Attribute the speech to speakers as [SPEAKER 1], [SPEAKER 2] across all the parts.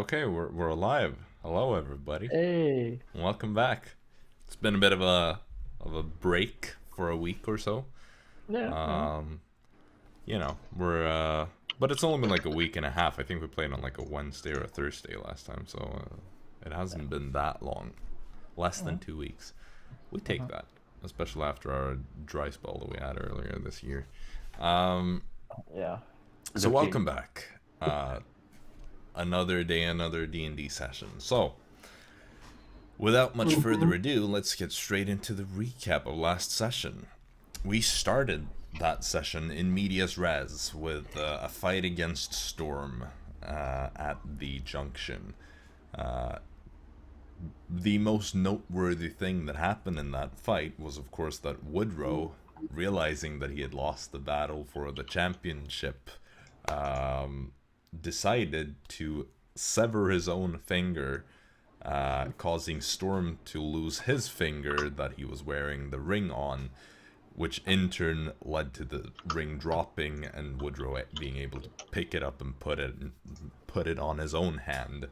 [SPEAKER 1] Okay, we're alive. Hello, everybody.
[SPEAKER 2] Hey.
[SPEAKER 1] Welcome back. It's been a bit of a break for a week or so.
[SPEAKER 2] Yeah, yeah.
[SPEAKER 1] Um, we're but it's only been like a week and a half. I think we played on like a Wednesday or a Thursday last time, so it hasn't been that long. Less than
[SPEAKER 2] Uh-huh.
[SPEAKER 1] 2 weeks. We take
[SPEAKER 2] Uh-huh.
[SPEAKER 1] that, especially after our dry spell that we had earlier this year. Um,
[SPEAKER 2] Yeah.
[SPEAKER 1] so
[SPEAKER 2] Lucky.
[SPEAKER 1] welcome back. Another day, another D&D session. So without much further ado, let's get straight into the recap of last session. We started that session in medias res with a fight against Storm at the junction. The most noteworthy thing that happened in that fight was, of course, that Woodrow, realizing that he had lost the battle for the championship, decided to sever his own finger, causing Storm to lose his finger that he was wearing the ring on, which in turn led to the ring dropping and Woodrow being able to pick it up and put it on his own hand,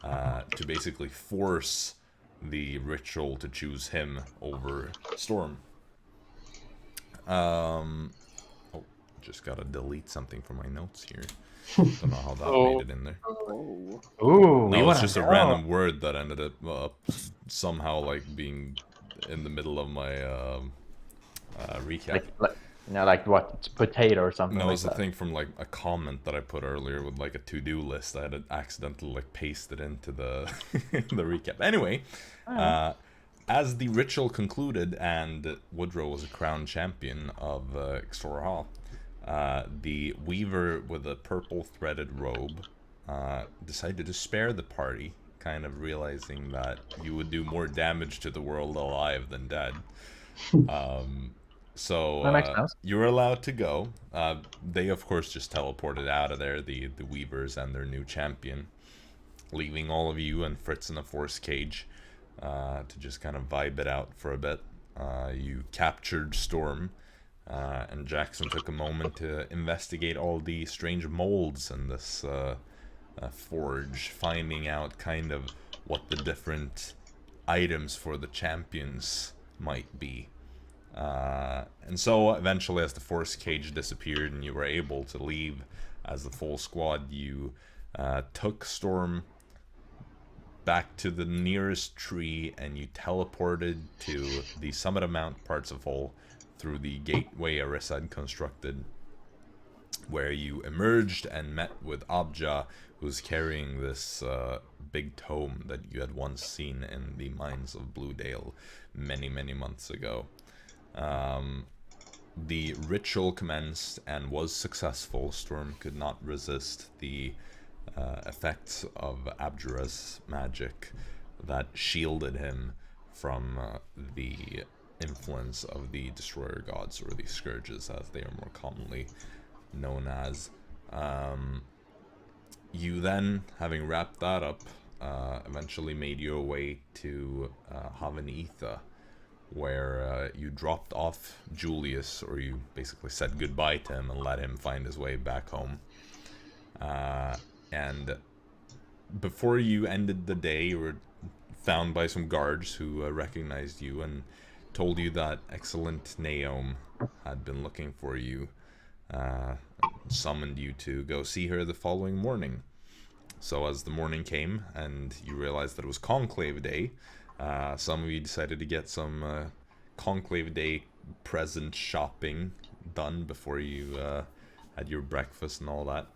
[SPEAKER 1] to basically force the ritual to choose him over Storm. Oh, just gotta delete something from my notes here. Don't know how that made
[SPEAKER 2] Oh.
[SPEAKER 1] it in there.
[SPEAKER 2] Ooh, we
[SPEAKER 1] No, it's
[SPEAKER 2] wanna
[SPEAKER 1] just a
[SPEAKER 2] know.
[SPEAKER 1] random word that ended up somehow like being in the middle of my recap.
[SPEAKER 2] Like what? Potato or something
[SPEAKER 1] No,
[SPEAKER 2] like
[SPEAKER 1] it's a
[SPEAKER 2] that.
[SPEAKER 1] thing from like a comment that I put earlier with like a to-do list. I had to accidentally like paste it into the the recap. Anyway,
[SPEAKER 2] Yeah.
[SPEAKER 1] uh, as the ritual concluded and Woodrow was a crowned champion of Xorha, the weaver with a purple threaded robe decided to spare the party, kind of realizing that you would do more damage to the world alive than dead. So
[SPEAKER 2] That makes sense.
[SPEAKER 1] you were allowed to go. They, of course, just teleported out of there, the Weavers and their new champion, leaving all of you and Fritz in a force cage to just kind of vibe it out for a bit. You captured Storm, and Jaxson took a moment to investigate all the strange molds in this forge, finding out kind of what the different items for the champions might be. And so eventually, as the force cage disappeared and you were able to leave as the full squad, you took Storm back to the nearest tree and you teleported to the summit of Mount Parzival through the gateway Arisa had constructed, where you emerged and met with Abja, who's carrying this big tome that you had once seen in the mines of Bluedale many, many months ago. The ritual commenced and was successful. Storm could not resist the effects of Abjura's magic that shielded him from the influence of the Destroyer Gods, or the Scourges as they are more commonly known as. You then, having wrapped that up, eventually made your way to Havanitha, where you dropped off Julius, or you basically said goodbye to him and let him find his way back home. And before you ended the day, you were found by some guards who recognized you and told you that excellent Naom had been looking for you, summoned you to go see her the following morning. So as the morning came and you realized that it was Conclave Day, some of you decided to get some Conclave Day present shopping done before you had your breakfast and all that.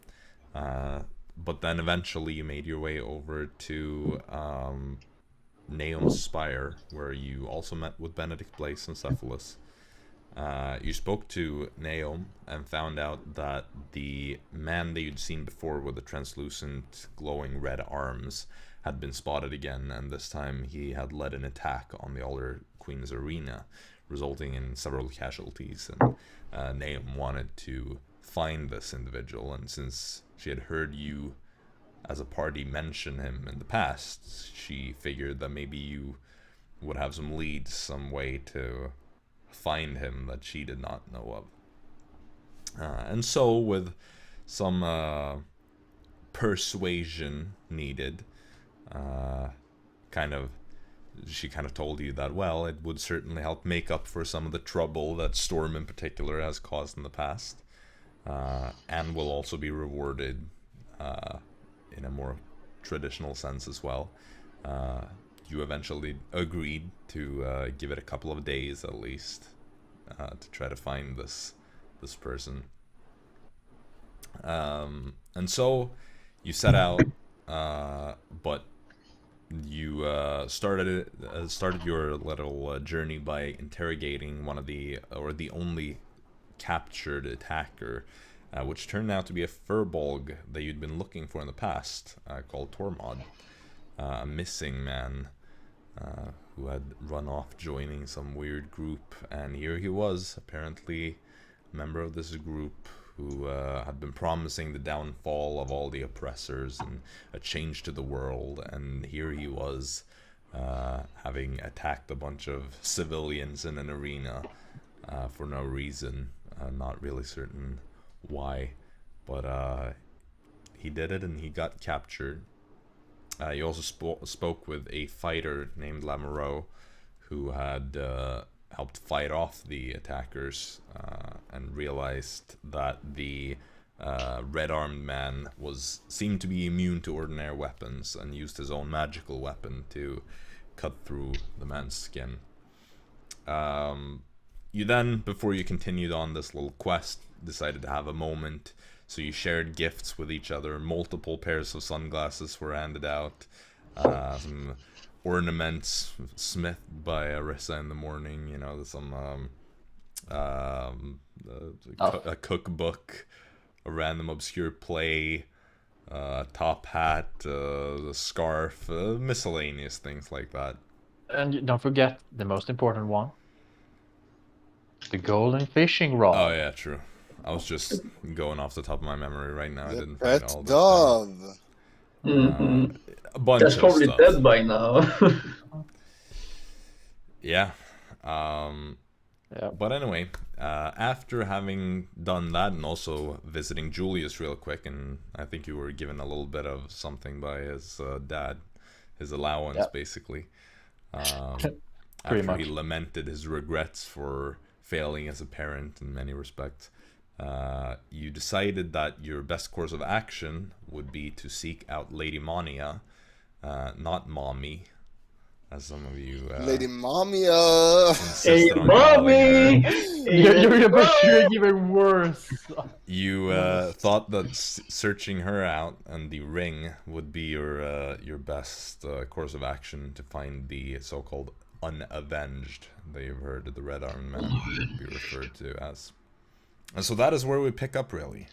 [SPEAKER 1] But then eventually you made your way over to Naom's Spire, where you also met with Benedict Blaise and Cephalus. You spoke to Naom and found out that the man that you'd seen before with the translucent, glowing red arms had been spotted again, and this time he had led an attack on the Alder Queen's arena, resulting in several casualties. And Naom wanted to find this individual, and since she had heard you as a party mention him in the past, she figured that maybe you would have some leads, some way to find him that she did not know of. And so, with some persuasion needed. She kind of told you that, well, it would certainly help make up for some of the trouble that Storm in particular has caused in the past, and will also be rewarded in a more traditional sense as well. You eventually agreed to give it a couple of days at least to try to find this person. And so you set out, but you started your little journey by interrogating one of the only captured attacker, which turned out to be a furbolg that you'd been looking for in the past, called Tormod, a missing man who had run off joining some weird group, and here he was, apparently a member of this group who had been promising the downfall of all the oppressors and a change to the world, and here he was, having attacked a bunch of civilians in an arena for no reason, not really certain why, but he did it and he got captured. You also spoke with a fighter named Lamoureux, who had helped fight off the attackers, and realized that the red-armed man seemed to be immune to ordinary weapons and used his own magical weapon to cut through the man's skin. You then, before you continued on this little quest, decided to have a moment. So you shared gifts with each other. Multiple pairs of sunglasses were handed out. Some ornaments smith by Arisa in the morning. You know, some a cookbook, a random obscure play, a top hat, a scarf, miscellaneous things like that.
[SPEAKER 2] And don't forget the most important one. The golden fishing rod.
[SPEAKER 1] Oh yeah, true. I was just going off the top of my memory right now. I didn't find
[SPEAKER 3] Pet
[SPEAKER 1] all this.
[SPEAKER 3] dove.
[SPEAKER 1] A bunch
[SPEAKER 4] That's
[SPEAKER 1] of
[SPEAKER 4] probably
[SPEAKER 1] stuff.
[SPEAKER 4] dead by now.
[SPEAKER 1] Yeah.
[SPEAKER 2] Yeah.
[SPEAKER 1] But anyway, after having done that and also visiting Julius real quick, and I think you were given a little bit of something by his dad, his allowance, basically. After
[SPEAKER 2] much.
[SPEAKER 1] he lamented his regrets for failing as a parent in many respects, you decided that your best course of action would be to seek out Lady Mania, not Mommy, as some of you
[SPEAKER 3] Lady Mamia.
[SPEAKER 4] Hey,
[SPEAKER 1] insisted on calling her.
[SPEAKER 4] mommy!
[SPEAKER 2] You're butchering even worse.
[SPEAKER 1] You thought that searching her out and the ring would be your best course of action to find the so-called unavenged that you've heard the red-armed man be referred to as. And so that is where we pick up, really.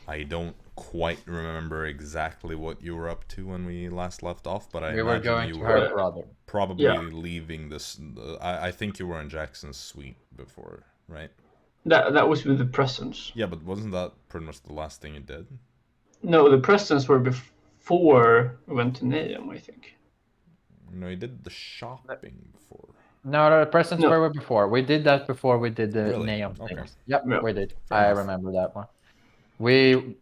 [SPEAKER 1] I don't quite remember exactly what you were up to when we last left off, but
[SPEAKER 2] We were
[SPEAKER 1] imagine
[SPEAKER 2] going
[SPEAKER 1] you
[SPEAKER 2] to
[SPEAKER 1] were
[SPEAKER 2] her brother.
[SPEAKER 1] probably leaving this. I think you were in Jackson's suite before, right?
[SPEAKER 4] That was with the presents.
[SPEAKER 1] Yeah, but wasn't that pretty much the last thing you did?
[SPEAKER 4] No, the presents were before we went to Nahum, I think.
[SPEAKER 1] No, you did the shopping before.
[SPEAKER 2] No, the presents
[SPEAKER 4] No.
[SPEAKER 2] were before. We did that before we did the
[SPEAKER 1] Really?
[SPEAKER 2] Nahum
[SPEAKER 1] Okay.
[SPEAKER 2] things. Yep,
[SPEAKER 4] Yeah.
[SPEAKER 2] we did.
[SPEAKER 1] Fair
[SPEAKER 2] I
[SPEAKER 1] enough.
[SPEAKER 2] remember that one.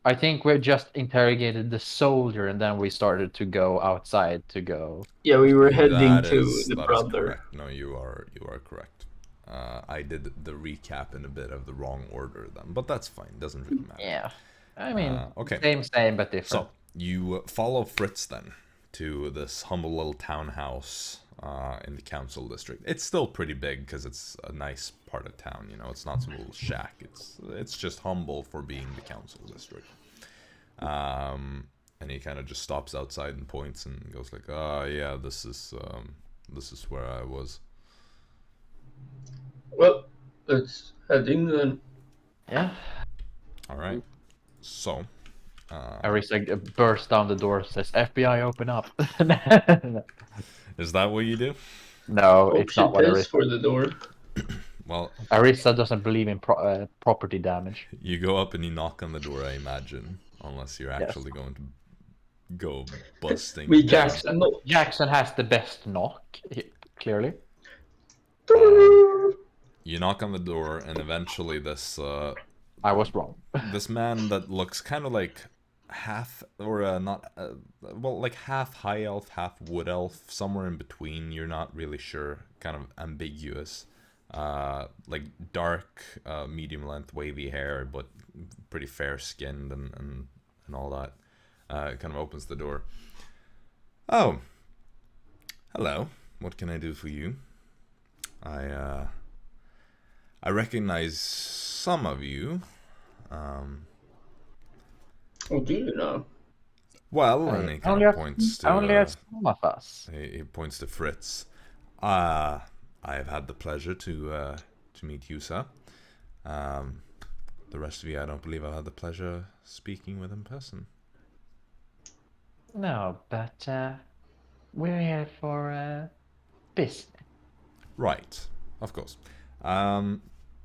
[SPEAKER 2] I think we just interrogated the soldier and then we started to go outside to go.
[SPEAKER 4] Yeah, we were heading
[SPEAKER 1] That
[SPEAKER 4] to
[SPEAKER 1] is-
[SPEAKER 4] the
[SPEAKER 1] that is
[SPEAKER 4] brother.
[SPEAKER 1] correct. No, you are correct. I did the recap in a bit of the wrong order then, but that's fine. Doesn't really matter.
[SPEAKER 2] Yeah. I mean,
[SPEAKER 1] Okay.
[SPEAKER 2] same but different.
[SPEAKER 1] So you follow Fritz then to this humble little townhouse in the council district. It's still pretty big because it's a nice part of town. You know, it's not some little shack. It's just humble for being the council district. And he kind of just stops outside and points and goes like, "Oh yeah, this is where I was."
[SPEAKER 4] Well, let's head in then.
[SPEAKER 2] Yeah.
[SPEAKER 1] All right. So.
[SPEAKER 2] Arisa bursts down the door, says, "FBI, open up."
[SPEAKER 1] Is that what you do?
[SPEAKER 2] No,
[SPEAKER 4] Hope
[SPEAKER 2] it's
[SPEAKER 4] she
[SPEAKER 2] not what
[SPEAKER 4] pays
[SPEAKER 2] Arisa.
[SPEAKER 4] for the door.
[SPEAKER 1] Well,
[SPEAKER 2] Arisa doesn't believe in property damage.
[SPEAKER 1] you go up and you knock on the door, I imagine, unless you're actually going to go busting.
[SPEAKER 4] We
[SPEAKER 1] down.
[SPEAKER 4] Jaxson. No.
[SPEAKER 2] Jaxson has the best knock, clearly.
[SPEAKER 1] You knock on the door, and eventually this
[SPEAKER 2] I was wrong.
[SPEAKER 1] This man that looks kind of like half, or not, well, like half high elf, half wood elf, somewhere in between. You're not really sure. Kind of ambiguous. Like dark, medium length, wavy hair, but pretty fair skinned and all that. It kind of opens the door. Oh, hello. What can I do for you? I recognize some of you.
[SPEAKER 4] Oh, do you know?
[SPEAKER 1] Well, and he kind of points to
[SPEAKER 2] only some of us.
[SPEAKER 1] he points to Fritz. I have had the pleasure to meet you, sir. The rest of you, I don't believe I've had the pleasure speaking with in person.
[SPEAKER 2] No, but we're here for business.
[SPEAKER 1] Right, of course.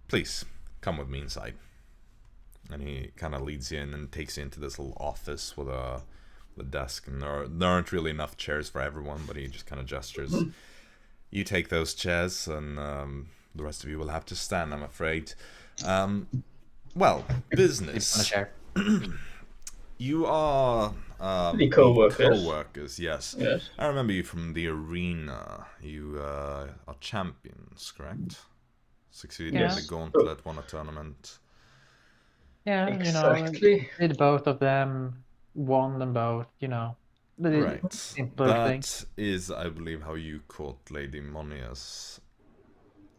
[SPEAKER 1] Please come with me inside. And he kind of leads you in and takes you into this little office with a desk, and there aren't really enough chairs for everyone, but he just kind of gestures. You take those chairs, and the rest of you will have to stand, I'm afraid. Well, business. You are
[SPEAKER 4] The co-workers.
[SPEAKER 1] Co-workers, yes.
[SPEAKER 4] Yes.
[SPEAKER 1] I remember you from the arena. You are champions, correct? Succeeded in
[SPEAKER 2] Yes.
[SPEAKER 1] the gauntlet, won a tournament.
[SPEAKER 2] Yeah,
[SPEAKER 4] Exactly.
[SPEAKER 2] did both of them, won them both,
[SPEAKER 1] Right.
[SPEAKER 2] simple
[SPEAKER 1] That
[SPEAKER 2] things.
[SPEAKER 1] is, I believe, how you caught Lady Monia's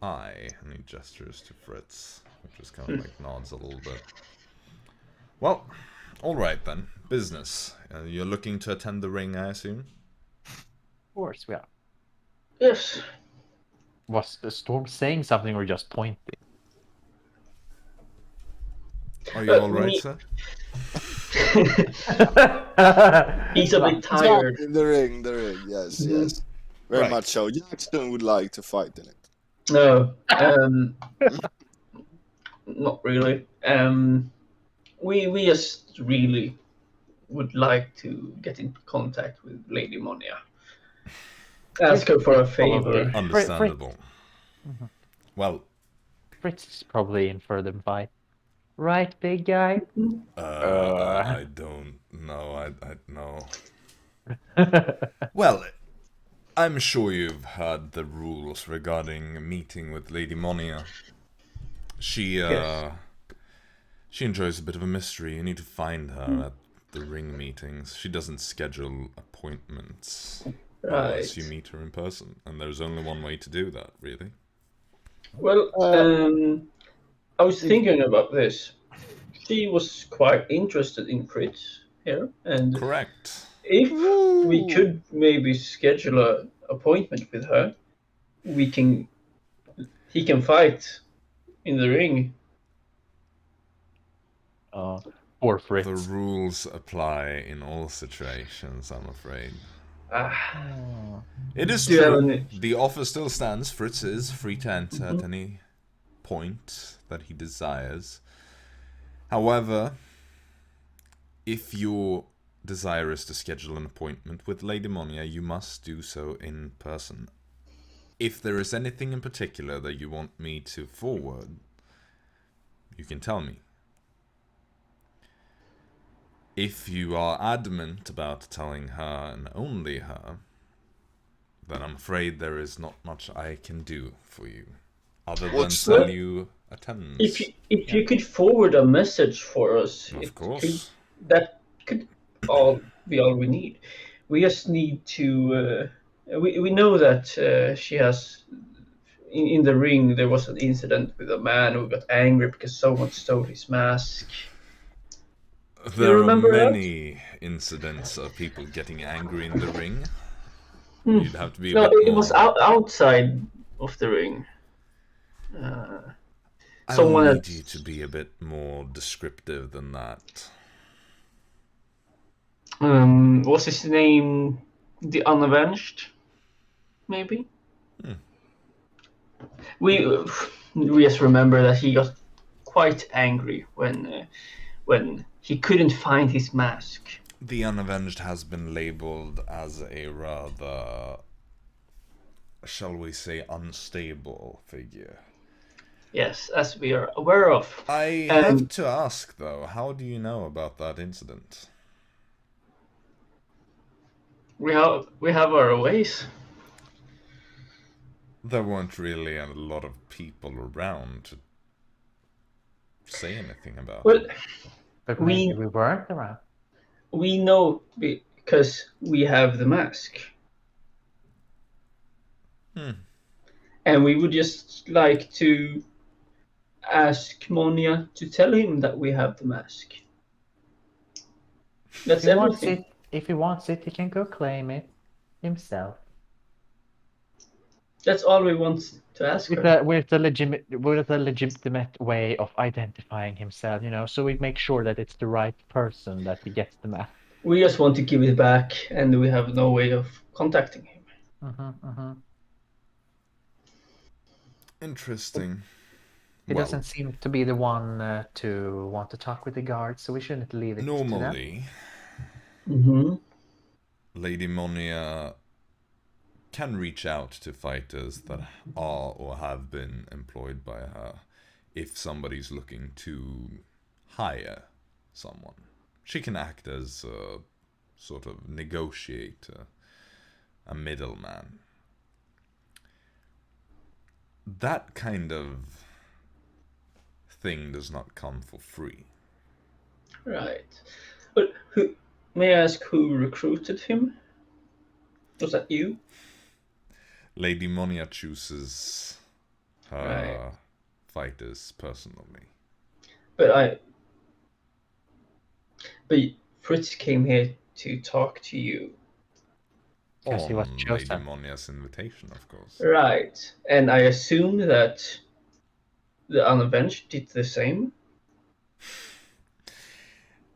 [SPEAKER 1] eye. And he gestures to Fritz, which just kind of like nods a little bit. Well, alright then. Business. You're looking to attend the ring, I assume?
[SPEAKER 2] Of course, yeah.
[SPEAKER 4] Yes.
[SPEAKER 2] Was the Storm saying something or just pointing?
[SPEAKER 1] Are you alright,
[SPEAKER 4] me-
[SPEAKER 1] sir?
[SPEAKER 4] He's a bit tired.
[SPEAKER 3] The ring, yes, yes. Very
[SPEAKER 1] Right.
[SPEAKER 3] much so. Jaxson would like to fight in it.
[SPEAKER 4] No. Not really. We just really would like to get in contact with Lady Monia. Ask her for a favor.
[SPEAKER 2] Probably.
[SPEAKER 1] Understandable. Well,
[SPEAKER 2] Fritz is probably in for the fight. Right, big guy?
[SPEAKER 1] I don't know. I know. Well, I'm sure you've heard the rules regarding a meeting with Lady Monia. She
[SPEAKER 4] Yes.
[SPEAKER 1] she enjoys a bit of a mystery. You need to find her at the ring meetings. She doesn't schedule appointments unless you
[SPEAKER 4] Right.
[SPEAKER 1] meet her in person, and there's only one way to do that, really.
[SPEAKER 4] Well, I was thinking about this. She was quite interested in Fritz here, and
[SPEAKER 1] Correct.
[SPEAKER 4] if we could maybe schedule an appointment with her, he can fight in the ring.
[SPEAKER 2] Poor
[SPEAKER 1] The
[SPEAKER 2] Fritz.
[SPEAKER 1] rules apply in all situations, I'm afraid.
[SPEAKER 4] Ah,
[SPEAKER 1] It is
[SPEAKER 4] Do you have
[SPEAKER 1] true.
[SPEAKER 4] any-
[SPEAKER 1] The offer still stands. Fritz is free to enter at any point that he desires. However, if your desire is to schedule an appointment with Lady Monia, you must do so in person. If there is anything in particular that you want me to forward, you can tell me. If you are adamant about telling her and only her, then I'm afraid there is not much I can do for you, other than
[SPEAKER 3] What's
[SPEAKER 1] sell
[SPEAKER 3] that?
[SPEAKER 1] you attendance.
[SPEAKER 4] if you could forward a message for us,
[SPEAKER 1] Of course.
[SPEAKER 4] that could be all we need. We just need to. We know that she has. In the ring, there was an incident with a man who got angry because someone stole his mask.
[SPEAKER 1] There are
[SPEAKER 4] remember that?
[SPEAKER 1] many incidents of people getting angry in the ring. You'd have to be a
[SPEAKER 4] No,
[SPEAKER 1] bit
[SPEAKER 4] it was
[SPEAKER 1] more...
[SPEAKER 4] outside of the ring.
[SPEAKER 1] I
[SPEAKER 4] someone
[SPEAKER 1] need
[SPEAKER 4] else-
[SPEAKER 1] you to be a bit more descriptive than that.
[SPEAKER 4] Was his name the Unavenged? Maybe. We just remember that he got quite angry when he couldn't find his mask.
[SPEAKER 1] The Unavenged has been labeled as a rather, shall we say, unstable figure.
[SPEAKER 4] Yes, as we are aware of.
[SPEAKER 1] I
[SPEAKER 4] And
[SPEAKER 1] have to ask, though, how do you know about that incident?
[SPEAKER 4] we have our ways.
[SPEAKER 1] There weren't really a lot of people around to say anything about
[SPEAKER 4] Well,
[SPEAKER 1] it.
[SPEAKER 2] But
[SPEAKER 4] We-
[SPEAKER 2] maybe we weren't around.
[SPEAKER 4] we know because we have the mask. And we would just like to ask Monia to tell him that we have the mask. That's everything.
[SPEAKER 2] If he wants it, he can go claim it himself.
[SPEAKER 4] That's all we want to ask her.
[SPEAKER 2] With a legitimate way of identifying himself, so we make sure that it's the right person that he gets the map.
[SPEAKER 4] We just want to give it back, and we have no way of contacting him.
[SPEAKER 1] Interesting.
[SPEAKER 2] He
[SPEAKER 1] Well,
[SPEAKER 2] doesn't seem to be the one to want to talk with the guards, so we shouldn't leave it to them.
[SPEAKER 1] normally,
[SPEAKER 4] Mm-hmm.
[SPEAKER 1] Lady Monia can reach out to fighters that are or have been employed by her if somebody's looking to hire someone. She can act as a sort of negotiator, a middleman. That kind of thing does not come for free.
[SPEAKER 4] Right. But may I ask who recruited him? Was that you?
[SPEAKER 1] Lady Monia chooses her fighters personally.
[SPEAKER 4] But Fritz came here to talk to you.
[SPEAKER 2] Because he was
[SPEAKER 1] On
[SPEAKER 2] chosen.
[SPEAKER 1] Lady Monia's invitation, of course.
[SPEAKER 4] Right. And I assume that the Unavenged did the same?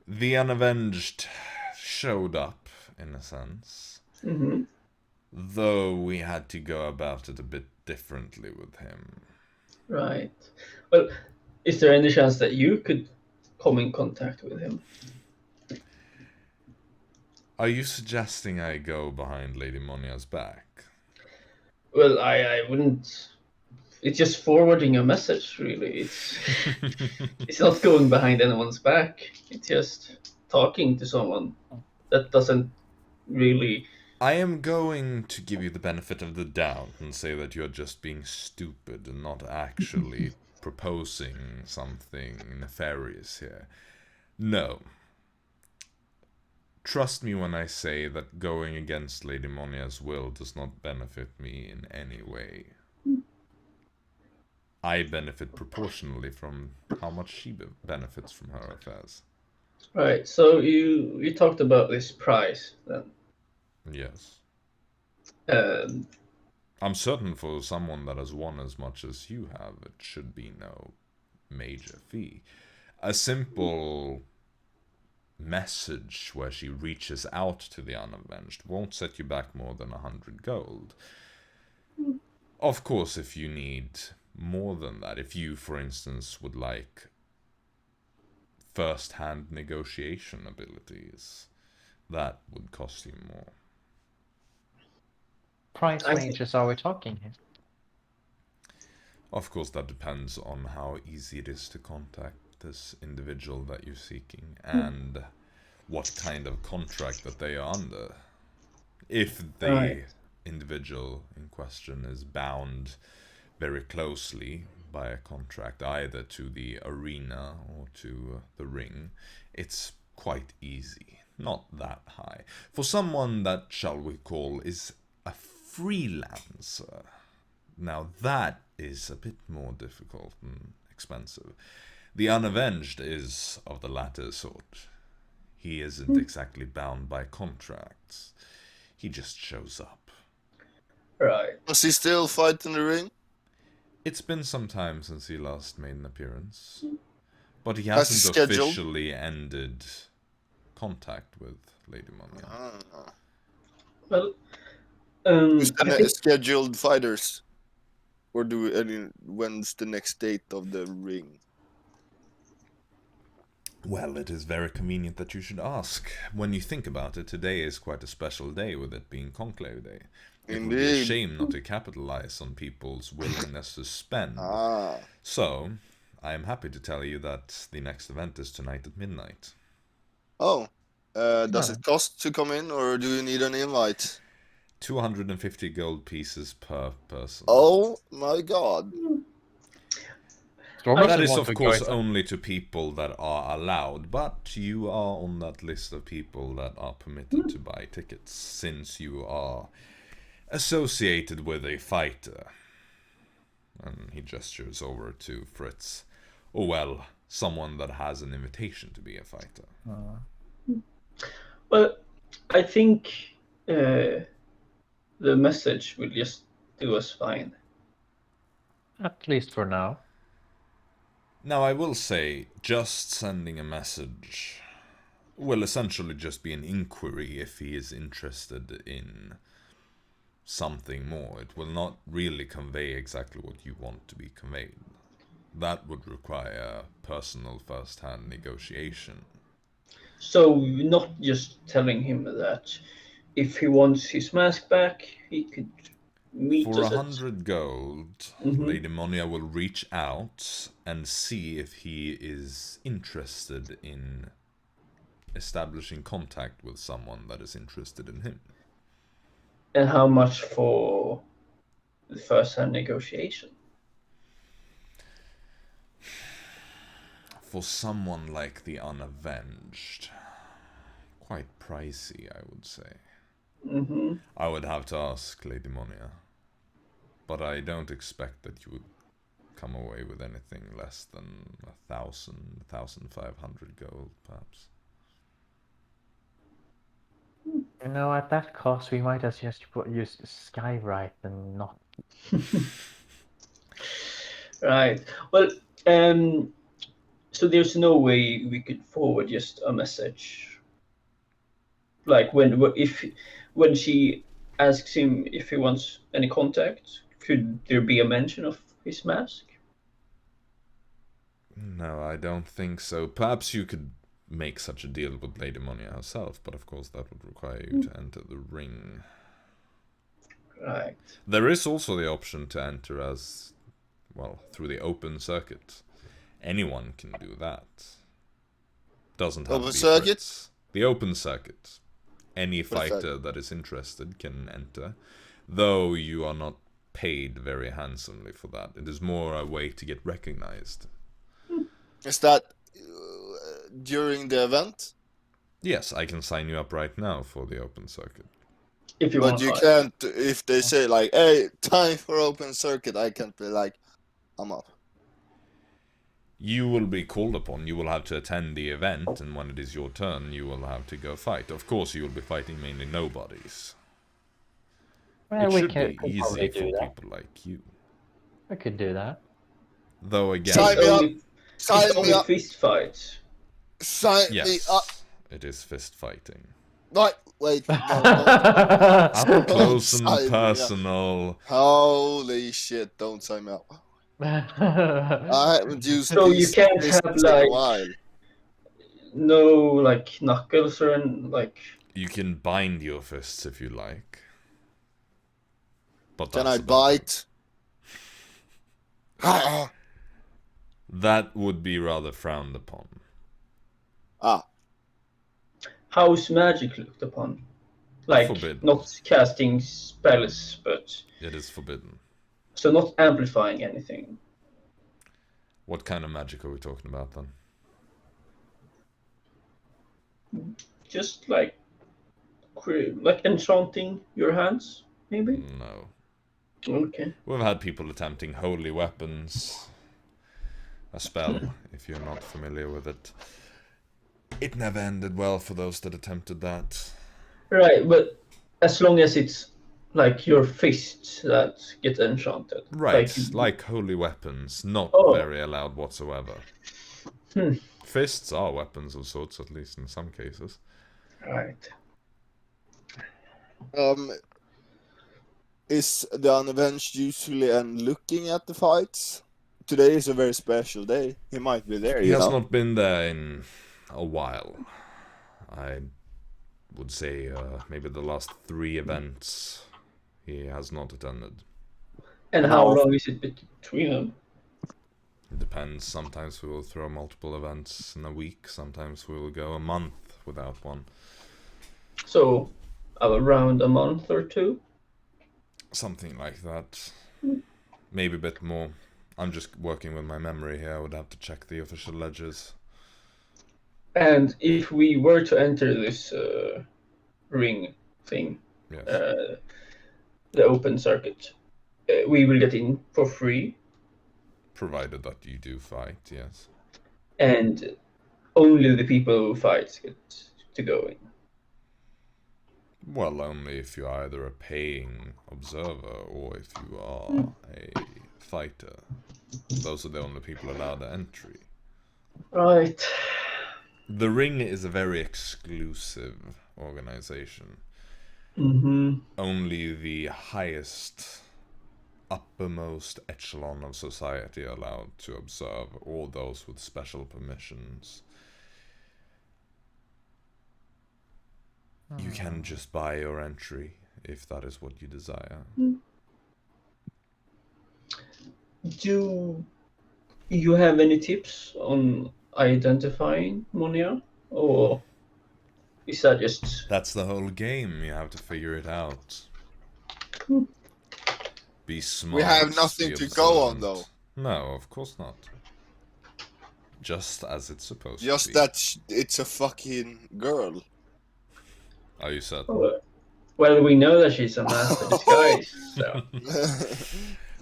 [SPEAKER 1] The Unavenged showed up, in a sense.
[SPEAKER 4] Mm-hmm.
[SPEAKER 1] Though we had to go about it a bit differently with him.
[SPEAKER 4] Right. Well, is there any chance that you could come in contact with him?
[SPEAKER 1] Are you suggesting I go behind Lady Monia's back?
[SPEAKER 4] Well, I wouldn't. It's just forwarding a message, really. It's not going behind anyone's back. It's just talking to someone that doesn't really.
[SPEAKER 1] I am going to give you the benefit of the doubt and say that you're just being stupid and not actually proposing something nefarious here. No. Trust me when I say that going against Lady Monia's will does not benefit me in any way. I benefit proportionally from how much she benefits from her affairs.
[SPEAKER 4] Right. So you talked about this prize then.
[SPEAKER 1] Yes.
[SPEAKER 4] Um,
[SPEAKER 1] I'm certain for someone that has won as much as you have, it should be no major fee. A simple message where she reaches out to the Unavenged won't set you back more than 100 gold. Of course, if you need more than that, if you, for instance, would like first-hand negotiation abilities, that would cost you more.
[SPEAKER 2] Price
[SPEAKER 4] I see.
[SPEAKER 2] ranges are we talking here?
[SPEAKER 1] Of course, that depends on how easy it is to contact this individual that you're seeking and what kind of contract that they are under. If the individual in question is bound very closely by a contract, either to the arena or to the ring, it's quite easy. Not that high. For someone that, shall we call, is a freelancer, now that is a bit more difficult and expensive. The Unavenged is of the latter sort. He isn't exactly bound by contracts. He just shows up.
[SPEAKER 4] right.
[SPEAKER 3] Does he still fight in the ring?
[SPEAKER 1] It's been some time since he last made an appearance. But he
[SPEAKER 3] Has he
[SPEAKER 1] hasn't
[SPEAKER 3] scheduled?
[SPEAKER 1] officially ended contact with Lady Monia.
[SPEAKER 3] Ah.
[SPEAKER 4] Well,
[SPEAKER 3] Who's
[SPEAKER 4] I
[SPEAKER 3] the
[SPEAKER 4] think
[SPEAKER 3] scheduled fighters? Or when's the next date of the ring?
[SPEAKER 1] Well, it is very convenient that you should ask. When you think about it, today is quite a special day with it being Conclave Day. It would be a
[SPEAKER 3] Indeed.
[SPEAKER 1] shame not to capitalize on people's willingness to spend.
[SPEAKER 3] Ah.
[SPEAKER 1] So, I am happy to tell you that the next event is tonight at midnight.
[SPEAKER 3] Oh. Does it cost to come in, or do you need an invite?
[SPEAKER 1] 250 gold pieces per person.
[SPEAKER 3] Oh my god.
[SPEAKER 2] Stormers
[SPEAKER 1] That is,
[SPEAKER 2] want
[SPEAKER 1] of
[SPEAKER 2] to
[SPEAKER 1] course,
[SPEAKER 2] go-
[SPEAKER 1] only to people that are allowed, but you are on that list of people that are permitted to buy tickets, since you are associated with a fighter. And he gestures over to Fritz. Oh, well, someone that has an invitation to be a fighter.
[SPEAKER 4] Well, I think the message will just do us fine.
[SPEAKER 2] At least for now.
[SPEAKER 1] Now, I will say, just sending a message will essentially just be an inquiry if he is interested in something more. It will not really convey exactly what you want to be conveyed. That would require personal first-hand negotiation.
[SPEAKER 4] So not just telling him that if he wants his mask back, he could meet
[SPEAKER 1] For
[SPEAKER 4] us
[SPEAKER 1] 100 gold,
[SPEAKER 4] Mhm.
[SPEAKER 1] Lady Monia will reach out and see if he is interested in establishing contact with someone that is interested in him.
[SPEAKER 4] And how much for the first-hand negotiation?
[SPEAKER 1] For someone like the Unavenged, quite pricey, I would say.
[SPEAKER 4] Mm-hmm.
[SPEAKER 1] I would have to ask Lady Monia, but I don't expect that you would come away with anything less than 1,000, 1,500 gold, perhaps.
[SPEAKER 2] You know, at that cost, we might as just use Skywrite and not.
[SPEAKER 4] Right. Well, so there's no way we could forward just a message, like when she asks him if he wants any contact. Could there be a mention of his mask?
[SPEAKER 1] No, I don't think so. Perhaps you could make such a deal with Lady Monia herself, but of course that would require you to enter the ring.
[SPEAKER 4] Right.
[SPEAKER 1] There is also the option to enter as, well, through the open circuit. Anyone can do that. Doesn't have
[SPEAKER 3] Open
[SPEAKER 1] to be
[SPEAKER 3] circuit?
[SPEAKER 1] Fritz. The open circuit. Any
[SPEAKER 3] What is that?
[SPEAKER 1] fighter that is interested can enter, though you are not paid very handsomely for that. It is more a way to get recognized.
[SPEAKER 3] Is that during the event?
[SPEAKER 1] Yes, I can sign you up right now for the open circuit.
[SPEAKER 4] If you
[SPEAKER 3] But
[SPEAKER 4] want.
[SPEAKER 3] you can't, if they say like, hey, time for open circuit, I can't be like, I'm up.
[SPEAKER 1] You will be called upon, you will have to attend the event, and when it is your turn, you will have to go fight. Of course, you will be fighting mainly nobodies.
[SPEAKER 2] Well,
[SPEAKER 1] It
[SPEAKER 2] we
[SPEAKER 1] should
[SPEAKER 2] could
[SPEAKER 1] be easy
[SPEAKER 2] probably
[SPEAKER 1] for
[SPEAKER 2] do that.
[SPEAKER 1] people like you.
[SPEAKER 2] We could do that.
[SPEAKER 1] Though again,
[SPEAKER 3] Sign me up. Sign
[SPEAKER 4] It's
[SPEAKER 3] me
[SPEAKER 4] only
[SPEAKER 3] up.
[SPEAKER 4] fist fights.
[SPEAKER 3] Sign me
[SPEAKER 1] yes,
[SPEAKER 3] up.
[SPEAKER 1] it is fist fighting.
[SPEAKER 3] Wait, no,
[SPEAKER 1] Up close
[SPEAKER 3] sign me
[SPEAKER 1] and
[SPEAKER 3] up.
[SPEAKER 1] personal.
[SPEAKER 3] Holy shit, don't sign me up. I haven't used
[SPEAKER 4] So you
[SPEAKER 3] these
[SPEAKER 4] can't
[SPEAKER 3] fists
[SPEAKER 4] have
[SPEAKER 3] in a
[SPEAKER 4] like
[SPEAKER 3] while.
[SPEAKER 4] no like knuckles or like.
[SPEAKER 1] You can bind your fists if you like. But
[SPEAKER 3] Can I
[SPEAKER 1] that's about it.
[SPEAKER 3] bite?
[SPEAKER 1] That would be rather frowned upon.
[SPEAKER 4] How's magic looked upon? Like
[SPEAKER 1] Forbidden.
[SPEAKER 4] not casting spells, but
[SPEAKER 1] It is forbidden.
[SPEAKER 4] so not amplifying anything.
[SPEAKER 1] What kind of magic are we talking about then?
[SPEAKER 4] Just like enchanting your hands, maybe.
[SPEAKER 1] No.
[SPEAKER 4] Okay.
[SPEAKER 1] We've had people attempting holy weapons. A spell, if you're not familiar with it. It never ended well for those that attempted that.
[SPEAKER 4] Right, but as long as it's like your fists that get enchanted.
[SPEAKER 1] Right, like holy weapons, not
[SPEAKER 4] Oh.
[SPEAKER 1] very allowed whatsoever. Fists are weapons of sorts, at least in some cases.
[SPEAKER 4] Right.
[SPEAKER 3] Is the Unavenged usually looking at the fights? Today is a very special day. He might be there,
[SPEAKER 1] He
[SPEAKER 3] you
[SPEAKER 1] has
[SPEAKER 3] know.
[SPEAKER 1] not been there in A while. I would say maybe the last 3 events he has not attended.
[SPEAKER 4] And how long is it between them?
[SPEAKER 1] It depends. Sometimes we will throw multiple events in a week. Sometimes we will go a month without one.
[SPEAKER 4] So, around a month or 2?
[SPEAKER 1] Something like that. Maybe a bit more. I'm just working with my memory here. I would have to check the official ledgers.
[SPEAKER 4] And if we were to enter this ring thing,
[SPEAKER 1] Yes.
[SPEAKER 4] the open circuit, we will get in for free.
[SPEAKER 1] Provided that you do fight, yes.
[SPEAKER 4] And only the people who fight get to go in.
[SPEAKER 1] Well, only if you're either a paying observer or if you are a fighter. Those are the only people allowed entry.
[SPEAKER 4] Right.
[SPEAKER 1] The Ring is a very exclusive organization.
[SPEAKER 4] Mm-hmm.
[SPEAKER 1] Only the highest, uppermost echelon of society are allowed to observe, or those with special permissions. You can just buy your entry, if that is what you desire.
[SPEAKER 4] Do you have any tips on identifying Monia? Or is that just...
[SPEAKER 1] That's the whole game, you have to figure it out. Be smart.
[SPEAKER 3] We have nothing
[SPEAKER 1] be
[SPEAKER 3] to go on,
[SPEAKER 1] observant.
[SPEAKER 3] though.
[SPEAKER 1] No, of course not. Just as it's supposed to
[SPEAKER 3] Just
[SPEAKER 1] be.
[SPEAKER 3] that it's a fucking girl.
[SPEAKER 1] Oh, you said.
[SPEAKER 4] Well, we know that she's a master disguise, so...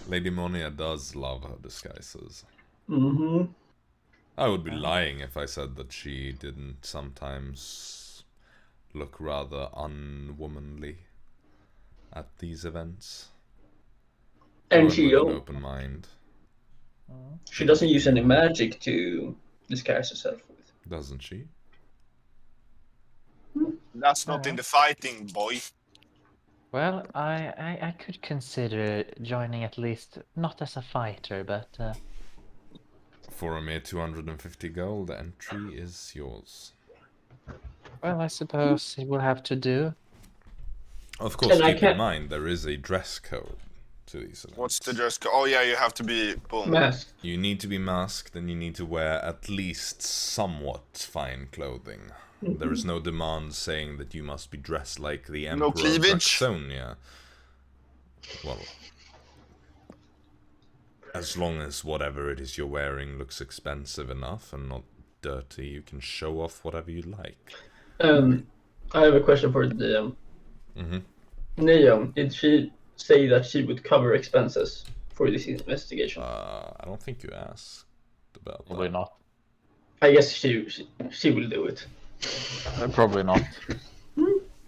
[SPEAKER 1] Lady Monia does love her disguises.
[SPEAKER 4] Mm-hmm.
[SPEAKER 1] I would be lying if I said that she didn't sometimes look rather unwomanly at these events.
[SPEAKER 4] And
[SPEAKER 1] With an open mind.
[SPEAKER 4] she doesn't use any magic to disguise herself with.
[SPEAKER 1] Doesn't she?
[SPEAKER 3] That's not in the fighting, boy.
[SPEAKER 2] Well, I could consider joining, at least not as a fighter, but
[SPEAKER 1] For a mere 250 gold, the entry is yours.
[SPEAKER 2] well, I suppose it will have to do.
[SPEAKER 1] Of course,
[SPEAKER 4] And I
[SPEAKER 1] keep in
[SPEAKER 4] can't-
[SPEAKER 1] mind, there is a dress code to these events.
[SPEAKER 3] What's the dress code? Oh yeah, you have to be boom.
[SPEAKER 4] Mask.
[SPEAKER 1] You need to be masked and you need to wear at least somewhat fine clothing. There is no demand saying that you must be dressed like the Emperor of
[SPEAKER 3] cleavage?
[SPEAKER 1] Jaxsonia. Well, as long as whatever it is you're wearing looks expensive enough and not dirty, you can show off whatever you like.
[SPEAKER 4] I have a question for the DM.
[SPEAKER 1] Mm-hmm.
[SPEAKER 4] Neon, did she say that she would cover expenses for this investigation?
[SPEAKER 1] I don't think you asked about
[SPEAKER 2] Probably
[SPEAKER 1] that.
[SPEAKER 2] not.
[SPEAKER 4] I guess she will do it.
[SPEAKER 2] Probably not.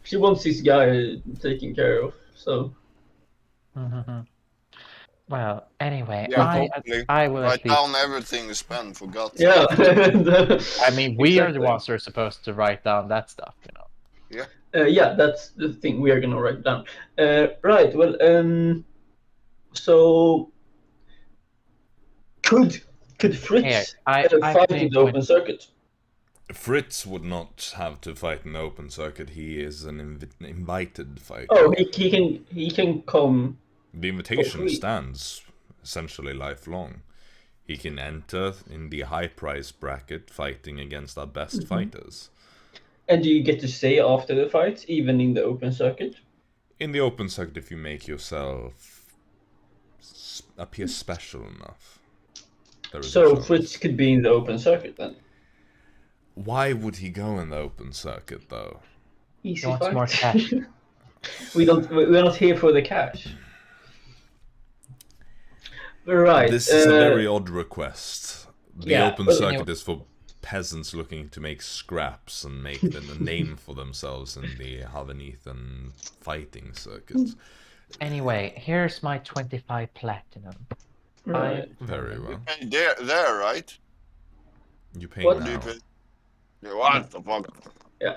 [SPEAKER 4] She wants this guy taken care of, so...
[SPEAKER 2] Well, anyway,
[SPEAKER 3] Yeah, hopefully.
[SPEAKER 2] I will
[SPEAKER 3] Write
[SPEAKER 2] at least.
[SPEAKER 3] down everything you spend for God's
[SPEAKER 4] Yeah.
[SPEAKER 2] I mean, we are the
[SPEAKER 4] Exactly.
[SPEAKER 2] ones who are supposed to write down that stuff, you know.
[SPEAKER 4] Yeah, that's the thing we are gonna write down. Right. Well, so could Fritz
[SPEAKER 2] Here, I
[SPEAKER 4] fight in
[SPEAKER 2] think
[SPEAKER 4] the open circuit?
[SPEAKER 1] Fritz would not have to fight in the open circuit. He is an invited fighter.
[SPEAKER 4] Oh, he can come.
[SPEAKER 1] The invitation
[SPEAKER 4] free.
[SPEAKER 1] stands essentially lifelong. He can enter in the high price bracket fighting against our best fighters.
[SPEAKER 4] And do you get to stay after the fight, even in the open circuit?
[SPEAKER 1] In the open circuit, if you make yourself appear special enough. There is a
[SPEAKER 4] So
[SPEAKER 1] chance.
[SPEAKER 4] Fritz could be in the open circuit then.
[SPEAKER 1] Why would he go in the open circuit, though?
[SPEAKER 4] Easy
[SPEAKER 2] He wants
[SPEAKER 4] fight.
[SPEAKER 2] more cash.
[SPEAKER 4] We're not here for the cash. Right.
[SPEAKER 1] This is a very odd request. The
[SPEAKER 4] yeah,
[SPEAKER 1] open
[SPEAKER 4] well,
[SPEAKER 1] circuit is for peasants looking to make scraps and make a name for themselves in the Havanethan fighting circuit.
[SPEAKER 2] Anyway, here's my 25 platinum.
[SPEAKER 4] Right.
[SPEAKER 1] Very well.
[SPEAKER 3] Hey, there, right?
[SPEAKER 1] You pay
[SPEAKER 4] What
[SPEAKER 3] Do you
[SPEAKER 1] now.
[SPEAKER 3] pay? Yeah, what the fuck?
[SPEAKER 4] Yeah.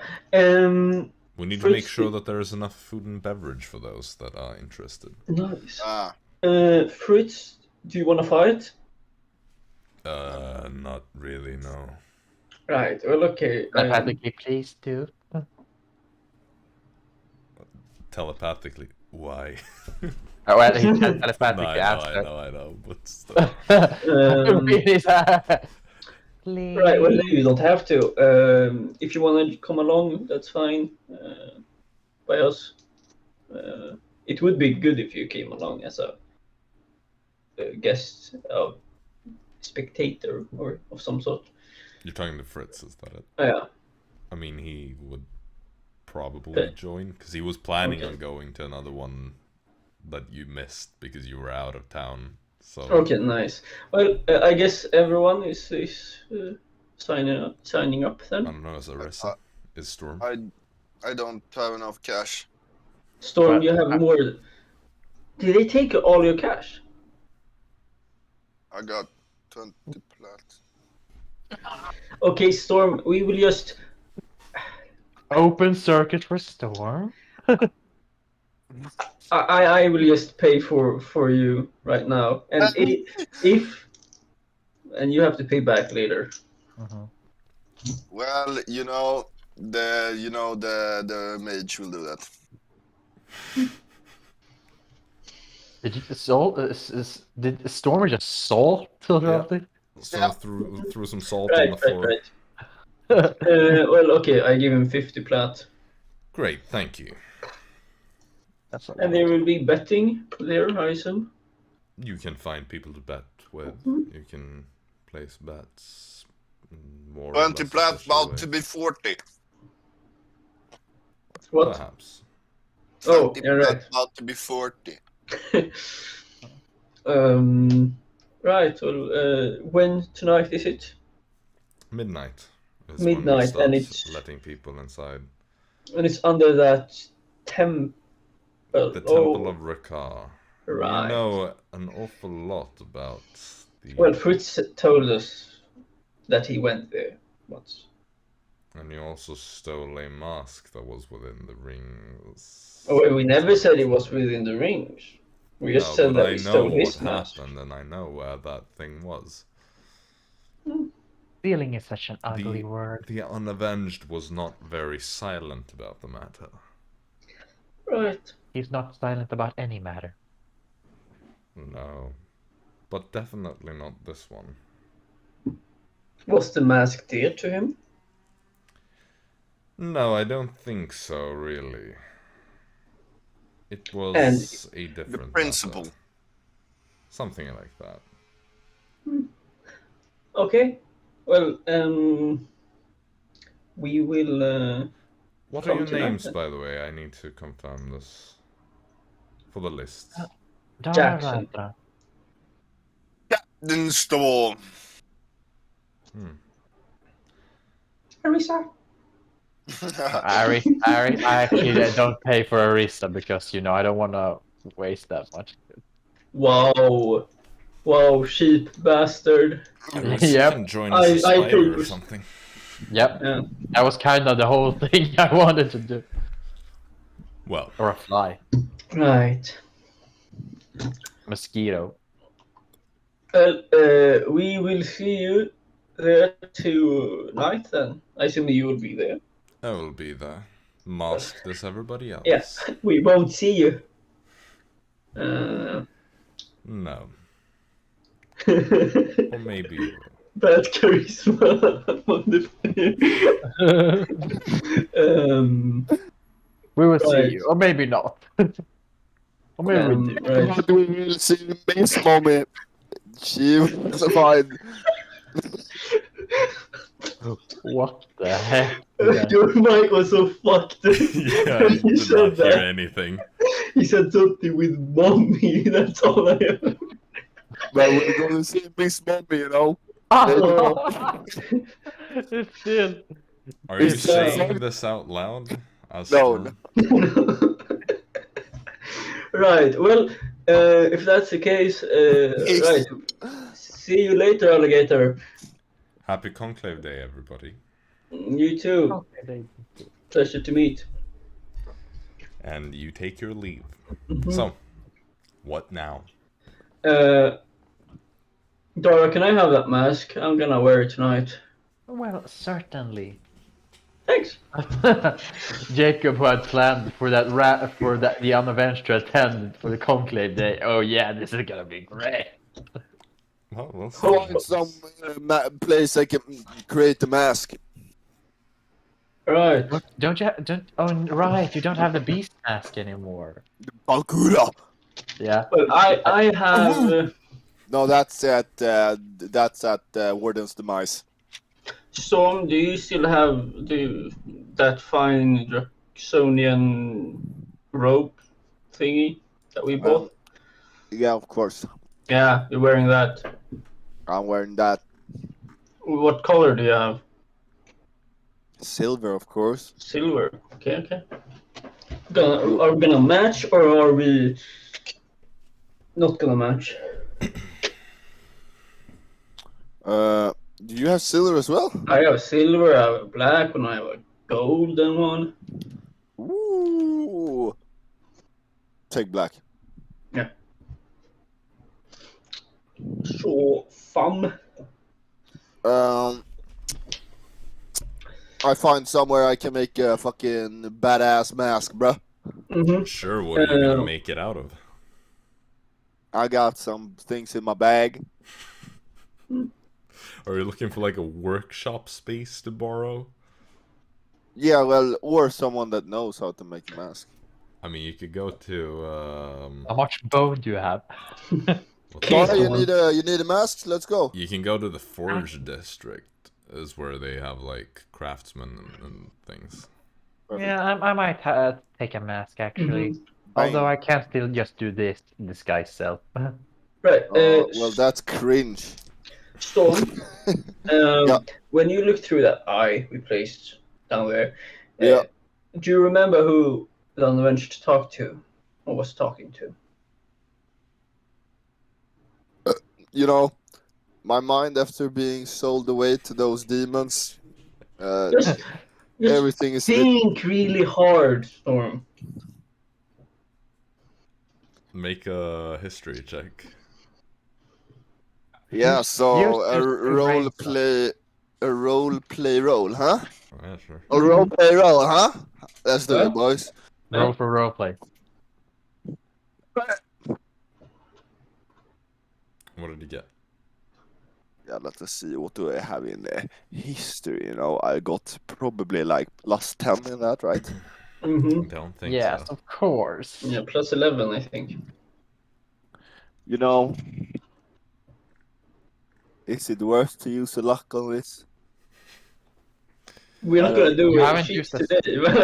[SPEAKER 1] We need to
[SPEAKER 4] Fritz-
[SPEAKER 1] make sure that there is enough food and beverage for those that are interested.
[SPEAKER 4] Nice.
[SPEAKER 3] Ah,
[SPEAKER 4] Fritz, do you want to fight?
[SPEAKER 1] Not really, no.
[SPEAKER 4] Right. Well, okay.
[SPEAKER 2] Telepathically, please do.
[SPEAKER 1] Telepathically, why?
[SPEAKER 2] Oh, well, he can't
[SPEAKER 1] No,
[SPEAKER 2] telepathically
[SPEAKER 1] I
[SPEAKER 2] answer.
[SPEAKER 1] know, but still.
[SPEAKER 2] Really, please.
[SPEAKER 4] Right. Well, you don't have to. If you want to come along, that's fine. By us. It would be good if you came along as a guest, spectator, or of some sort.
[SPEAKER 1] You're talking to Fritz, is that it?
[SPEAKER 4] Yeah.
[SPEAKER 1] I mean, he would probably join, because he was planning
[SPEAKER 4] Okay.
[SPEAKER 1] on going to another one that you missed because you were out of town. So
[SPEAKER 4] Okay, nice. Well, I guess everyone is signing up
[SPEAKER 1] I
[SPEAKER 4] then.
[SPEAKER 1] don't know, is Arisa? Is Storm?
[SPEAKER 3] I don't have enough cash.
[SPEAKER 4] Storm,
[SPEAKER 2] But
[SPEAKER 4] you have more. Did they take all your cash?
[SPEAKER 3] I got 20 plats.
[SPEAKER 4] Okay, Storm, we will just.
[SPEAKER 2] open circuit for Storm.
[SPEAKER 4] I will just pay for you right now, and if and you have to pay back later.
[SPEAKER 3] Well, the mage will do that.
[SPEAKER 2] Did you did Storm just salt or
[SPEAKER 1] Yeah.
[SPEAKER 2] something?
[SPEAKER 1] So
[SPEAKER 3] Yeah.
[SPEAKER 1] threw some salt
[SPEAKER 4] Right,
[SPEAKER 1] on the floor.
[SPEAKER 4] right. Well, okay, I give him 50 plat,
[SPEAKER 1] Great, thank you.
[SPEAKER 2] That's a
[SPEAKER 4] and there will be betting there, I assume.
[SPEAKER 1] You can find people to bet with.
[SPEAKER 4] Mhm.
[SPEAKER 1] You can place bets. More or
[SPEAKER 3] 20
[SPEAKER 1] less
[SPEAKER 3] plats,
[SPEAKER 1] official
[SPEAKER 3] about to
[SPEAKER 1] way.
[SPEAKER 3] be 40.
[SPEAKER 4] What?
[SPEAKER 1] Perhaps.
[SPEAKER 4] Oh,
[SPEAKER 3] 20
[SPEAKER 4] you're
[SPEAKER 3] plats,
[SPEAKER 4] right.
[SPEAKER 3] about to be 40.
[SPEAKER 4] Right. Well, when tonight is it?
[SPEAKER 1] Midnight. Is
[SPEAKER 4] Midnight,
[SPEAKER 1] when
[SPEAKER 4] and
[SPEAKER 1] we
[SPEAKER 4] it's-
[SPEAKER 1] start letting people inside.
[SPEAKER 4] And it's under that temple.
[SPEAKER 1] The Temple of Rakar.
[SPEAKER 4] Right.
[SPEAKER 1] You know an awful lot about the.
[SPEAKER 4] Well, Fritz told us that he went there once.
[SPEAKER 1] And you also stole a mask that was within the rings.
[SPEAKER 4] Oh, we never said it was within the rings. We just
[SPEAKER 1] No,
[SPEAKER 4] said
[SPEAKER 1] but
[SPEAKER 4] that
[SPEAKER 1] I
[SPEAKER 4] we
[SPEAKER 1] know
[SPEAKER 4] stole
[SPEAKER 1] what
[SPEAKER 4] his mask.
[SPEAKER 1] happened, and I know where that thing was.
[SPEAKER 2] Stealing is such an ugly word.
[SPEAKER 1] The Unavenged was not very silent about the matter.
[SPEAKER 4] Right.
[SPEAKER 2] He's not silent about any matter.
[SPEAKER 1] No. But definitely not this one.
[SPEAKER 4] Was the mask dear to him?
[SPEAKER 1] No, I don't think so, really. It was a
[SPEAKER 3] The
[SPEAKER 1] different
[SPEAKER 3] principle.
[SPEAKER 1] matter. Something like that.
[SPEAKER 4] Okay. Well, we will.
[SPEAKER 1] What are
[SPEAKER 4] Come
[SPEAKER 1] your
[SPEAKER 4] tonight,
[SPEAKER 1] names,
[SPEAKER 4] then.
[SPEAKER 1] by the way? I need to confirm this. For the list.
[SPEAKER 4] Jaxson.
[SPEAKER 2] Dara.
[SPEAKER 3] Captain Storm.
[SPEAKER 4] Arisa.
[SPEAKER 2] Ari, I actually don't pay for Arisa because, you know, I don't want to waste that much.
[SPEAKER 4] Wow. Wow, sheep bastard.
[SPEAKER 2] Yep.
[SPEAKER 1] Can join as a
[SPEAKER 4] I
[SPEAKER 1] spider
[SPEAKER 4] think-
[SPEAKER 1] or something.
[SPEAKER 2] Yep,
[SPEAKER 4] Yeah.
[SPEAKER 2] that was kind of the whole thing I wanted to do.
[SPEAKER 1] Well,
[SPEAKER 2] Or a fly.
[SPEAKER 4] Right.
[SPEAKER 2] Mosquito.
[SPEAKER 4] Well, we will see you there tonight then. I assume you will be there.
[SPEAKER 1] I will be there. Masked as everybody else.
[SPEAKER 4] Yes, we won't see you.
[SPEAKER 1] No.
[SPEAKER 4] Bad
[SPEAKER 1] Or maybe you will.
[SPEAKER 4] charisma.
[SPEAKER 2] We will
[SPEAKER 4] Right.
[SPEAKER 2] see you, or maybe not. Or maybe we do.
[SPEAKER 4] Right.
[SPEAKER 3] But we will see Miss Mommy. She was fine.
[SPEAKER 2] What the heck?
[SPEAKER 4] Your mic was so fucked.
[SPEAKER 1] Yeah, I
[SPEAKER 4] When you
[SPEAKER 1] did
[SPEAKER 4] said
[SPEAKER 1] not hear
[SPEAKER 4] that.
[SPEAKER 1] anything.
[SPEAKER 4] He said something with mommy. That's all I heard.
[SPEAKER 3] But we're going to see Miss Mommy, you know.
[SPEAKER 2] It's still.
[SPEAKER 1] Are you
[SPEAKER 3] It's,
[SPEAKER 1] saying this out loud?
[SPEAKER 3] No.
[SPEAKER 4] Right. Well, if that's the case, right. See you later, alligator.
[SPEAKER 1] Happy Conclave Day, everybody.
[SPEAKER 4] You too. Pleasure to meet.
[SPEAKER 1] And you take your leave.
[SPEAKER 4] Mhm.
[SPEAKER 1] So, what now?
[SPEAKER 4] Dara, can I have that mask? I'm gonna wear it tonight.
[SPEAKER 2] Well, certainly.
[SPEAKER 4] Thanks.
[SPEAKER 2] Jacob, who had planned for the unavenged to attend for the Conclave Day. Oh yeah, this is gonna be great.
[SPEAKER 1] Well, we'll see.
[SPEAKER 3] Find some place I can create the mask.
[SPEAKER 4] Right.
[SPEAKER 2] Don't you? Oh right, you don't have the beast mask anymore.
[SPEAKER 3] Balkura.
[SPEAKER 2] Yeah.
[SPEAKER 4] Well, I have.
[SPEAKER 3] No, that's at Warden's Demise.
[SPEAKER 4] Storm, do you still have that fine Jacksonian rope thingy that we bought?
[SPEAKER 3] Yeah, of course.
[SPEAKER 4] Yeah, you're wearing that.
[SPEAKER 3] I'm wearing that.
[SPEAKER 4] What color do you have?
[SPEAKER 3] Silver, of course.
[SPEAKER 4] Silver. Okay. Are we gonna match or are we not gonna match?
[SPEAKER 3] Do you have silver as well?
[SPEAKER 4] I have a silver, I have a black one, I have a golden one.
[SPEAKER 3] Ooh. Take black.
[SPEAKER 4] Yeah. So fun.
[SPEAKER 3] I find somewhere I can make a fucking badass mask, bruh.
[SPEAKER 4] Mm-hmm.
[SPEAKER 1] Sure, what are you gonna make it out of?
[SPEAKER 3] I got some things in my bag.
[SPEAKER 1] Are you looking for like a workshop space to borrow?
[SPEAKER 3] Yeah, well, or someone that knows how to make a mask.
[SPEAKER 1] I mean, you could go to
[SPEAKER 2] How much bone do you have?
[SPEAKER 3] Dara, you need a mask? Let's go.
[SPEAKER 1] you can go to the Forge District, is where they have like craftsmen and things.
[SPEAKER 3] Perfect.
[SPEAKER 2] Yeah, I might take a mask actually.
[SPEAKER 4] Mhm.
[SPEAKER 2] Although I can still just do this disguise self.
[SPEAKER 4] Right.
[SPEAKER 3] Well, that's cringe.
[SPEAKER 4] Storm.
[SPEAKER 3] Yeah.
[SPEAKER 4] When you look through that eye we placed down there,
[SPEAKER 3] Yeah.
[SPEAKER 4] do you remember who the unavenged talked to, or was talking to?
[SPEAKER 3] You know, my mind after being sold away to those demons,
[SPEAKER 4] Just
[SPEAKER 3] everything is lit.
[SPEAKER 4] think really hard, Storm.
[SPEAKER 1] Make a history check.
[SPEAKER 3] Yeah, so
[SPEAKER 2] Use
[SPEAKER 3] a
[SPEAKER 2] this
[SPEAKER 3] role play role, huh?
[SPEAKER 1] Oh, yeah, sure.
[SPEAKER 3] A role play role, huh? Let's do
[SPEAKER 4] Yeah.
[SPEAKER 3] it, boys.
[SPEAKER 2] Roll for roleplay.
[SPEAKER 1] What did you get?
[SPEAKER 3] Yeah, let us see. What do I have in the history? You know, I got probably like +10 in that, right?
[SPEAKER 4] Mm-hmm.
[SPEAKER 1] Don't think
[SPEAKER 2] Yes,
[SPEAKER 1] so.
[SPEAKER 2] of course.
[SPEAKER 4] Yeah, +11, I think.
[SPEAKER 3] You know, is it worth to use a luck on this?
[SPEAKER 4] We're not gonna do
[SPEAKER 2] You
[SPEAKER 4] it
[SPEAKER 2] haven't
[SPEAKER 4] sheets
[SPEAKER 2] used
[SPEAKER 4] today, but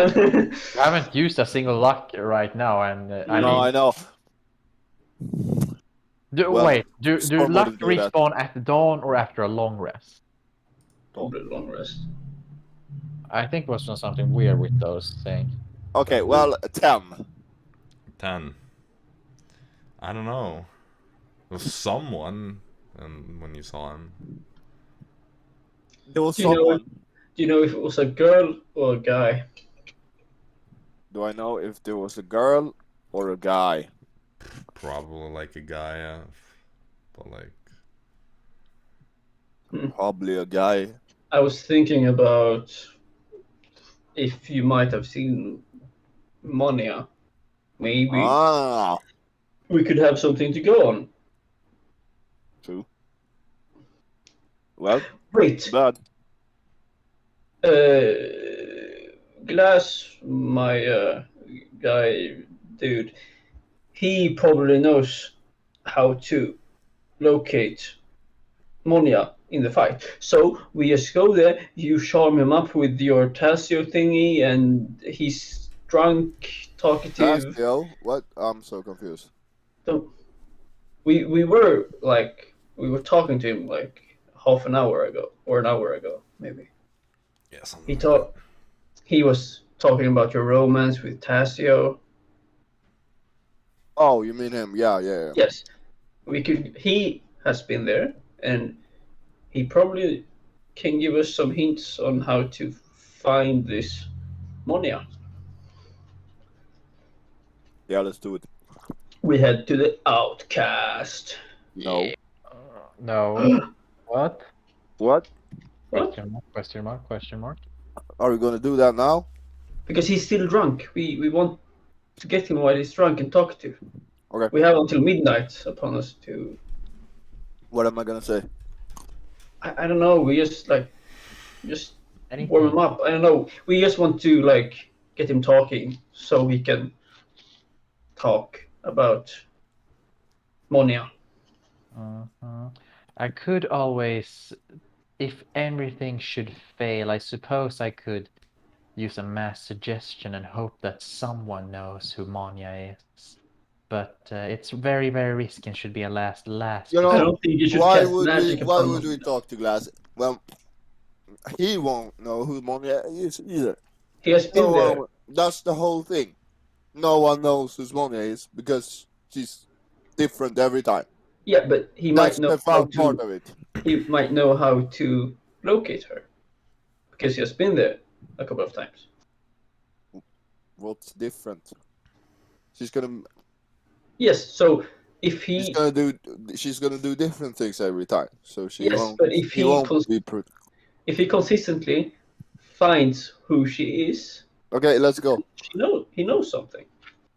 [SPEAKER 2] I haven't used a single luck right now, and I
[SPEAKER 3] No, I
[SPEAKER 2] need...
[SPEAKER 3] know. Well,
[SPEAKER 2] Wait, do
[SPEAKER 3] Storm
[SPEAKER 2] luck
[SPEAKER 3] wouldn't do that.
[SPEAKER 2] respawn at the dawn or after a long rest?
[SPEAKER 4] probably long rest.
[SPEAKER 2] I think it was something weird with those things.
[SPEAKER 3] Okay, well, 10.
[SPEAKER 1] 10. I don't know. It was someone, and when you saw him.
[SPEAKER 3] There was
[SPEAKER 4] Do you know
[SPEAKER 3] someone.
[SPEAKER 4] Do you know if it was a girl or a guy?
[SPEAKER 3] Do I know if there was a girl or a guy?
[SPEAKER 1] Probably like a guy, but like...
[SPEAKER 3] Probably a guy.
[SPEAKER 4] I was thinking about if you might have seen Monia. Maybe
[SPEAKER 3] Ah,
[SPEAKER 4] we could have something to go on.
[SPEAKER 3] true. Well,
[SPEAKER 4] Wait,
[SPEAKER 3] bad.
[SPEAKER 4] Glass, my guy, dude, he probably knows how to locate Monia in the fight. So we just go there, you charm him up with your Tassio thingy, and he's drunk, talkative.
[SPEAKER 3] Tassio? What? I'm so confused.
[SPEAKER 4] So we were talking to him like half an hour ago, or an hour ago, maybe.
[SPEAKER 1] Yeah, something
[SPEAKER 4] He
[SPEAKER 1] like
[SPEAKER 4] thought he was talking about your romance with Tassio.
[SPEAKER 3] Oh, you mean him? Yeah.
[SPEAKER 4] Yes, we could. He has been there, and he probably can give us some hints on how to find this Monia.
[SPEAKER 3] Yeah, let's do it.
[SPEAKER 4] We head to the Outcast.
[SPEAKER 3] No.
[SPEAKER 2] No. What?
[SPEAKER 3] What?
[SPEAKER 4] What?
[SPEAKER 2] Question mark, question mark, question mark.
[SPEAKER 3] Are we gonna do that now?
[SPEAKER 4] Because he's still drunk. We want to get him while he's drunk and talk to.
[SPEAKER 3] Okay.
[SPEAKER 4] We have until midnight upon us to.
[SPEAKER 3] What am I gonna say?
[SPEAKER 4] I don't know. We just
[SPEAKER 2] Anything.
[SPEAKER 4] warm him up. I don't know. We just want to like get him talking so we can talk about Monia.
[SPEAKER 2] I could always, if everything should fail, I suppose I could use a mass suggestion and hope that someone knows who Monia is. But it's very, very risky and should be a last.
[SPEAKER 3] You know,
[SPEAKER 4] I don't think you should
[SPEAKER 3] why
[SPEAKER 4] cast
[SPEAKER 3] would
[SPEAKER 4] magic
[SPEAKER 3] we? Why
[SPEAKER 4] upon
[SPEAKER 3] would
[SPEAKER 4] him.
[SPEAKER 3] we talk to Glass? Well, he won't know who Monia is either.
[SPEAKER 4] He has been there.
[SPEAKER 3] That's the whole thing. No one knows who Monia is because she's different every time.
[SPEAKER 4] Yeah, but he
[SPEAKER 3] That's
[SPEAKER 4] might know
[SPEAKER 3] the
[SPEAKER 4] how
[SPEAKER 3] fun part
[SPEAKER 4] to.
[SPEAKER 3] of it.
[SPEAKER 4] He might know how to locate her because he has been there a couple of times.
[SPEAKER 3] What's different? She's gonna.
[SPEAKER 4] Yes. So if he.
[SPEAKER 3] She's gonna do different things every time. So she
[SPEAKER 4] Yes,
[SPEAKER 3] won't.
[SPEAKER 4] but if
[SPEAKER 3] he
[SPEAKER 4] he
[SPEAKER 3] won't
[SPEAKER 4] cons-
[SPEAKER 3] be.
[SPEAKER 4] If he consistently finds who she is,
[SPEAKER 3] Okay, let's go.
[SPEAKER 4] he knows something.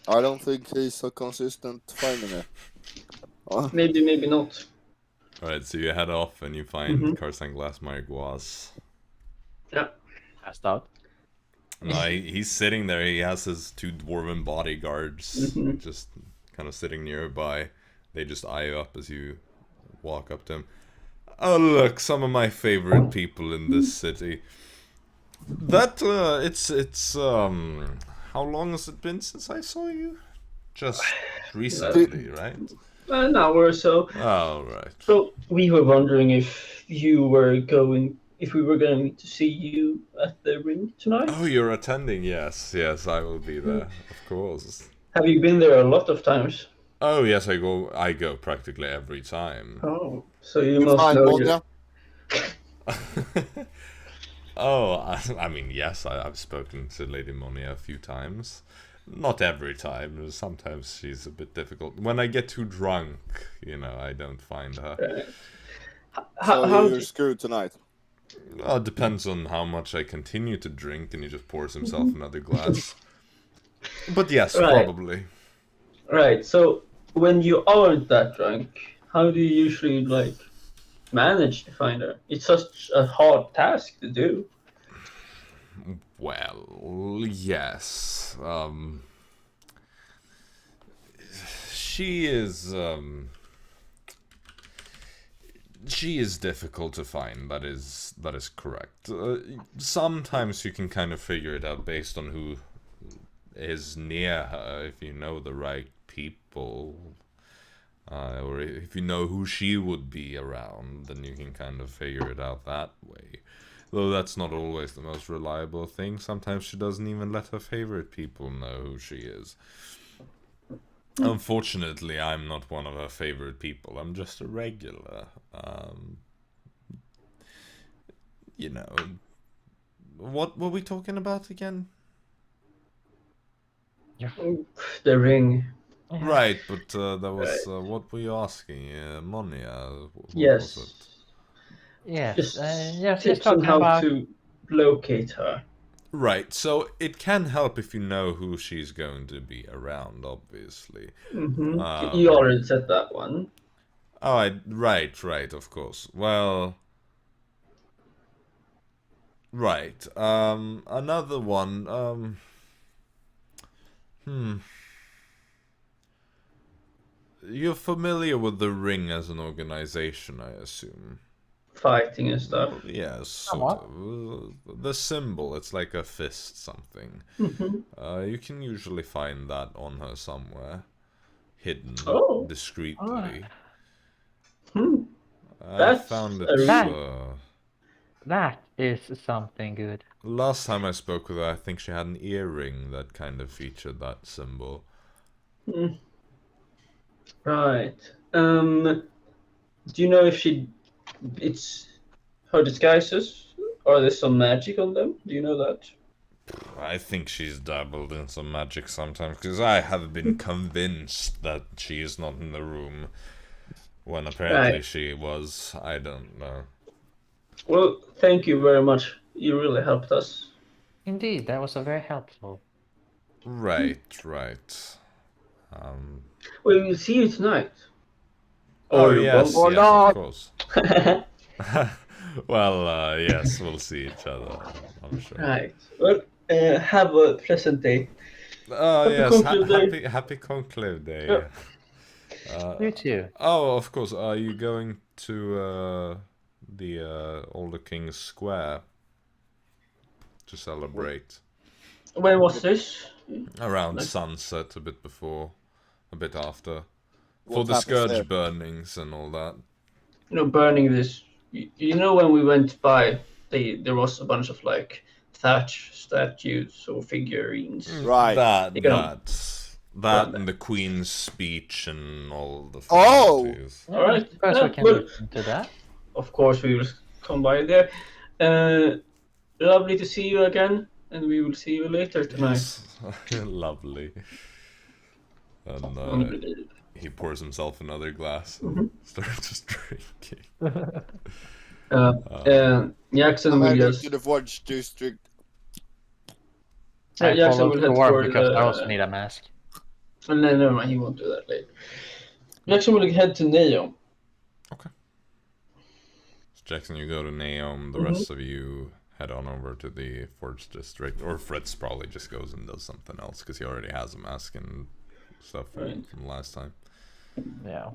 [SPEAKER 3] I don't think he's so consistent finding her.
[SPEAKER 4] Maybe not.
[SPEAKER 1] Alright, so you head off and you find Karsan Glassmark
[SPEAKER 4] Yeah.
[SPEAKER 2] Passed out.
[SPEAKER 1] No, he's sitting there. He has his 2 dwarven bodyguards just kind of sitting nearby. They just eye you up as you walk up to him. Oh, look, some of my favorite people in this city. That, how long has it been since I saw you? Just recently, right?
[SPEAKER 4] An hour or so.
[SPEAKER 1] Oh, right.
[SPEAKER 4] So we were wondering if we were going to see you at the ring tonight.
[SPEAKER 1] Oh, you're attending? Yes, I will be there, of course.
[SPEAKER 4] Have you been there a lot of times?
[SPEAKER 1] Oh, yes, I go practically every time.
[SPEAKER 4] Oh, so you must know.
[SPEAKER 3] Monia?
[SPEAKER 1] Oh, I mean, yes, I've spoken to Lady Monia a few times. Not every time. Sometimes she's a bit difficult. When I get too drunk, I don't find her.
[SPEAKER 3] So you're screwed tonight.
[SPEAKER 1] Well, it depends on how much I continue to drink, and he just pours himself another glass. But yes,
[SPEAKER 4] Right.
[SPEAKER 1] probably.
[SPEAKER 4] Right. So when you aren't that drunk, how do you usually manage to find her? It's such a hard task to do.
[SPEAKER 1] Well, yes. She is difficult to find. That is correct. Sometimes you can kind of figure it out based on who is near her, if you know the right people, or if you know who she would be around, then you can kind of figure it out that way. Though that's not always the most reliable thing. Sometimes she doesn't even let her favorite people know who she is. Unfortunately, I'm not one of her favorite people. I'm just a regular. What were we talking about again?
[SPEAKER 4] The ring.
[SPEAKER 1] Right, but that was what were you asking? Monia. What
[SPEAKER 4] Yes.
[SPEAKER 1] was it?
[SPEAKER 2] Yes.
[SPEAKER 4] Just
[SPEAKER 2] Yes.
[SPEAKER 4] tips
[SPEAKER 2] Just
[SPEAKER 4] on
[SPEAKER 2] talking
[SPEAKER 4] how
[SPEAKER 2] about.
[SPEAKER 4] to locate her.
[SPEAKER 1] Right, so it can help if you know who she's going to be around, obviously.
[SPEAKER 4] You already said that one.
[SPEAKER 1] Oh, right, of course. Well, right. Another one. You're familiar with the Ring as an organization, I assume.
[SPEAKER 4] Fighting and stuff.
[SPEAKER 1] Yes,
[SPEAKER 2] Somewhat.
[SPEAKER 1] sort of. The symbol, it's like a fist something. You can usually find that on her somewhere. Hidden discreetly. I
[SPEAKER 4] That's
[SPEAKER 1] found
[SPEAKER 4] a
[SPEAKER 1] it.
[SPEAKER 2] That is something good.
[SPEAKER 1] Last time I spoke with her, I think she had an earring that kind of featured that symbol.
[SPEAKER 4] Right. Do you know if it's her disguises? Are there some magic on them? Do you know that?
[SPEAKER 1] I think she's dabbled in some magic sometimes, because I have been convinced that she is not in the room, when apparently she was. I don't know.
[SPEAKER 4] Well, thank you very much. You really helped us.
[SPEAKER 2] Indeed, that was a very helpful.
[SPEAKER 1] Right.
[SPEAKER 4] We will see you tonight.
[SPEAKER 1] Oh
[SPEAKER 4] Or you
[SPEAKER 1] yes,
[SPEAKER 4] won't.
[SPEAKER 1] yes, of course. Well, yes, we'll see each other, I'm sure.
[SPEAKER 4] Right. Well, have a pleasant day.
[SPEAKER 1] Oh
[SPEAKER 4] Happy
[SPEAKER 1] yes,
[SPEAKER 4] Conclave Day.
[SPEAKER 1] happy Conclave Day.
[SPEAKER 4] Yeah.
[SPEAKER 2] You too.
[SPEAKER 1] Oh, of course. Are you going to the Older King's Square to celebrate?
[SPEAKER 4] When was this?
[SPEAKER 1] Around
[SPEAKER 4] Like-
[SPEAKER 1] sunset, a bit before, a bit after. For
[SPEAKER 3] What
[SPEAKER 1] the
[SPEAKER 3] happens
[SPEAKER 1] scourge
[SPEAKER 3] there?
[SPEAKER 1] burnings and all that.
[SPEAKER 4] You know, burning this. You know, when we went by, there was a bunch of like thatch statues or figurines.
[SPEAKER 3] Right.
[SPEAKER 1] That
[SPEAKER 4] You know,
[SPEAKER 1] that and the Queen's speech and all the
[SPEAKER 3] Oh!
[SPEAKER 1] formalities.
[SPEAKER 4] All right.
[SPEAKER 2] I suppose
[SPEAKER 4] Yeah,
[SPEAKER 2] we can
[SPEAKER 4] well,
[SPEAKER 2] look into that.
[SPEAKER 4] Of course, we will come by there. Lovely to see you again, and we will see you later tonight.
[SPEAKER 1] Yes. Lovely. And
[SPEAKER 4] Unbelievable.
[SPEAKER 1] he pours himself another glass and
[SPEAKER 4] Mhm.
[SPEAKER 1] starts just drinking.
[SPEAKER 4] Jaxson
[SPEAKER 3] I'm
[SPEAKER 4] will
[SPEAKER 3] heading
[SPEAKER 4] just.
[SPEAKER 3] to the Forge District.
[SPEAKER 2] I
[SPEAKER 4] Jaxson
[SPEAKER 2] follow
[SPEAKER 4] will head
[SPEAKER 2] Thor
[SPEAKER 4] toward
[SPEAKER 2] because I
[SPEAKER 4] the.
[SPEAKER 2] also need a mask.
[SPEAKER 4] No, never mind. He won't do that later. Jaxson will head to Neon.
[SPEAKER 1] Okay. So Jaxson, you go to Neom. The
[SPEAKER 4] Mhm.
[SPEAKER 1] rest of you head on over to the Forge District. Or Fritz probably just goes and does something else because he already has a mask and stuff
[SPEAKER 4] Right.
[SPEAKER 1] from last time.
[SPEAKER 2] Yeah.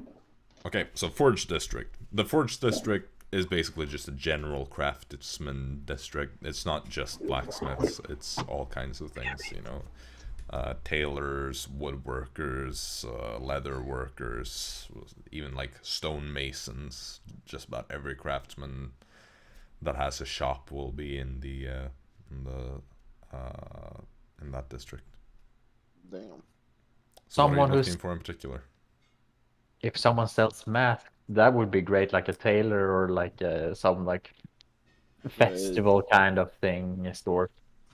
[SPEAKER 1] Okay, so Forge District. The Forge District is basically just a general craftsman district. It's not just blacksmiths, it's all kinds of things, you know. Tailors, woodworkers, leather workers, even like stonemasons. Just about every craftsman that has a shop will be in that district.
[SPEAKER 3] Damn.
[SPEAKER 1] So what are
[SPEAKER 2] Someone
[SPEAKER 1] you
[SPEAKER 2] who's-
[SPEAKER 1] looking for in particular?
[SPEAKER 2] If someone sells masks, that would be great, like a tailor or like some like festival kind of thing store.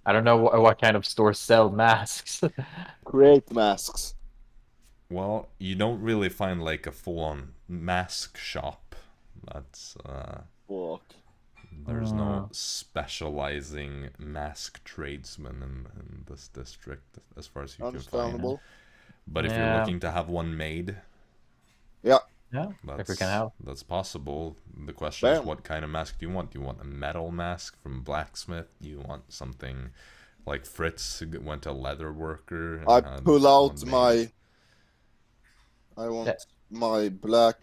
[SPEAKER 2] I don't know what kind of stores sell masks.
[SPEAKER 3] Create masks.
[SPEAKER 1] Well, you don't really find like a full-on mask shop. That's
[SPEAKER 3] Fuck.
[SPEAKER 1] there's no specializing mask tradesman in this district, as far as you can find.
[SPEAKER 3] Understandable.
[SPEAKER 1] But if you're
[SPEAKER 2] Yeah.
[SPEAKER 1] looking to have one made,
[SPEAKER 3] Yeah.
[SPEAKER 2] Yeah,
[SPEAKER 1] that's,
[SPEAKER 2] if we can help.
[SPEAKER 1] that's possible. The question is,
[SPEAKER 3] Bam.
[SPEAKER 1] what kind of mask do you want? Do you want a metal mask from blacksmith? Do you want something like Fritz, who went to leather worker? And
[SPEAKER 3] I
[SPEAKER 1] had
[SPEAKER 3] pull out
[SPEAKER 1] one made?
[SPEAKER 3] my. I want my black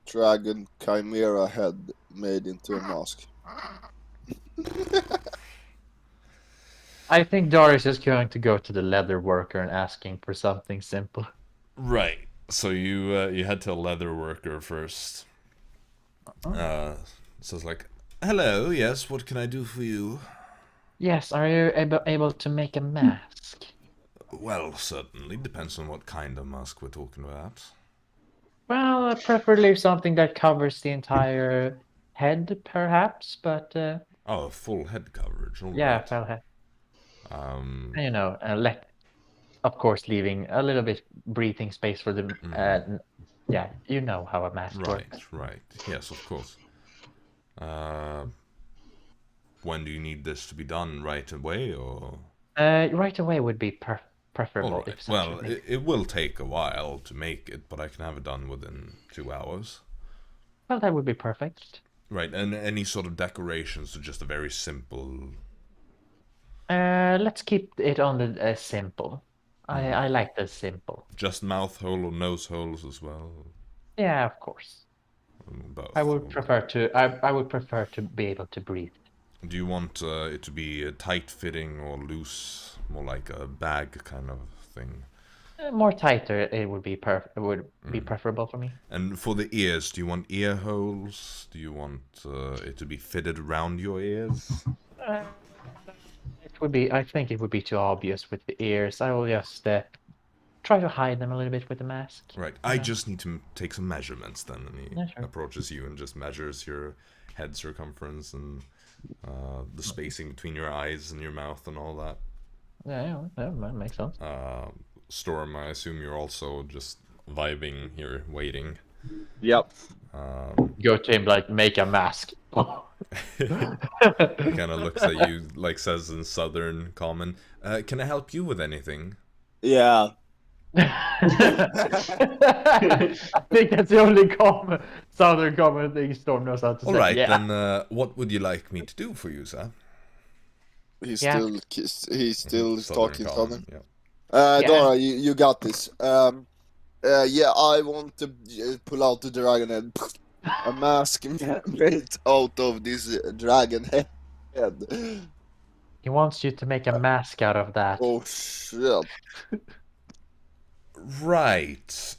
[SPEAKER 3] dragon chimera head made into a mask.
[SPEAKER 2] I think Doris is going to go to the leather worker and asking for something simple.
[SPEAKER 1] Right. So you head to a leather worker first. So it's like, hello, yes, what can I do for you?
[SPEAKER 2] Yes, are you able to make a mask?
[SPEAKER 1] Well, certainly depends on what kind of mask we're talking about.
[SPEAKER 2] Well, preferably something that covers the entire head, perhaps, but
[SPEAKER 1] Oh, full head coverage. All
[SPEAKER 2] yeah,
[SPEAKER 1] right.
[SPEAKER 2] full head.
[SPEAKER 1] Um,
[SPEAKER 2] You know, of course, leaving a little bit breathing space for the. Yeah, you know how a mask works.
[SPEAKER 1] right. Yes, of course. When do you need this to be done? Right away, or?
[SPEAKER 2] Right away would be preferable.
[SPEAKER 1] All right.
[SPEAKER 2] If
[SPEAKER 1] Well, it will take a while to make it, but I can have it done within 2 hours.
[SPEAKER 2] well, that would be perfect.
[SPEAKER 1] Right, and any sort of decorations, or just a very simple.
[SPEAKER 2] Let's keep it on the simple. I like the simple.
[SPEAKER 1] Just mouth hole or nose holes as well.
[SPEAKER 2] Yeah, of course.
[SPEAKER 1] Both.
[SPEAKER 2] I would prefer to. I would prefer to be able to breathe.
[SPEAKER 1] Do you want it to be tight fitting or loose, more like a bag kind of thing?
[SPEAKER 2] More tighter, it would be be preferable for me.
[SPEAKER 1] And for the ears, do you want ear holes? Do you want it to be fitted around your ears?
[SPEAKER 2] It would be. I think it would be too obvious with the ears. I will just try to hide them a little bit with the mask.
[SPEAKER 1] Right. I just need to take some measurements then. And he
[SPEAKER 2] Yeah, sure.
[SPEAKER 1] approaches you and just measures your head circumference and the spacing between your eyes and your mouth and all that.
[SPEAKER 2] Yeah, that makes sense.
[SPEAKER 1] Storm, I assume you're also just vibing here, waiting.
[SPEAKER 3] Yep.
[SPEAKER 2] Go to him like, make a mask.
[SPEAKER 1] He kind of looks at you, like says in Southern Common, "Can I help you with anything?"
[SPEAKER 3] Yeah.
[SPEAKER 2] I think that's the only Southern common thing Storm knows how to
[SPEAKER 1] All
[SPEAKER 2] say.
[SPEAKER 1] right,
[SPEAKER 2] Yeah.
[SPEAKER 1] then. What would you like me to do for you, sir?
[SPEAKER 3] He's
[SPEAKER 2] Yeah.
[SPEAKER 3] still talking
[SPEAKER 1] Common.
[SPEAKER 3] Southern.
[SPEAKER 1] Yeah.
[SPEAKER 3] Dara, you got this. Yeah, I want to pull out the dragon head. A mask made out of this dragon head.
[SPEAKER 2] He wants you to make a mask out of that.
[SPEAKER 3] Oh shit.
[SPEAKER 1] Right.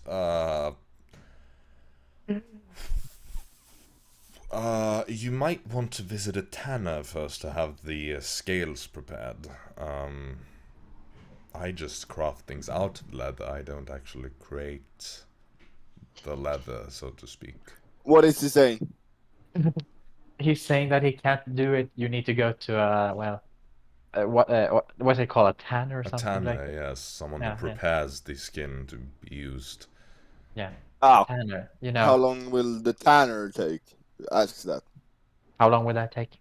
[SPEAKER 1] You might want to visit a tanner first to have the scales prepared. I just craft things out of leather. I don't actually create the leather, so to speak.
[SPEAKER 3] What is he saying?
[SPEAKER 2] He's saying that he can't do it. You need to go to what's it called? A tanner or
[SPEAKER 1] A
[SPEAKER 2] something like
[SPEAKER 1] tanner,
[SPEAKER 2] that?
[SPEAKER 1] yes, someone
[SPEAKER 2] Yeah,
[SPEAKER 1] who prepares the skin to be used.
[SPEAKER 2] Yeah.
[SPEAKER 3] Ah,
[SPEAKER 2] Tanner. You
[SPEAKER 3] how
[SPEAKER 2] know.
[SPEAKER 3] long will the tanner take? Ask that.
[SPEAKER 2] How long will that take?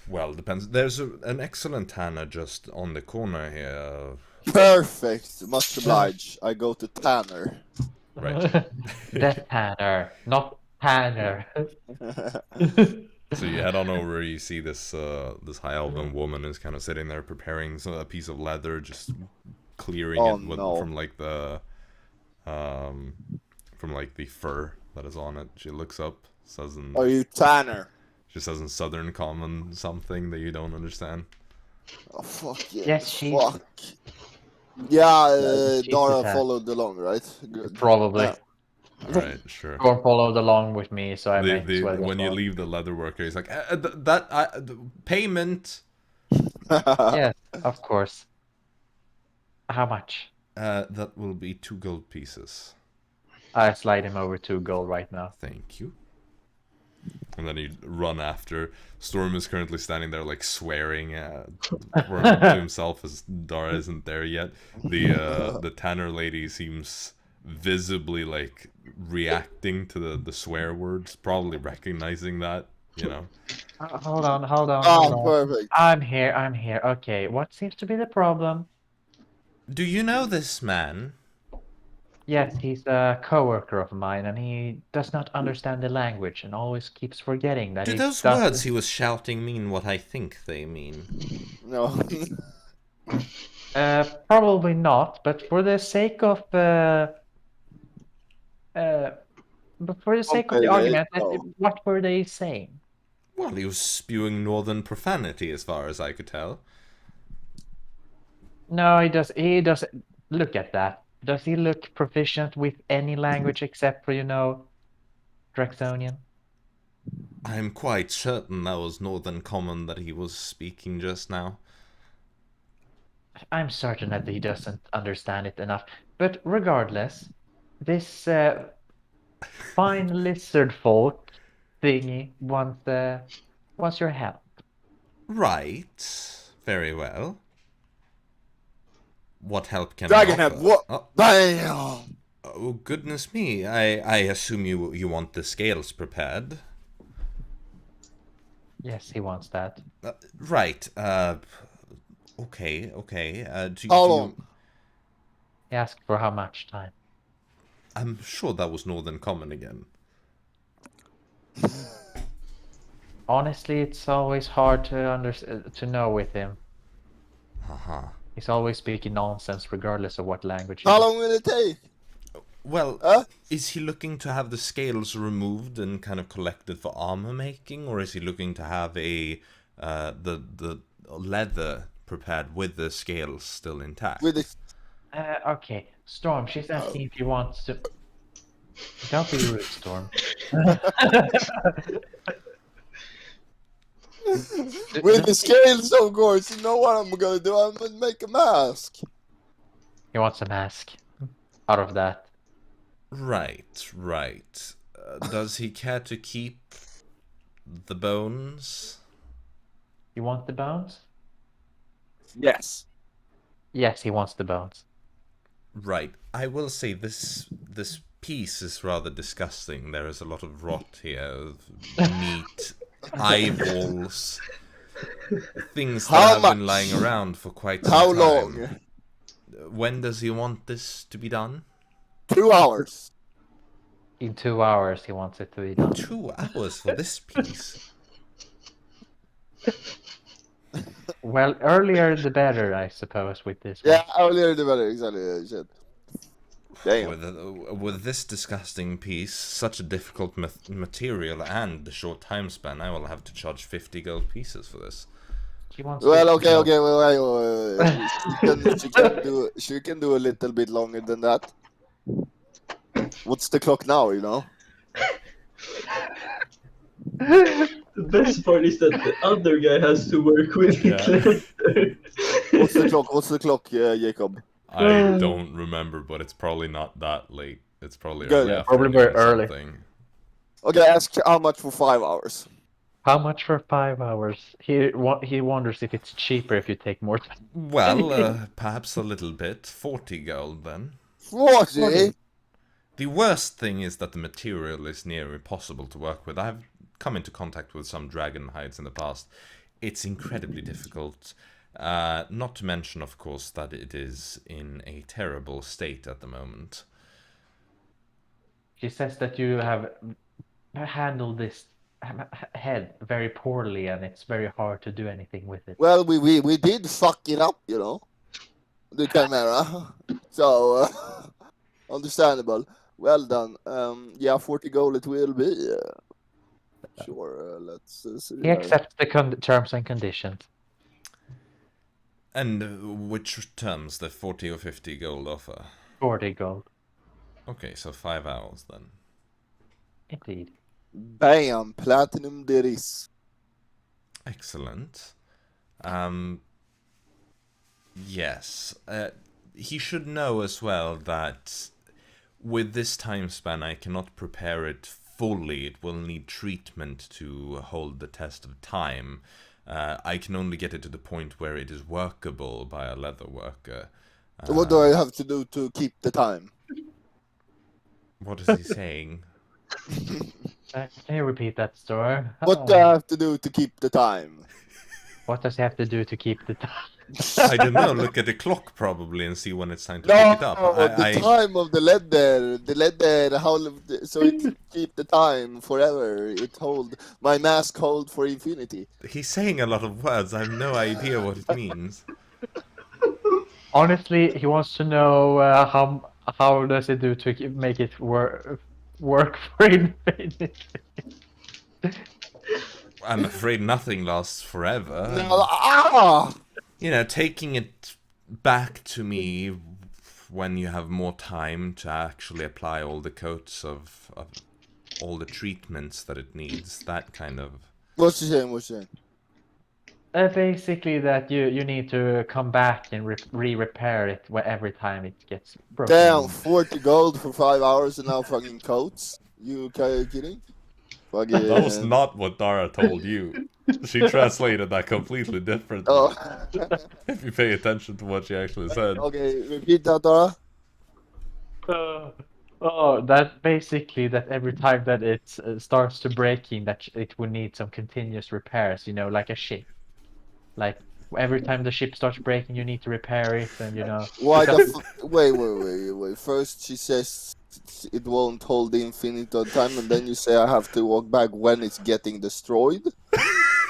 [SPEAKER 1] Well, depends. There's an excellent tanner just on the corner here.
[SPEAKER 3] Perfect. Much obliged. I go to tanner.
[SPEAKER 1] Right.
[SPEAKER 2] Death Tanner, not Tanner.
[SPEAKER 1] So you head on over. You see this this high elven woman is kind of sitting there preparing a piece of leather, just clearing
[SPEAKER 3] Oh,
[SPEAKER 1] it
[SPEAKER 3] no.
[SPEAKER 1] from like the fur that is on it. She looks up, says in
[SPEAKER 3] Are you tanner?
[SPEAKER 1] she says in Southern Common something that you don't understand.
[SPEAKER 3] Oh fuck yeah.
[SPEAKER 2] Yes, she's-
[SPEAKER 3] Fuck. Yeah,
[SPEAKER 2] she's
[SPEAKER 3] Dara
[SPEAKER 2] the
[SPEAKER 3] followed along, right? Good.
[SPEAKER 2] Probably.
[SPEAKER 1] All right, sure.
[SPEAKER 2] Or followed along with me, so I may as well
[SPEAKER 1] When you
[SPEAKER 2] follow.
[SPEAKER 1] leave the leather worker, he's like, the payment.
[SPEAKER 2] Yes, of course. How much?
[SPEAKER 1] That will be 2 gold pieces.
[SPEAKER 2] I slide him over 2 gold right now.
[SPEAKER 1] Thank you. And then you run after. Storm is currently standing there, like swearing to himself as Dara isn't there yet. The tanner lady seems visibly like reacting to the swear words, probably recognizing that, you know.
[SPEAKER 2] Hold on, hold on,
[SPEAKER 3] Ah,
[SPEAKER 2] hold on.
[SPEAKER 3] perfect.
[SPEAKER 2] I'm here. Okay, what seems to be the problem?
[SPEAKER 1] Do you know this man?
[SPEAKER 2] Yes, he's a coworker of mine, and he does not understand the language and always keeps forgetting that
[SPEAKER 1] Do
[SPEAKER 2] he
[SPEAKER 1] those
[SPEAKER 2] doesn't-
[SPEAKER 1] words he was shouting mean what I think they mean?
[SPEAKER 3] No.
[SPEAKER 2] Probably not, but for the sake of the argument, what were they saying?
[SPEAKER 1] Well, he was spewing northern profanity as far as I could tell.
[SPEAKER 2] No, he doesn't look at that. Does he look proficient with any language except for, Draxonian?
[SPEAKER 1] I'm quite certain that was northern common that he was speaking just now.
[SPEAKER 2] I'm certain that he doesn't understand it enough. But regardless, this fine Lizardfolk thingy wants your help.
[SPEAKER 1] Right. Very well. What help can
[SPEAKER 3] Dragon
[SPEAKER 1] I
[SPEAKER 3] head,
[SPEAKER 1] offer?
[SPEAKER 3] what?
[SPEAKER 1] Oh,
[SPEAKER 3] Bam!
[SPEAKER 1] oh, goodness me. I assume you want the scales prepared.
[SPEAKER 2] Yes, he wants that.
[SPEAKER 1] Right. Okay.
[SPEAKER 3] How long?
[SPEAKER 2] He asked for how much time.
[SPEAKER 1] I'm sure that was northern common again.
[SPEAKER 2] Honestly, it's always hard to know with him.
[SPEAKER 1] Haha.
[SPEAKER 2] He's always speaking nonsense, regardless of what language.
[SPEAKER 3] How long will it take?
[SPEAKER 1] Well,
[SPEAKER 3] Huh?
[SPEAKER 1] is he looking to have the scales removed and kind of collected for armor making, or is he looking to have the leather prepared with the scales still intact?
[SPEAKER 3] With the
[SPEAKER 2] Okay, Storm. She's asking if you want to. Don't be rude, Storm.
[SPEAKER 3] with the scales, of course. You know what I'm gonna do? I'm gonna make a mask.
[SPEAKER 2] He wants a mask out of that.
[SPEAKER 1] Right. Does he care to keep the bones?
[SPEAKER 2] You want the bones?
[SPEAKER 3] Yes.
[SPEAKER 2] Yes, he wants the bones.
[SPEAKER 1] Right. I will say this piece is rather disgusting. There is a lot of rot here, meat, eyeballs, things that
[SPEAKER 3] How
[SPEAKER 1] have been
[SPEAKER 3] much?
[SPEAKER 1] lying around for quite some
[SPEAKER 3] How
[SPEAKER 1] time.
[SPEAKER 3] long?
[SPEAKER 1] When does he want this to be done?
[SPEAKER 3] 2 hours.
[SPEAKER 2] In 2 hours, he wants it to be done.
[SPEAKER 1] 2 hours for this piece.
[SPEAKER 2] Well, earlier the better, I suppose, with this one.
[SPEAKER 3] Yeah, earlier the better, exactly. Yeah, shit. Damn.
[SPEAKER 1] With this disgusting piece, such a difficult material, and the short time span, I will have to charge 50 gold pieces for this.
[SPEAKER 2] He wants
[SPEAKER 3] Well,
[SPEAKER 2] to
[SPEAKER 3] okay,
[SPEAKER 2] go-
[SPEAKER 3] wait. She can do a little bit longer than that. What's the clock now, you know?
[SPEAKER 4] The best part is that the other guy has to work with Hitler.
[SPEAKER 3] What's the clock, Jacob?
[SPEAKER 1] I don't remember, but it's probably not that late. It's probably
[SPEAKER 3] Good.
[SPEAKER 1] early
[SPEAKER 3] Yeah,
[SPEAKER 2] probably
[SPEAKER 1] afternoon
[SPEAKER 2] very
[SPEAKER 1] or
[SPEAKER 2] early.
[SPEAKER 1] something.
[SPEAKER 3] Okay, ask how much for 5 hours.
[SPEAKER 2] How much for 5 hours? He wonders if it's cheaper if you take more time.
[SPEAKER 1] Well, perhaps a little bit. 40 gold then.
[SPEAKER 3] 40?
[SPEAKER 1] The worst thing is that the material is near impossible to work with. I've come into contact with some dragon hides in the past. It's incredibly difficult. Not to mention, of course, that it is in a terrible state at the moment.
[SPEAKER 2] She says that you have handled this head very poorly, and it's very hard to do anything with it.
[SPEAKER 3] Well, we did fuck it up, you know? The camera. So, understandable. Well done. Yeah, 40 gold it will be. Sure, let's see.
[SPEAKER 2] He accepts the terms and conditions.
[SPEAKER 1] And which terms, the 40 or 50 gold offer?
[SPEAKER 2] 40 gold.
[SPEAKER 1] Okay, so 5 hours then.
[SPEAKER 2] Indeed.
[SPEAKER 3] Bam! Platinum there is.
[SPEAKER 1] Excellent. Yes. He should know as well that with this time span I cannot prepare it fully. It will need treatment to hold the test of time. I can only get it to the point where it is workable by a leather worker.
[SPEAKER 3] What do I have to do to keep the time?
[SPEAKER 1] What is he saying?
[SPEAKER 2] Can you repeat that story?
[SPEAKER 3] What do I have to do to keep the time?
[SPEAKER 2] What does he have to do to keep the time?
[SPEAKER 1] I don't know. Look at the clock probably and see when it's time to
[SPEAKER 3] No,
[SPEAKER 1] pick it up.
[SPEAKER 3] the time of the leather, so it keep the time forever. It hold my mask hold for infinity.
[SPEAKER 1] He's saying a lot of words. I have no idea what it means.
[SPEAKER 2] Honestly, he wants to know how does it do to make it work for infinity.
[SPEAKER 1] I'm afraid nothing lasts forever.
[SPEAKER 3] No,
[SPEAKER 1] You know, taking it back to me when you have more time to actually apply all the coats of all the treatments that it needs, that kind of...
[SPEAKER 3] What's she saying?
[SPEAKER 2] Basically, that you need to come back and repair it every time it gets broken.
[SPEAKER 3] Damn, 40 gold for 5 hours and now fucking coats? You kidding? Fucking...
[SPEAKER 1] That was not what Dara told you. She translated that completely differently.
[SPEAKER 3] Oh.
[SPEAKER 1] If you pay attention to what she actually said.
[SPEAKER 3] Okay, repeat that, Dara.
[SPEAKER 2] That basically that every time that it starts to breaking, that it will need some continuous repairs. You know, like a ship. Like every time the ship starts breaking, you need to repair it, and you know.
[SPEAKER 3] Why wait. First she says it won't hold the infinite time, and then you say I have to walk back when it's getting destroyed?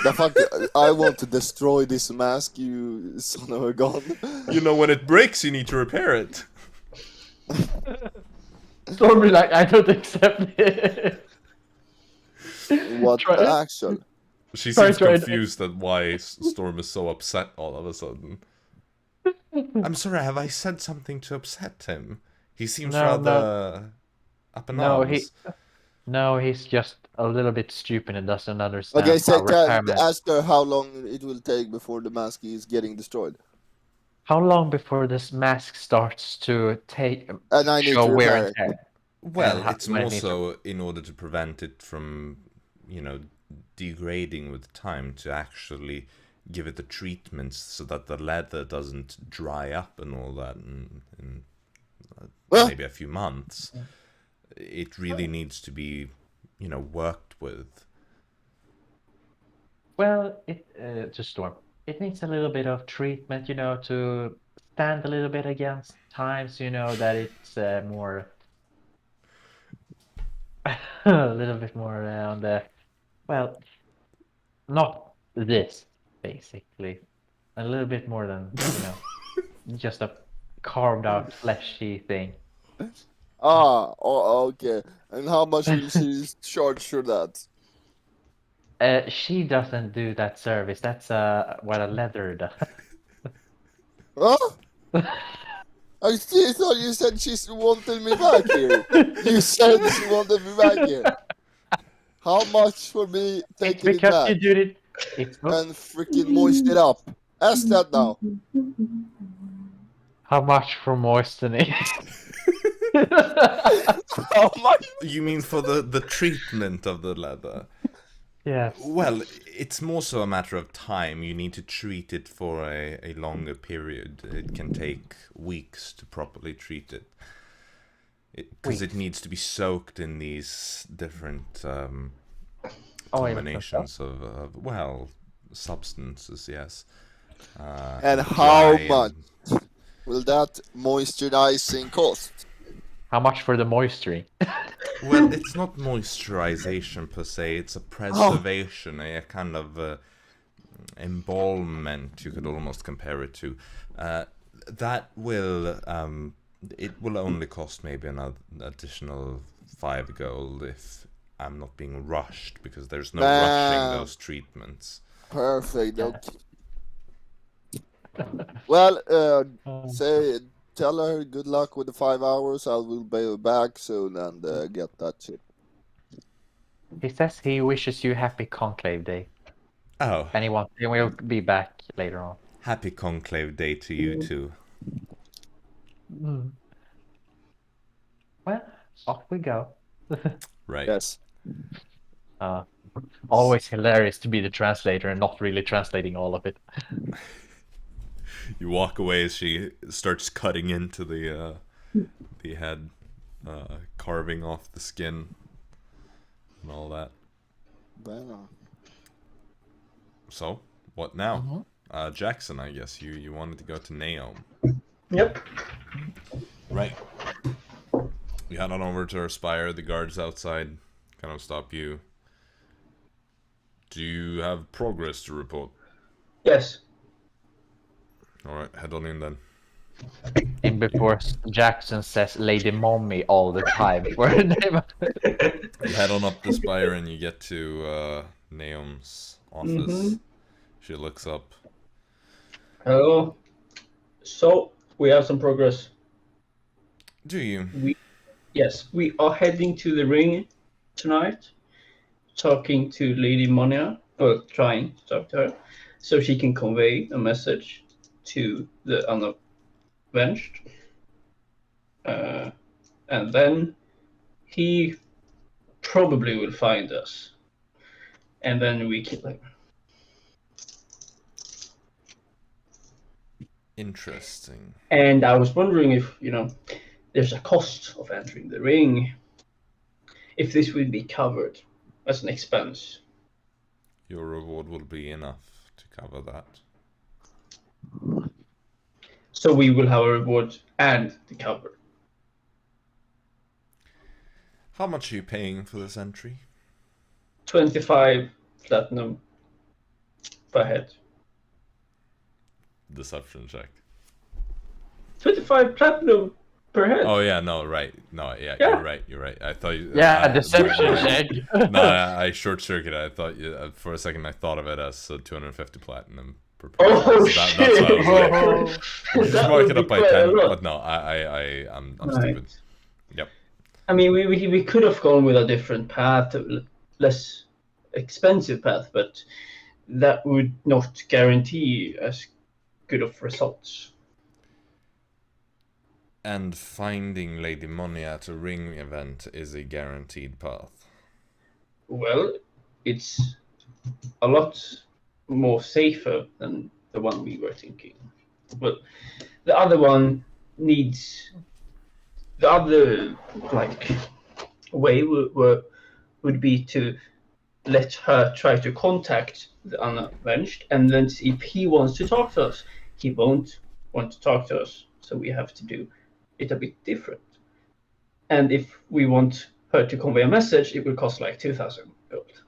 [SPEAKER 3] The fuck, I want to destroy this mask, you son of a gun.
[SPEAKER 1] You know, when it breaks, you need to repair it.
[SPEAKER 2] Storm is like, I don't accept it.
[SPEAKER 3] What the actual?
[SPEAKER 1] She seems confused at why Storm is so upset all of a sudden. I'm sorry, have I said something to upset him? He seems rather up in arms.
[SPEAKER 2] No, he's just a little bit stupid and doesn't understand.
[SPEAKER 3] Okay, so ask her how long it will take before the mask is getting destroyed.
[SPEAKER 2] How long before this mask starts to
[SPEAKER 3] and I need to repair it.
[SPEAKER 1] Well, it's more so in order to prevent it from, you know, degrading with time, to actually give it the treatments so that the leather doesn't dry up and all that in maybe a few months. it really needs to be, worked with.
[SPEAKER 2] Well, to Storm, it needs a little bit of treatment, to stand a little bit against times, that it's more, a little bit more on the, well, not this, basically. A little bit more than, just a carved out fleshy thing.
[SPEAKER 3] Okay. And how much will she charge for that?
[SPEAKER 2] She doesn't do that service. That's what a leather does.
[SPEAKER 3] Huh? I thought you said she wanted me back here. You said she wanted me back here. How much for me taking it
[SPEAKER 2] Because
[SPEAKER 3] back
[SPEAKER 2] you did it. It's
[SPEAKER 3] and freaking moist it up? Ask that now.
[SPEAKER 2] How much for moistening?
[SPEAKER 3] How much?
[SPEAKER 1] You mean for the treatment of the leather?
[SPEAKER 2] Yes.
[SPEAKER 1] Well, it's more so a matter of time. You need to treat it for a longer period. It can take weeks to properly treat it. Because it needs to be soaked in these different combinations of substances, yes.
[SPEAKER 3] And how
[SPEAKER 1] dry
[SPEAKER 3] much will that moisturizing cost?
[SPEAKER 2] How much for the moisturing?
[SPEAKER 1] Well, it's not moisturization per se, it's a preservation, a kind of embalmment, you could almost compare it to. That will, it will only cost maybe an additional 5 gold if I'm not being rushed, because there's no rushing those treatments.
[SPEAKER 3] Perfect. Okay. Well, tell her good luck with the 5 hours. I will pay her back soon and get that shit.
[SPEAKER 2] He says he wishes you happy Conclave Day.
[SPEAKER 1] Oh,
[SPEAKER 2] And we'll be back later on.
[SPEAKER 1] happy Conclave Day to you too.
[SPEAKER 2] Well, off we go.
[SPEAKER 1] Right.
[SPEAKER 3] Yes.
[SPEAKER 2] Always hilarious to be the translator and not really translating all of it.
[SPEAKER 1] You walk away as she starts cutting into the head, carving off the skin and all that.
[SPEAKER 3] Well.
[SPEAKER 1] So, what now? Jaxson, I guess you wanted to go to Naom.
[SPEAKER 4] Yep.
[SPEAKER 1] Right. You head on over to her spire. The guards outside kind of stop you. Do you have progress to report?
[SPEAKER 4] Yes.
[SPEAKER 1] Alright, head on in then.
[SPEAKER 2] And before Jaxson says Lady Mommy all the time for her name.
[SPEAKER 1] You head on up the spire and you get to Naom's office. She looks up.
[SPEAKER 4] Hello. So, we have some progress.
[SPEAKER 1] Do you?
[SPEAKER 4] Yes, we are heading to the ring tonight, talking to Lady Monia, or trying to talk to her, so she can convey a message to the unavenged. And then he probably will find us. And then we kill him.
[SPEAKER 1] Interesting.
[SPEAKER 4] And I was wondering if, there's a cost of entering the ring. If this would be covered as an expense.
[SPEAKER 1] Your reward will be enough to cover that.
[SPEAKER 4] So we will have a reward and the cover.
[SPEAKER 1] How much are you paying for this entry?
[SPEAKER 4] 25 platinum per head.
[SPEAKER 1] Deception check.
[SPEAKER 4] 25 platinum per head?
[SPEAKER 1] Oh yeah, no, right. No, yeah. You're right. I thought you...
[SPEAKER 2] deception check.
[SPEAKER 1] No, I short-circuited. I thought for a second I thought of it as 250 platinum per person.
[SPEAKER 4] Oh,
[SPEAKER 1] so
[SPEAKER 4] shit!
[SPEAKER 1] That's what I was like. Just
[SPEAKER 4] That
[SPEAKER 1] mark
[SPEAKER 4] would
[SPEAKER 1] it
[SPEAKER 4] be
[SPEAKER 1] up by
[SPEAKER 4] quite a
[SPEAKER 1] 10,
[SPEAKER 4] lot.
[SPEAKER 1] but no, I'm
[SPEAKER 4] Right.
[SPEAKER 1] stupid. Yep.
[SPEAKER 4] I mean, we could have gone with a different path, less expensive path, but that would not guarantee as good of results.
[SPEAKER 1] And finding Lady Money at a ring event is a guaranteed path.
[SPEAKER 4] Well, it's a lot more safer than the one we were thinking. But the other one needs the other way would be to let her try to contact the Unavenged, and then see if he wants to talk to us. He won't want to talk to us, so we have to do it a bit different. And if we want her to convey a message, it will cost like 2,000 gold.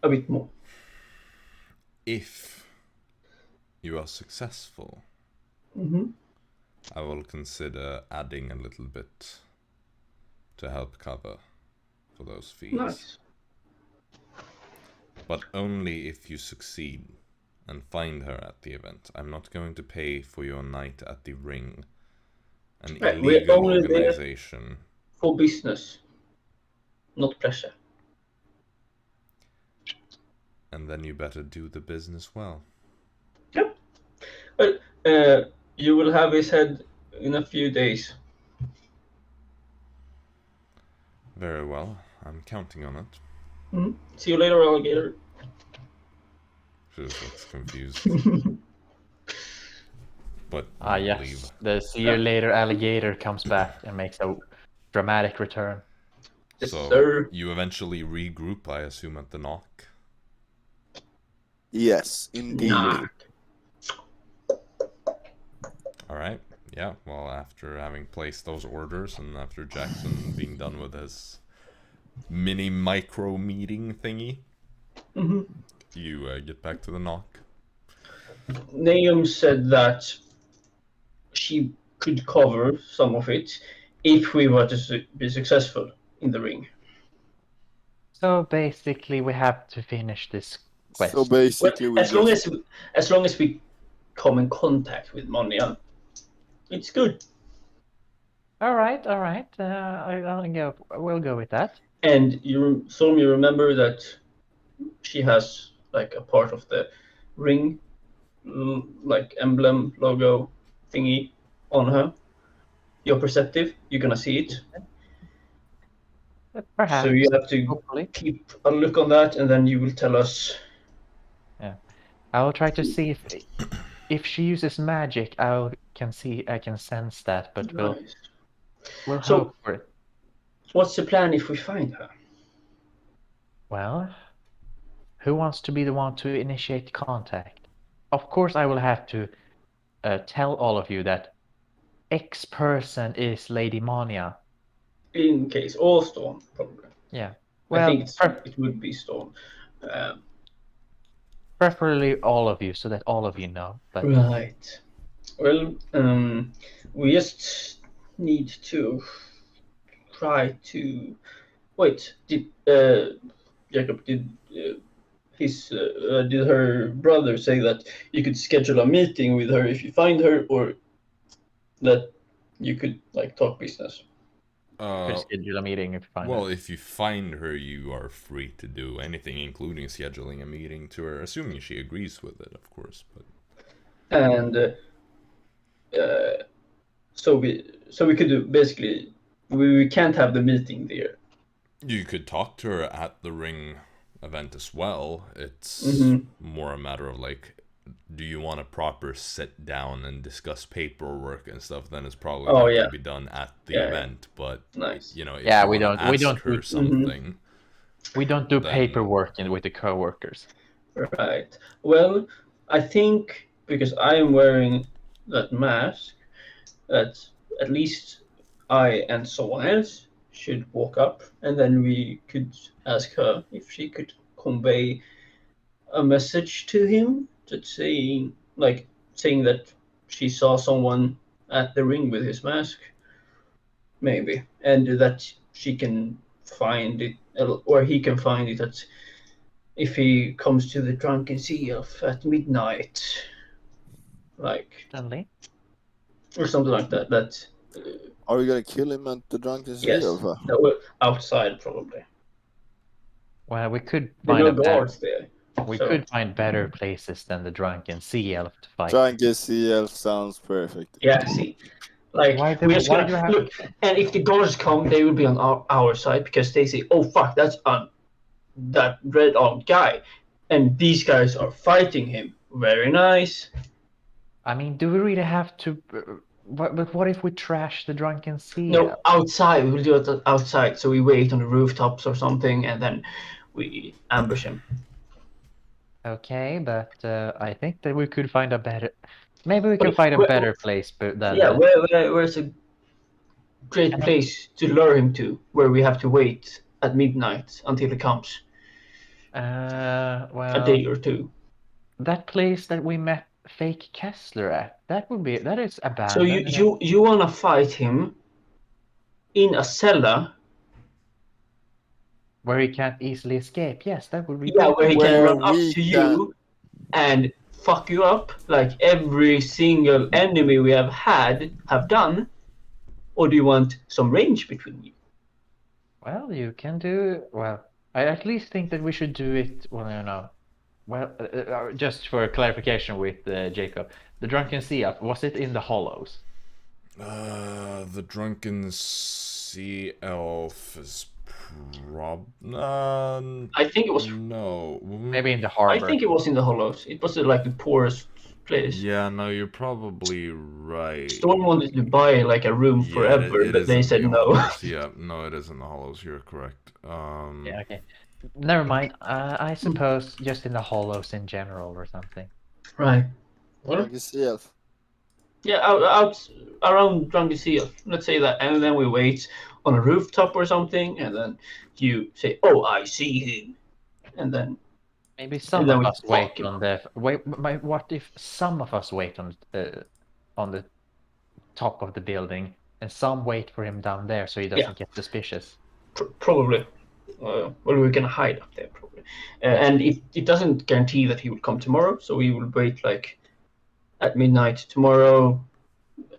[SPEAKER 4] A bit more.
[SPEAKER 1] If you are successful,
[SPEAKER 4] Mm-hmm.
[SPEAKER 1] I will consider adding a little bit to help cover for those fees.
[SPEAKER 4] Nice.
[SPEAKER 1] But only if you succeed and find her at the event. I'm not going to pay for your night at the ring. An
[SPEAKER 4] Right, we're
[SPEAKER 1] illegal
[SPEAKER 4] only there
[SPEAKER 1] organization.
[SPEAKER 4] for business, not pleasure.
[SPEAKER 1] And then you better do the business well.
[SPEAKER 4] Yep. Well, you will have his head in a few days.
[SPEAKER 1] Very well. I'm counting on it.
[SPEAKER 4] Mm-hmm. See you later, alligator.
[SPEAKER 1] She just looks confused. But
[SPEAKER 2] Yes.
[SPEAKER 1] leave.
[SPEAKER 2] The see you later alligator comes back and makes a dramatic return.
[SPEAKER 4] Yes,
[SPEAKER 1] So
[SPEAKER 4] sir.
[SPEAKER 1] you eventually regroup, I assume, at the knock.
[SPEAKER 3] Yes, indeed.
[SPEAKER 4] Nah.
[SPEAKER 1] All right. Yeah. Well, after having placed those orders and after Jaxson being done with his mini micro meeting thingy,
[SPEAKER 4] Mm-hmm.
[SPEAKER 1] you get back to the knock.
[SPEAKER 4] Naum said that she could cover some of it if we were to be successful in the ring.
[SPEAKER 2] So basically, we have to finish this quest.
[SPEAKER 3] So basically,
[SPEAKER 4] Well,
[SPEAKER 3] we
[SPEAKER 4] as long as we come in contact with Monia, it's good.
[SPEAKER 2] All right. We'll go with that.
[SPEAKER 4] And you remember that she has like a part of the ring, like emblem logo thingy on her. You're perceptive. You're gonna see it.
[SPEAKER 2] Perhaps.
[SPEAKER 4] So you have to
[SPEAKER 2] Hopefully.
[SPEAKER 4] keep a look on that, and then you will tell us.
[SPEAKER 2] I will try to see if she uses magic. I can sense that, but
[SPEAKER 4] Nice.
[SPEAKER 2] we'll
[SPEAKER 4] So-
[SPEAKER 2] hope for it.
[SPEAKER 4] What's the plan if we find her?
[SPEAKER 2] Well, who wants to be the one to initiate contact? Of course, I will have to tell all of you that X person is Lady Monia.
[SPEAKER 4] In case, or Storm, probably.
[SPEAKER 2] Yeah.
[SPEAKER 4] I
[SPEAKER 2] Well,
[SPEAKER 4] think it would be Storm.
[SPEAKER 2] preferably all of you, so that all of you know. But
[SPEAKER 4] Right. Well, we just need to try to wait. Did Jacob did her brother say that you could schedule a meeting with her if you find her, or that you could like talk business?
[SPEAKER 2] could schedule a meeting if you find
[SPEAKER 1] Well,
[SPEAKER 2] her.
[SPEAKER 1] if you find her, you are free to do anything, including scheduling a meeting to her, assuming she agrees with it, of course. But
[SPEAKER 4] And so we could do basically we can't have the meeting there.
[SPEAKER 1] you could talk to her at the ring event as well. It's
[SPEAKER 4] Mhm.
[SPEAKER 1] more a matter of like, do you want a proper sit down and discuss paperwork and stuff? Then it's probably not going to be done at the
[SPEAKER 4] Yeah.
[SPEAKER 1] event. But
[SPEAKER 4] Nice.
[SPEAKER 1] you know, if
[SPEAKER 2] Yeah,
[SPEAKER 1] you
[SPEAKER 2] we
[SPEAKER 1] wanna
[SPEAKER 2] don't- we
[SPEAKER 1] ask
[SPEAKER 2] don't-
[SPEAKER 1] her
[SPEAKER 2] we-
[SPEAKER 1] something.
[SPEAKER 2] We don't do
[SPEAKER 1] Then-
[SPEAKER 2] paperwork with the co-workers.
[SPEAKER 4] Right. Well, I think because I am wearing that mask, that at least I and someone else should walk up, and then we could ask her if she could convey a message to him, that saying that she saw someone at the ring with his mask, maybe, and that she can find it, or he can find it at if he comes to the Drunken Sea Elf at midnight, like,
[SPEAKER 2] Certainly.
[SPEAKER 4] or something like that. That
[SPEAKER 3] Are we gonna kill him at the Drunken Sea?
[SPEAKER 4] yes,
[SPEAKER 3] Elf?
[SPEAKER 4] well, outside probably.
[SPEAKER 2] Well, we could
[SPEAKER 4] There are
[SPEAKER 2] find
[SPEAKER 4] no
[SPEAKER 2] a better,
[SPEAKER 4] guards there.
[SPEAKER 2] we
[SPEAKER 4] so-
[SPEAKER 2] could find better places than the Drunken Sea Elf to fight.
[SPEAKER 3] Drunken Sea Elf sounds perfect.
[SPEAKER 4] Yeah, see, like
[SPEAKER 2] Why do-
[SPEAKER 4] we're just
[SPEAKER 2] why
[SPEAKER 4] gonna
[SPEAKER 2] do you have-
[SPEAKER 4] look, and if the guards come, they will be on our side because they say, "Oh fuck, that's that red-armed guy," and these guys are fighting him. Very nice.
[SPEAKER 2] I mean, do we really have to But what if we trash the drunken sea?
[SPEAKER 4] No, outside. We will do it outside. So we wait on the rooftops or something, and then we ambush him.
[SPEAKER 2] Okay, but I think that we could find a better. Maybe we can find a better place, but than
[SPEAKER 4] Yeah, where's a great place to lure him to, where we have to wait at midnight until he comes? A
[SPEAKER 2] well,
[SPEAKER 4] day or two.
[SPEAKER 2] that place that we met fake Kessler at. That is
[SPEAKER 4] So
[SPEAKER 2] abandoned.
[SPEAKER 4] you wanna fight him in a cellar?
[SPEAKER 2] Where he can't easily escape. Yes, that would be
[SPEAKER 4] Yeah,
[SPEAKER 2] good.
[SPEAKER 4] where he can
[SPEAKER 3] Where
[SPEAKER 4] run up
[SPEAKER 3] we
[SPEAKER 4] to you and fuck you up like every single enemy we have done? Or do you want some range between you?
[SPEAKER 2] Well, you can do. Well, I at least think that we should do it. Well, no. Well, just for clarification with Jacob, the drunken sea elf, was it in the hollows?
[SPEAKER 1] The drunken sea elf is
[SPEAKER 4] I think it was.
[SPEAKER 1] no.
[SPEAKER 2] Maybe in the
[SPEAKER 4] I
[SPEAKER 2] harbor.
[SPEAKER 4] think it was in the hollows. It was like the poorest place.
[SPEAKER 1] Yeah, no, you're probably right.
[SPEAKER 4] Storm wanted to buy like a room forever,
[SPEAKER 1] it
[SPEAKER 4] but
[SPEAKER 1] is
[SPEAKER 4] they
[SPEAKER 1] in
[SPEAKER 4] said
[SPEAKER 1] the
[SPEAKER 4] no.
[SPEAKER 1] hollows. Yeah, no, it is in the hollows. You're correct.
[SPEAKER 2] Yeah, okay. Never mind. I suppose just in the hollows in general or something.
[SPEAKER 4] Right.
[SPEAKER 3] Drunken sea elf.
[SPEAKER 4] Yeah, out around Drunken Seal. Let's say that, and then we wait on a rooftop or something, and then you say, "Oh, I see him," and then
[SPEAKER 2] Maybe some
[SPEAKER 4] then
[SPEAKER 2] of
[SPEAKER 4] we
[SPEAKER 2] us wait
[SPEAKER 4] fuck him.
[SPEAKER 2] on the what if some of us wait on the top of the building and some wait for him down there so he doesn't get suspicious?
[SPEAKER 4] Probably. Well, we're gonna hide up there probably, and it doesn't guarantee that he will come tomorrow. So we will wait like at midnight tomorrow,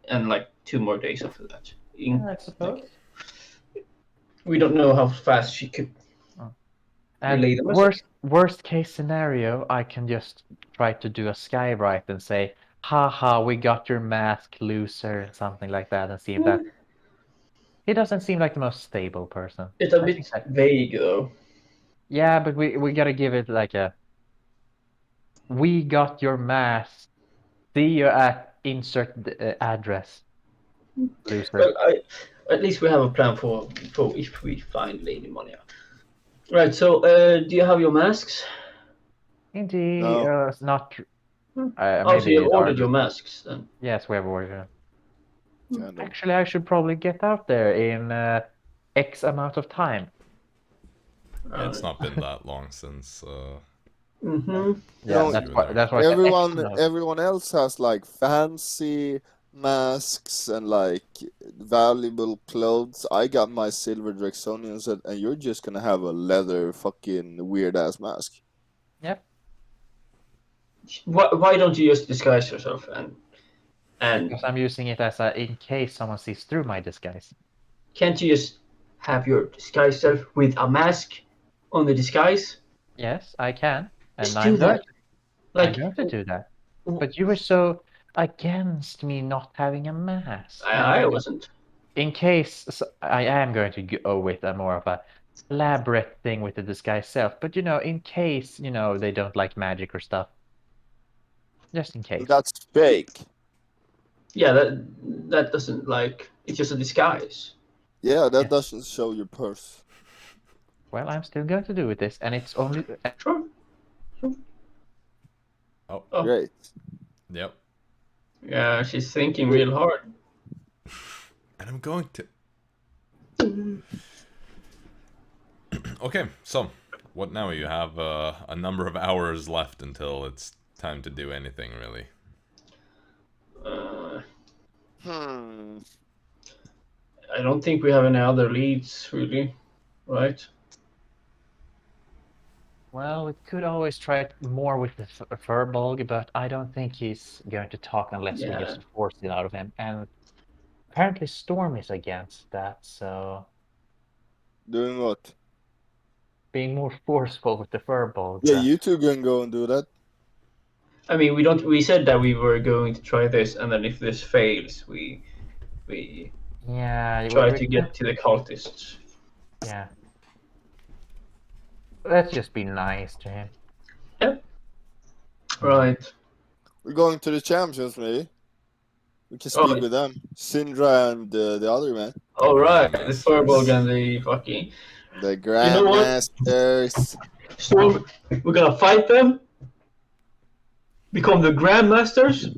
[SPEAKER 4] and like 2 more days after that.
[SPEAKER 2] I suppose.
[SPEAKER 4] We don't know how fast she could
[SPEAKER 2] And
[SPEAKER 4] relay the message.
[SPEAKER 2] worst case scenario, I can just try to do a skywrite and say, "Haha, we got your mask, loser," something like that, and see if that. He doesn't seem like the most stable person.
[SPEAKER 4] It's a bit vague though.
[SPEAKER 2] Yeah, but we gotta give it like a. We got your mask. See you at insert address. Loser.
[SPEAKER 4] Well, at least we have a plan for if we find Lady Monia. Right. So, do you have your masks?
[SPEAKER 2] Indeed,
[SPEAKER 3] No.
[SPEAKER 2] it's not.
[SPEAKER 4] Oh, so you have ordered your masks then?
[SPEAKER 2] Yes, we have ordered.
[SPEAKER 3] Kind of.
[SPEAKER 2] Actually, I should probably get out there in X amount of time.
[SPEAKER 1] Yeah, it's not been that long since.
[SPEAKER 4] Mm-hmm.
[SPEAKER 2] Yeah,
[SPEAKER 3] No,
[SPEAKER 2] that's why. I said X amount.
[SPEAKER 3] Everyone else has like fancy masks and like valuable clothes. I got my silver Jaxsonians, and you're just gonna have a leather fucking weird ass mask.
[SPEAKER 2] Yep.
[SPEAKER 4] Why don't you just disguise yourself and
[SPEAKER 2] Because I'm using it as a in case someone sees through my disguise.
[SPEAKER 4] can't you just have your disguise self with a mask on the disguise?
[SPEAKER 2] Yes, I can, and
[SPEAKER 4] Just
[SPEAKER 2] I'm
[SPEAKER 4] do that.
[SPEAKER 2] going. I'm
[SPEAKER 4] Like
[SPEAKER 2] going to do that. But you were so against me not having a mask.
[SPEAKER 4] I wasn't.
[SPEAKER 2] In case I am going to go with a more of a elaborate thing with the disguise self, but in case they don't like magic or stuff, just in case.
[SPEAKER 3] That's fake.
[SPEAKER 4] Yeah, that doesn't like. It's just a disguise.
[SPEAKER 3] Yeah, that
[SPEAKER 2] Yeah.
[SPEAKER 3] doesn't show your purse.
[SPEAKER 2] Well, I'm still going to do with this, and it's only.
[SPEAKER 4] Sure.
[SPEAKER 1] Oh,
[SPEAKER 3] Great.
[SPEAKER 1] yep.
[SPEAKER 4] Yeah, she's thinking real hard.
[SPEAKER 1] And I'm going to. Okay, so what now? You have a number of hours left until it's time to do anything, really.
[SPEAKER 4] I don't think we have any other leads, really, right?
[SPEAKER 2] Well, we could always try more with the Furbolg, but I don't think he's going to talk unless we just force it out of him. And apparently Storm is against that, so
[SPEAKER 3] Doing what?
[SPEAKER 2] being more forceful with the Furbolg.
[SPEAKER 3] Yeah, you two can go and do that.
[SPEAKER 4] I mean, we said that we were going to try this, and then if this fails, we
[SPEAKER 2] Yeah,
[SPEAKER 4] try to get to the cultists.
[SPEAKER 2] Yeah. Let's just be nice to him.
[SPEAKER 4] Yep. Right.
[SPEAKER 3] We're going to the champions, maybe. We can speak
[SPEAKER 4] Right.
[SPEAKER 3] with them. Sindra and the other man.
[SPEAKER 4] All right, the
[SPEAKER 1] Grandmasters.
[SPEAKER 4] Furbolg and the fucking
[SPEAKER 3] The
[SPEAKER 4] know what?
[SPEAKER 3] Grandmasters.
[SPEAKER 4] Storm. We're gonna fight them. Become the Grandmasters.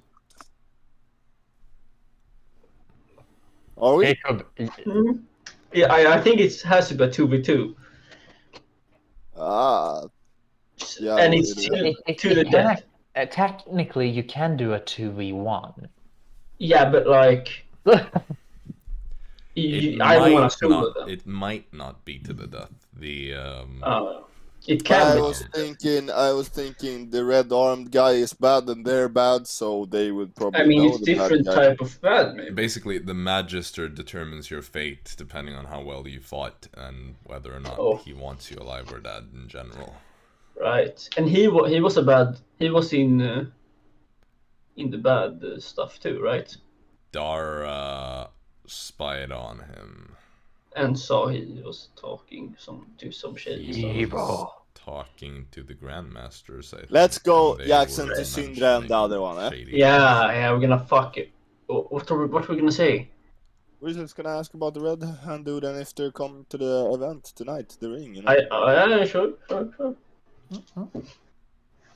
[SPEAKER 3] Are we?
[SPEAKER 2] Jacob,
[SPEAKER 4] Mhm. Yeah, I think it has to be a 2v2,
[SPEAKER 3] Ah. Yeah,
[SPEAKER 4] and
[SPEAKER 3] well,
[SPEAKER 4] it's
[SPEAKER 3] it
[SPEAKER 4] to the death.
[SPEAKER 2] technically you can do a 2v1.
[SPEAKER 4] Yeah, but like, I don't want to solo them.
[SPEAKER 1] It might not be to the death. The
[SPEAKER 4] It can
[SPEAKER 3] I
[SPEAKER 4] be.
[SPEAKER 3] was thinking the red-armed guy is bad and they're bad, so they would probably
[SPEAKER 4] I mean,
[SPEAKER 3] know
[SPEAKER 4] it's
[SPEAKER 3] the bad
[SPEAKER 4] different
[SPEAKER 3] guy.
[SPEAKER 4] type of bad, maybe.
[SPEAKER 1] basically the Magister determines your fate depending on how well you fought and whether or not
[SPEAKER 4] Oh.
[SPEAKER 1] he wants you alive or dead in general.
[SPEAKER 4] Right, and he was a bad. He was in the bad stuff too, right?
[SPEAKER 1] Dara spied on him.
[SPEAKER 4] And saw he was talking to some shady stuff.
[SPEAKER 2] Evil.
[SPEAKER 1] Talking to the Grandmasters, I think.
[SPEAKER 3] Let's go,
[SPEAKER 1] and they
[SPEAKER 3] Jaxson,
[SPEAKER 1] were
[SPEAKER 3] to Sindra and the other one, eh?
[SPEAKER 1] shady
[SPEAKER 4] Yeah, we're gonna fuck it. What are we gonna say?
[SPEAKER 3] We're just gonna ask about the red hand dude and if they're coming to the event tonight, the ring, you know?
[SPEAKER 4] Yeah, sure.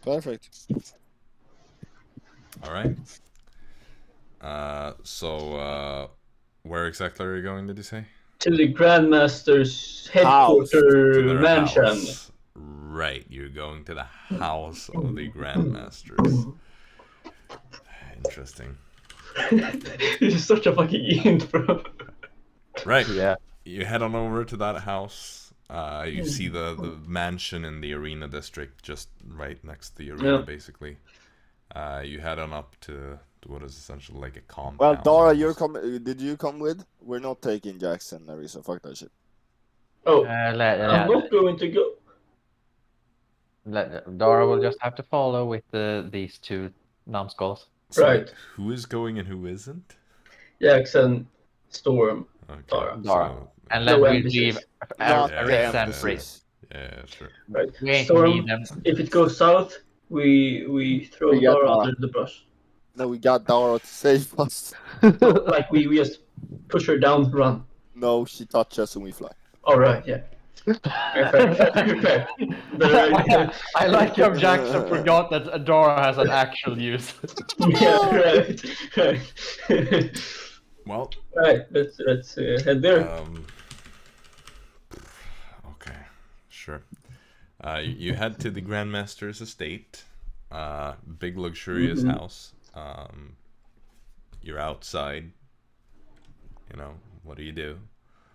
[SPEAKER 3] Perfect.
[SPEAKER 1] Alright. Where exactly are you going, did you say?
[SPEAKER 4] To the Grandmaster's
[SPEAKER 1] To
[SPEAKER 4] headquarter
[SPEAKER 1] their
[SPEAKER 4] mansion.
[SPEAKER 1] house. Right, you're going to the house of the Grandmasters. Interesting.
[SPEAKER 4] This is such a fucking intro.
[SPEAKER 1] Right.
[SPEAKER 2] Yeah.
[SPEAKER 1] You head on over to that house. You see the mansion in the arena district, just right next to the arena,
[SPEAKER 4] Yeah.
[SPEAKER 1] basically. You head on up to what is essentially like a compound.
[SPEAKER 3] Well, Dara, you're
[SPEAKER 1] almost.
[SPEAKER 3] did you come with? We're not taking Jaxson, Arisa. Fuck that shit.
[SPEAKER 4] Oh, I'm not going to go.
[SPEAKER 2] Dara will just have to follow with these two numbskulls.
[SPEAKER 1] So,
[SPEAKER 4] Right.
[SPEAKER 1] Who is going and who isn't?
[SPEAKER 4] Jaxson, Storm,
[SPEAKER 1] Okay.
[SPEAKER 4] Dara.
[SPEAKER 2] Dara. And
[SPEAKER 4] No
[SPEAKER 2] then we
[SPEAKER 4] NPCs.
[SPEAKER 2] leave
[SPEAKER 3] Not
[SPEAKER 1] yeah,
[SPEAKER 3] the
[SPEAKER 2] Arisa and
[SPEAKER 3] emphasis.
[SPEAKER 2] Fritz.
[SPEAKER 1] Yeah, sure.
[SPEAKER 4] Right.
[SPEAKER 2] We ain't
[SPEAKER 4] Storm,
[SPEAKER 2] need them.
[SPEAKER 4] if it goes south, we throw
[SPEAKER 3] We got
[SPEAKER 4] Dara
[SPEAKER 3] Dara.
[SPEAKER 4] under the brush.
[SPEAKER 3] No, we got Dara to save us.
[SPEAKER 4] Like we just push her down, run.
[SPEAKER 3] No, she touches us and we fly.
[SPEAKER 4] All right, yeah. Fair.
[SPEAKER 2] I like how Jaxson forgot that Dara has an actual use.
[SPEAKER 4] Yeah, right.
[SPEAKER 1] Well,
[SPEAKER 4] Right, let's head there.
[SPEAKER 1] okay, sure. You head to the Grandmaster's estate. Big luxurious house. You're outside. You know, what do you do?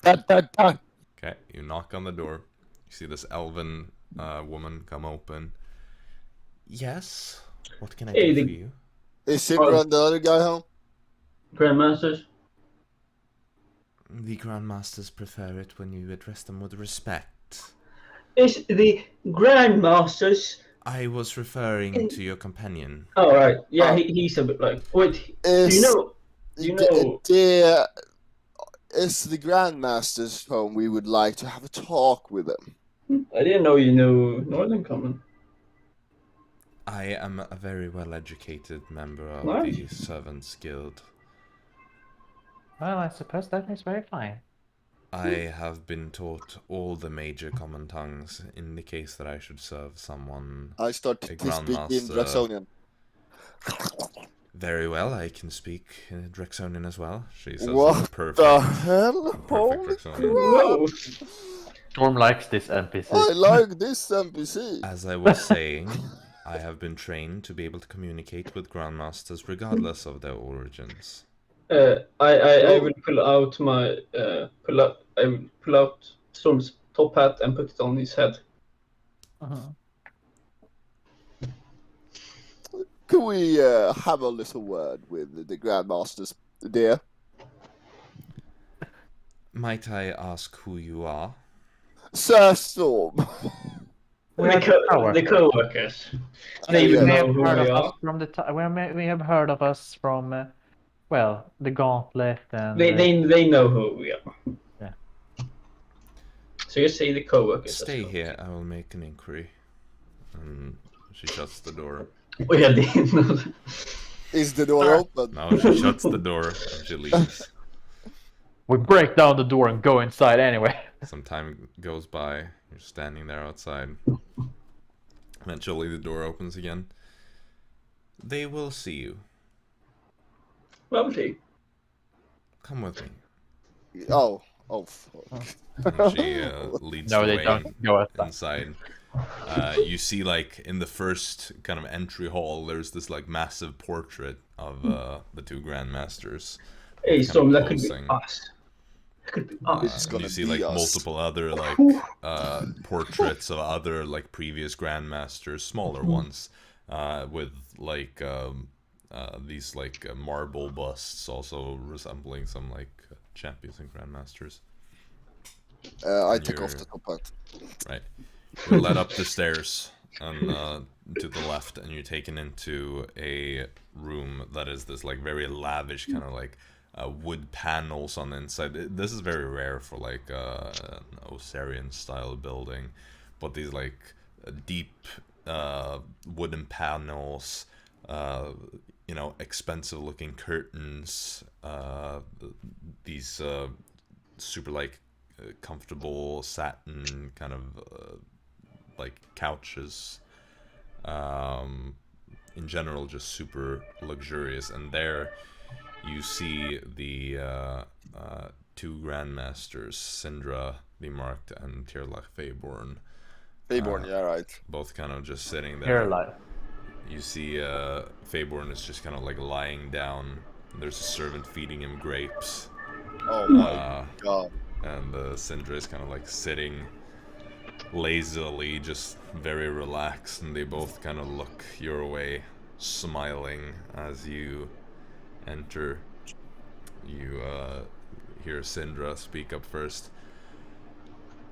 [SPEAKER 1] Okay, you knock on the door. You see this elven woman come open. Yes? What can I
[SPEAKER 4] Hey,
[SPEAKER 1] do for you?
[SPEAKER 3] Is Sindra and the other guy home?
[SPEAKER 4] Grandmasters.
[SPEAKER 1] The Grandmasters prefer it when you address them with respect.
[SPEAKER 4] Is the Grandmasters?
[SPEAKER 1] I was referring to your companion.
[SPEAKER 4] Oh, right. Yeah, he's a bit like. Wait, do you know?
[SPEAKER 3] Is the Grandmaster's home? We would like to have a talk with them.
[SPEAKER 4] I didn't know you knew Northern Common.
[SPEAKER 1] I am a very well-educated member of
[SPEAKER 4] Nice.
[SPEAKER 1] the Servants Guild.
[SPEAKER 2] Well, I suppose that is very fine.
[SPEAKER 1] I have been taught all the major common tongues in the case that I should serve someone.
[SPEAKER 3] I start
[SPEAKER 1] A
[SPEAKER 3] to speak in
[SPEAKER 1] Grandmaster.
[SPEAKER 3] Jacksonian.
[SPEAKER 1] Very well, I can speak Drexonian as well. She says
[SPEAKER 3] What
[SPEAKER 1] perfect.
[SPEAKER 3] the hell?
[SPEAKER 1] Perfect
[SPEAKER 3] Holy
[SPEAKER 1] Drexonian.
[SPEAKER 4] Whoa!
[SPEAKER 2] Storm likes this NPC.
[SPEAKER 3] I like this NPC.
[SPEAKER 1] As I was saying, I have been trained to be able to communicate with Grandmasters regardless of their origins.
[SPEAKER 4] I will pull out my I will pull out Storm's top hat and put it on his head.
[SPEAKER 3] Can we have a little word with the Grandmasters, dear?
[SPEAKER 1] Might I ask who you are?
[SPEAKER 3] Sir Storm.
[SPEAKER 4] The co-workers. They
[SPEAKER 3] Yeah.
[SPEAKER 4] will
[SPEAKER 2] We
[SPEAKER 4] know
[SPEAKER 2] have
[SPEAKER 4] who
[SPEAKER 2] heard
[SPEAKER 4] we
[SPEAKER 2] of
[SPEAKER 4] are.
[SPEAKER 2] us from we have heard of us from, well, the Gauntlet and.
[SPEAKER 4] They know who we are.
[SPEAKER 2] Yeah.
[SPEAKER 4] So you say the co-workers.
[SPEAKER 1] Stay here, I will make an inquiry. And she shuts the door.
[SPEAKER 4] We had the
[SPEAKER 3] Is the door open?
[SPEAKER 1] No, she shuts the door and she leaves.
[SPEAKER 2] We break down the door and go inside anyway.
[SPEAKER 1] Some time goes by. You're standing there outside. Eventually, the door opens again. They will see you.
[SPEAKER 4] Lovely.
[SPEAKER 1] Come with me.
[SPEAKER 3] Oh, fuck.
[SPEAKER 1] And she leads
[SPEAKER 2] No,
[SPEAKER 1] the
[SPEAKER 2] they
[SPEAKER 1] way
[SPEAKER 2] don't go outside.
[SPEAKER 1] inside. You see, like, in the first kind of entry hall, there's this, like, massive portrait of the two Grandmasters.
[SPEAKER 4] Hey,
[SPEAKER 1] kind
[SPEAKER 4] Storm,
[SPEAKER 1] of
[SPEAKER 4] that could be
[SPEAKER 1] posing.
[SPEAKER 4] us. That could be us.
[SPEAKER 3] It's
[SPEAKER 1] And
[SPEAKER 3] gonna
[SPEAKER 1] you see,
[SPEAKER 3] be
[SPEAKER 1] like,
[SPEAKER 3] us.
[SPEAKER 1] multiple other, like, portraits of other, like, previous Grandmasters, smaller ones, with, like, these, like, marble busts also resembling some, like, champions and Grandmasters.
[SPEAKER 3] I take
[SPEAKER 1] You're-
[SPEAKER 3] off the top hat.
[SPEAKER 1] Right. You're led up the stairs and to the left, and you're taken into a room that is this, like, very lavish kind of, like, wood panels on the inside. This is very rare for, like, an Osirian style building, but these, like, deep wooden panels, you know, expensive looking curtains, these super, like, comfortable satin kind of like couches, in general just super luxurious. And there you see the two Grandmasters, Sindra the Marked and Tirlach Feyborn,
[SPEAKER 3] Feyborn, yeah, right.
[SPEAKER 1] both kind of just sitting there.
[SPEAKER 2] Here, like,
[SPEAKER 1] You see Feyborn is just kind of like lying down. There's a servant feeding him grapes.
[SPEAKER 3] Oh my god.
[SPEAKER 1] And Sindra is kind of like sitting lazily, just very relaxed, and they both kind of look your way, smiling as you enter. You hear Sindra speak up first.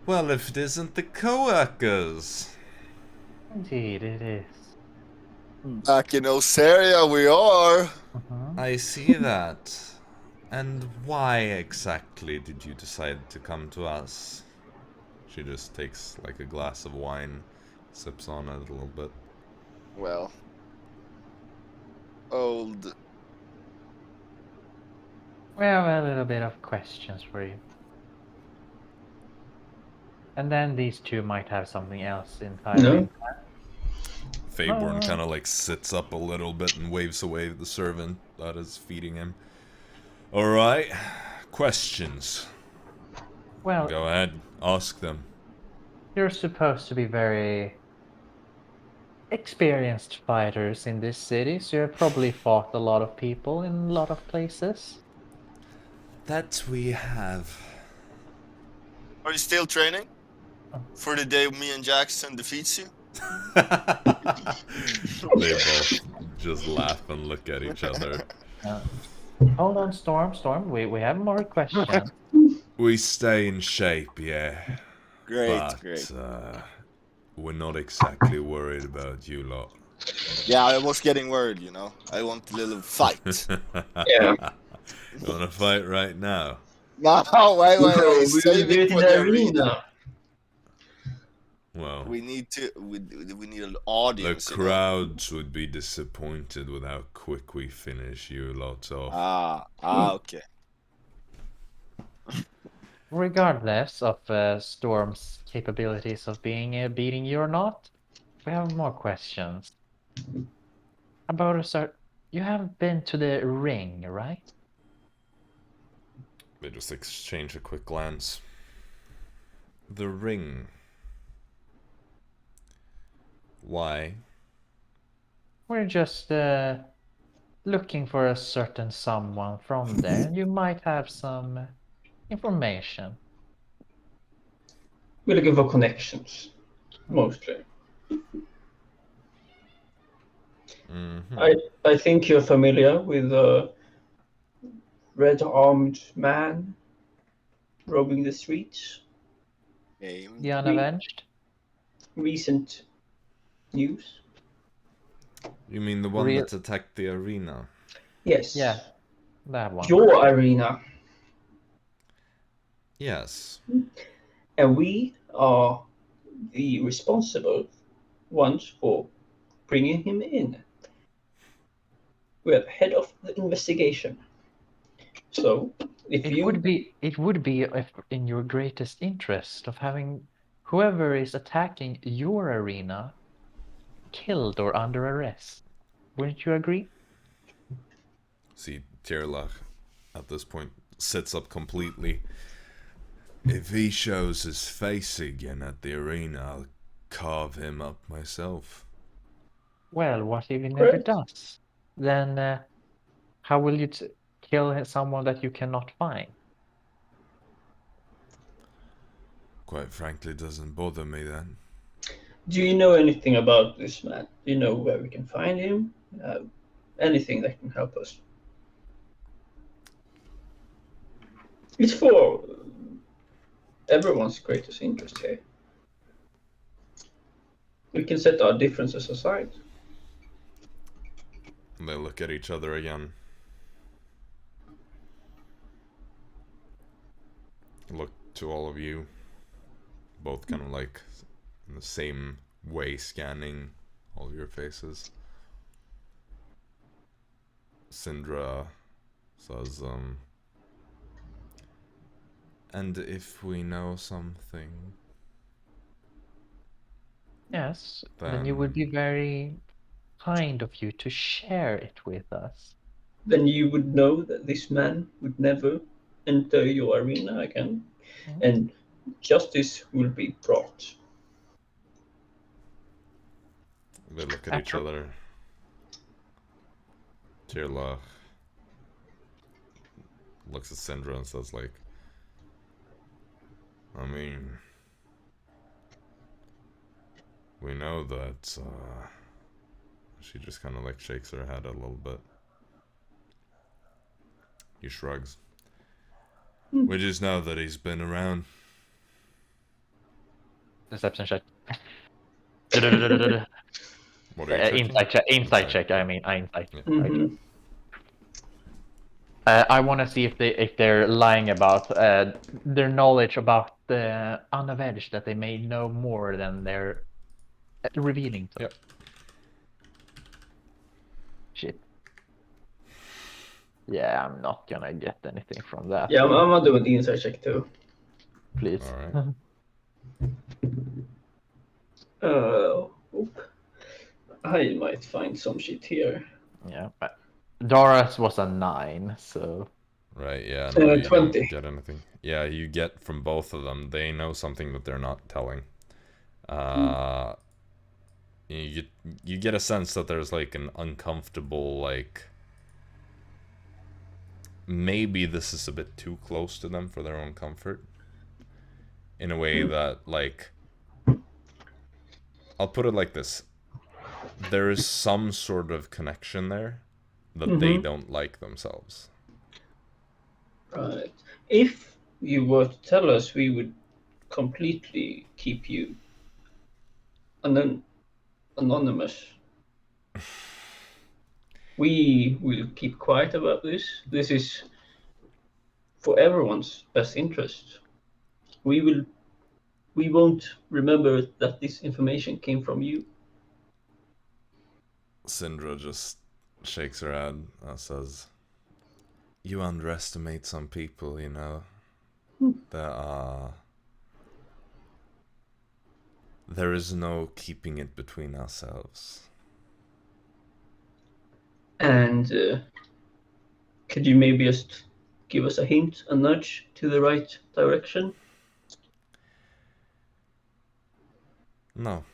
[SPEAKER 1] Well, if it isn't the coworkers.
[SPEAKER 2] indeed it is.
[SPEAKER 3] Back in Osaria we are.
[SPEAKER 1] I see that. And why exactly did you decide to come to us? She just takes like a glass of wine, sips on it a little bit.
[SPEAKER 3] Well, old.
[SPEAKER 2] We have a little bit of questions for you. And then these two might have something else entirely.
[SPEAKER 4] No.
[SPEAKER 1] Feyborn kind of like sits up a little bit and waves away the servant that is feeding him. Alright, questions.
[SPEAKER 2] Well,
[SPEAKER 1] Go ahead, ask them.
[SPEAKER 2] you're supposed to be very experienced fighters in this city, so you've probably fought a lot of people in a lot of places.
[SPEAKER 1] That we have.
[SPEAKER 3] Are you still training? For the day me and Jaxson defeats you?
[SPEAKER 1] They both just laugh and look at each other.
[SPEAKER 2] Hold on, Storm, we have more questions.
[SPEAKER 1] We stay in shape, yeah.
[SPEAKER 3] Great,
[SPEAKER 1] But
[SPEAKER 3] great.
[SPEAKER 1] we're not exactly worried about you lot.
[SPEAKER 3] Yeah, I was getting worried, you know. I want a little fight.
[SPEAKER 4] Yeah.
[SPEAKER 1] You wanna fight right now?
[SPEAKER 3] No, wait,
[SPEAKER 4] We
[SPEAKER 3] save
[SPEAKER 4] do
[SPEAKER 3] it
[SPEAKER 4] it in
[SPEAKER 3] for
[SPEAKER 4] the
[SPEAKER 3] the arena.
[SPEAKER 4] arena.
[SPEAKER 1] Well,
[SPEAKER 3] We need an
[SPEAKER 1] the
[SPEAKER 3] audience. you know.
[SPEAKER 1] crowds would be disappointed with how quick we finish you lot off.
[SPEAKER 3] Okay.
[SPEAKER 2] Regardless of Storm's capabilities of beating you or not, we have more questions. About a start, you have been to the ring, right?
[SPEAKER 1] They just exchange a quick glance. The ring. Why?
[SPEAKER 2] We're just looking for a certain someone from there. You might have some information.
[SPEAKER 4] We're looking for connections, mostly.
[SPEAKER 1] Mm-hmm.
[SPEAKER 4] I think you're familiar with a red-armed man roaming the streets.
[SPEAKER 3] Game.
[SPEAKER 2] The Unavenged?
[SPEAKER 4] Recent news.
[SPEAKER 1] You mean the one
[SPEAKER 2] Real-
[SPEAKER 1] that attacked the arena?
[SPEAKER 4] Yes.
[SPEAKER 2] Yeah, that one.
[SPEAKER 4] Your arena.
[SPEAKER 1] Yes.
[SPEAKER 4] And we are the responsible ones for bringing him in. We are head of the investigation. So, if
[SPEAKER 2] It would be in your greatest interest of having whoever is attacking your arena killed or under arrest. Wouldn't you agree?
[SPEAKER 1] See, Tirlach at this point sits up completely. If he shows his face again at the arena, I'll carve him up myself.
[SPEAKER 2] Well, what if he never
[SPEAKER 4] Great.
[SPEAKER 2] does? Then how will you kill someone that you cannot find?
[SPEAKER 1] Quite frankly, doesn't bother me then.
[SPEAKER 4] Do you know anything about this man? Do you know where we can find him? Anything that can help us? It's for everyone's greatest interest here. We can set our differences aside.
[SPEAKER 1] And they look at each other again. Look to all of you. Both kind of like in the same way, scanning all of your faces. Sindra says, and if we know something,
[SPEAKER 2] Yes, then it would be very kind of you to share it with us.
[SPEAKER 4] Then you would know that this man would never enter your arena again, and justice will be brought.
[SPEAKER 1] they look at each other. Tirlach looks at Sindra and says, like, I mean, we know that, she just kind of like shakes her head a little bit. He shrugs. We just know that he's been around.
[SPEAKER 2] Deception check.
[SPEAKER 1] What are you checking?
[SPEAKER 2] Insight check. Insight check. I mean, insight.
[SPEAKER 1] Yeah.
[SPEAKER 4] Mhm.
[SPEAKER 2] I want to see if they're lying about their knowledge about the unavenged, that they may know more than they're revealing to.
[SPEAKER 1] Yep.
[SPEAKER 2] Shit. Yeah, I'm not gonna get anything from that.
[SPEAKER 4] Yeah, I'm gonna do an insight check too.
[SPEAKER 2] Please.
[SPEAKER 1] All right.
[SPEAKER 4] Oop. I might find some shit here.
[SPEAKER 2] Yeah. Dara's was a 9, so.
[SPEAKER 1] Right, yeah, no, you
[SPEAKER 4] 20.
[SPEAKER 1] don't get anything. Yeah, you get from both of them. They know something that they're not telling. You get a sense that there's like an uncomfortable, like, maybe this is a bit too close to them for their own comfort. In a way that, like, I'll put it like this. There is some sort of connection there that they don't like themselves.
[SPEAKER 4] Right. If you were to tell us, we would completely keep you anonymous. We will keep quiet about this. This is for everyone's best interest. We won't remember that this information came from you.
[SPEAKER 1] Sindra just shakes her head and says, you underestimate some people, you know. There is no keeping it between ourselves.
[SPEAKER 4] And could you maybe just give us a hint, a nudge to the right direction?
[SPEAKER 1] No.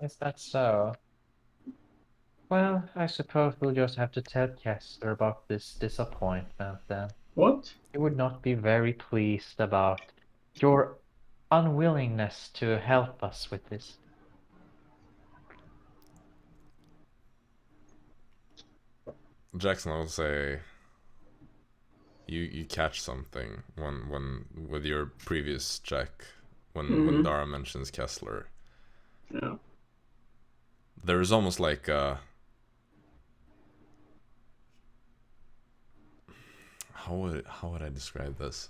[SPEAKER 2] Is that so? Well, I suppose we'll just have to tell Kester about this disappointment then.
[SPEAKER 4] What?
[SPEAKER 2] He would not be very pleased about your unwillingness to help us with this.
[SPEAKER 1] Jaxson, I'll say you catch something when with your previous check when Dara mentions Kessler.
[SPEAKER 4] Yeah.
[SPEAKER 1] There is almost like how would I describe this?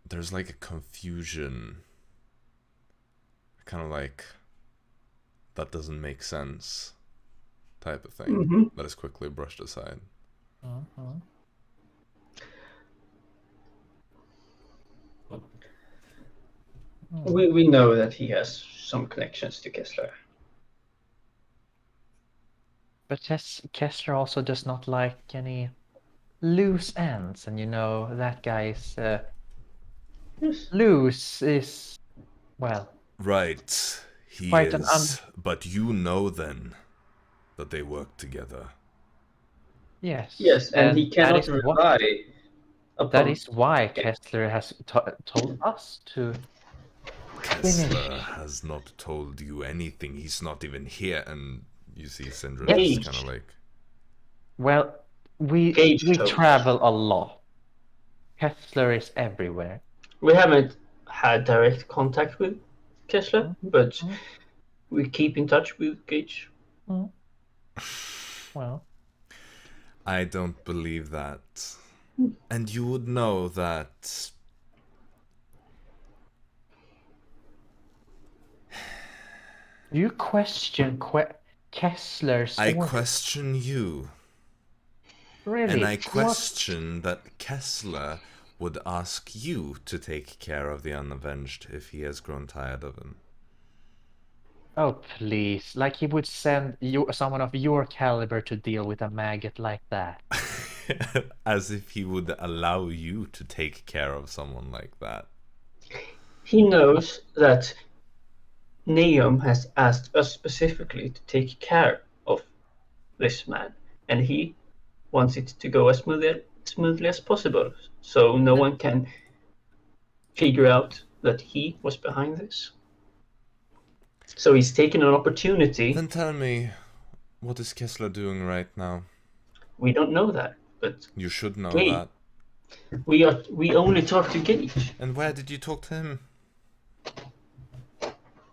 [SPEAKER 1] There's like a confusion kind of like, that doesn't make sense type of thing.
[SPEAKER 4] Mm-hmm.
[SPEAKER 1] That is quickly brushed aside.
[SPEAKER 2] Mhm.
[SPEAKER 4] We know that he has some connections to Kessler.
[SPEAKER 2] But Kessler also does not like any loose ends, and you know that guy is
[SPEAKER 4] Yes.
[SPEAKER 2] loose is, well,
[SPEAKER 1] Right, he
[SPEAKER 2] quite an
[SPEAKER 1] is. But you know then that they work together.
[SPEAKER 2] yes.
[SPEAKER 4] Yes, and he
[SPEAKER 2] that
[SPEAKER 4] cannot
[SPEAKER 2] is what
[SPEAKER 4] rely
[SPEAKER 2] that
[SPEAKER 4] upon.
[SPEAKER 2] is why Kessler has told us to
[SPEAKER 1] Kessler
[SPEAKER 2] finish.
[SPEAKER 1] has not told you anything. He's not even here. And you see Sindra
[SPEAKER 2] Yes.
[SPEAKER 1] just kind of like,
[SPEAKER 2] Well, we
[SPEAKER 4] Gage
[SPEAKER 2] we
[SPEAKER 4] told us.
[SPEAKER 2] travel a lot. Kessler is everywhere.
[SPEAKER 4] We haven't had direct contact with Kessler, but
[SPEAKER 2] Mhm.
[SPEAKER 4] we keep in touch with Gage.
[SPEAKER 2] Well,
[SPEAKER 1] I don't believe that. And you would know that
[SPEAKER 2] you question Kessler's
[SPEAKER 1] I
[SPEAKER 2] order.
[SPEAKER 1] question you.
[SPEAKER 2] Really?
[SPEAKER 1] And I
[SPEAKER 2] What?
[SPEAKER 1] question that Kessler would ask you to take care of the unavenged if he has grown tired of him.
[SPEAKER 2] Oh, please. Like he would send someone of your caliber to deal with a maggot like that.
[SPEAKER 1] As if he would allow you to take care of someone like that.
[SPEAKER 4] He knows that Neum has asked us specifically to take care of this man, and he wants it to go as smoothly as possible, so no one can figure out that he was behind this. So he's taken an opportunity.
[SPEAKER 1] Then tell me, what is Kessler doing right now?
[SPEAKER 4] We don't know that, but
[SPEAKER 1] You should know
[SPEAKER 4] Gage.
[SPEAKER 1] that.
[SPEAKER 4] We only talk to Gage.
[SPEAKER 1] And where did you talk to him?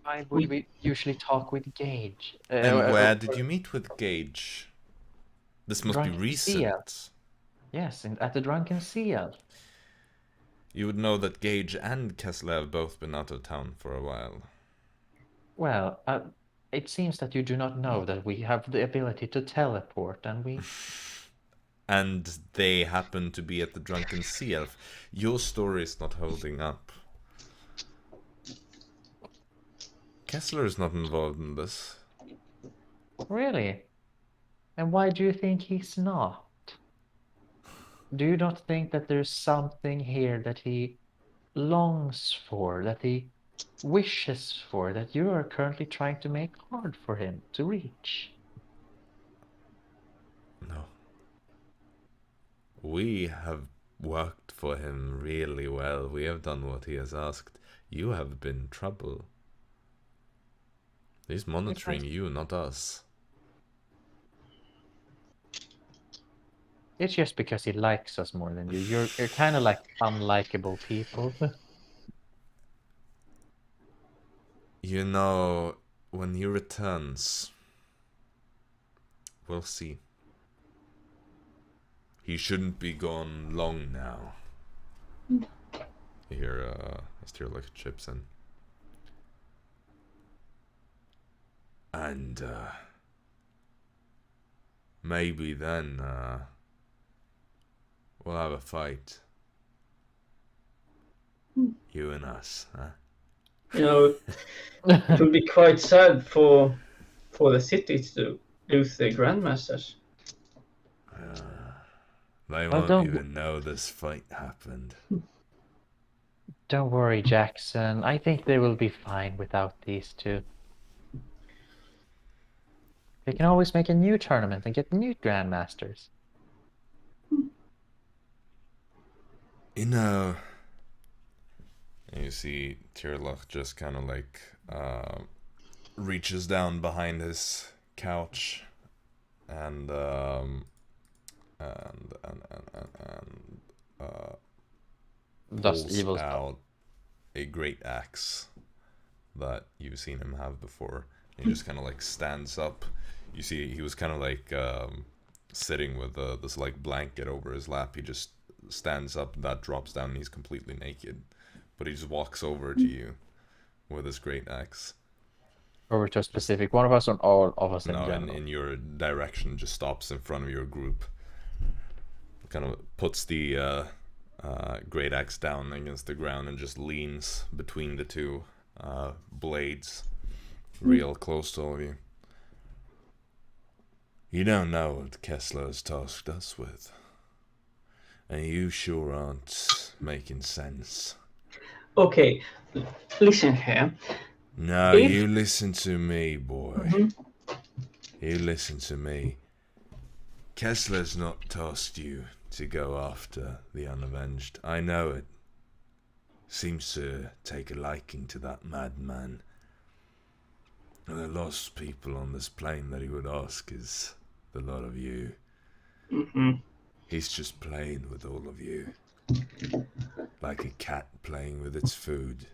[SPEAKER 2] Why would we usually talk with Gage?
[SPEAKER 1] And where did you meet with Gage? This must be
[SPEAKER 2] Drunken
[SPEAKER 1] recent.
[SPEAKER 2] Seal. Yes, at the Drunken Seal.
[SPEAKER 1] You would know that Gage and Kessler have both been out of town for a while.
[SPEAKER 2] Well, it seems that you do not know that we have the ability to teleport, and we...
[SPEAKER 1] And they happen to be at the Drunken Sea Elf. Your story is not holding up. Kessler is not involved in this.
[SPEAKER 2] Really? And why do you think he's not? Do you not think that there's something here that he longs for, that he wishes for, that you are currently trying to make hard for him to reach?
[SPEAKER 1] No. We have worked for him really well. We have done what he has asked. You have been trouble. He's monitoring you, not us.
[SPEAKER 2] It's just because he likes us more than you. You're kind of like unlikable people.
[SPEAKER 1] You know, when he returns, we'll see. He shouldn't be gone long now. Here, Astirlick chips in. And, maybe then, we'll have a fight. You and us, huh?
[SPEAKER 4] You know, it would be quite sad for the city to lose their grandmasters.
[SPEAKER 1] They
[SPEAKER 2] Well,
[SPEAKER 1] won't even know this fight happened.
[SPEAKER 2] Don't worry, Jaxson. I think they will be fine without these two. They can always make a new tournament and get new grandmasters.
[SPEAKER 1] You know, and you see Tirlach just kind of like reaches down behind his couch and
[SPEAKER 2] Does
[SPEAKER 1] pulls
[SPEAKER 2] evil
[SPEAKER 1] out a great axe that you've seen him have before. He just kind of like stands up. You see, he was kind of like sitting with this like blanket over his lap. He just stands up, that drops down, and he's completely naked. But he just walks over to you with his great axe.
[SPEAKER 2] Over to a specific one of us, or all of us in
[SPEAKER 1] No,
[SPEAKER 2] general?
[SPEAKER 1] in your direction, just stops in front of your group. Kind of puts the great axe down against the ground and just leans between the two blades, real close to all of you. You don't know what Kessler has tasked us with, and you sure aren't making sense.
[SPEAKER 4] Okay, listen here.
[SPEAKER 1] No,
[SPEAKER 4] If-
[SPEAKER 1] you listen to me, boy. You listen to me. Kessler's not tasked you to go after the unavenged. I know it. Seems to take a liking to that madman. The lost people on this plane that he would ask is the lot of you. He's just playing with all of you. Like a cat playing with its food.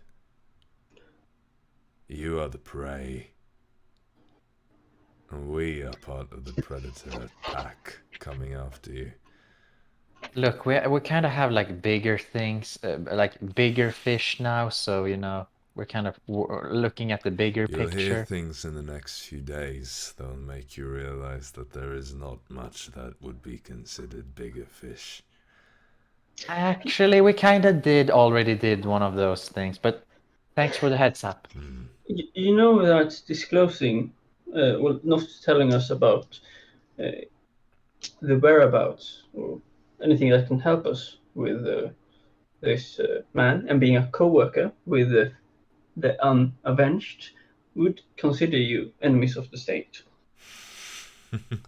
[SPEAKER 1] You are the prey. And we are part of the predator pack coming after you.
[SPEAKER 2] Look, we kind of have like bigger things, like bigger fish now. So we're kind of looking at the bigger
[SPEAKER 1] You'll hear
[SPEAKER 2] picture.
[SPEAKER 1] things in the next few days that'll make you realize that there is not much that would be considered bigger fish.
[SPEAKER 2] Actually, we kind of already did one of those things, but thanks for the heads up.
[SPEAKER 4] You know that disclosing, well, not telling us about the whereabouts or anything that can help us with this man, and being a co-worker with the unavenged would consider you enemies of the state.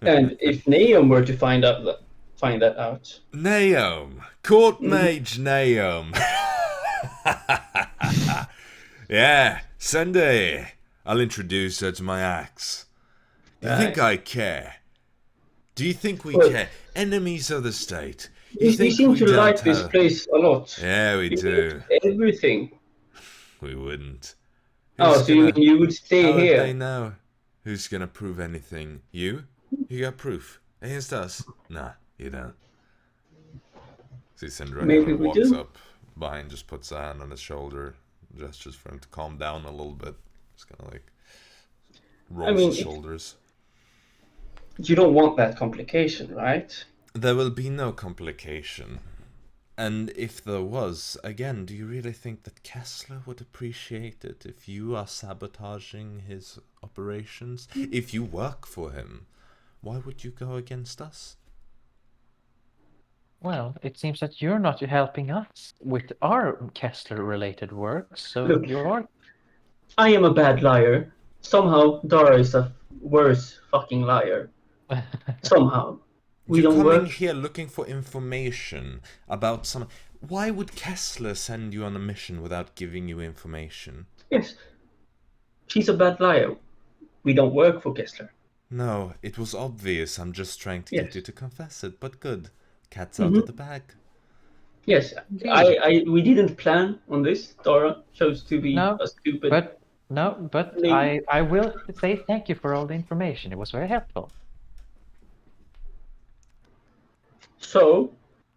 [SPEAKER 4] And if Naom were to find that out,
[SPEAKER 1] Naom! Court Mage Naom! Yeah, send her here. I'll introduce her to my axe. Do you think I care? Do you think we care? Enemies of the state.
[SPEAKER 4] you
[SPEAKER 1] think
[SPEAKER 4] seem
[SPEAKER 1] we
[SPEAKER 4] to
[SPEAKER 1] don't
[SPEAKER 4] like this
[SPEAKER 1] have-
[SPEAKER 4] place a lot.
[SPEAKER 1] Yeah, we
[SPEAKER 4] You
[SPEAKER 1] do.
[SPEAKER 4] hate everything.
[SPEAKER 1] We wouldn't.
[SPEAKER 4] Oh,
[SPEAKER 1] Who's
[SPEAKER 4] so you
[SPEAKER 1] gonna-
[SPEAKER 4] mean you would stay
[SPEAKER 1] How would
[SPEAKER 4] here?
[SPEAKER 1] they know? Who's gonna prove anything? You? You got proof. Against us? Nah, you don't. See, Syndra
[SPEAKER 4] Maybe
[SPEAKER 1] kind of
[SPEAKER 4] we
[SPEAKER 1] walks
[SPEAKER 4] do.
[SPEAKER 1] up behind, just puts a hand on his shoulder, gestures for him to calm down a little bit. Just kind of like rolls his shoulders.
[SPEAKER 4] You don't want that complication, right?
[SPEAKER 1] There will be no complication. And if there was, again, do you really think that Kessler would appreciate it if you are sabotaging his operations? If you work for him, why would you go against us?
[SPEAKER 2] Well, it seems that you're not helping us with our Kessler-related work, so
[SPEAKER 4] Look.
[SPEAKER 2] you're...
[SPEAKER 4] I am a bad liar. Somehow, Dara is a worse fucking liar. Somehow. We
[SPEAKER 1] You're
[SPEAKER 4] don't
[SPEAKER 1] coming
[SPEAKER 4] work.
[SPEAKER 1] here looking for information about some... Why would Kessler send you on a mission without giving you information?
[SPEAKER 4] Yes. She's a bad liar. We don't work for Kessler.
[SPEAKER 1] No, it was obvious. I'm just trying to
[SPEAKER 4] Yes.
[SPEAKER 1] get you to confess it, but good. Cat's out of the bag.
[SPEAKER 4] Yes, we didn't plan on this. Dara chose to be
[SPEAKER 2] No,
[SPEAKER 4] a stupid.
[SPEAKER 2] but
[SPEAKER 4] Lady.
[SPEAKER 2] I will say thank you for all the information. It was very helpful.
[SPEAKER 4] So,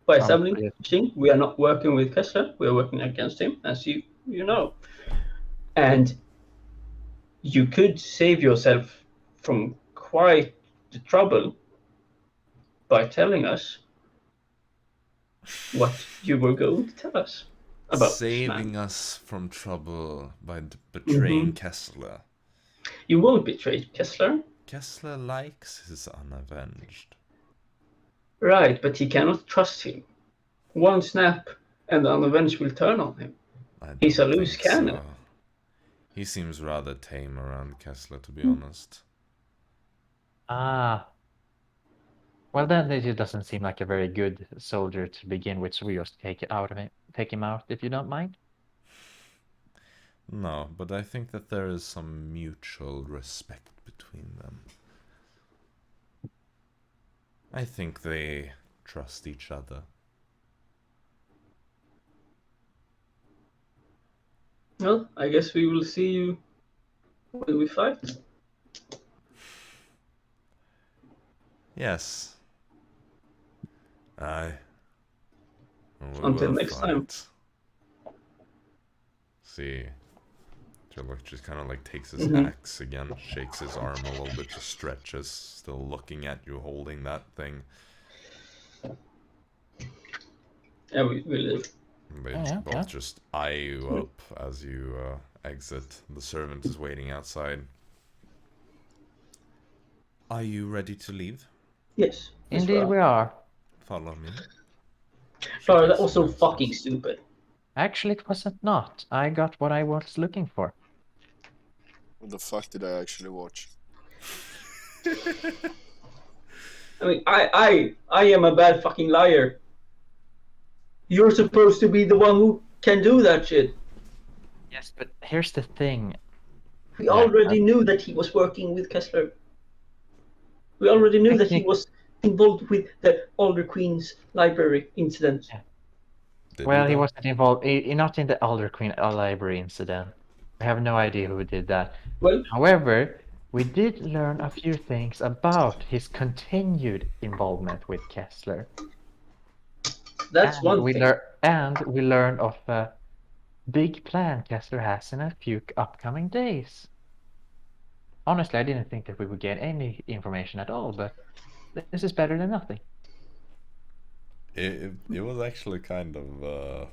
[SPEAKER 4] by
[SPEAKER 2] yes.
[SPEAKER 4] establishing we are not working with Kessler, we are working against him, as you know. And you could save yourself from quite the trouble by telling us what you were going to tell us about this
[SPEAKER 1] Saving
[SPEAKER 4] man.
[SPEAKER 1] us from trouble by betraying Kessler.
[SPEAKER 4] You won't betray Kessler.
[SPEAKER 1] Kessler likes his unavenged.
[SPEAKER 4] Right, but he cannot trust him. One snap and the unavenged will turn on him. He's a
[SPEAKER 1] don't
[SPEAKER 4] loose
[SPEAKER 1] think
[SPEAKER 4] cannon.
[SPEAKER 1] so. He seems rather tame around Kessler, to be honest.
[SPEAKER 2] Ah. Well, then it doesn't seem like a very good soldier to begin with, so we just take him out if you don't mind.
[SPEAKER 1] No, but I think that there is some mutual respect between them. I think they trust each other.
[SPEAKER 4] Well, I guess we will see you when we fight.
[SPEAKER 1] Yes. Aye. And we
[SPEAKER 4] Until
[SPEAKER 1] will
[SPEAKER 4] next time.
[SPEAKER 1] fight. See. Warlock just kind of like takes his axe again, shakes his arm a little bit, just stretches, still looking at you holding that thing.
[SPEAKER 4] Yeah, we leave.
[SPEAKER 1] They
[SPEAKER 2] Yeah,
[SPEAKER 1] both
[SPEAKER 2] yeah.
[SPEAKER 1] just eye you up as you exit. The servant is waiting outside. Are you ready to leave?
[SPEAKER 4] Yes.
[SPEAKER 2] Indeed, we are.
[SPEAKER 1] Follow me.
[SPEAKER 4] Sorry, that was so fucking stupid.
[SPEAKER 2] Actually, it wasn't not. I got what I was looking for.
[SPEAKER 3] What the fuck did I actually watch?
[SPEAKER 4] I mean, I am a bad fucking liar. You're supposed to be the one who can do that shit.
[SPEAKER 2] Yes, but here's the thing.
[SPEAKER 4] We already knew that he was working with Kessler. We already knew that he was involved with the Alder Queen's library incident.
[SPEAKER 2] Well, he wasn't involved, not in the Elder Queen library incident. I have no idea who did that.
[SPEAKER 4] Well,
[SPEAKER 2] however, we did learn a few things about his continued involvement with Kessler.
[SPEAKER 4] that's
[SPEAKER 2] And
[SPEAKER 4] one
[SPEAKER 2] we
[SPEAKER 4] thing.
[SPEAKER 2] And we learned of a big plan Kessler has in a few upcoming days. Honestly, I didn't think that we would get any information at all, but this is better than nothing.
[SPEAKER 1] It was actually kind of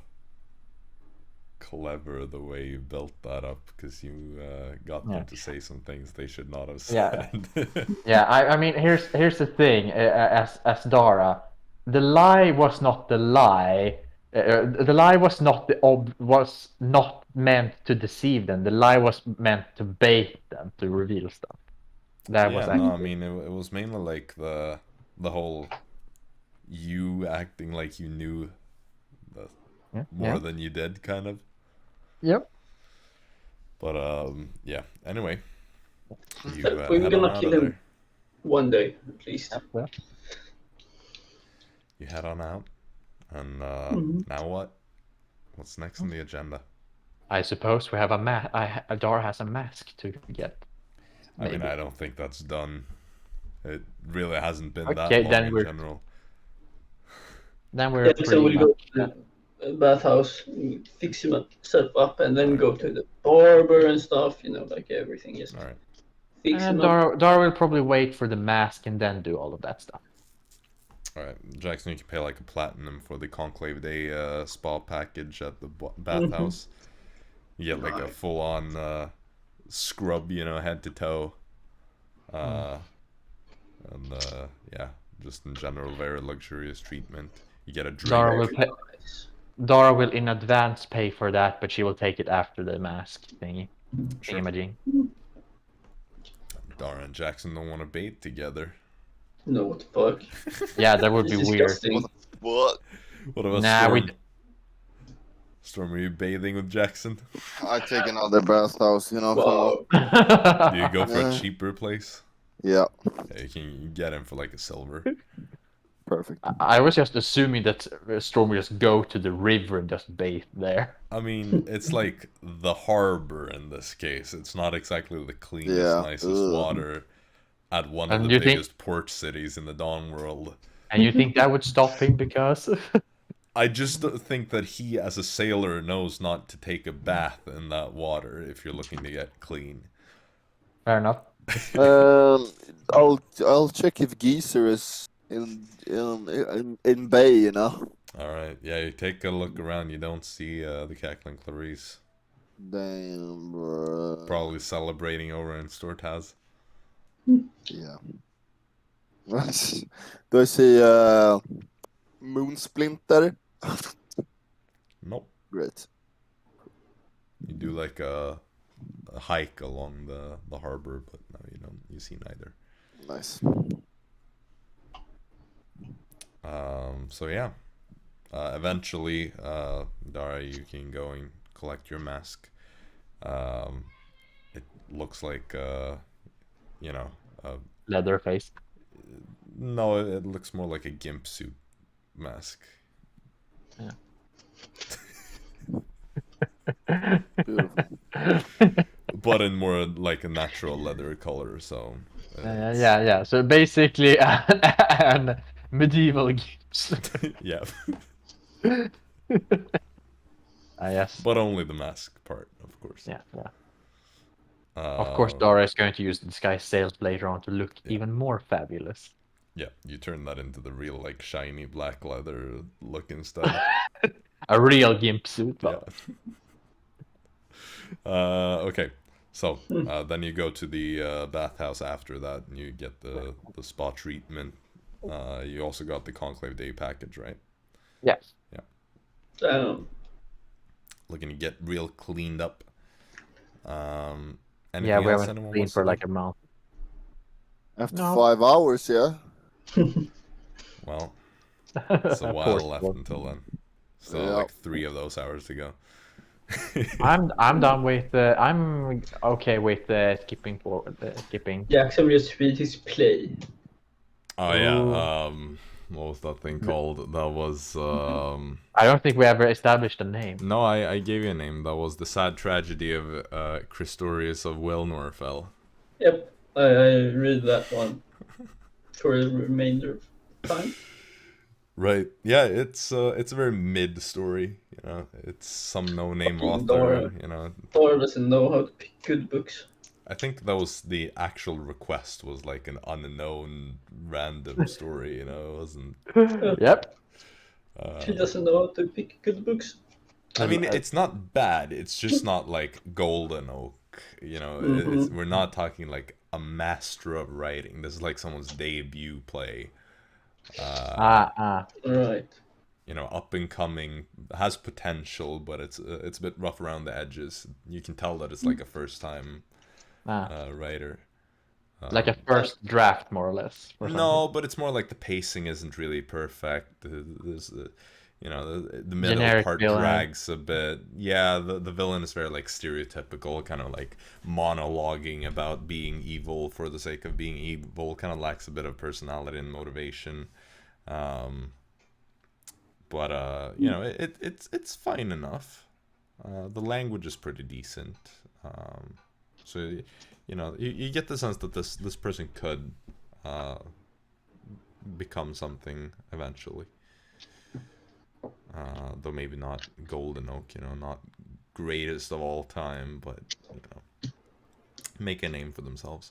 [SPEAKER 1] clever the way you built that up, because you got them to say some things they should not have said.
[SPEAKER 2] Yeah. I mean, here's the thing. As Dara, the lie was not the lie. The lie was not was not meant to deceive them. The lie was meant to bait them to reveal stuff. That was actually...
[SPEAKER 1] no, I mean it was mainly like the whole you acting like you knew more than you did, kind of.
[SPEAKER 2] Yep.
[SPEAKER 1] But yeah. Anyway,
[SPEAKER 4] we're gonna kill him one day at least.
[SPEAKER 1] You head on out, and now what? What's next on the agenda?
[SPEAKER 2] I suppose we have Dara has a mask to get.
[SPEAKER 1] Maybe. I mean, I don't think that's done. It really hasn't been that long
[SPEAKER 2] then
[SPEAKER 1] in general.
[SPEAKER 2] Then we're
[SPEAKER 4] so we'll go to the bathhouse, fix himself up, and then go to the barber and stuff. You know, like everything. Just
[SPEAKER 1] all right.
[SPEAKER 4] Fix him
[SPEAKER 2] up. Dara will probably wait for the mask and then do all of that stuff.
[SPEAKER 1] Alright, Jaxson, you can pay like a platinum for the Conclave Day spa package at the bathhouse. You get like a full-on scrub, you know, head to toe. And yeah, just in general, very luxurious treatment. You get a drink.
[SPEAKER 2] Dara will in advance pay for that, but she will take it after the mask thingy.
[SPEAKER 1] Sure.
[SPEAKER 2] Imaging.
[SPEAKER 1] Dara and Jaxson don't want to bait together.
[SPEAKER 4] No, what the fuck?
[SPEAKER 2] Yeah, that would be weird.
[SPEAKER 3] What?
[SPEAKER 1] What about Storm? Storm, are you bathing with Jaxson?
[SPEAKER 3] I take another bathhouse, you know.
[SPEAKER 4] Wow.
[SPEAKER 1] Do you go for a cheaper place?
[SPEAKER 3] Yeah.
[SPEAKER 1] You can get him for like a silver.
[SPEAKER 3] Perfect.
[SPEAKER 2] I was just assuming that Storm would just go to the river and just bathe there.
[SPEAKER 1] I mean, it's like the harbor in this case. It's not exactly the cleanest, nicest water at one of the biggest port cities in the Dawn world.
[SPEAKER 2] And you think that would stop him because...
[SPEAKER 1] I just think that he, as a sailor, knows not to take a bath in that water if you're looking to get clean.
[SPEAKER 2] Fair enough.
[SPEAKER 3] I'll check if Geezer is in Bay, you know.
[SPEAKER 1] All right, yeah. You take a look around. You don't see the cackling Clarice.
[SPEAKER 3] Damn, bro.
[SPEAKER 1] Probably celebrating over in Stortaz.
[SPEAKER 3] Yeah. Do I see Moon Splinter?
[SPEAKER 1] Nope.
[SPEAKER 3] Great.
[SPEAKER 1] You do like a hike along the harbor, but no, you don't. You see neither.
[SPEAKER 3] Nice.
[SPEAKER 1] So yeah. Eventually, Dara, you can go and collect your mask. It looks like you know,
[SPEAKER 2] leather face.
[SPEAKER 1] No, it looks more like a gimp suit mask.
[SPEAKER 2] Yeah.
[SPEAKER 1] But in more like a natural leather color, so.
[SPEAKER 2] Yeah. So basically, an medieval gimps.
[SPEAKER 1] Yeah.
[SPEAKER 2] Yes.
[SPEAKER 1] But only the mask part, of course.
[SPEAKER 2] Yeah. Of course, Dara is going to use the disguise sails later on to look even more fabulous.
[SPEAKER 1] Yeah, you turn that into the real, like, shiny black leather look instead.
[SPEAKER 2] A real gimp suit.
[SPEAKER 1] Yeah. Okay. So, then you go to the bathhouse after that, and you get the spa treatment. You also got the Conclave Day package, right?
[SPEAKER 2] Yes.
[SPEAKER 1] Yeah. Looking to get real cleaned up. Anything
[SPEAKER 2] we
[SPEAKER 1] else
[SPEAKER 2] haven't
[SPEAKER 1] anyone
[SPEAKER 2] cleaned
[SPEAKER 1] wants
[SPEAKER 2] for
[SPEAKER 1] to
[SPEAKER 2] like
[SPEAKER 1] do?
[SPEAKER 2] a month.
[SPEAKER 3] After
[SPEAKER 2] No.
[SPEAKER 3] 5 hours, yeah.
[SPEAKER 1] Well, it's a
[SPEAKER 2] Poor
[SPEAKER 1] while left
[SPEAKER 2] sport.
[SPEAKER 1] until then. So,
[SPEAKER 3] Yeah.
[SPEAKER 1] like 3 of those hours to go.
[SPEAKER 2] I'm done with I'm okay with skipping forward. Skipping.
[SPEAKER 4] Jaxson just read his play.
[SPEAKER 1] Oh yeah, what was that thing called? That was
[SPEAKER 2] I don't think we ever established a name.
[SPEAKER 1] no, I gave you a name. That was the sad tragedy of Christorius of Wilnorfell.
[SPEAKER 4] Yep, I read that one for the remainder of time.
[SPEAKER 1] Right. Yeah, it's a very mid story, you know. It's some no-name
[SPEAKER 4] Fucking
[SPEAKER 1] author,
[SPEAKER 4] Dara.
[SPEAKER 1] you know.
[SPEAKER 4] Dara doesn't know how to pick good books.
[SPEAKER 1] I think that was the actual request, was like an unknown random story, you know. It wasn't
[SPEAKER 2] Yep.
[SPEAKER 4] She doesn't know how to pick good books.
[SPEAKER 1] I mean, it's not bad. It's just not like Golden Oak, you know. We're not talking like a master of writing. This is like someone's debut play.
[SPEAKER 4] Right.
[SPEAKER 1] You know, up and coming, has potential, but it's a bit rough around the edges. You can tell that it's like a first time writer.
[SPEAKER 2] Like a first draft, more or less. Or
[SPEAKER 1] No, but it's more like the pacing isn't really perfect. There's you know, the middle
[SPEAKER 2] Generic
[SPEAKER 1] part
[SPEAKER 2] villain.
[SPEAKER 1] drags a bit. Yeah, the villain is very like stereotypical, kind of like monologuing about being evil for the sake of being evil. Kind of lacks a bit of personality and motivation. But you know, it's fine enough. The language is pretty decent. So you know, you get the sense that this person could become something eventually. Though maybe not Golden Oak, you know, not greatest of all time, but you know, make a name for themselves.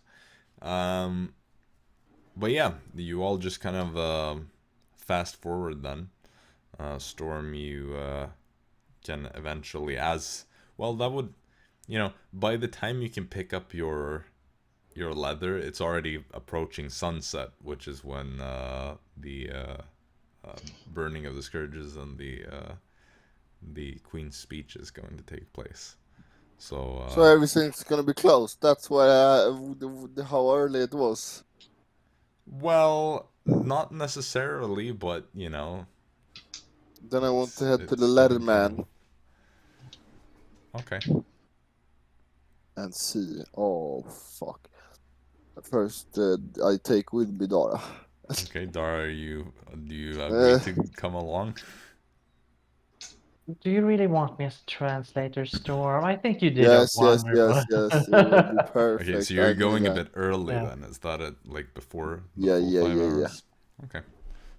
[SPEAKER 1] But yeah, you all just kind of fast forward then. Storm, you can eventually, as well, that would, you know, by the time you can pick up your leather, it's already approaching sunset, which is when the burning of the scourges and the Queen's speech is going to take place. So
[SPEAKER 3] everything's gonna be closed. That's why how early it was.
[SPEAKER 1] well, not necessarily, but you know.
[SPEAKER 3] Then I want to head to
[SPEAKER 1] it's
[SPEAKER 3] the Leatherman
[SPEAKER 1] Okay.
[SPEAKER 3] and see. Oh fuck! First, I take with me Dara.
[SPEAKER 1] Okay, Dara, do you agree to come along?
[SPEAKER 2] Do you really want me as a translator, Storm? I think you did
[SPEAKER 3] Yes,
[SPEAKER 2] a wonderful.
[SPEAKER 3] yes. It would be perfect.
[SPEAKER 1] Okay, so you're
[SPEAKER 3] I
[SPEAKER 1] going
[SPEAKER 3] knew
[SPEAKER 1] a
[SPEAKER 3] that.
[SPEAKER 1] bit early
[SPEAKER 2] Yeah.
[SPEAKER 1] then. Is that it? Like before the
[SPEAKER 3] Yeah,
[SPEAKER 1] full
[SPEAKER 3] yeah,
[SPEAKER 1] 5
[SPEAKER 3] yeah, yeah.
[SPEAKER 1] hours? Okay.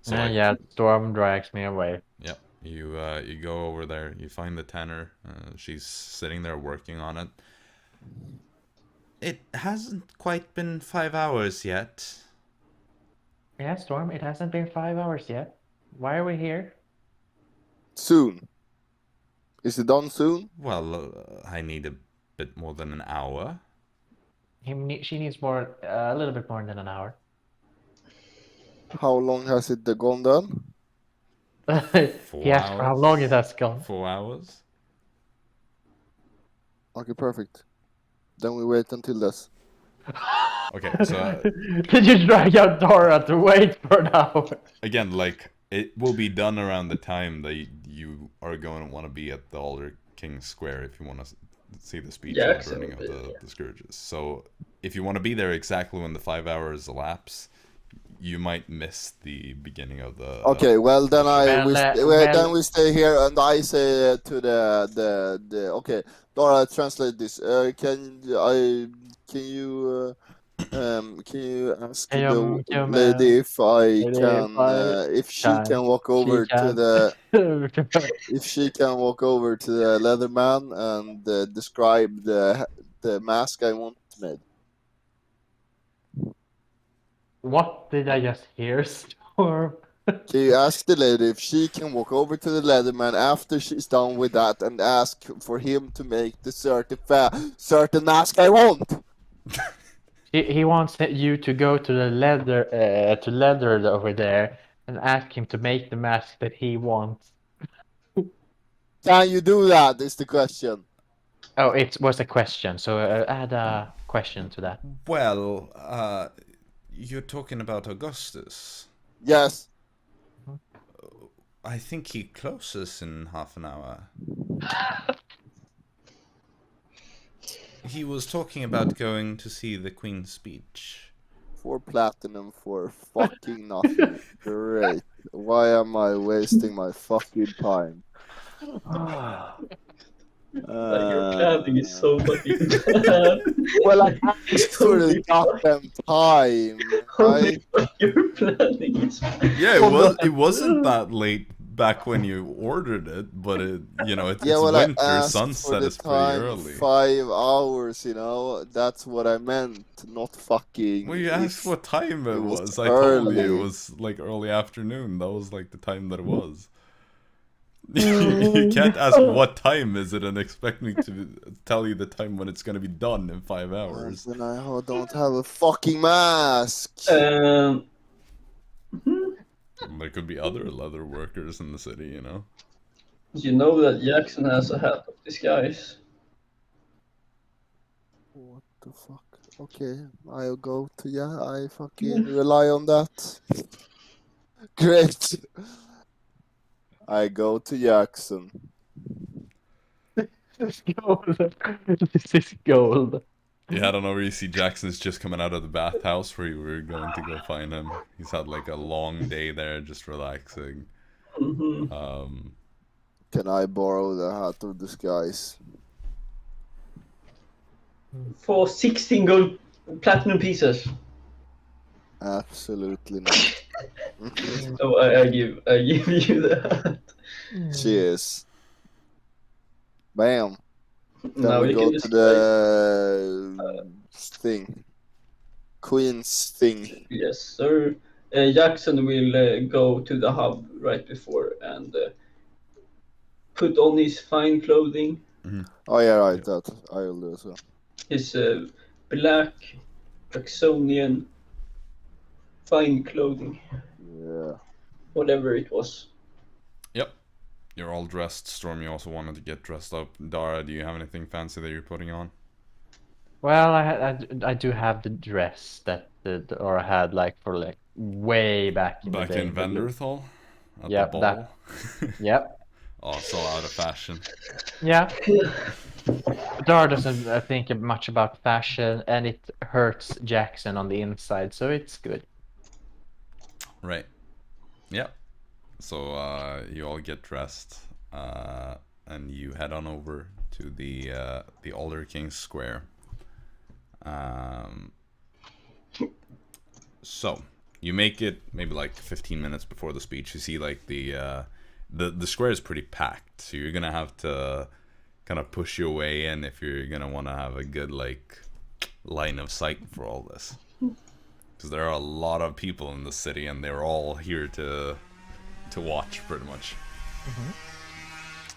[SPEAKER 1] So like,
[SPEAKER 2] Yeah, Storm drags me away.
[SPEAKER 1] yeah, you go over there. You find the tenor. She's sitting there working on it. It hasn't quite been 5 hours yet.
[SPEAKER 2] Yeah, Storm, it hasn't been 5 hours yet. Why are we here?
[SPEAKER 3] Soon. Is it done soon?
[SPEAKER 1] Well, I need a bit more than an hour.
[SPEAKER 2] She needs more, a little bit more than an hour.
[SPEAKER 3] How long has it gone done?
[SPEAKER 2] He asked for how
[SPEAKER 1] hours?
[SPEAKER 2] long it has gone.
[SPEAKER 1] 4 hours?
[SPEAKER 3] Okay, perfect. Then we wait until this.
[SPEAKER 1] Okay, so
[SPEAKER 2] Did you drag out Dara to wait for an hour?
[SPEAKER 1] again, like, it will be done around the time that you are going to want to be at the Alder King Square if you want to see the speech and the burning of the scourges. So if you want to be there exactly when the 5 hours elapse, you might miss the beginning of the.
[SPEAKER 3] Okay, well then
[SPEAKER 2] Well,
[SPEAKER 3] we stay here and I say to the okay, Dara, translate this. Can you ask the lady if I can if she can walk over to the if she can walk over to the Leatherman and describe the mask I want made.
[SPEAKER 2] What did I just hear, Storm?
[SPEAKER 3] Can you ask the lady if she can walk over to the Leatherman after she's done with that and ask for him to make the certain mask I want?
[SPEAKER 2] He wants you to go to the leather over there and ask him to make the mask that he wants.
[SPEAKER 3] Can you do that? Is the question.
[SPEAKER 2] Oh, it was a question, so add a question to that.
[SPEAKER 1] Well, you're talking about Augustus.
[SPEAKER 3] Yes.
[SPEAKER 1] I think he closes in half an hour. He was talking about going to see the Queen's speech.
[SPEAKER 3] 4 platinum for fucking nothing. Great. Why am I wasting my fucking time?
[SPEAKER 4] Your planning is so fucking bad.
[SPEAKER 3] Well, I asked for the goddamn time.
[SPEAKER 4] Holy fuck, your planning is
[SPEAKER 1] Yeah, it wasn't that late back when you ordered it, but it's winter,
[SPEAKER 3] I asked
[SPEAKER 1] sunset
[SPEAKER 3] for the
[SPEAKER 1] is pretty
[SPEAKER 3] time
[SPEAKER 1] early.
[SPEAKER 3] 5 hours, that's what I meant, not fucking.
[SPEAKER 1] Well, you asked what time it was. I
[SPEAKER 3] early.
[SPEAKER 1] told you it was like early afternoon. That was like the time that it was. You can't ask what time is it and expect me to tell you the time when it's gonna be done in 5 hours.
[SPEAKER 3] Then I don't have a fucking mask.
[SPEAKER 1] There could be other leather workers in the city, you know.
[SPEAKER 4] You know that Jaxson has a hat of disguise.
[SPEAKER 3] What the fuck? Okay, I'll go to I fucking rely on that. Great. I go to Jaxson.
[SPEAKER 2] This is gold. This is gold.
[SPEAKER 1] Yeah, I don't know where you see Jackson's just coming out of the bathhouse where you were going to go find him. He's had like a long day there, just relaxing.
[SPEAKER 4] Mm-hmm.
[SPEAKER 3] Can I borrow the hat of disguise?
[SPEAKER 4] For 16 gold platinum pieces.
[SPEAKER 3] Absolutely not.
[SPEAKER 4] So I give you the hat.
[SPEAKER 3] Cheers. Bam. Then
[SPEAKER 4] Now
[SPEAKER 3] we
[SPEAKER 4] you
[SPEAKER 3] go
[SPEAKER 4] can
[SPEAKER 3] to
[SPEAKER 4] just
[SPEAKER 3] the thing. Queen's thing.
[SPEAKER 4] yes, sir. Jaxson will go to the hub right before and put on his fine clothing.
[SPEAKER 3] Oh yeah, right. That I will do as well.
[SPEAKER 4] His black Jacksonian fine clothing.
[SPEAKER 3] Yeah.
[SPEAKER 4] Whatever it was.
[SPEAKER 1] Yep. You're all dressed. Storm, you also wanted to get dressed up. Dara, do you have anything fancy that you're putting on?
[SPEAKER 2] Well, I do have the dress that Dora had for way back in the day.
[SPEAKER 1] Back in Vanderthal? At
[SPEAKER 2] Yep,
[SPEAKER 1] the ball?
[SPEAKER 2] Yep.
[SPEAKER 1] Oh, so out of fashion.
[SPEAKER 2] Yeah. Dara doesn't think much about fashion, and it hurts Jaxson on the inside, so it's good.
[SPEAKER 1] Right. Yep. So you all get dressed, and you head on over to the Alder King's Square. So you make it maybe like 15 minutes before the speech. You see like the square is pretty packed, so you're gonna have to kind of push your way in if you're gonna want to have a good like line of sight for all this, because there are a lot of people in the city and they're all here to watch pretty much.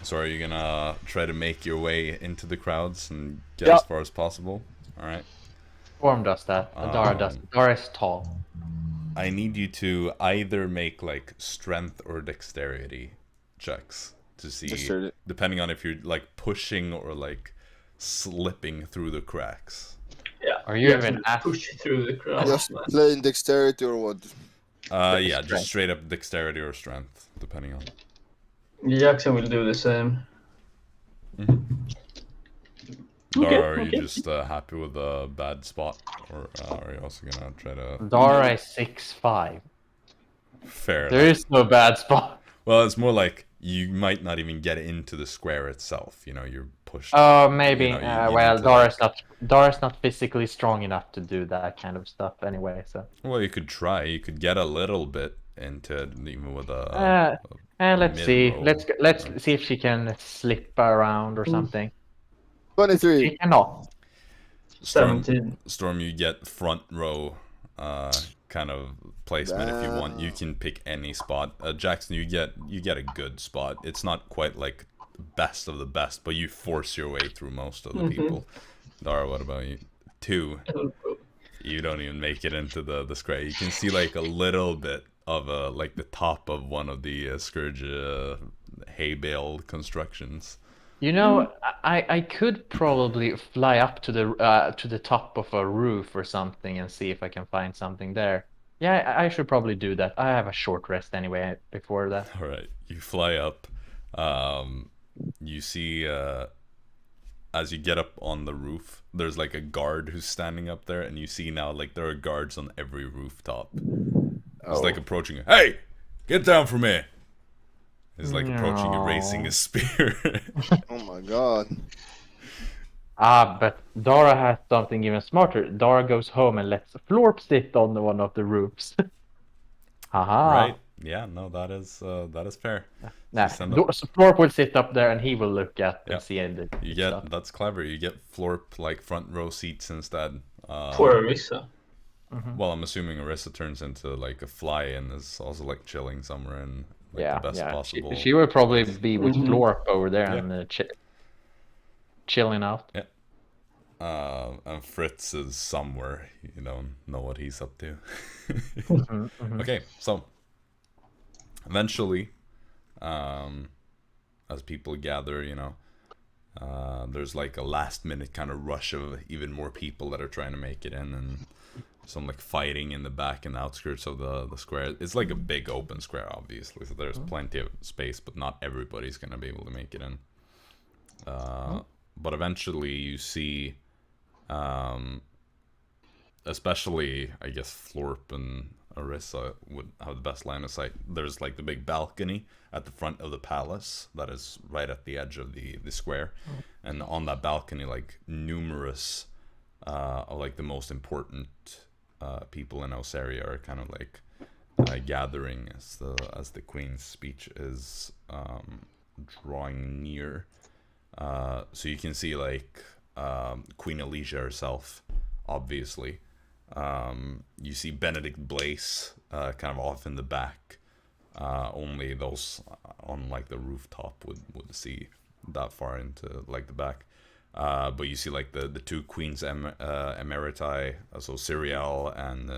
[SPEAKER 1] So are you gonna try to make your way into the crowds and get as far as possible? All right.
[SPEAKER 2] Storm does that. Dara does. Dara is tall.
[SPEAKER 1] I need you to either make like strength or dexterity checks to see, depending on if you're like pushing or like slipping through the cracks.
[SPEAKER 4] Yeah.
[SPEAKER 2] Are you even
[SPEAKER 4] push through the crowd?
[SPEAKER 3] Just plain dexterity or what?
[SPEAKER 1] Yeah, just straight up dexterity or strength, depending on.
[SPEAKER 4] Jaxson will do the same.
[SPEAKER 1] Dara, are you just happy with a bad spot, or are you also gonna try to?
[SPEAKER 2] Dara is 6'5".
[SPEAKER 1] Fair.
[SPEAKER 2] There is no bad spot.
[SPEAKER 1] Well, it's more like you might not even get into the square itself. You know, you're pushed.
[SPEAKER 2] Oh, maybe.
[SPEAKER 1] You
[SPEAKER 2] Well, Dara's not physically strong enough to do that kind of stuff anyway. So.
[SPEAKER 1] Well, you could try. You could get a little bit into it, even with a.
[SPEAKER 2] Let's see.
[SPEAKER 1] mid-roll.
[SPEAKER 2] Let's see if she can slip around or something.
[SPEAKER 3] 23.
[SPEAKER 2] She cannot.
[SPEAKER 1] Storm,
[SPEAKER 4] 17.
[SPEAKER 1] Storm, you get front row kind of placement if you want. You can pick any spot. Jaxson, you get a good spot. It's not quite like best of the best, but you force your way through most of the people. Dara, what about you? 2. You don't even make it into the square. You can see like a little bit of like the top of one of the Scourge hay bale constructions.
[SPEAKER 2] You know, I could probably fly up to the top of a roof or something and see if I can find something there. Yeah, I should probably do that. I have a short rest anyway before that.
[SPEAKER 1] All right, you fly up. You see as you get up on the roof, there's like a guard who's standing up there, and you see now like there are guards on every rooftop. It's like approaching you. Hey, get down from here! He's like approaching you, raising his spear.
[SPEAKER 3] Oh my god.
[SPEAKER 2] But Dara has something even smarter. Dara goes home and lets Florp sit on one of the roofs. Haha.
[SPEAKER 1] Right? Yeah, no, that is fair.
[SPEAKER 2] Nah,
[SPEAKER 1] So send up-
[SPEAKER 2] so Florp will sit up there and he will look at and see the
[SPEAKER 1] You
[SPEAKER 2] stuff.
[SPEAKER 1] get that's clever. You get Florp like front row seats instead.
[SPEAKER 4] Poor Arisa.
[SPEAKER 1] Well, I'm assuming Arisa turns into like a fly and is also like chilling somewhere in like
[SPEAKER 2] Yeah,
[SPEAKER 1] the best
[SPEAKER 2] yeah.
[SPEAKER 1] possible.
[SPEAKER 2] She will probably be with Florp over there
[SPEAKER 1] Yeah.
[SPEAKER 2] and chilling out.
[SPEAKER 1] Yeah. And Fritz is somewhere. You don't know what he's up to. Okay, so eventually, as people gather, you know, there's like a last minute kind of rush of even more people that are trying to make it in, and some like fighting in the back and outskirts of the square. It's like a big open square, obviously, so there's plenty of space, but not everybody's gonna be able to make it in. But eventually you see, especially I guess Florp and Arisa would have the best line of sight. There's like the big balcony at the front of the palace that is right at the edge of the square, and on that balcony like numerous of like the most important people in Osaria are kind of like gathering as the queen's speech is drawing near. So you can see like Queen Alicia herself, obviously. You see Benedict Blaise kind of off in the back. Only those on like the rooftop would see that far into like the back. But you see like the two queens emeriti, so Ciriel and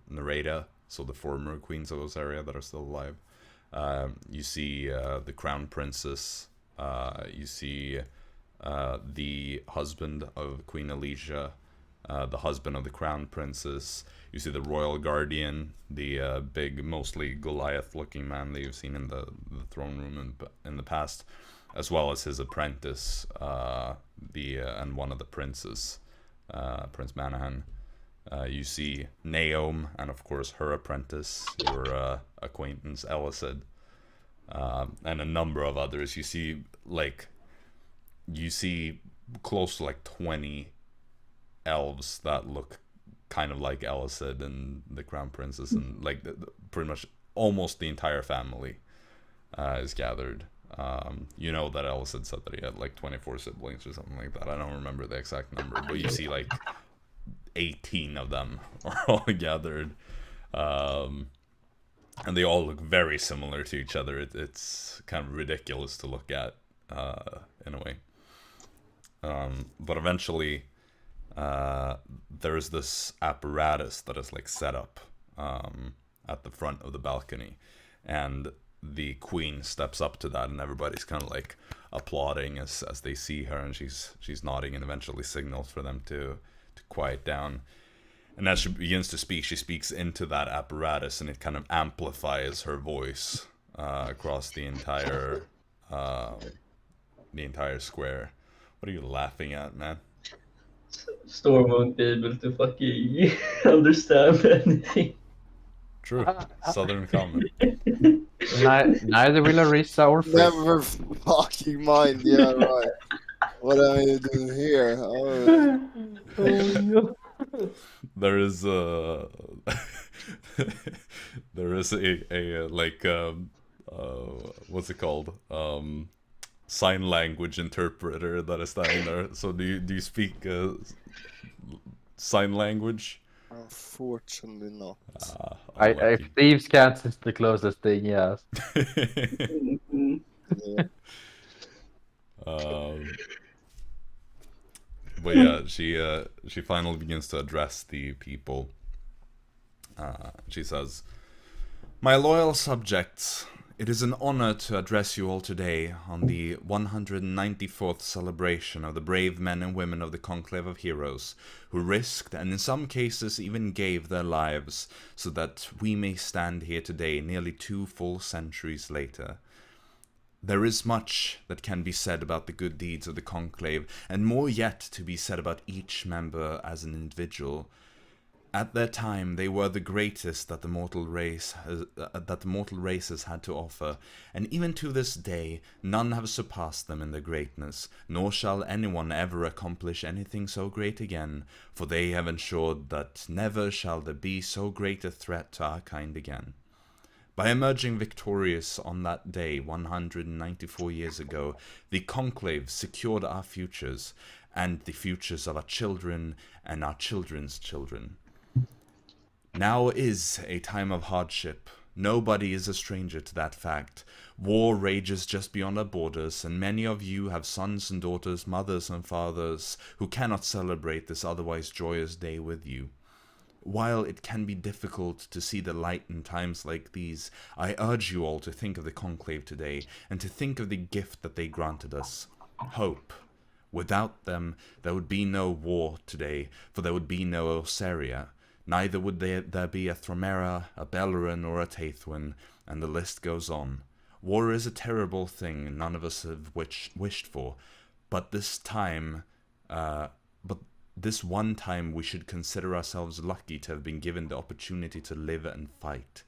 [SPEAKER 1] Nareda, so the former queens of Osaria that are still alive. You see the crown princess. You see the husband of Queen Alicia, the husband of the crown princess. You see the royal guardian, the big, mostly Goliath-looking man that you've seen in the throne room in the past, as well as his apprentice, and one of the princes, Prince Manahan. You see Naom, and of course her apprentice, your acquaintance Elised, and a number of others. You see close to like 20 elves that look kind of like Elised and the crown princess, and like pretty much almost the entire family is gathered. You know that Elised said that he had like 24 siblings or something like that. I don't remember the exact number, but you see like 18 of them are all gathered, and they all look very similar to each other. It's kind of ridiculous to look at in a way. But eventually there's this apparatus that is like set up at the front of the balcony, and the queen steps up to that, and everybody's kind of like applauding as they see her, and she's nodding, and eventually signals for them to quiet down. And as she begins to speak, she speaks into that apparatus, and it kind of amplifies her voice across the entire square. What are you laughing at, man?
[SPEAKER 4] Storm won't be able to fucking understand anything.
[SPEAKER 1] True. Southern common.
[SPEAKER 2] Neither will Arisa or Fritz.
[SPEAKER 3] Never fucking mind. Yeah, right. What am I doing here? Oh.
[SPEAKER 1] There is a like what's it called? sign language interpreter that is standing there. So do you speak sign language?
[SPEAKER 3] Unfortunately not.
[SPEAKER 2] If thieves' cats is the closest thing, yes.
[SPEAKER 4] Mhm.
[SPEAKER 3] Yeah.
[SPEAKER 1] But yeah, she finally begins to address the people. She says, "My loyal subjects, it is an honor to address you all today on the 194th celebration of the brave men and women of the Conclave of Heroes, who risked and in some cases even gave their lives so that we may stand here today nearly 2 full centuries later. There is much that can be said about the good deeds of the Conclave, and more yet to be said about each member as an individual. At their time, they were the greatest that the mortal races had to offer, and even to this day, none have surpassed them in their greatness, nor shall anyone ever accomplish anything so great again, for they have ensured that never shall there be so great a threat to our kind again. By emerging victorious on that day 194 years ago, the Conclave secured our futures, and the futures of our children and our children's children. Now is a time of hardship. Nobody is a stranger to that fact. War rages just beyond our borders, and many of you have sons and daughters, mothers and fathers, who cannot celebrate this otherwise joyous day with you. While it can be difficult to see the light in times like these, I urge you all to think of the Conclave today, and to think of the gift that they granted us. Hope. Without them, there would be no war today, for there would be no Osaria. Neither would there be a Thromera, a Bellerin, or a Taithwin, and the list goes on. War is a terrible thing none of us have wished for, but this one time we should consider ourselves lucky to have been given the opportunity to live and fight.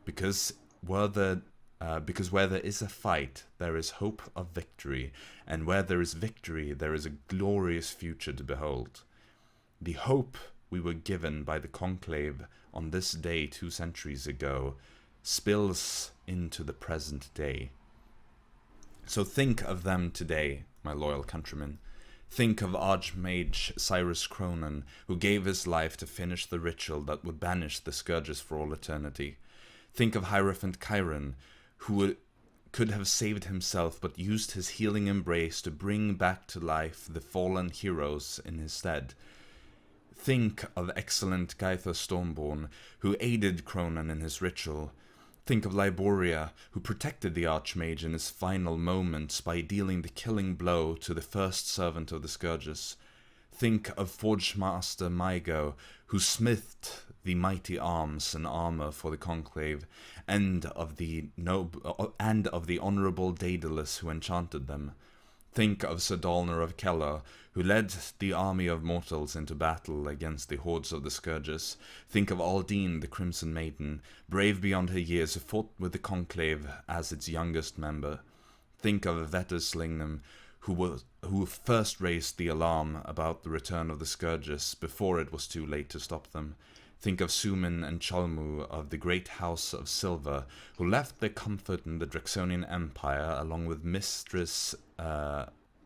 [SPEAKER 1] Because where there is a fight, there is hope of victory, and where there is victory, there is a glorious future to behold. The hope we were given by the Conclave on this day 2 centuries ago spills into the present day. So think of them today, my loyal countrymen. Think of Archmage Cyrus Cronin, who gave his life to finish the ritual that would banish the Scourges for all eternity. Think of Hierophant Chiron, who could have saved himself but used his healing embrace to bring back to life the fallen heroes in his stead. Think of excellent Gaither Stormborn, who aided Cronin in his ritual. Think of Liboria, who protected the Archmage in his final moments by dealing the killing blow to the first servant of the Scourges. Think of Forge Master Mygo, who smithed the mighty arms and armor for the Conclave, and of the honorable Daedalus who enchanted them. Think of Sir Dalner of Keller, who led the army of mortals into battle against the hordes of the Scourges. Think of Aldine, the Crimson Maiden, brave beyond her years, who fought with the Conclave as its youngest member. Think of Vetterslingham, who first raised the alarm about the return of the Scourges before it was too late to stop them. Think of Sumin and Chalmu of the Great House of Silver, who left their comfort in the Draxonian Empire along with Mistress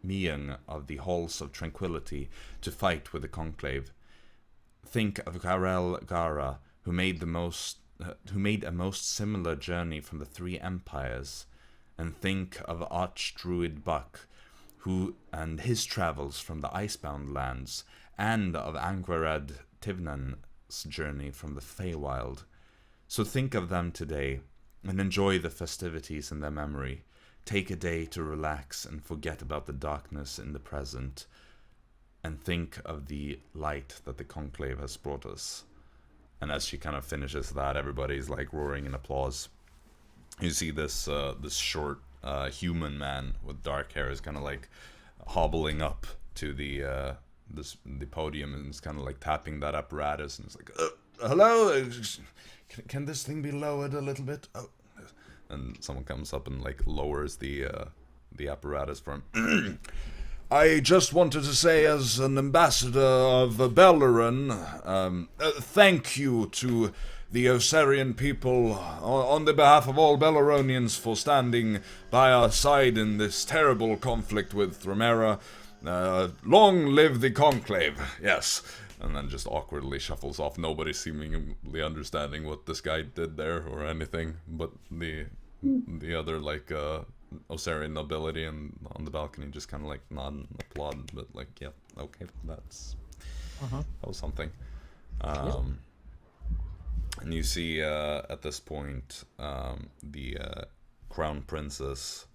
[SPEAKER 1] Mian of the Halls of Tranquility to fight with the Conclave. Think of Garel Gara, who made a most similar journey from the 3 empires, and think of Archdruid Buck, and his travels from the Icebound lands, and of Angwarad Tivnan's journey from the Feywild. So think of them today, and enjoy the festivities in their memory. Take a day to relax and forget about the darkness in the present, and think of the light that the Conclave has brought us. And as she kind of finishes that, everybody's like roaring in applause. You see this short human man with dark hair is kind of like hobbling up to the podium, and is kind of like tapping that apparatus, and it's like, hello, can this thing be lowered a little bit? Oh. And someone comes up and like lowers the apparatus for him. I just wanted to say, as an ambassador of Bellerin, thank you to the Osirian people on the behalf of all Belleronians for standing by our side in this terrible conflict with Thramera. Long live the Conclave, yes. And then just awkwardly shuffles off, nobody seemingly understanding what this guy did there or anything, but the other, like, Osirian nobility and on the balcony just kind of like nod and applaud, but like, yeah, okay, that was something. And you see at this point the crown princess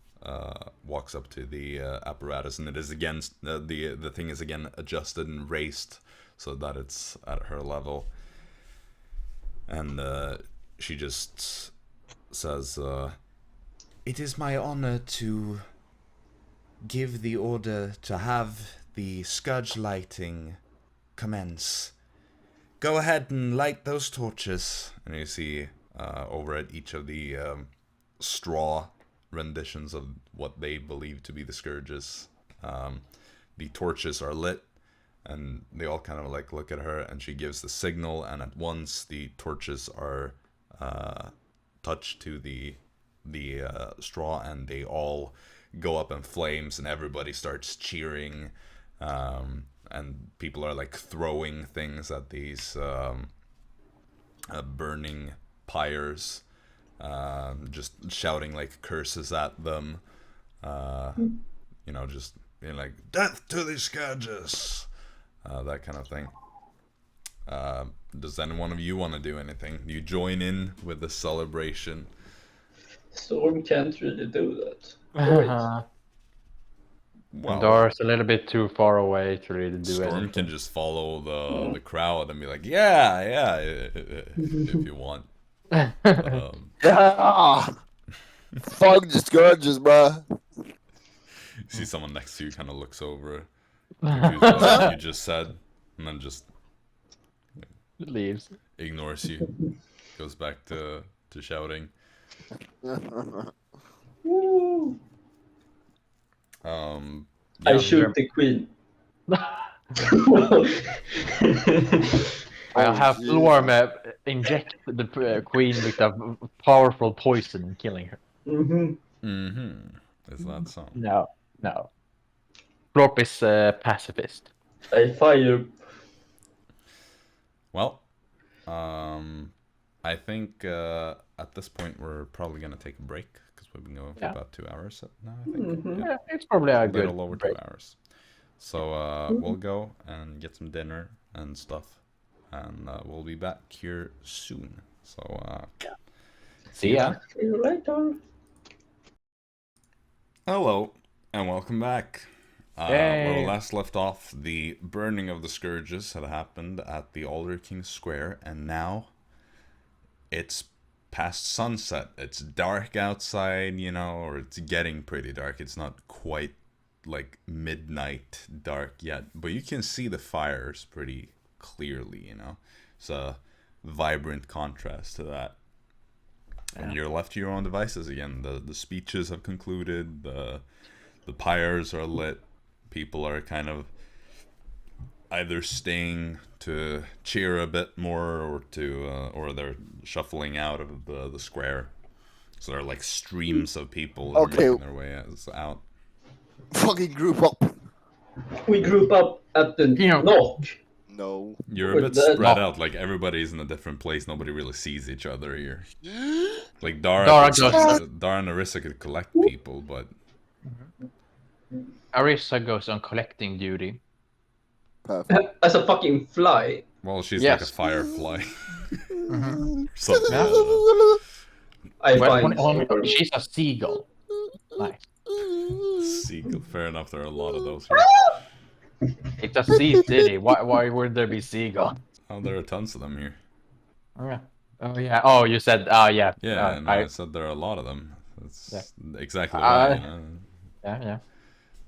[SPEAKER 1] walks up to the apparatus, and it is again the thing is again adjusted and raised so that it's at her level, and she just says, "It is my honor to give the order to have the scourge lighting commence. Go ahead and light those torches." And you see over at each of the straw renditions of what they believe to be the scourges, the torches are lit, and they all kind of like look at her, and she gives the signal, and at once the torches are touched to the straw, and they all go up in flames, and everybody starts cheering, and people are like throwing things at these burning pyres, just shouting like curses at them, you know, just being like, "Death to the scourges," that kind of thing. Does any one of you want to do anything? Do you join in with the celebration?
[SPEAKER 4] Storm can't really do that.
[SPEAKER 1] Well,
[SPEAKER 2] Dara's a little bit too far away to really do
[SPEAKER 1] Storm
[SPEAKER 2] anything.
[SPEAKER 1] can just follow the crowd and be like, yeah, if you want.
[SPEAKER 3] Yeah! Fuck the scourges, bruh.
[SPEAKER 1] You see someone next to you kind of looks over, confused by what you just said, and then just
[SPEAKER 2] Leaves.
[SPEAKER 1] ignores you, goes back to shouting.
[SPEAKER 4] Woo!
[SPEAKER 1] Yeah,
[SPEAKER 4] I shoot the queen.
[SPEAKER 2] I'll have
[SPEAKER 3] Jesus.
[SPEAKER 2] Florm inject the queen with a powerful poison, killing her.
[SPEAKER 1] Is that so?
[SPEAKER 2] No. Florp is a pacifist.
[SPEAKER 4] I fire.
[SPEAKER 1] Well, I think at this point we're probably gonna take a break because we've been going for about 2 hours now. I think
[SPEAKER 2] Yeah, it's probably a good
[SPEAKER 1] little over
[SPEAKER 2] break.
[SPEAKER 1] 2 hours. So we'll go and get some dinner and stuff, and we'll be back here soon. So
[SPEAKER 2] See ya.
[SPEAKER 4] See you later.
[SPEAKER 1] hello and welcome back. Where we
[SPEAKER 2] Yay.
[SPEAKER 1] last left off, the burning of the scourges had happened at the Alder King Square, and now it's past sunset. It's dark outside, you know, or it's getting pretty dark. It's not quite like midnight dark yet, but you can see the fires pretty clearly, you know. It's a vibrant contrast to that. And you're left to your own devices again. The speeches have concluded, the pyres are lit. People are kind of either staying to cheer a bit more, or they're shuffling out of the square. So there are like streams of people that are
[SPEAKER 3] Okay.
[SPEAKER 1] making their way out.
[SPEAKER 3] Fucking group up.
[SPEAKER 4] We group up at the knock.
[SPEAKER 3] No.
[SPEAKER 1] You're a
[SPEAKER 4] With
[SPEAKER 1] bit
[SPEAKER 4] the-
[SPEAKER 1] spread out. Like everybody's in a different place. Nobody really sees each other here. Like Dara
[SPEAKER 2] Dara
[SPEAKER 1] and Arisa could collect people, but
[SPEAKER 2] Arisa goes on collecting duty.
[SPEAKER 3] Perfect.
[SPEAKER 4] As a fucking fly.
[SPEAKER 1] well, she's like a
[SPEAKER 2] Yes.
[SPEAKER 1] firefly.
[SPEAKER 2] Mhm.
[SPEAKER 1] Something.
[SPEAKER 4] I
[SPEAKER 2] Well,
[SPEAKER 4] find silver.
[SPEAKER 2] she's a seagull. Nice.
[SPEAKER 1] Seagull. Fair enough. There are a lot of those here.
[SPEAKER 2] It's a sea city. Why would there be seagull?
[SPEAKER 1] Oh, there are tons of them here.
[SPEAKER 2] Oh yeah. Oh yeah. Oh, you said. Oh yeah.
[SPEAKER 1] Yeah, no, I
[SPEAKER 2] I,
[SPEAKER 1] said there are a lot of them. That's
[SPEAKER 2] Yeah.
[SPEAKER 1] exactly right. You know?
[SPEAKER 2] yeah.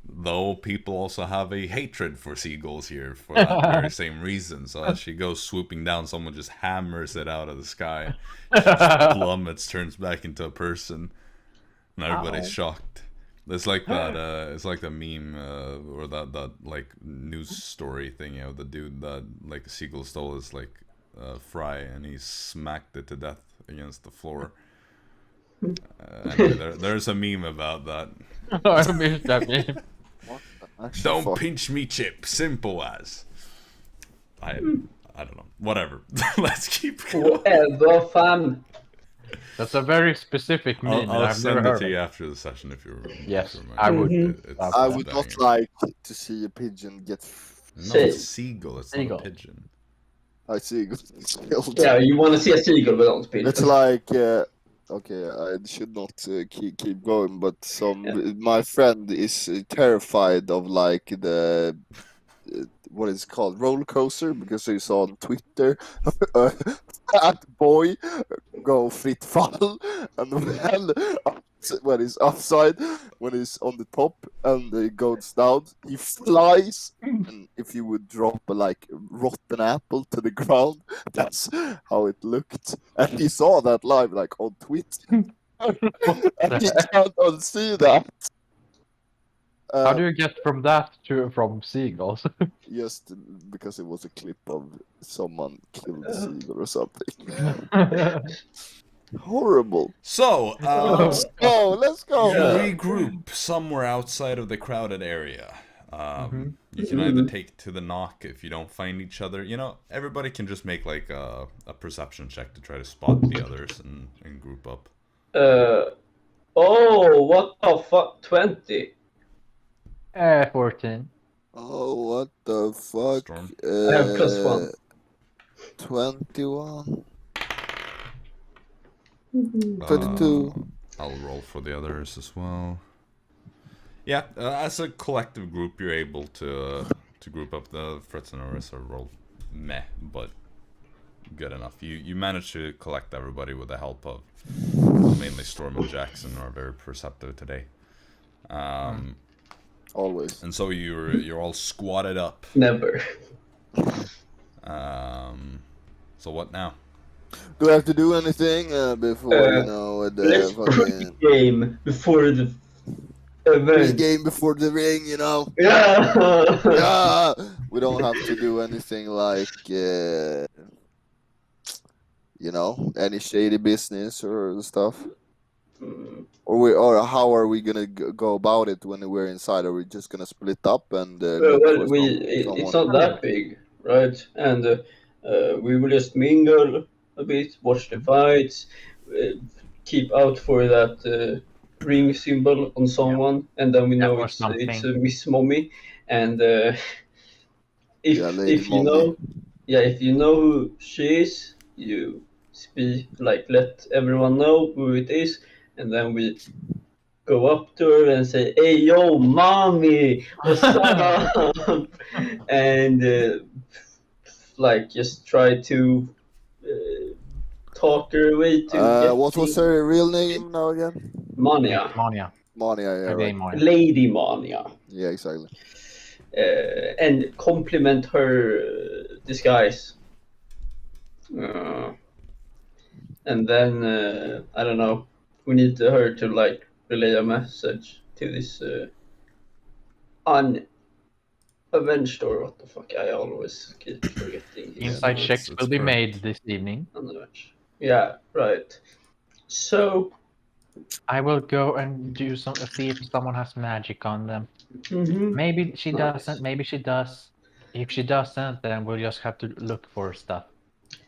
[SPEAKER 1] Though people also have a hatred for seagulls here for that very same reason. So as she goes swooping down, someone just hammers it out of the sky. She just plummets, turns back into a person, and everybody's
[SPEAKER 2] Ow.
[SPEAKER 1] shocked. It's like that. It's like the meme or that like news story thing. You know, the dude that like a seagull stole his like fry and he smacked it to death against the floor. Anyway, there's a meme about that.
[SPEAKER 2] I missed that meme.
[SPEAKER 1] Don't pinch me, Chip. Simple as. I don't know. Whatever. Let's keep going.
[SPEAKER 4] Whatever, fam.
[SPEAKER 2] That's a very specific meme.
[SPEAKER 1] I'll
[SPEAKER 2] I've never
[SPEAKER 1] send it
[SPEAKER 2] heard
[SPEAKER 1] to
[SPEAKER 2] of
[SPEAKER 1] you
[SPEAKER 2] it.
[SPEAKER 1] after the session if you.
[SPEAKER 2] Yes,
[SPEAKER 1] if you
[SPEAKER 2] I would.
[SPEAKER 3] I would not like to see a pigeon get.
[SPEAKER 1] No, it's a seagull. It's
[SPEAKER 2] Seagull.
[SPEAKER 1] not a pigeon.
[SPEAKER 3] I see. Killed.
[SPEAKER 4] Yeah, you want to see a seagull, but don't pigeon.
[SPEAKER 3] It's like. Okay, I should not keep going, but my friend is terrified of like the what is it called roller coaster because he's on Twitter. Fat boy go fritt fall, and when he's upside, when he's on the top and it goes down, he flies. And if you would drop a like rotten apple to the ground, that's how it looked. And he saw that live like on Twitter. And he can't unsee that.
[SPEAKER 2] How do you get from that to from seagulls?
[SPEAKER 3] Just because it was a clip of someone killed a seagull or something. Horrible.
[SPEAKER 1] So,
[SPEAKER 3] Let's go.
[SPEAKER 1] you regroup somewhere outside of the crowded area. You can either take to the knock if you don't find each other. You know, everybody can just make like a perception check to try to spot the others and group up.
[SPEAKER 4] Oh, what the fuck? 20.
[SPEAKER 2] 14.
[SPEAKER 3] Oh, what the fuck?
[SPEAKER 1] Storm.
[SPEAKER 4] I have +1.
[SPEAKER 3] 21. 32.
[SPEAKER 1] I'll roll for the others as well. Yeah, as a collective group, you're able to group up. The Fritz and Arisa roll meh, but good enough. You managed to collect everybody with the help of mainly Storm and Jaxson, are very perceptive today.
[SPEAKER 3] Always.
[SPEAKER 1] And so you're all squatted up.
[SPEAKER 4] Never.
[SPEAKER 1] So what now?
[SPEAKER 3] Do I have to do anything before
[SPEAKER 4] Let's
[SPEAKER 3] the fucking
[SPEAKER 4] pre-game before the event.
[SPEAKER 3] game before the ring?
[SPEAKER 4] Yeah.
[SPEAKER 3] Yeah. We don't have to do anything like any shady business or stuff. Or how are we gonna go about it when we're inside? Are we just gonna split up and?
[SPEAKER 4] It's not that big, right? And we will just mingle a bit, watch the fights, keep out for that ring symbol on someone, and then we know it's a Miss Mommy. And if you know who she is, you let everyone know who it is. And then we go up to her and say, "Hey, yo, mommy, what's up?" And just try to talk her away to.
[SPEAKER 3] What was her real name now again?
[SPEAKER 4] Mania.
[SPEAKER 3] Mania, yeah, right.
[SPEAKER 4] Lady Mania.
[SPEAKER 3] Yeah, exactly.
[SPEAKER 4] And compliment her disguise. And then I don't know. We need her to relay a message to this unavenged, or what the fuck, I always keep forgetting.
[SPEAKER 2] Inside checks will be made this evening.
[SPEAKER 4] Unavenged. Yeah, right. So
[SPEAKER 2] I will go and see if someone has magic on them. Maybe she doesn't, maybe she does. If she doesn't, then we'll just have to look for stuff.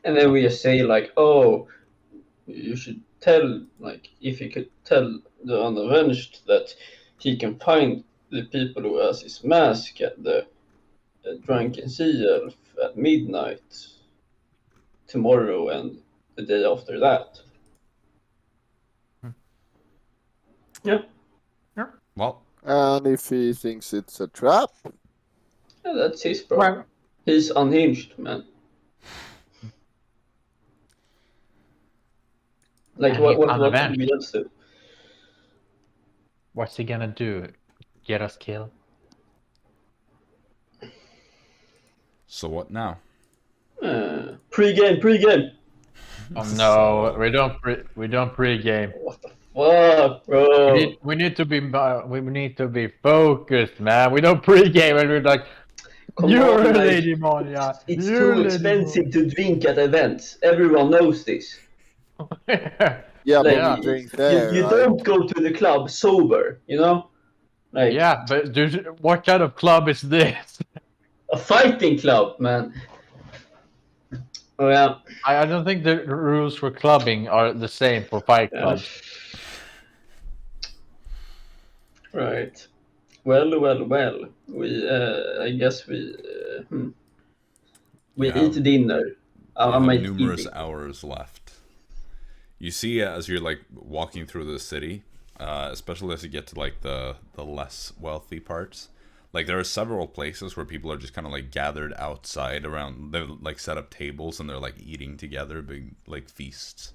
[SPEAKER 4] And then we just say oh, you should tell, if you could tell the unavenged that he can find the people who has his mask at the Drunken Sea Elf at midnight tomorrow and the day after that. Yeah.
[SPEAKER 1] Well,
[SPEAKER 3] and if he thinks it's a trap,
[SPEAKER 4] yeah, that's his problem. Well, he's unhinged, man. What can we do?
[SPEAKER 2] What's he gonna do? Get us killed?
[SPEAKER 1] So what now?
[SPEAKER 4] Pre-game.
[SPEAKER 2] Oh no, we don't pre-game.
[SPEAKER 4] What the Fuck, bro.
[SPEAKER 2] We need to be focused, man. We don't pregame and we're like,
[SPEAKER 4] Come
[SPEAKER 2] you're
[SPEAKER 4] on,
[SPEAKER 2] a
[SPEAKER 4] like,
[SPEAKER 2] Lady Monya.
[SPEAKER 4] It's
[SPEAKER 2] you're
[SPEAKER 4] too
[SPEAKER 2] Lady
[SPEAKER 4] expensive to drink at events. Everyone knows this.
[SPEAKER 2] Monya.
[SPEAKER 3] Yeah,
[SPEAKER 4] Like,
[SPEAKER 3] but we drink there,
[SPEAKER 4] you
[SPEAKER 3] right?
[SPEAKER 4] don't go to the club sober, you know? Like,
[SPEAKER 2] Yeah, but what kind of club is this?
[SPEAKER 4] a fighting club, man. Oh, yeah.
[SPEAKER 2] I don't think the rules for clubbing are the same for fight
[SPEAKER 4] Yeah.
[SPEAKER 2] clubs.
[SPEAKER 4] Right. Well. We, I guess we
[SPEAKER 1] Yeah.
[SPEAKER 4] eat dinner.
[SPEAKER 1] You
[SPEAKER 4] I
[SPEAKER 1] have
[SPEAKER 4] might
[SPEAKER 1] numerous
[SPEAKER 4] eat.
[SPEAKER 1] hours left. You see, as you're like walking through the city, especially as you get to like the less wealthy parts, like there are several places where people are just kind of like gathered outside around. They're like set up tables and they're like eating together, big like feasts,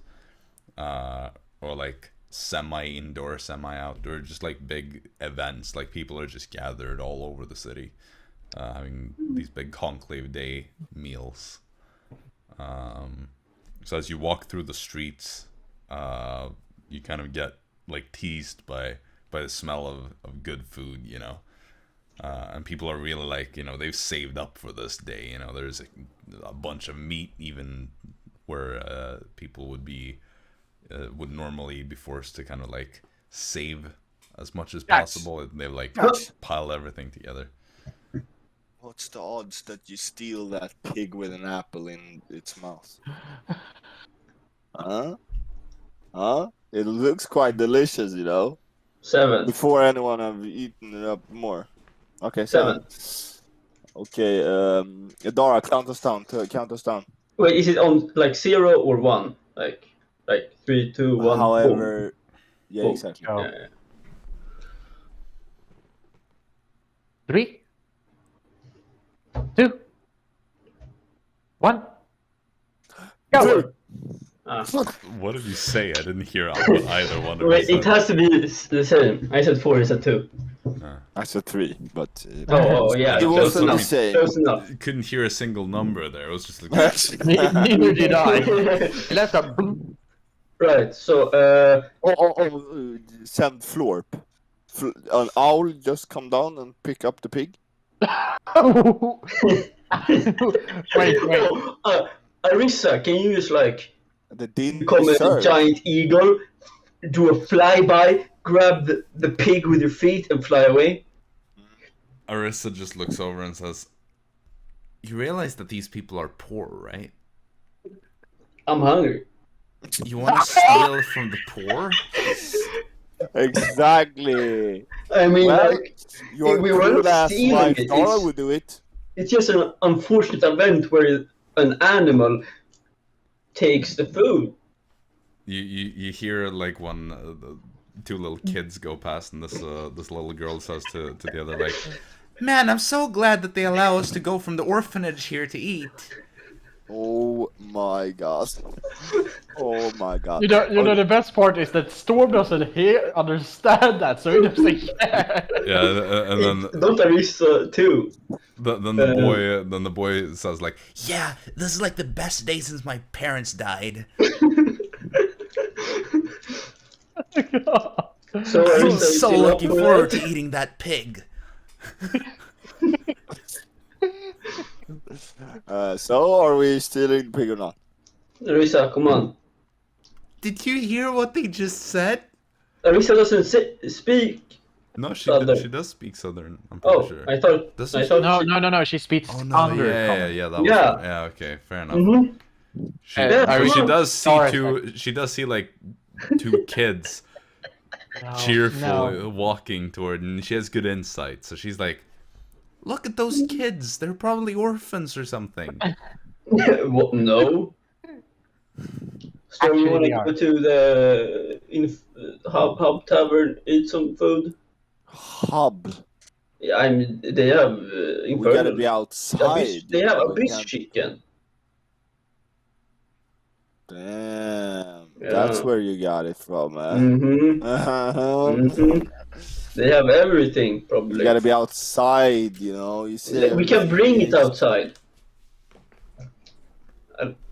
[SPEAKER 1] or like semi-indoor, semi-outdoor, just like big events. Like people are just gathered all over the city, having these big conclave day meals. So as you walk through the streets, you kind of get like teased by the smell of good food, you know. And people are really like, you know, they've saved up for this day. You know, there's a bunch of meat even where people would normally be forced to kind of like save as much as possible. They've like piled everything together.
[SPEAKER 3] What's the odds that you steal that pig with an apple in its mouth? Huh? It looks quite delicious, you know.
[SPEAKER 4] 7.
[SPEAKER 3] Before anyone have eaten it up more. Okay,
[SPEAKER 4] 7.
[SPEAKER 3] Okay, Dara, count us down.
[SPEAKER 4] Wait, is it on like 0 or 1? Like 3, 2, 1.
[SPEAKER 3] However,
[SPEAKER 4] boom.
[SPEAKER 3] yeah,
[SPEAKER 4] Boom.
[SPEAKER 3] exactly.
[SPEAKER 2] Oh.
[SPEAKER 4] Yeah.
[SPEAKER 2] 3, 2, 1, go!
[SPEAKER 1] What did you say? I didn't hear what either one of you
[SPEAKER 4] Wait,
[SPEAKER 1] said.
[SPEAKER 4] it has to be the same. I said 4, you said 2.
[SPEAKER 3] I said 3, but
[SPEAKER 4] Oh, yeah.
[SPEAKER 3] it
[SPEAKER 4] Close
[SPEAKER 3] wasn't the
[SPEAKER 4] enough.
[SPEAKER 3] same.
[SPEAKER 4] Close enough.
[SPEAKER 1] You couldn't hear a single number there. It was just like
[SPEAKER 2] Neither did I. Let's go.
[SPEAKER 4] Right, so,
[SPEAKER 3] Send Florp. An owl just come down and pick up the pig.
[SPEAKER 2] Wait.
[SPEAKER 4] Arisa, can you just like
[SPEAKER 3] The din
[SPEAKER 4] become a
[SPEAKER 3] Serge.
[SPEAKER 4] giant eagle, do a flyby, grab the pig with your feet and fly away?
[SPEAKER 1] Arisa just looks over and says, "You realize that these people are poor, right?
[SPEAKER 4] I'm hungry.
[SPEAKER 1] You want to steal from the poor?
[SPEAKER 3] Exactly.
[SPEAKER 4] I mean,
[SPEAKER 3] Well,
[SPEAKER 4] like,
[SPEAKER 3] your
[SPEAKER 4] we weren't
[SPEAKER 3] cool ass
[SPEAKER 4] stealing
[SPEAKER 3] wife
[SPEAKER 4] it.
[SPEAKER 3] Dara would do it.
[SPEAKER 4] It's just an unfortunate event where an animal takes the food.
[SPEAKER 1] You hear like two little kids go past, and this little girl says to the other, like, man, I'm so glad that they allow us to go from the orphanage here to eat."
[SPEAKER 3] Oh my god. Oh my god.
[SPEAKER 2] You know the best part is that Storm doesn't understand that, so he doesn't care.
[SPEAKER 1] Yeah, and then
[SPEAKER 4] Don't Arisa too?
[SPEAKER 1] then the boy says like, "Yeah, this is like the best day since my parents died.
[SPEAKER 4] So
[SPEAKER 1] I'm
[SPEAKER 4] Arisa is
[SPEAKER 1] so
[SPEAKER 4] still
[SPEAKER 1] looking
[SPEAKER 4] up for
[SPEAKER 1] forward
[SPEAKER 4] that?
[SPEAKER 1] to eating that pig."
[SPEAKER 3] So are we stealing the pig or not?
[SPEAKER 4] Arisa, come on.
[SPEAKER 1] Did you hear what they just said?
[SPEAKER 4] Arisa doesn't speak.
[SPEAKER 1] No, she
[SPEAKER 4] Southern.
[SPEAKER 1] she does speak Southern. I'm pretty
[SPEAKER 4] Oh,
[SPEAKER 1] sure.
[SPEAKER 4] I thought.
[SPEAKER 1] Doesn't
[SPEAKER 4] I
[SPEAKER 1] she?
[SPEAKER 4] thought.
[SPEAKER 2] No. She speaks
[SPEAKER 1] Oh no!
[SPEAKER 2] under.
[SPEAKER 1] Yeah. That was
[SPEAKER 4] Yeah.
[SPEAKER 1] yeah. Okay, fair enough.
[SPEAKER 4] Mhm.
[SPEAKER 1] She,
[SPEAKER 2] Yeah,
[SPEAKER 1] she
[SPEAKER 4] come
[SPEAKER 1] does see
[SPEAKER 2] Sorry,
[SPEAKER 1] two. She does see like two kids cheerful walking toward, and she has good insight. So she's like, "Look at those kids. They're probably orphans or something."
[SPEAKER 4] What? No. So
[SPEAKER 2] Actually,
[SPEAKER 4] you want to
[SPEAKER 2] they are.
[SPEAKER 4] go to the hub tavern, eat some food?
[SPEAKER 3] Hub.
[SPEAKER 4] Yeah, I mean they have
[SPEAKER 3] We
[SPEAKER 4] infernal.
[SPEAKER 3] gotta be outside.
[SPEAKER 4] They have
[SPEAKER 3] you know, we
[SPEAKER 4] abyss
[SPEAKER 3] can't-
[SPEAKER 4] chicken.
[SPEAKER 3] Damn.
[SPEAKER 4] Yeah.
[SPEAKER 3] That's where you got it from, man.
[SPEAKER 4] Mm-hmm. Mm-hmm. They have everything
[SPEAKER 3] You
[SPEAKER 4] probably.
[SPEAKER 3] gotta be outside, you know. You see
[SPEAKER 4] We can bring it outside.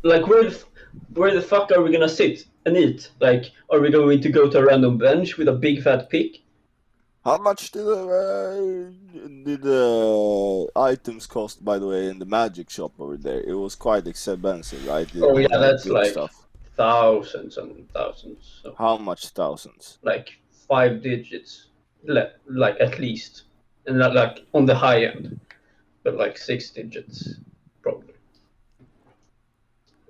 [SPEAKER 4] Like where the fuck are we gonna sit? and eat? Like, are we going to go to a random bench with a big fat pig?
[SPEAKER 3] How much did items cost, by the way, in the magic shop over there? It was quite expensive, right?
[SPEAKER 4] Oh yeah, that's
[SPEAKER 3] Good
[SPEAKER 4] like
[SPEAKER 3] stuff.
[SPEAKER 4] thousands and thousands. So,
[SPEAKER 3] How much thousands?
[SPEAKER 4] like 5 digits, like at least, and not like on the high end, but like 6 digits probably.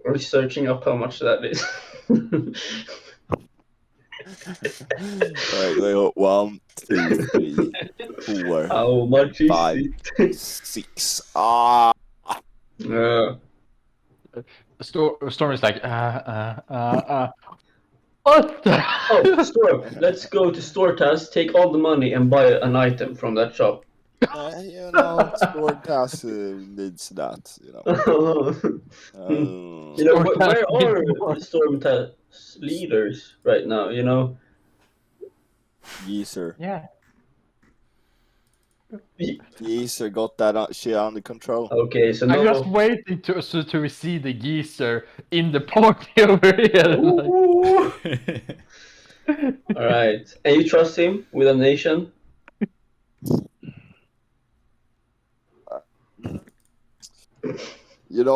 [SPEAKER 4] Researching up how much that is.
[SPEAKER 3] Wait, 1, 2, 3, 4,
[SPEAKER 4] How much is
[SPEAKER 3] 5,
[SPEAKER 4] it?
[SPEAKER 3] 6.
[SPEAKER 2] Storm is like, What the?
[SPEAKER 4] Oh, Storm. Let's go to Store Task, take all the money, and buy an item from that shop.
[SPEAKER 3] Store task needs that,
[SPEAKER 4] Where are Storm Task leaders right now?
[SPEAKER 3] Geezer.
[SPEAKER 2] Yeah.
[SPEAKER 3] Geezer got that shit under control.
[SPEAKER 4] Okay, so
[SPEAKER 2] I'm just waiting to receive the geezer in the party over here.
[SPEAKER 4] Ooh. All right, and you trust him with a nation?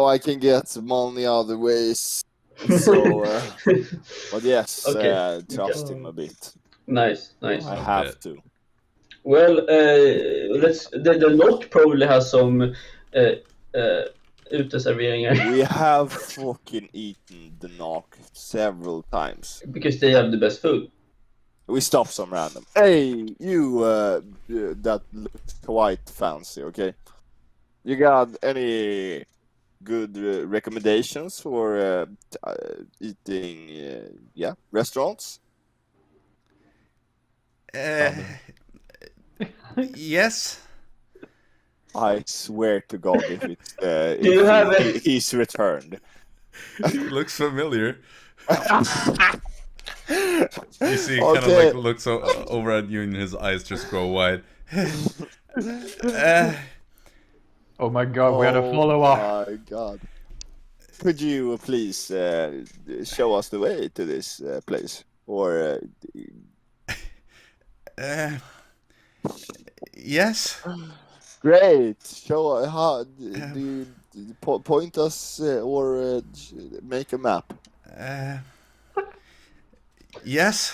[SPEAKER 3] I can get money other ways. So, but yes,
[SPEAKER 4] Okay.
[SPEAKER 3] trust him a bit.
[SPEAKER 4] Nice.
[SPEAKER 3] I have to.
[SPEAKER 4] Well, the lock probably has some uteserveringar.
[SPEAKER 3] We have fucking eaten the knock several times.
[SPEAKER 4] Because they have the best food.
[SPEAKER 3] We stop some random. Hey, you that looks quite fancy, okay? You got any good recommendations for eating, restaurants?
[SPEAKER 1] Yes.
[SPEAKER 3] I swear to God, if it's
[SPEAKER 4] Do you have it?
[SPEAKER 3] He's returned.
[SPEAKER 1] He looks familiar. You see, he
[SPEAKER 3] Okay.
[SPEAKER 1] kind of like looks over at you, and his eyes just grow wide.
[SPEAKER 2] Oh my god, we had a follow-up.
[SPEAKER 3] Oh my God. Could you please show us the way to this place? Or
[SPEAKER 1] Yes.
[SPEAKER 3] great. Show how do you point us or make a map?
[SPEAKER 1] Yes.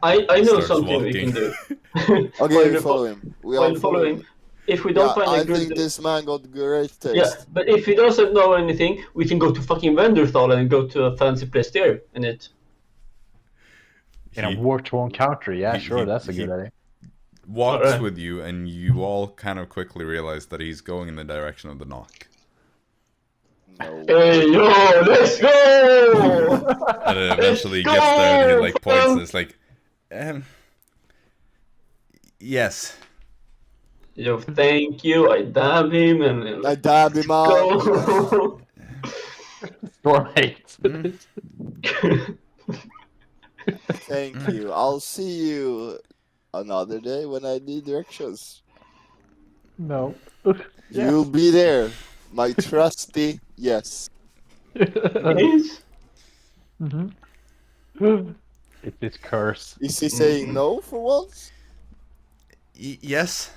[SPEAKER 4] I know
[SPEAKER 1] Starts
[SPEAKER 4] something we
[SPEAKER 1] walking.
[SPEAKER 4] can do.
[SPEAKER 3] Okay,
[SPEAKER 4] While
[SPEAKER 3] we
[SPEAKER 4] you
[SPEAKER 3] follow him. We
[SPEAKER 4] while
[SPEAKER 3] all follow
[SPEAKER 4] following,
[SPEAKER 3] him.
[SPEAKER 4] if we don't find
[SPEAKER 3] I
[SPEAKER 4] a good...
[SPEAKER 3] think this man got great taste.
[SPEAKER 4] Yeah, but if he doesn't know anything, we can go to fucking Venderthal and go to a fancy place there and eat.
[SPEAKER 2] In a
[SPEAKER 1] He
[SPEAKER 2] war-torn country, yeah,
[SPEAKER 1] he-
[SPEAKER 2] sure,
[SPEAKER 1] he-
[SPEAKER 2] that's a
[SPEAKER 1] he-
[SPEAKER 2] good idea.
[SPEAKER 1] walks
[SPEAKER 4] Alright.
[SPEAKER 1] with you, and you all kind of quickly realize that he's going in the direction of the knock.
[SPEAKER 3] No.
[SPEAKER 4] Hey, yo, let's go!
[SPEAKER 1] And it eventually
[SPEAKER 4] Let's
[SPEAKER 1] gets there, and he
[SPEAKER 4] go,
[SPEAKER 1] like points,
[SPEAKER 4] fam!
[SPEAKER 1] and it's like, yes.
[SPEAKER 4] Yo, thank you. I dab him and
[SPEAKER 3] I dab him out.
[SPEAKER 4] go.
[SPEAKER 2] Storm hates.
[SPEAKER 3] Thank you. I'll see you another day when I need directions.
[SPEAKER 2] No.
[SPEAKER 3] You'll be there, my trusty yes.
[SPEAKER 4] Please?
[SPEAKER 2] It's this curse.
[SPEAKER 3] Is he saying no for once?
[SPEAKER 1] Yes.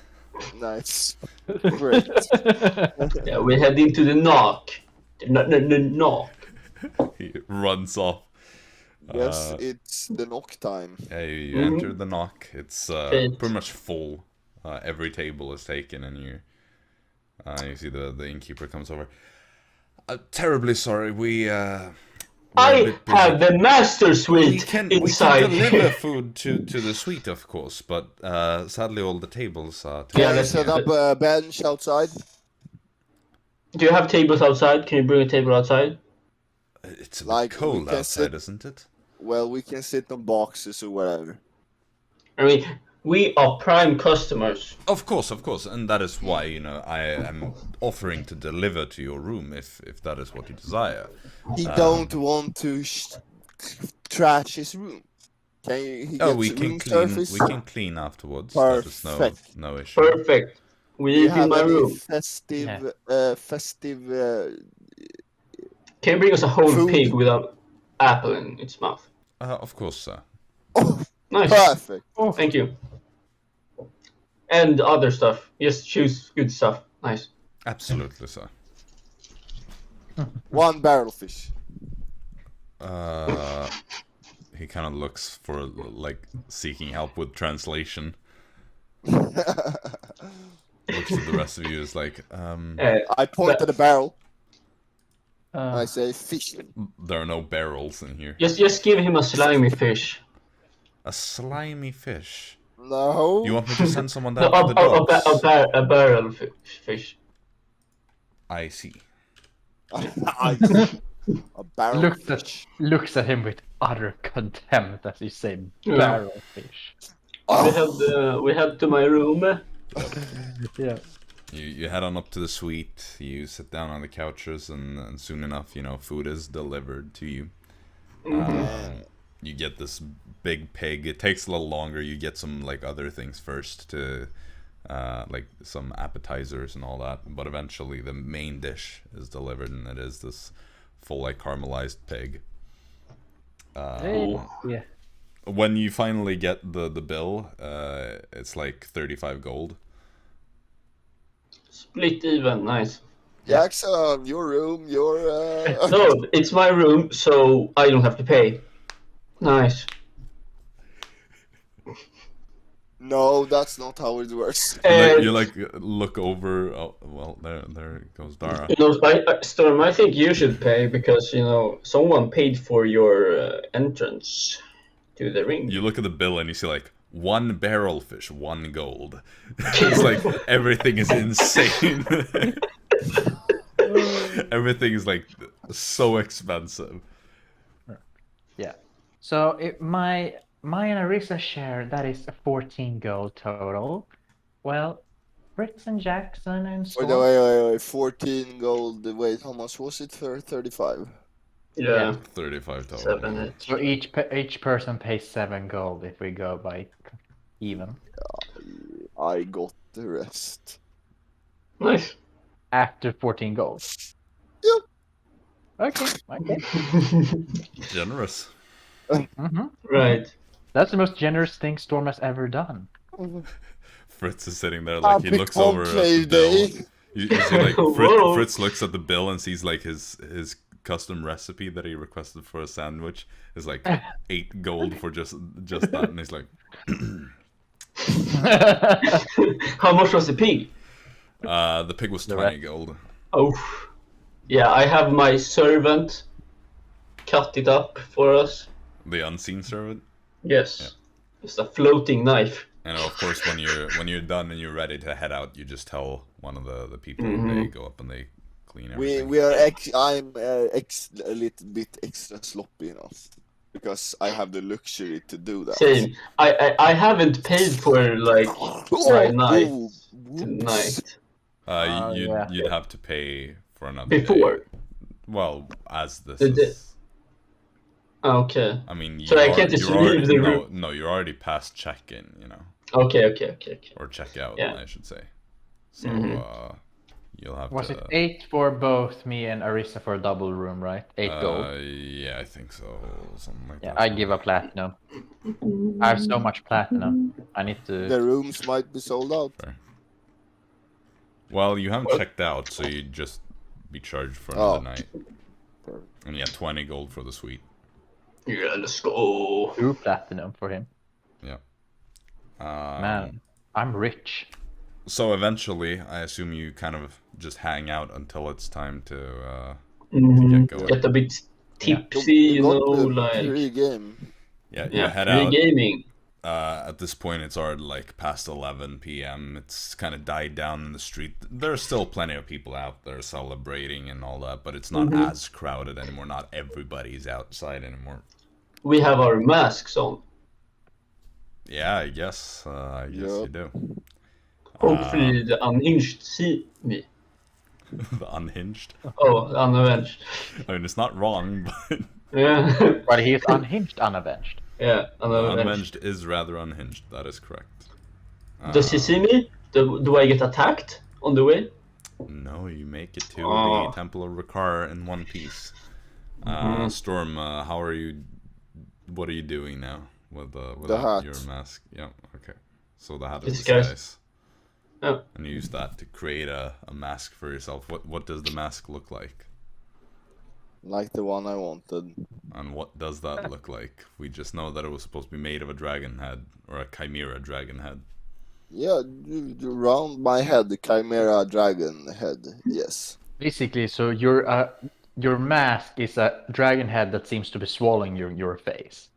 [SPEAKER 3] Nice. Great.
[SPEAKER 4] Yeah, we head into the knock. The knock.
[SPEAKER 1] He runs off.
[SPEAKER 3] Yes, it's the knock time.
[SPEAKER 1] Yeah, you enter the knock. It's
[SPEAKER 4] Great.
[SPEAKER 1] pretty much full. Every table is taken, and you see the innkeeper comes over. Terribly sorry, we're a
[SPEAKER 4] I
[SPEAKER 1] bit busy.
[SPEAKER 4] have the master suite
[SPEAKER 1] We can
[SPEAKER 4] inside.
[SPEAKER 1] deliver food to the suite, of course, but sadly all the tables are
[SPEAKER 3] Can
[SPEAKER 4] Yeah,
[SPEAKER 3] you
[SPEAKER 4] let's-
[SPEAKER 3] set up a bench outside?
[SPEAKER 4] Do you have tables outside? Can you bring a table outside?
[SPEAKER 1] It's a bit
[SPEAKER 3] Like, we
[SPEAKER 1] cold
[SPEAKER 3] can
[SPEAKER 1] outside,
[SPEAKER 3] sit-
[SPEAKER 1] isn't it?
[SPEAKER 3] Well, we can sit on boxes or whatever.
[SPEAKER 4] I mean, we are prime customers.
[SPEAKER 1] Of course, and that is why, I am offering to deliver to your room if that is what you desire.
[SPEAKER 3] He don't want to trash his room. Can you? He
[SPEAKER 1] Oh,
[SPEAKER 3] gets
[SPEAKER 1] we
[SPEAKER 3] room
[SPEAKER 1] can clean.
[SPEAKER 3] surface?
[SPEAKER 1] We can clean afterwards. That is
[SPEAKER 3] Perfect.
[SPEAKER 1] no issue.
[SPEAKER 4] Perfect. We
[SPEAKER 3] Do you
[SPEAKER 4] live in
[SPEAKER 3] have
[SPEAKER 4] my
[SPEAKER 3] any
[SPEAKER 4] room.
[SPEAKER 3] festive
[SPEAKER 4] Can you bring us a whole
[SPEAKER 3] Food.
[SPEAKER 4] pig without apple in its mouth?
[SPEAKER 1] Of course, sir.
[SPEAKER 3] Oh,
[SPEAKER 4] Nice.
[SPEAKER 3] perfect.
[SPEAKER 4] Thank you. And other stuff. Just choose good stuff. Nice.
[SPEAKER 1] Absolutely, sir.
[SPEAKER 3] 1 barrel fish.
[SPEAKER 1] He kind of looks for, like, seeking help with translation.
[SPEAKER 3] I
[SPEAKER 1] Looks at the rest of you is like,
[SPEAKER 3] point at the barrel.
[SPEAKER 2] Uh,
[SPEAKER 3] I say fish.
[SPEAKER 1] there are no barrels in here.
[SPEAKER 4] Just give him a slimy fish.
[SPEAKER 1] A slimy fish.
[SPEAKER 3] No.
[SPEAKER 1] You want me to send someone
[SPEAKER 4] No,
[SPEAKER 1] down to the docks?
[SPEAKER 4] a barrel fish.
[SPEAKER 1] I see.
[SPEAKER 3] A barrel fish.
[SPEAKER 2] looks at him with utter contempt as you say barrel fish.
[SPEAKER 4] We head to my room.
[SPEAKER 2] Yeah.
[SPEAKER 1] You head on up to the suite, you sit down on the couches, and soon enough, you know, food is delivered to you. You get this big pig. It takes a little longer. You get some, like, other things first to, like, some appetizers and all that. But eventually the main dish is delivered, and it is this full, like, caramelized pig.
[SPEAKER 2] Yeah.
[SPEAKER 1] When you finally get the bill, it's like 35 gold.
[SPEAKER 4] Split even. Nice.
[SPEAKER 3] Jaxson, your room, your.
[SPEAKER 4] No, it's my room, so I don't have to pay. Nice.
[SPEAKER 3] No, that's not how it works.
[SPEAKER 1] You like look over. Oh, well, there goes Dara.
[SPEAKER 4] You know, Storm, I think you should pay because, you know, someone paid for your entrance to the ring.
[SPEAKER 1] You look at the bill and you see, like, 1 barrel fish, 1 gold. It's like everything is insane. Everything is, like, so expensive.
[SPEAKER 2] Yeah. So my and Arisa share, that is 14 gold total. Well, Fritz and Jaxson and Storm.
[SPEAKER 3] Wait, 14 gold. Wait, how much was it for 35?
[SPEAKER 4] Yeah.
[SPEAKER 1] 35 total.
[SPEAKER 4] 7.
[SPEAKER 2] So each person pays 7 gold if we go by even.
[SPEAKER 3] I got the rest.
[SPEAKER 4] Nice.
[SPEAKER 2] After 14 gold.
[SPEAKER 3] Yep.
[SPEAKER 2] Okay.
[SPEAKER 1] Generous.
[SPEAKER 4] Right.
[SPEAKER 2] That's the most generous thing Storm has ever done.
[SPEAKER 1] Fritz is sitting there, like, he
[SPEAKER 3] Happy
[SPEAKER 1] looks over at the
[SPEAKER 3] Conclave
[SPEAKER 1] bill.
[SPEAKER 3] Day.
[SPEAKER 1] You see, like,
[SPEAKER 4] Whoa.
[SPEAKER 1] Fritz looks at the bill and sees, like, his custom recipe that he requested for a sandwich is like 8 gold for just that, and he's like,
[SPEAKER 4] How much was the pig?
[SPEAKER 1] the pig was 20 gold.
[SPEAKER 4] Oh. Yeah, I have my servant cut it up for us.
[SPEAKER 1] The unseen servant.
[SPEAKER 4] Yes.
[SPEAKER 1] Yeah.
[SPEAKER 4] It's a floating knife.
[SPEAKER 1] And of course, when you're done and you're ready to head out, you just tell one of the people, they go up and they clean everything.
[SPEAKER 3] I'm a little bit extra sloppy, you know, because I have the luxury to do that.
[SPEAKER 4] Same. I haven't paid for like my knife tonight.
[SPEAKER 1] You'd have to pay for another
[SPEAKER 4] Before.
[SPEAKER 1] day. Well, as this
[SPEAKER 4] The day.
[SPEAKER 1] is...
[SPEAKER 4] Okay.
[SPEAKER 1] I mean,
[SPEAKER 4] So I can't just leave the room?
[SPEAKER 1] No, you're already past check-in, you know.
[SPEAKER 4] Okay.
[SPEAKER 1] Or check-out,
[SPEAKER 4] Yeah.
[SPEAKER 1] I should say. So, you'll have
[SPEAKER 2] Was
[SPEAKER 1] to...
[SPEAKER 2] it 8 for both me and Arisa for a double room, right? 8 gold.
[SPEAKER 1] Yeah, I think so. Something like
[SPEAKER 2] Yeah,
[SPEAKER 1] that.
[SPEAKER 2] I give a platinum. I have so much platinum. I need to...
[SPEAKER 3] The rooms might be sold out.
[SPEAKER 1] Fair. Well, you haven't checked out, so you'd just be charged for another night. And yeah, 20 gold for the suite.
[SPEAKER 4] Yeah, let's go.
[SPEAKER 2] 2 platinum for him.
[SPEAKER 1] Yeah.
[SPEAKER 2] Man, I'm rich.
[SPEAKER 1] So eventually, I assume you kind of just hang out until it's time to
[SPEAKER 4] Mhm.
[SPEAKER 1] get going.
[SPEAKER 4] Get a bit tipsy, you know, like
[SPEAKER 3] Pre-game.
[SPEAKER 1] Yeah, you head
[SPEAKER 4] free
[SPEAKER 1] out.
[SPEAKER 4] gaming.
[SPEAKER 1] At this point, it's already like past 11 p.m. It's kind of died down in the street. There are still plenty of people out there celebrating and all that, but it's not as crowded anymore. Not everybody's outside anymore.
[SPEAKER 4] We have our masks on.
[SPEAKER 1] Yeah, I guess you do.
[SPEAKER 4] Hopefully the unhinged see me.
[SPEAKER 1] The unhinged.
[SPEAKER 4] Oh, unavenged.
[SPEAKER 1] I mean, it's not wrong, but
[SPEAKER 4] Yeah.
[SPEAKER 2] But he is unhinged, unavenged.
[SPEAKER 4] Yeah, unavenged.
[SPEAKER 1] unhinged is rather unhinged. That is correct.
[SPEAKER 4] Does he see me? Do I get attacked on the way?
[SPEAKER 1] No, you make it to
[SPEAKER 4] Oh.
[SPEAKER 1] the Temple of Rakar in one piece. Storm, how are you? What are you doing now with
[SPEAKER 3] The hat.
[SPEAKER 1] your mask? Yeah, okay. So the hat is
[SPEAKER 4] Disguise.
[SPEAKER 1] disguise.
[SPEAKER 4] Oh.
[SPEAKER 1] And you use that to create a mask for yourself. What does the mask look like?
[SPEAKER 3] Like the one I wanted.
[SPEAKER 1] And what does that look like? We just know that it was supposed to be made of a dragon head, or a chimera dragon head.
[SPEAKER 3] Yeah, round my head, the chimera dragon head. Yes.
[SPEAKER 2] Basically, so your mask is a dragon head that seems to be swallowing your face.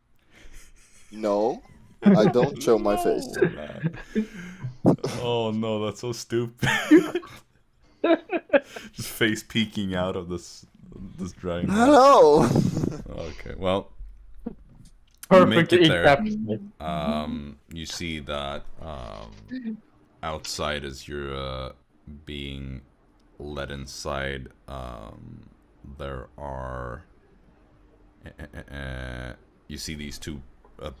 [SPEAKER 3] No, I don't show my face.
[SPEAKER 1] Man. Oh no, that's so stupid. Just face peeking out of this dragon.
[SPEAKER 3] Hello.
[SPEAKER 1] Okay, well,
[SPEAKER 2] Perfect
[SPEAKER 1] you make it there.
[SPEAKER 2] encapsulate.
[SPEAKER 1] You see that outside as you're being led inside, there are you see these two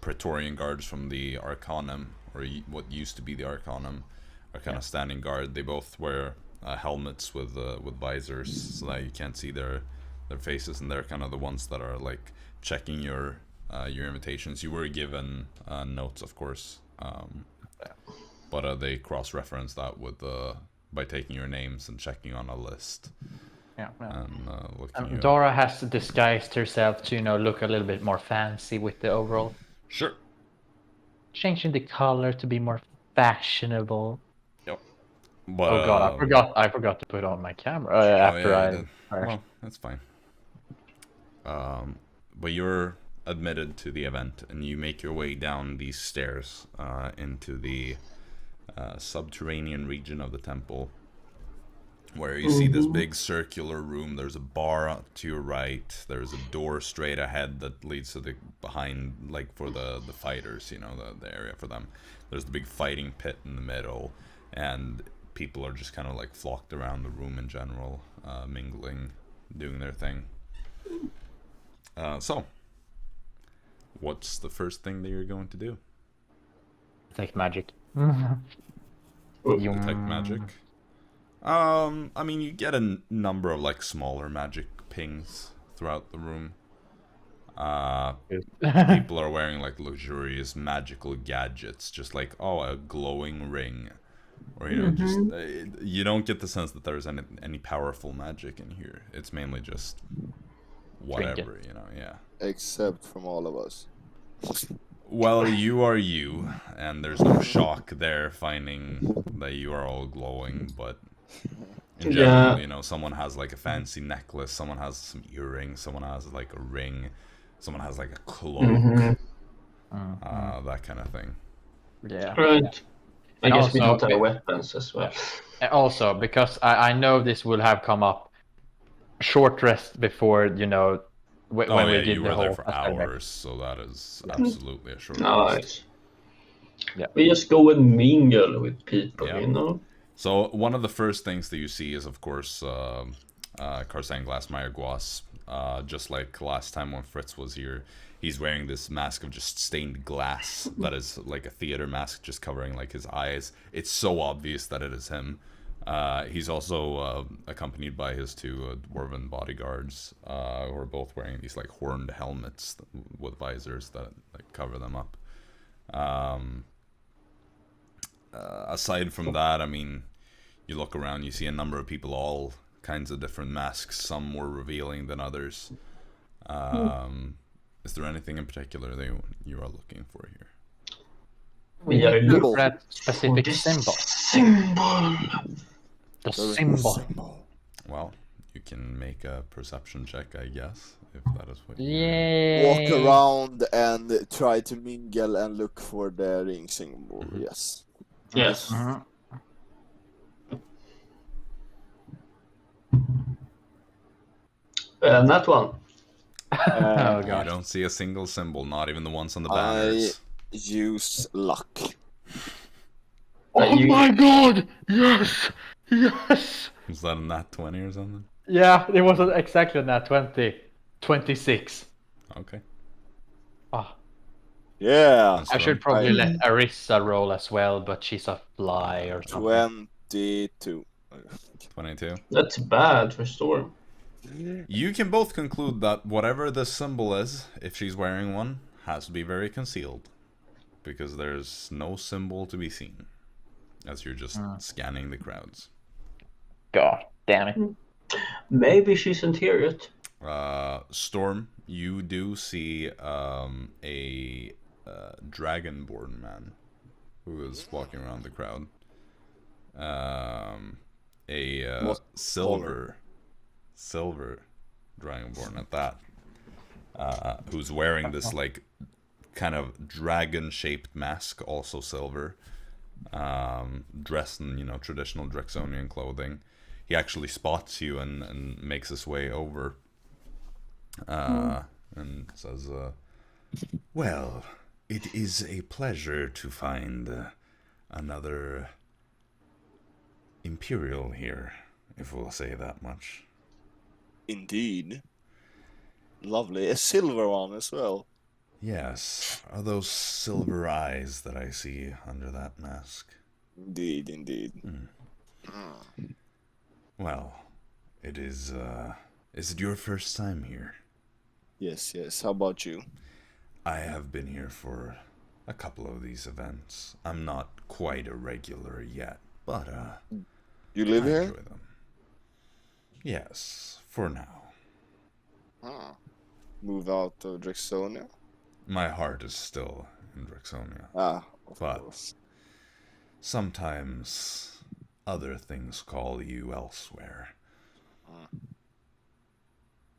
[SPEAKER 1] Praetorian guards from the Arcanum, or what used to be the Arcanum, are kind of standing guard. They both wear helmets with visors, so that you can't see their faces, and they're kind of the ones that are like checking your invitations. You were given notes, of course, but they cross-reference that with by taking your names and checking on a list.
[SPEAKER 2] Yeah.
[SPEAKER 1] And looking you up.
[SPEAKER 2] Dara has disguised herself to, look a little bit more fancy with the overall.
[SPEAKER 1] Sure.
[SPEAKER 2] Changing the color to be more fashionable.
[SPEAKER 1] Yep. But,
[SPEAKER 2] Oh god, I forgot to put on my camera
[SPEAKER 1] well, that's fine. But you're admitted to the event, and you make your way down these stairs into the subterranean region of the temple, where you see this big circular room. There's a bar to your right. There's a door straight ahead that leads to the behind, like for the fighters, the area for them. There's the big fighting pit in the middle, and people are just kind of like flocked around the room in general, mingling, doing their thing. So, what's the first thing that you're going to do?
[SPEAKER 2] Detect magic.
[SPEAKER 1] Detect magic? I mean, you get a number of like smaller magic pings throughout the room. People are wearing like luxurious magical gadgets, just like a glowing ring, or just you don't get the sense that there's any powerful magic in here. It's mainly just whatever, yeah.
[SPEAKER 3] Except from all of us.
[SPEAKER 1] Well, you are you, and there's no shock there finding that you are all glowing, but in general, someone has like a fancy necklace, someone has some earrings, someone has like a ring, someone has like a cloak, that kind of thing.
[SPEAKER 2] Yeah.
[SPEAKER 4] Right. I guess we
[SPEAKER 2] also,
[SPEAKER 4] don't have weapons as well.
[SPEAKER 2] And also, because I know this will have come up, short rest before, when we did
[SPEAKER 1] you
[SPEAKER 2] the
[SPEAKER 1] were
[SPEAKER 2] whole
[SPEAKER 1] there for hours, so that is absolutely a short rest.
[SPEAKER 4] Nice.
[SPEAKER 2] Yeah.
[SPEAKER 4] We just go and mingle with people,
[SPEAKER 1] So one of the first things that you see is, of course, Karsang Glassmeyer Guas. Just like last time when Fritz was here, he's wearing this mask of just stained glass that is like a theater mask, just covering like his eyes. It's so obvious that it is him. He's also accompanied by his two dwarven bodyguards, who are both wearing these like horned helmets with visors that like cover them up. Aside from that, I mean, you look around, you see a number of people, all kinds of different masks, some more revealing than others. Is there anything in particular that you are looking for here?
[SPEAKER 4] We are
[SPEAKER 2] look
[SPEAKER 4] looking
[SPEAKER 2] for that specific symbol. The symbol.
[SPEAKER 1] Well, you can make a perception check, I guess, if that is what
[SPEAKER 2] Yay.
[SPEAKER 3] Walk around and try to mingle and look for the ring symbol. Yes.
[SPEAKER 4] Yes. That one.
[SPEAKER 2] Oh
[SPEAKER 1] You
[SPEAKER 2] gosh.
[SPEAKER 1] don't see a single symbol, not even the ones on the banners.
[SPEAKER 3] I use luck.
[SPEAKER 2] Oh my god! Yes! Yes!
[SPEAKER 1] Was that a nat 20 or something?
[SPEAKER 2] Yeah, it was exactly that 20. 26.
[SPEAKER 1] Okay.
[SPEAKER 2] Ah,
[SPEAKER 3] Yeah.
[SPEAKER 2] I should probably let Arisa roll as well, but she's a fly or something.
[SPEAKER 3] 22.
[SPEAKER 1] 22.
[SPEAKER 4] That's bad for Storm.
[SPEAKER 1] You can both conclude that whatever the symbol is, if she's wearing one, has to be very concealed. Because there's no symbol to be seen. As you're just scanning the crowds.
[SPEAKER 2] God damn it.
[SPEAKER 4] Maybe she's interior.
[SPEAKER 1] Storm, you do see a dragonborn man who is walking around the crowd. Silver dragonborn at that. Who's wearing this like kind of dragon-shaped mask, also silver. Dressed in, traditional Jaxsonian clothing. He actually spots you and makes his way over. And says, well, it is a pleasure to find another Imperial here, if we'll say that much.
[SPEAKER 3] Indeed. Lovely. A silver one as well.
[SPEAKER 1] Yes, are those silver eyes that I see under that mask?
[SPEAKER 3] Indeed, indeed.
[SPEAKER 1] Well, it is it your first time here?
[SPEAKER 3] Yes, yes. How about you?
[SPEAKER 1] I have been here for a couple of these events. I'm not quite a regular yet, but
[SPEAKER 3] You live
[SPEAKER 1] I
[SPEAKER 3] here?
[SPEAKER 1] enjoy them. Yes, for now.
[SPEAKER 3] Move out of Jaxsonia?
[SPEAKER 1] My heart is still in Jaxsonia.
[SPEAKER 3] Of
[SPEAKER 1] But-
[SPEAKER 3] course.
[SPEAKER 1] Sometimes other things call you elsewhere.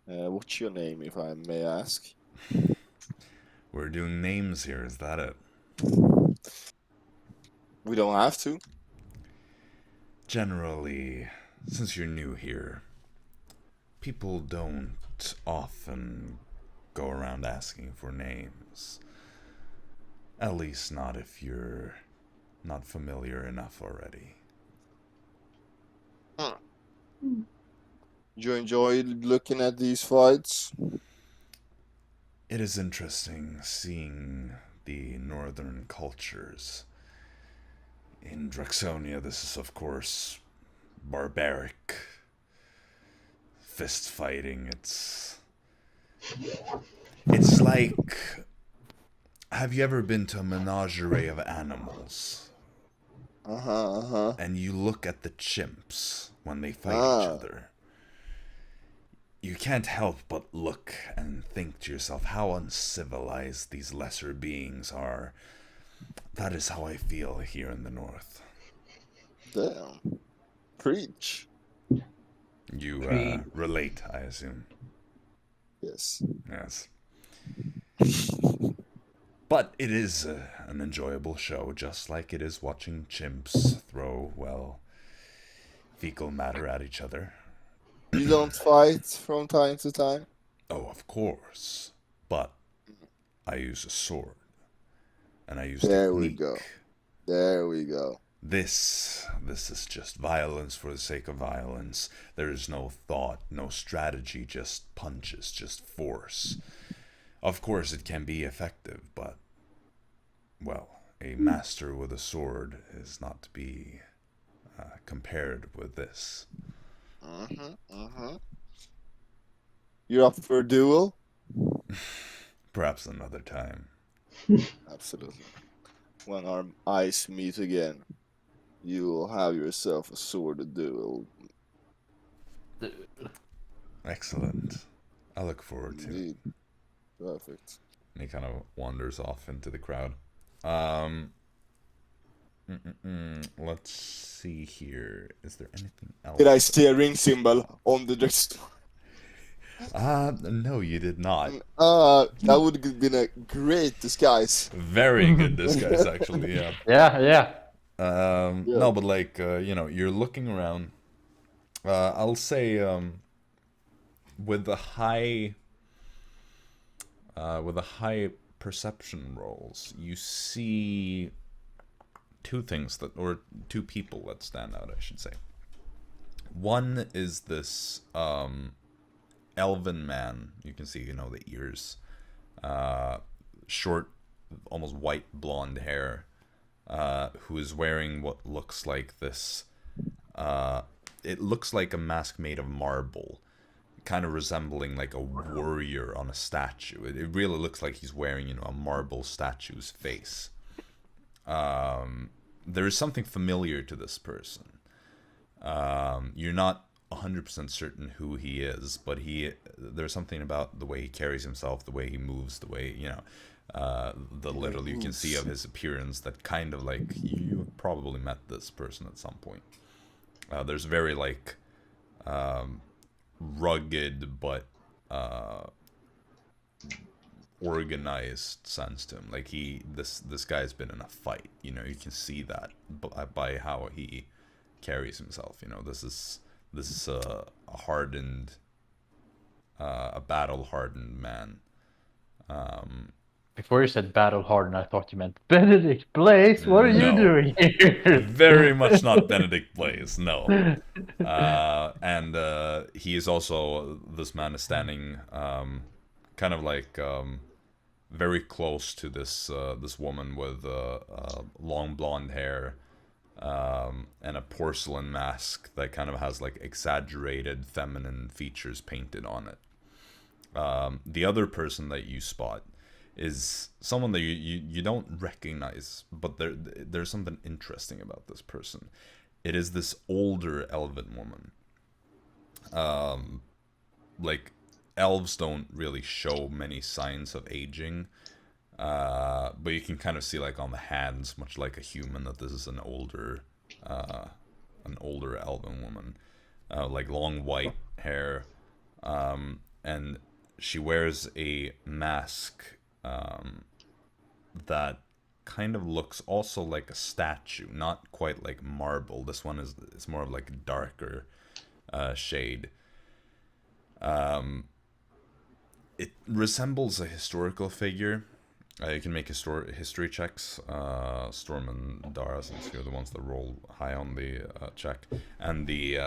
[SPEAKER 3] What's your name, if I may ask?
[SPEAKER 1] We're doing names here, is that it?
[SPEAKER 3] We don't have to.
[SPEAKER 1] Generally, since you're new here, people don't often go around asking for names. At least not if you're not familiar enough already.
[SPEAKER 3] You enjoy looking at these fights?
[SPEAKER 1] It is interesting seeing the northern cultures. In Jaxsonia, this is of course barbaric. Fist fighting, it's like, have you ever been to a menagerie of animals? And you look at the chimps when they fight each other. You can't help but look and think to yourself how uncivilized these lesser beings are. That is how I feel here in the north.
[SPEAKER 3] Damn. Preach.
[SPEAKER 1] You relate, I assume.
[SPEAKER 3] Yes.
[SPEAKER 1] Yes. But it is an enjoyable show, just like it is watching chimps throw, well, fecal matter at each other.
[SPEAKER 3] You don't fight from time to time?
[SPEAKER 1] Oh, of course. But I use a sword. And I use
[SPEAKER 3] There we
[SPEAKER 1] technique.
[SPEAKER 3] go. There we go.
[SPEAKER 1] This is just violence for the sake of violence. There is no thought, no strategy, just punches, just force. Of course it can be effective, but, well, a master with a sword is not to be compared with this.
[SPEAKER 3] You're up for a duel?
[SPEAKER 1] Perhaps another time.
[SPEAKER 3] Absolutely. When our eyes meet again, you will have yourself a sword duel.
[SPEAKER 1] Excellent. I look forward to it.
[SPEAKER 3] Indeed. Perfect.
[SPEAKER 1] And he kind of wanders off into the crowd. Let's see here. Is there anything else?
[SPEAKER 3] Did I see a ring symbol on the dress?
[SPEAKER 1] No, you did not.
[SPEAKER 3] That would have been a great disguise.
[SPEAKER 1] Very good disguise, actually, yeah.
[SPEAKER 2] Yeah.
[SPEAKER 1] No, but like, you're looking around. I'll say, with the high perception rolls, you see two people that stand out, I should say. One is this elven man. You can see, the ears, short, almost white blonde hair, who is wearing what looks like this. It looks like a mask made of marble, kind of resembling like a warrior on a statue. It really looks like he's wearing, a marble statue's face. There is something familiar to this person. You're not 100% certain who he is, but there's something about the way he carries himself, the way he moves, the way, the little you can see of his appearance that kind of like you've probably met this person at some point. There's very like rugged but organized sense to him. Like this guy's been in a fight. You can see that by how he carries himself. This is a hardened, a battle-hardened man.
[SPEAKER 2] Before you said battle hardened, I thought you meant Benedict Blaze. What are you doing here?
[SPEAKER 1] Very much not Benedict Blaze, no. And he is also, this man is standing kind of like very close to this woman with long blonde hair and a porcelain mask that kind of has like exaggerated feminine features painted on it. The other person that you spot is someone that you don't recognize, but there's something interesting about this person. It is this older elven woman. Like, elves don't really show many signs of aging, but you can kind of see, like, on the hands, much like a human, that this is an older elven woman. Like, long white hair, and she wears a mask that kind of looks also like a statue, not quite like marble. This one is more of like a darker shade. It resembles a historical figure. You can make history checks, Storm and Dara, since you're the ones that roll high on the check. And the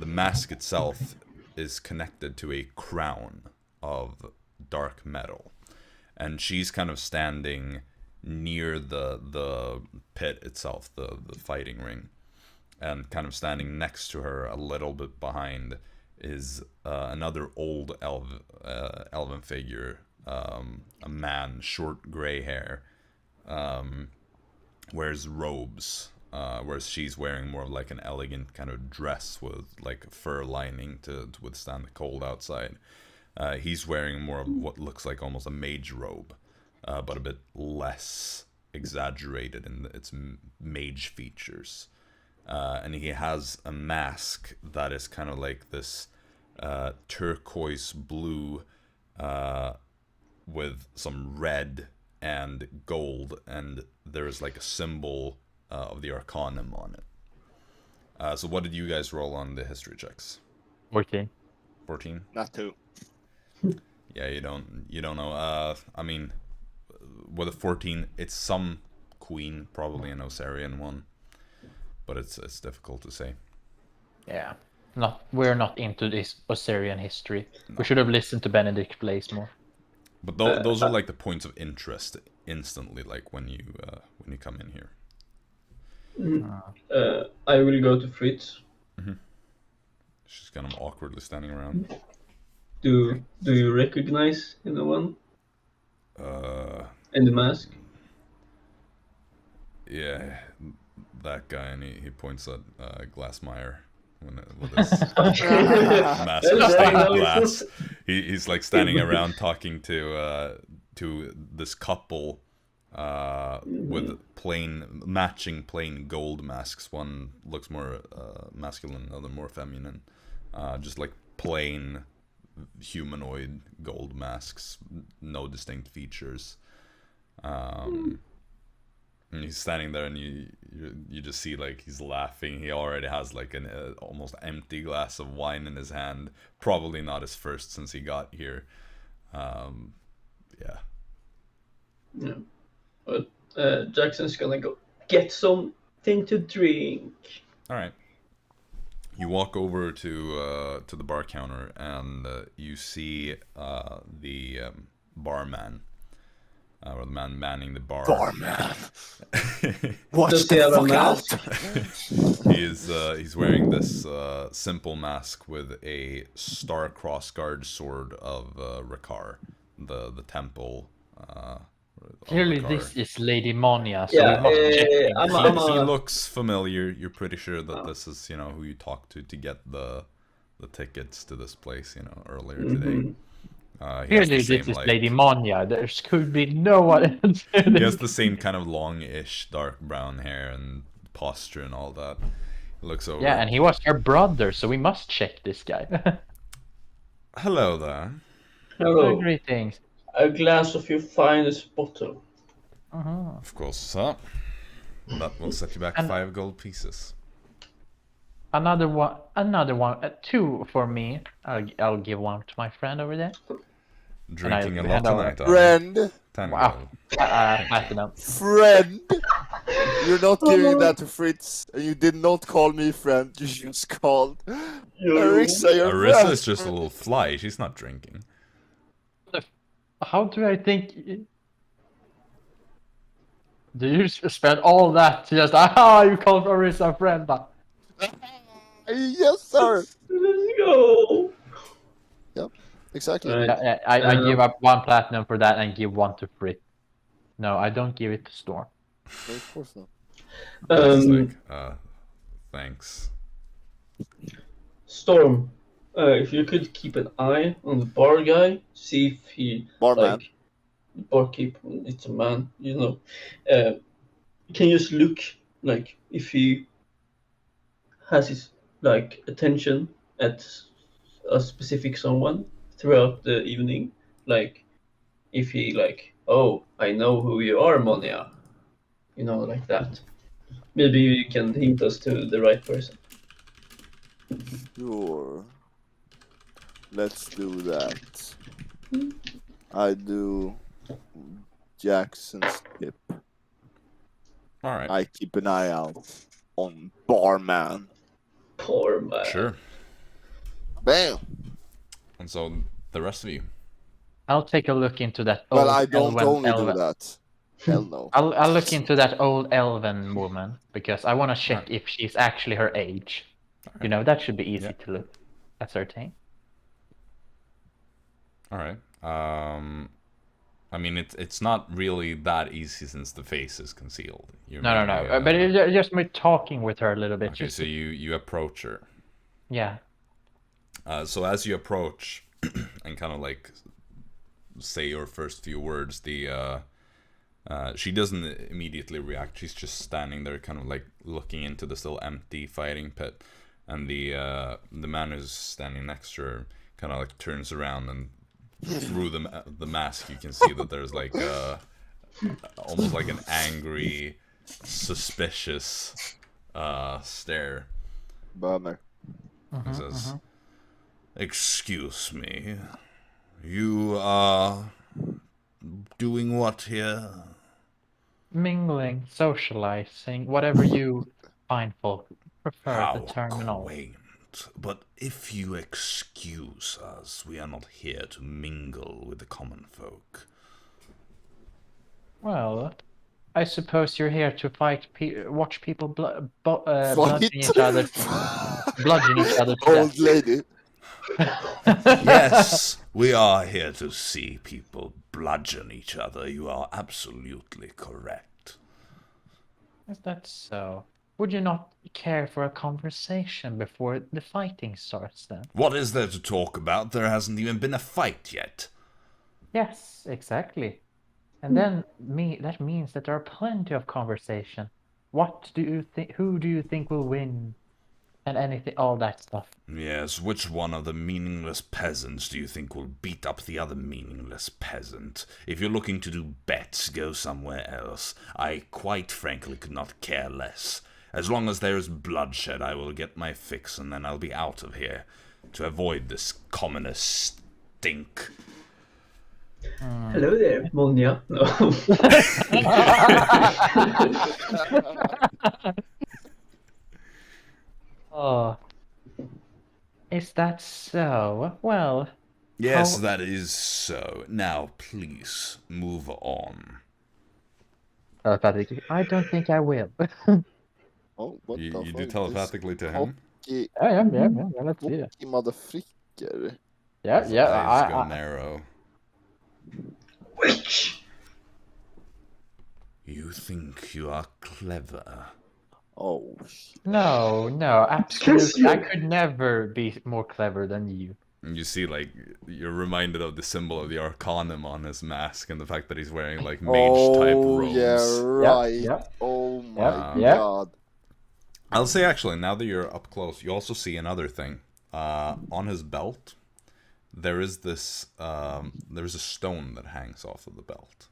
[SPEAKER 1] mask itself is connected to a crown of dark metal. And she's kind of standing near the pit itself, the fighting ring. And kind of standing next to her, a little bit behind, is another old elven figure. A man, short gray hair, wears robes, whereas she's wearing more of like an elegant kind of dress with like a fur lining to withstand the cold outside. He's wearing more of what looks like almost a mage robe, but a bit less exaggerated in its mage features. And he has a mask that is kind of like this turquoise blue with some red and gold, and there's like a symbol of the Arcanum on it. So what did you guys roll on the history checks?
[SPEAKER 2] 14.
[SPEAKER 1] 14?
[SPEAKER 3] Not 2.
[SPEAKER 1] Yeah, you don't know. I mean, with a 14, it's some queen, probably an Osirian one, but it's difficult to say.
[SPEAKER 2] Yeah. We're not into this Osirian history. No. We should have listened to Benedict Blaze more.
[SPEAKER 1] But those are like the points of interest instantly, like when you come in here.
[SPEAKER 4] I will go to Fritz.
[SPEAKER 1] Mm-hmm. She's kind of awkwardly standing around.
[SPEAKER 4] Do you recognize anyone? In the mask?
[SPEAKER 1] Yeah, that guy, and he points at Glassmeyer with his mask of stained glass. He's like standing around talking to this couple with matching plain gold masks. One looks more masculine, the other more feminine. Just like plain humanoid gold masks, no distinct features. And he's standing there, and you just see like he's laughing. He already has like an almost empty glass of wine in his hand. Probably not his first since he got here. Yeah.
[SPEAKER 4] But Jackson's gonna go get something to drink.
[SPEAKER 1] All right. You walk over to the bar counter, and you see the barman or the man manning the bar.
[SPEAKER 3] Barman. Watch
[SPEAKER 4] Does he
[SPEAKER 3] the
[SPEAKER 4] have a
[SPEAKER 3] fuck
[SPEAKER 4] mask?
[SPEAKER 3] out.
[SPEAKER 1] He's wearing this simple mask with a star-crossed guard sword of Rakar, the temple. Of
[SPEAKER 2] Clearly,
[SPEAKER 1] Rakar.
[SPEAKER 2] this is Lady Monia, so
[SPEAKER 4] Yeah,
[SPEAKER 2] we must check him.
[SPEAKER 1] He looks familiar. You're pretty sure that this is, who you talked to get the tickets to this place, earlier today. He has
[SPEAKER 2] Clearly,
[SPEAKER 1] the same,
[SPEAKER 2] this is
[SPEAKER 1] like,
[SPEAKER 2] Lady Monia. There could be no one else.
[SPEAKER 1] he has the same kind of long-ish dark brown hair and posture and all that. He looks over.
[SPEAKER 2] Yeah, and he was her brother, so we must check this guy.
[SPEAKER 1] Hello there.
[SPEAKER 4] Hello.
[SPEAKER 2] Greetings.
[SPEAKER 4] A glass of your finest bottle.
[SPEAKER 1] Of course, sir. That will set you back 5 gold pieces.
[SPEAKER 2] Another one. 2 for me. I'll give 1 to my friend over there.
[SPEAKER 1] Drinking a lot
[SPEAKER 2] hand over.
[SPEAKER 1] tonight,
[SPEAKER 3] Friend.
[SPEAKER 1] 10
[SPEAKER 2] Wow.
[SPEAKER 1] gold.
[SPEAKER 2] Platinum.
[SPEAKER 3] Friend. You're not giving that to Fritz, and you did not call me friend. You just called Arisa your
[SPEAKER 1] Arisa
[SPEAKER 3] friend.
[SPEAKER 1] is just a little fly. She's not drinking.
[SPEAKER 2] How do I think? Do you spend all that to just you called Arisa a friend? But
[SPEAKER 3] Yes, sir.
[SPEAKER 4] Let's go.
[SPEAKER 3] Yep, exactly.
[SPEAKER 4] Right.
[SPEAKER 2] I give up 1 platinum for that and give 1 to Fritz. No, I don't give it to Storm.
[SPEAKER 3] No, of course not.
[SPEAKER 1] It's like, thanks.
[SPEAKER 4] Storm, if you could keep an eye on the bar guy, see if he
[SPEAKER 3] Barman.
[SPEAKER 4] barkeep. It's a man, Can you just look like if he has his attention at a specific someone throughout the evening, like if he oh, I know who you are, Monia, like that. Maybe you can hint us to the right person.
[SPEAKER 3] Sure. Let's do that. I do Jackson's tip.
[SPEAKER 1] Alright.
[SPEAKER 3] I keep an eye out on Barman.
[SPEAKER 4] Poor man.
[SPEAKER 1] Sure.
[SPEAKER 3] Bam!
[SPEAKER 1] And so, the rest of you.
[SPEAKER 2] I'll take a look into that old
[SPEAKER 3] Well, I don't only
[SPEAKER 2] elven.
[SPEAKER 3] do that. Hell no.
[SPEAKER 2] I'll look into that old elven woman because I want to check
[SPEAKER 1] Right.
[SPEAKER 2] if she's actually her age.
[SPEAKER 1] Okay.
[SPEAKER 2] That should be easy
[SPEAKER 1] Yeah.
[SPEAKER 2] to look ascertain.
[SPEAKER 1] Alright. I mean, it's not really that easy since the face is concealed.
[SPEAKER 2] No.
[SPEAKER 1] Maybe,
[SPEAKER 2] But it's just me talking with her a little bit.
[SPEAKER 1] Okay, so you approach her.
[SPEAKER 2] Yeah.
[SPEAKER 1] So as you approach and kind of say your first few words, she doesn't immediately react. She's just standing there, kind of looking into the still empty fighting pit, and the man who's standing next to her kind of turns around, and through the mask you can see that there's almost like an angry, suspicious stare.
[SPEAKER 3] Bummer.
[SPEAKER 1] He says, "Excuse me, you are doing what here?"
[SPEAKER 2] Mingling, socializing, whatever you find prefer
[SPEAKER 1] How
[SPEAKER 2] the terminal.
[SPEAKER 1] quaint. But if you excuse us, we are not here to mingle with the common folk.
[SPEAKER 2] Well, I suppose you're here to watch people bludgeon each other. Bludgeon each other to
[SPEAKER 3] Old
[SPEAKER 2] death.
[SPEAKER 3] lady.
[SPEAKER 1] Yes, we are here to see people bludgeon each other. You are absolutely correct.
[SPEAKER 2] Is that so? Would you not care for a conversation before the fighting starts then?
[SPEAKER 1] What is there to talk about? There hasn't even been a fight yet.
[SPEAKER 2] Yes, exactly. And then that means that there are plenty of conversation. What do you think? Who do you think will win? And anything, all that stuff.
[SPEAKER 1] Yes, which one of the meaningless peasants do you think will beat up the other meaningless peasant? If you're looking to do bets, go somewhere else. I quite frankly could not care less. As long as there is bloodshed, I will get my fix, and then I'll be out of here to avoid this commoner stink.
[SPEAKER 4] Hello there, Monia. No.
[SPEAKER 2] Oh, is that so? Well,
[SPEAKER 1] Yes,
[SPEAKER 2] How-
[SPEAKER 1] that is so. Now, please move on.
[SPEAKER 2] Telepathically, I don't think I will.
[SPEAKER 3] Oh, what the
[SPEAKER 1] You do
[SPEAKER 3] fuck?
[SPEAKER 1] telepathically to him?
[SPEAKER 3] Cocky,
[SPEAKER 2] Yeah, let's see it.
[SPEAKER 3] cocky motherfricker.
[SPEAKER 2] Yeah,
[SPEAKER 1] His
[SPEAKER 2] yeah,
[SPEAKER 1] eyes go
[SPEAKER 2] I,
[SPEAKER 1] narrow.
[SPEAKER 4] Witch!
[SPEAKER 1] You think you are clever.
[SPEAKER 3] Oh, shit.
[SPEAKER 2] no, absolutely. I could never be more clever than you.
[SPEAKER 1] And you see, like, you're reminded of the symbol of the Arcanum on his mask and the fact that he's wearing, like, mage-type robes.
[SPEAKER 3] Yeah, right.
[SPEAKER 2] Yeah.
[SPEAKER 3] Oh my
[SPEAKER 2] Yeah.
[SPEAKER 3] god.
[SPEAKER 1] I'll say, actually, now that you're up close, you also see another thing. On his belt, there is this, there's a stone that hangs off of the belt.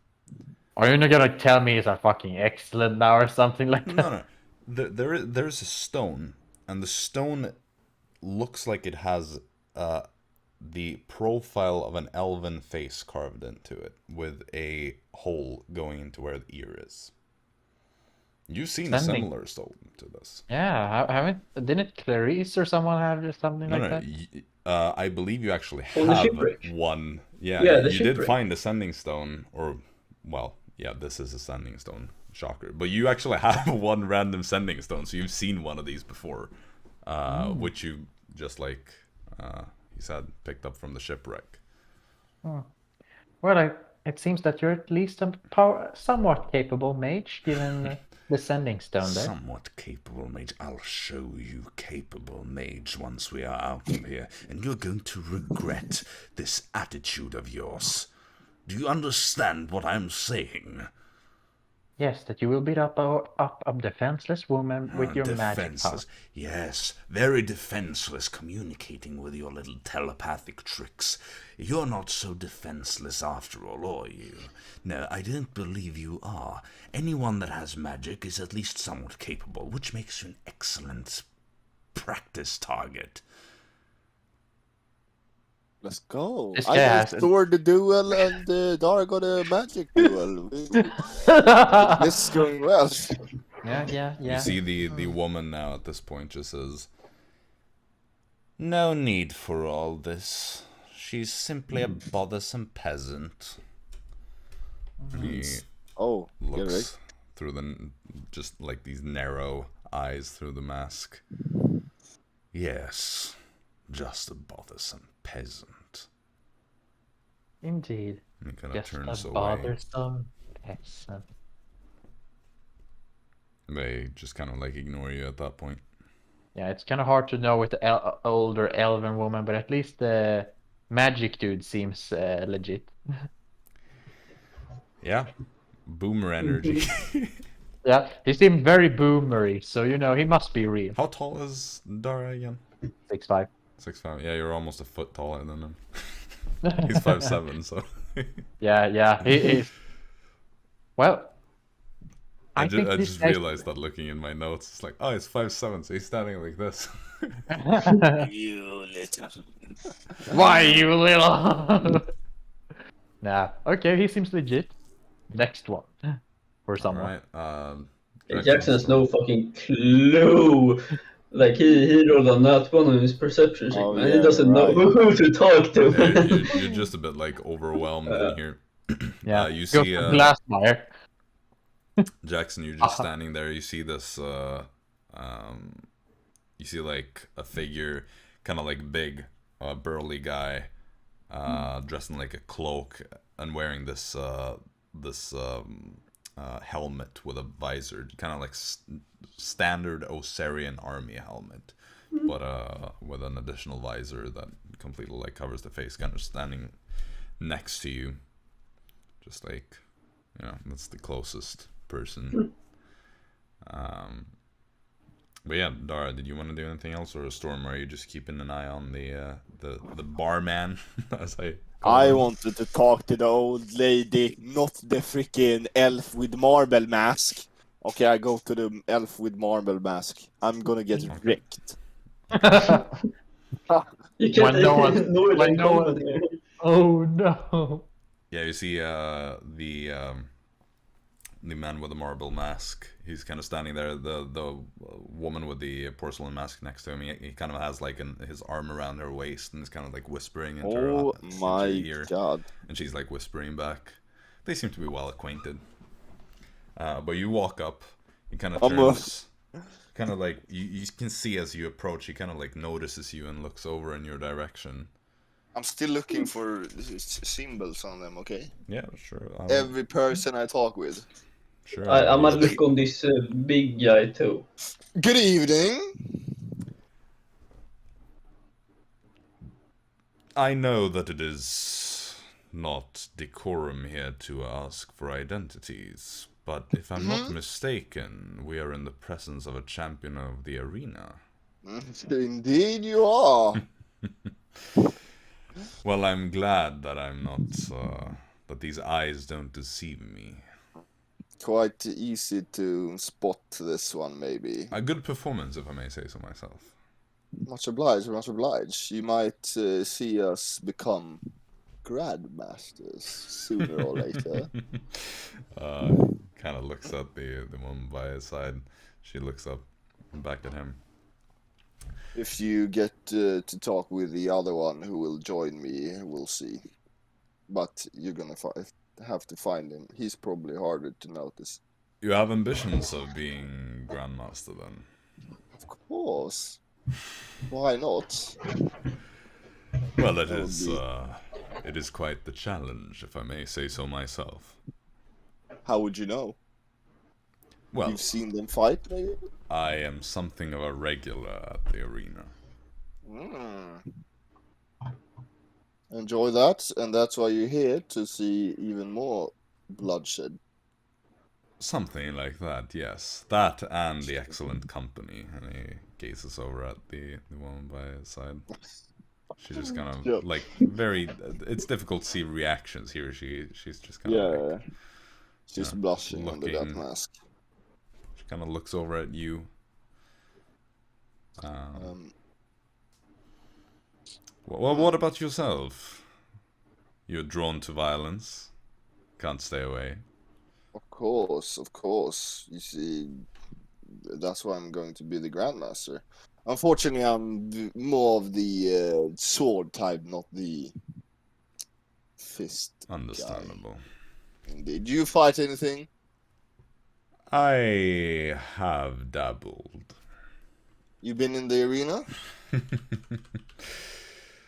[SPEAKER 2] Are you not gonna tell me it's a fucking excellent now or something like that?
[SPEAKER 1] No. There's a stone, and the stone looks like it has the profile of an elven face carved into it, with a hole going into where the ear is. You've seen a
[SPEAKER 2] Sending.
[SPEAKER 1] similar stone to this.
[SPEAKER 2] Yeah, didn't Clarice or someone have just something like that?
[SPEAKER 1] I believe you actually
[SPEAKER 4] On the
[SPEAKER 1] have
[SPEAKER 4] shipwreck.
[SPEAKER 1] one. Yeah,
[SPEAKER 4] Yeah, the
[SPEAKER 1] you did
[SPEAKER 4] shipwreck.
[SPEAKER 1] find a sending stone, or, well, yeah, this is a sending stone. Shocker. But you actually have one random sending stone, so you've seen one of these before, which you just, like, he said, picked up from the shipwreck.
[SPEAKER 2] Well, it seems that you're at least a somewhat capable mage, given the sending stone there.
[SPEAKER 1] Somewhat capable mage. I'll show you capable mage once we are out of here, and you're going to regret this attitude of yours. Do you understand what I'm saying?
[SPEAKER 2] Yes, that you will beat up a defenseless woman with your magic power.
[SPEAKER 1] Defenseless. Yes, very defenseless, communicating with your little telepathic tricks. You're not so defenseless after all, are you? No, I don't believe you are. Anyone that has magic is at least somewhat capable, which makes you an excellent practice target.
[SPEAKER 3] Let's go.
[SPEAKER 2] This
[SPEAKER 3] I
[SPEAKER 2] guy
[SPEAKER 3] got
[SPEAKER 2] has-
[SPEAKER 3] sword duel and Dara got a magic duel. This is going well.
[SPEAKER 2] Yeah.
[SPEAKER 1] You see the woman now at this point just says, "No need for all this. She's simply a bothersome peasant." And he
[SPEAKER 3] Oh, get
[SPEAKER 1] looks
[SPEAKER 3] right.
[SPEAKER 1] through just like these narrow eyes through the mask. Yes, just a bothersome peasant.
[SPEAKER 2] Indeed.
[SPEAKER 1] And he kind of
[SPEAKER 2] Just
[SPEAKER 1] turns
[SPEAKER 2] a
[SPEAKER 1] away.
[SPEAKER 2] bothersome peasant.
[SPEAKER 1] They just kind of like ignore you at that point.
[SPEAKER 2] Yeah, it's kind of hard to know with the older elven woman, but at least the magic dude seems legit.
[SPEAKER 1] Yeah, boomer energy.
[SPEAKER 2] Yeah, he seemed very boomery, so he must be real.
[SPEAKER 1] How tall is Dara again?
[SPEAKER 2] 6'5".
[SPEAKER 1] 6'5". Yeah, you're almost a foot taller than him. He's 5'7", so.
[SPEAKER 2] Yeah, he is. Well,
[SPEAKER 1] I
[SPEAKER 2] think this
[SPEAKER 1] just
[SPEAKER 2] guy's-
[SPEAKER 1] realized that looking in my notes. It's like, oh, he's 5'7", so he's standing like this.
[SPEAKER 3] You little.
[SPEAKER 2] Why, you little? Nah, okay, he seems legit. Next one. For someone.
[SPEAKER 1] Alright,
[SPEAKER 4] Jaxson has no fucking clue. Like he rolled on that one on his perception check,
[SPEAKER 3] Oh,
[SPEAKER 4] man.
[SPEAKER 3] yeah,
[SPEAKER 4] He doesn't know
[SPEAKER 3] right.
[SPEAKER 4] who to talk to.
[SPEAKER 1] You're just a bit like overwhelmed in here.
[SPEAKER 2] Yeah,
[SPEAKER 1] You
[SPEAKER 2] go
[SPEAKER 1] see,
[SPEAKER 2] for Glassmire.
[SPEAKER 1] Jaxson, you're just standing there. You see this, you see like a figure, kind of like big, burly guy, dressed in like a cloak and wearing this helmet with a visor, kind of like standard Osirian army helmet, but with an additional visor that completely like covers the face, kind of standing next to you, just like, that's the closest person. But yeah, Dara, did you want to do anything else, or Storm? Or are you just keeping an eye on the barman, as
[SPEAKER 3] I wanted to talk to the old lady, not the freaking elf with marble mask. Okay, I go to the elf with marble mask. I'm gonna get wrecked.
[SPEAKER 4] You can't
[SPEAKER 2] When no one-
[SPEAKER 4] ignore
[SPEAKER 2] when
[SPEAKER 4] the
[SPEAKER 2] no one-
[SPEAKER 4] comment here.
[SPEAKER 2] Oh no.
[SPEAKER 1] Yeah, you see the man with the marble mask. He's kind of standing there. The woman with the porcelain mask next to him. He kind of has like his arm around her waist and is kind of like whispering into
[SPEAKER 3] Oh
[SPEAKER 1] her
[SPEAKER 3] my
[SPEAKER 1] into her ear,
[SPEAKER 3] god.
[SPEAKER 1] and she's like whispering back. They seem to be well acquainted. But you walk up. He kind of turns. Kind of like you can see as you approach. He kind of like notices you and looks over in your direction.
[SPEAKER 3] I'm still looking for symbols on them, okay?
[SPEAKER 1] Yeah, sure.
[SPEAKER 3] Every person I talk with.
[SPEAKER 1] Sure.
[SPEAKER 4] I'm gonna look on this big guy too.
[SPEAKER 3] Good evening.
[SPEAKER 1] I know that it is not decorum here to ask for identities, but if I'm not mistaken, we are in the presence of a champion of the arena.
[SPEAKER 3] Indeed you are.
[SPEAKER 1] Well, I'm glad that I'm not, that these eyes don't deceive me.
[SPEAKER 3] Quite easy to spot this one, maybe.
[SPEAKER 1] A good performance, if I may say so myself.
[SPEAKER 3] Much obliged, much obliged. You might see us become grandmasters sooner or later.
[SPEAKER 1] Kind of looks at the woman by his side. She looks up back at him.
[SPEAKER 3] If you get to talk with the other one who will join me, we'll see. But you're gonna have to find him. He's probably harder to notice.
[SPEAKER 1] You have ambitions of being Grandmaster, then?
[SPEAKER 3] Of course. Why not?
[SPEAKER 1] Well, it is quite the challenge, if I may say so myself.
[SPEAKER 3] How would you know?
[SPEAKER 1] Well,
[SPEAKER 3] You've seen them fight, maybe?
[SPEAKER 1] I am something of a regular at the arena.
[SPEAKER 3] Enjoy that, and that's why you're here, to see even more bloodshed.
[SPEAKER 1] Something like that, yes. That and the excellent company. And he gazes over at the woman by his side. She just kind of,
[SPEAKER 3] Yeah.
[SPEAKER 1] like, very... It's difficult to see reactions here. She's just kind of like...
[SPEAKER 3] She's
[SPEAKER 1] yeah,
[SPEAKER 3] blushing under that
[SPEAKER 1] looking-
[SPEAKER 3] mask.
[SPEAKER 1] She kind of looks over at you. Well, what about yourself? You're drawn to violence. Can't stay away.
[SPEAKER 3] Of course. You see, that's why I'm going to be the Grandmaster. Unfortunately, I'm more of the sword type, not the fist.
[SPEAKER 1] Understandable.
[SPEAKER 3] Guy. Indeed. Do you fight anything?
[SPEAKER 1] I have dabbled.
[SPEAKER 3] You been in the arena?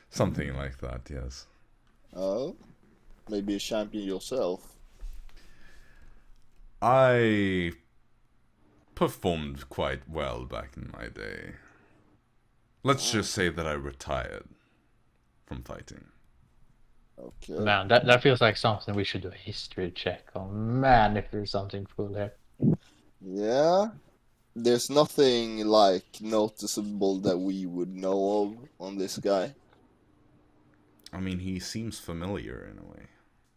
[SPEAKER 1] Something like that, yes.
[SPEAKER 3] Oh, maybe a champion yourself.
[SPEAKER 1] I performed quite well back in my day. Let's just say that I retired from fighting.
[SPEAKER 3] Okay.
[SPEAKER 2] Man, that feels like something we should do a history check on. Man, if there's something cool there.
[SPEAKER 3] Yeah. There's nothing like noticeable that we would know of on this guy.
[SPEAKER 1] I mean, he seems familiar in a way.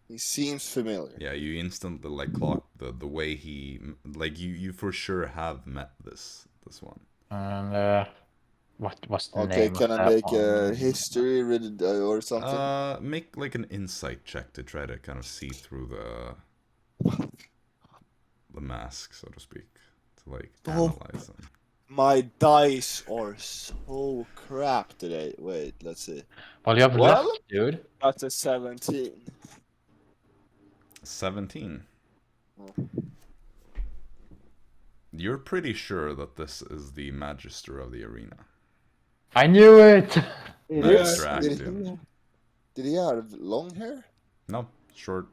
[SPEAKER 3] He seems familiar.
[SPEAKER 1] Yeah, you instantly like clock the way he like you for sure have met this one.
[SPEAKER 2] And what's the
[SPEAKER 3] Okay,
[SPEAKER 2] name?
[SPEAKER 3] can
[SPEAKER 2] of
[SPEAKER 3] I
[SPEAKER 2] that
[SPEAKER 3] make
[SPEAKER 2] one?
[SPEAKER 3] a history or something?
[SPEAKER 1] Make like an insight check to try to kind of see through the mask, so to speak, to like analyze them.
[SPEAKER 3] My dice are so crap today. Wait, let's see.
[SPEAKER 2] Well, you have
[SPEAKER 3] Well-
[SPEAKER 2] luck, dude.
[SPEAKER 3] That's a 17.
[SPEAKER 1] 17. You're pretty sure that this is the Magister of the arena.
[SPEAKER 2] I knew it!
[SPEAKER 3] It
[SPEAKER 1] Nice
[SPEAKER 3] is.
[SPEAKER 1] track,
[SPEAKER 3] Did
[SPEAKER 1] dude.
[SPEAKER 3] he have long hair?
[SPEAKER 1] No, short,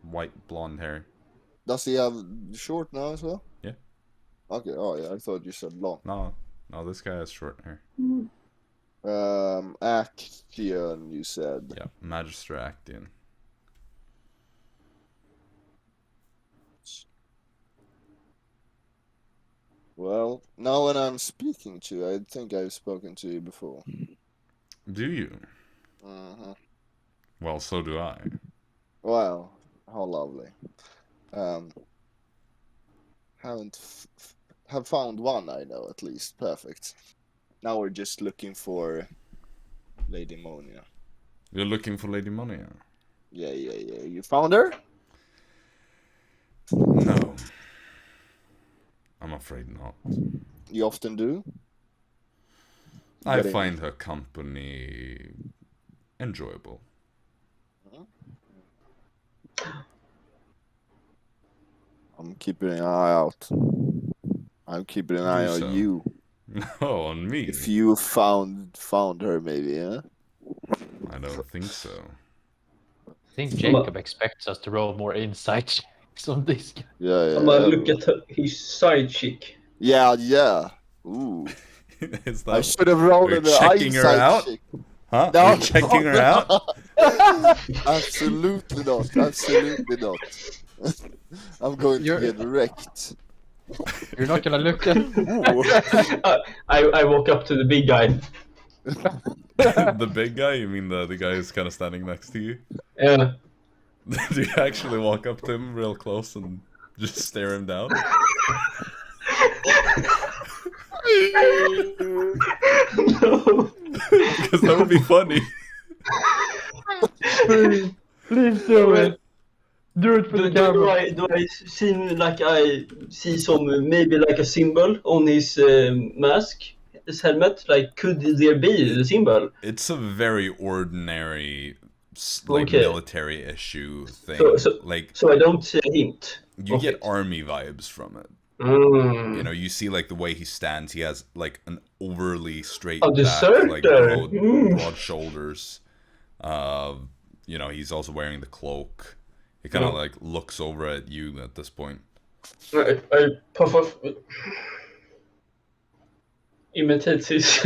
[SPEAKER 1] white, blonde hair.
[SPEAKER 3] Does he have short now as well?
[SPEAKER 1] Yeah.
[SPEAKER 3] Okay, oh yeah, I thought you said long.
[SPEAKER 1] No, this guy has short hair.
[SPEAKER 3] Action, you said.
[SPEAKER 1] Yeah, Magister Actian.
[SPEAKER 3] Well, now when I'm speaking to you, I think I've spoken to you before.
[SPEAKER 1] Do you?
[SPEAKER 3] Uh-huh.
[SPEAKER 1] Well, so do I.
[SPEAKER 3] Wow, how lovely. Have found one I know at least. Perfect. Now we're just looking for Lady Monia.
[SPEAKER 1] You're looking for Lady Monia.
[SPEAKER 3] Yeah. You found her?
[SPEAKER 1] No. I'm afraid not.
[SPEAKER 3] You often do?
[SPEAKER 1] I
[SPEAKER 3] Getting-
[SPEAKER 1] find her company enjoyable.
[SPEAKER 3] I'm keeping an eye out. I'm keeping an eye on
[SPEAKER 1] so.
[SPEAKER 3] you.
[SPEAKER 1] No, on me.
[SPEAKER 3] If you found her, maybe, yeah?
[SPEAKER 1] I don't think so.
[SPEAKER 2] I think Jacob expects us to roll more insight checks on this guy.
[SPEAKER 3] Yeah.
[SPEAKER 4] I'm gonna look at his side chick.
[SPEAKER 3] Yeah. Ooh.
[SPEAKER 1] Is
[SPEAKER 3] I
[SPEAKER 1] that...
[SPEAKER 3] should have rolled
[SPEAKER 1] Are you
[SPEAKER 3] an
[SPEAKER 1] checking her
[SPEAKER 3] eyesight
[SPEAKER 1] out?
[SPEAKER 3] check.
[SPEAKER 1] Huh?
[SPEAKER 3] No,
[SPEAKER 1] Are you checking her out?
[SPEAKER 3] Absolutely not. Absolutely not. I'm going to get wrecked.
[SPEAKER 2] You're not gonna look at.
[SPEAKER 3] Ooh.
[SPEAKER 4] I walk up to the big guy.
[SPEAKER 1] The big guy? You mean the guy who's kind of standing next to you?
[SPEAKER 4] Yeah.
[SPEAKER 1] Do you actually walk up to him real close and just stare him down?
[SPEAKER 4] No.
[SPEAKER 1] Because that would be funny.
[SPEAKER 2] Please do it. Do it for the camera.
[SPEAKER 4] Do I seem like I see some, maybe like a symbol on his mask, his helmet? Like, could there be the symbol?
[SPEAKER 1] It's a very ordinary, like,
[SPEAKER 4] Okay.
[SPEAKER 1] military issue thing.
[SPEAKER 4] So I don't see a hint.
[SPEAKER 1] You
[SPEAKER 4] of
[SPEAKER 1] get
[SPEAKER 4] it.
[SPEAKER 1] army vibes from it.
[SPEAKER 4] Mm.
[SPEAKER 1] You know, you see like the way he stands. He has like an overly straight
[SPEAKER 4] A
[SPEAKER 1] back, like
[SPEAKER 4] deserter.
[SPEAKER 1] broad shoulders. You know, he's also wearing the cloak. He kind of like looks over at you at this point.
[SPEAKER 4] I puff off. Imitates his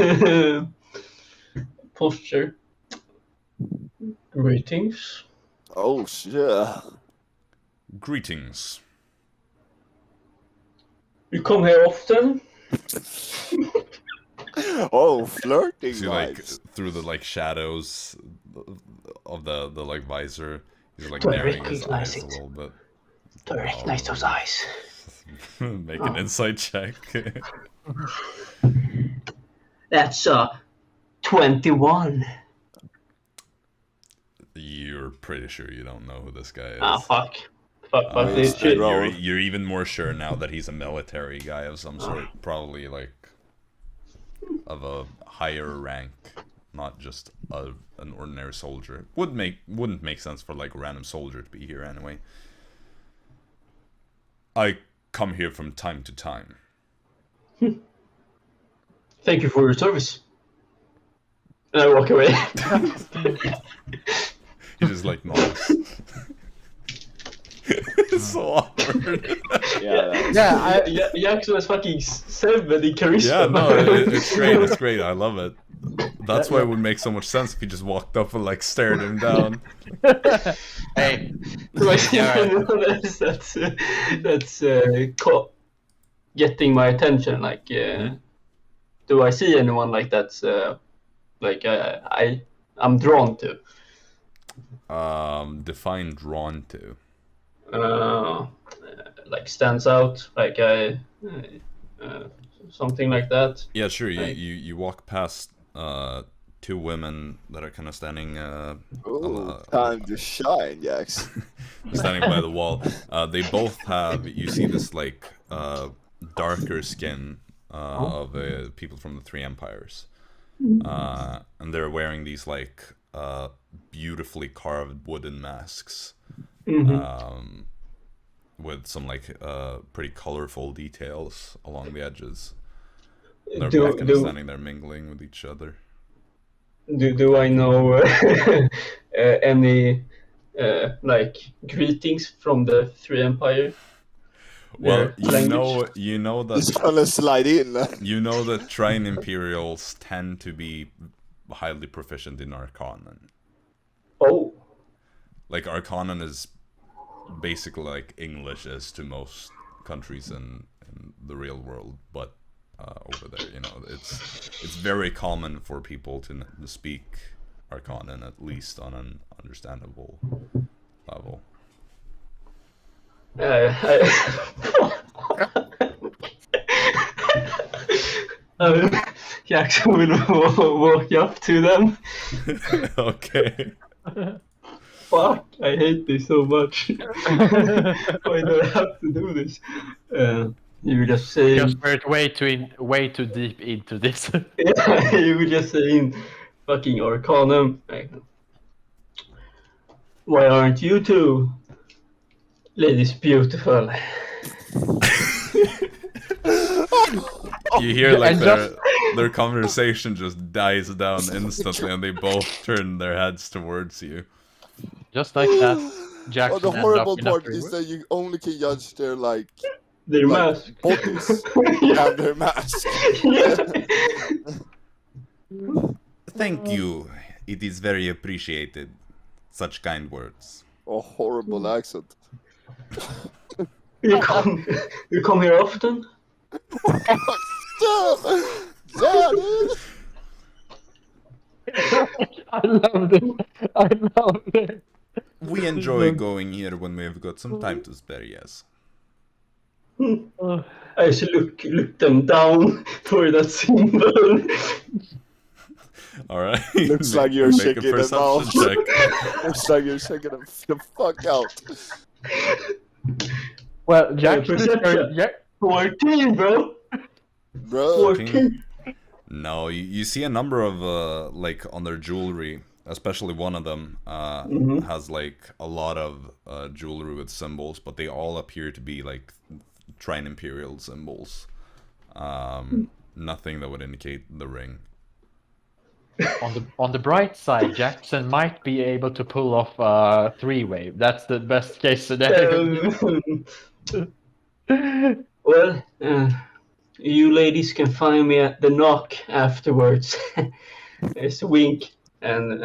[SPEAKER 4] posture. Greetings.
[SPEAKER 3] Oh, shit.
[SPEAKER 1] Greetings.
[SPEAKER 4] You come here often?
[SPEAKER 3] Oh, flirting
[SPEAKER 1] See, like
[SPEAKER 3] vibes.
[SPEAKER 1] through the like shadows of the like visor, he's like
[SPEAKER 4] Do I
[SPEAKER 1] narrowing his
[SPEAKER 4] recognize
[SPEAKER 1] eyes a
[SPEAKER 4] it?
[SPEAKER 1] little bit.
[SPEAKER 4] Do I recognize those eyes?
[SPEAKER 1] Make an insight check.
[SPEAKER 4] That's 21.
[SPEAKER 1] You're pretty sure you don't know who this guy is.
[SPEAKER 4] Ah, fuck. Fuck
[SPEAKER 3] yeah,
[SPEAKER 4] this
[SPEAKER 3] it's
[SPEAKER 4] shit.
[SPEAKER 3] Drow.
[SPEAKER 1] You're even more sure now that he's a military guy of some sort, probably like of a higher rank, not just an ordinary soldier. Wouldn't make sense for like a random soldier to be here anyway. I come here from time to time.
[SPEAKER 4] Thank you for your service. And I walk away.
[SPEAKER 1] He just like nods. It's so awkward.
[SPEAKER 3] Yeah.
[SPEAKER 4] Jaxson is fucking 7 in charisma.
[SPEAKER 1] Yeah, no, it's great. It's great. I love it. That's why it would make so much sense if he just walked up and like stared him down.
[SPEAKER 2] Hey.
[SPEAKER 4] Do I see anyone else that's getting my attention? Like, do I see anyone like that's like I'm drawn to?
[SPEAKER 1] Define drawn to.
[SPEAKER 4] Like stands out, like something like that.
[SPEAKER 1] Yeah, sure.
[SPEAKER 4] Like-
[SPEAKER 1] You walk past two women that are kind of standing
[SPEAKER 3] Ooh, time to shine, Jax.
[SPEAKER 1] standing by the wall. They both have, you see this like darker skin of people from the Three Empires, and they're wearing these like beautifully carved wooden masks. With some like pretty colorful details along the edges. They're both kind of standing there mingling with each other.
[SPEAKER 4] Do I know any like greetings from the Three Empire?
[SPEAKER 1] Well,
[SPEAKER 4] Their
[SPEAKER 1] you know
[SPEAKER 3] He's
[SPEAKER 1] that
[SPEAKER 3] gonna slide in.
[SPEAKER 1] you know that Trine Imperials tend to be highly proficient in Arcanon.
[SPEAKER 4] Oh,
[SPEAKER 1] Like Arcanon is basically like English is to most countries in the real world, but over there, you know, it's very common for people to speak Arcanon, at least on an understandable level.
[SPEAKER 4] Jaxson will walk up to them.
[SPEAKER 1] Okay.
[SPEAKER 4] Fuck. I hate this so much. Why do I have to do this? You were just saying.
[SPEAKER 2] Because we're way too deep into this.
[SPEAKER 4] Yeah, you were just saying fucking Arcanum. Why aren't you two ladies beautiful?
[SPEAKER 1] You hear like
[SPEAKER 2] And
[SPEAKER 1] their conversation just dies down instantly, and they both turn their heads towards you.
[SPEAKER 2] Just like that, Jaxson
[SPEAKER 3] Oh, the
[SPEAKER 2] ended
[SPEAKER 3] horrible
[SPEAKER 2] up in
[SPEAKER 3] part
[SPEAKER 2] a
[SPEAKER 3] is that you only can judge their
[SPEAKER 4] Their
[SPEAKER 3] like
[SPEAKER 4] mask.
[SPEAKER 3] bodies
[SPEAKER 4] Yeah.
[SPEAKER 3] and their mask.
[SPEAKER 4] Yeah.
[SPEAKER 1] Thank you. It is very appreciated. Such kind words.
[SPEAKER 3] A horrible accent.
[SPEAKER 4] You come here often?
[SPEAKER 3] Yeah, dude.
[SPEAKER 2] I love it. I love it.
[SPEAKER 1] We enjoy going here when we have got some time to spare, yes.
[SPEAKER 4] I should look them down for that symbol.
[SPEAKER 1] Alright.
[SPEAKER 3] Looks like you're
[SPEAKER 1] Make a
[SPEAKER 3] checking them out.
[SPEAKER 1] perception check.
[SPEAKER 3] Looks like you're checking them the fuck out.
[SPEAKER 2] Well, Jaxson,
[SPEAKER 4] perception. 14, bro.
[SPEAKER 3] Bro.
[SPEAKER 4] 14.
[SPEAKER 1] No, you see a number of, like, on their jewelry, especially one of them, has, like, a lot of jewelry with symbols, but they all appear to be, like, Trine Imperial symbols. Nothing that would indicate the ring.
[SPEAKER 2] on the bright side, Jaxson might be able to pull off a three-way. That's the best case scenario.
[SPEAKER 4] Well, you ladies can find me at the knock afterwards. It's a wink and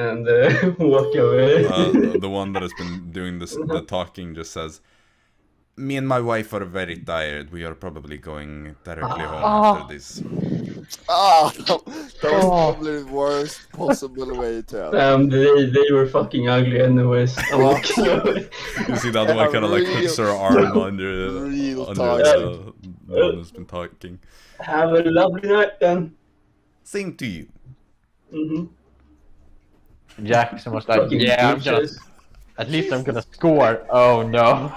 [SPEAKER 4] walk away.
[SPEAKER 1] The one that has been doing the talking just says, "Me and my wife are very tired. We are probably going directly home after this."
[SPEAKER 3] That was probably the worst possible way to end.
[SPEAKER 4] They were fucking ugly anyways. I'm walking away.
[SPEAKER 1] You see the other one kind of like puts her arm under
[SPEAKER 3] Real
[SPEAKER 1] the one who's been talking.
[SPEAKER 4] Have a lovely night then.
[SPEAKER 1] Same to you.
[SPEAKER 2] Jaxson was like,
[SPEAKER 4] Fucking
[SPEAKER 2] "Yeah,
[SPEAKER 4] bitches.
[SPEAKER 2] at least I'm gonna score." Oh no.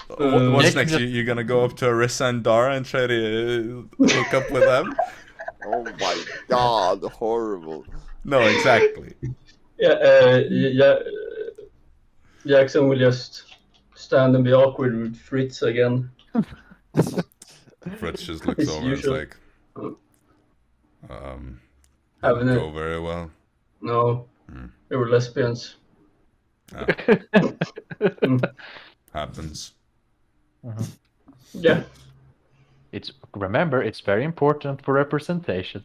[SPEAKER 1] What's
[SPEAKER 2] Nick
[SPEAKER 1] next?
[SPEAKER 2] just-
[SPEAKER 1] You're gonna go up to Arisa and Dara and try to hook up with them?
[SPEAKER 3] Oh my god, horrible.
[SPEAKER 1] No, exactly.
[SPEAKER 4] Yeah, Jaxson will just stand and be awkward with Fritz again.
[SPEAKER 1] Fritz just looks
[SPEAKER 4] As
[SPEAKER 1] over and
[SPEAKER 4] usual.
[SPEAKER 1] is like,
[SPEAKER 4] Having
[SPEAKER 1] didn't
[SPEAKER 4] it.
[SPEAKER 1] go very well.
[SPEAKER 4] No, they were lesbians.
[SPEAKER 1] Happens.
[SPEAKER 4] Yeah.
[SPEAKER 2] Remember, it's very important for representation.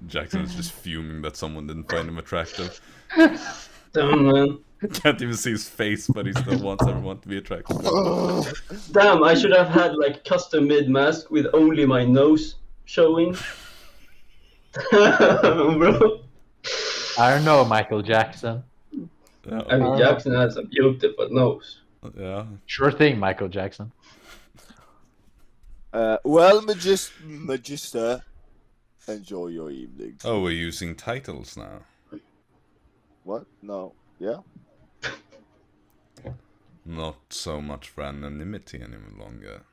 [SPEAKER 1] Jaxson is just fuming that someone didn't find him attractive.
[SPEAKER 4] Damn, man.
[SPEAKER 1] Can't even see his face, but he still wants everyone to be attracted.
[SPEAKER 4] Damn, I should have had like custom-made mask with only my nose showing. Bro.
[SPEAKER 2] I don't know, Michael Jackson.
[SPEAKER 1] Yeah.
[SPEAKER 4] I mean, Jaxson has a beautiful nose.
[SPEAKER 1] Yeah.
[SPEAKER 2] Sure thing, Michael Jackson.
[SPEAKER 3] Well, Magister, enjoy your evening.
[SPEAKER 1] Oh, we're using titles now.
[SPEAKER 3] What? No. Yeah?
[SPEAKER 1] Not so much for anonymity any longer.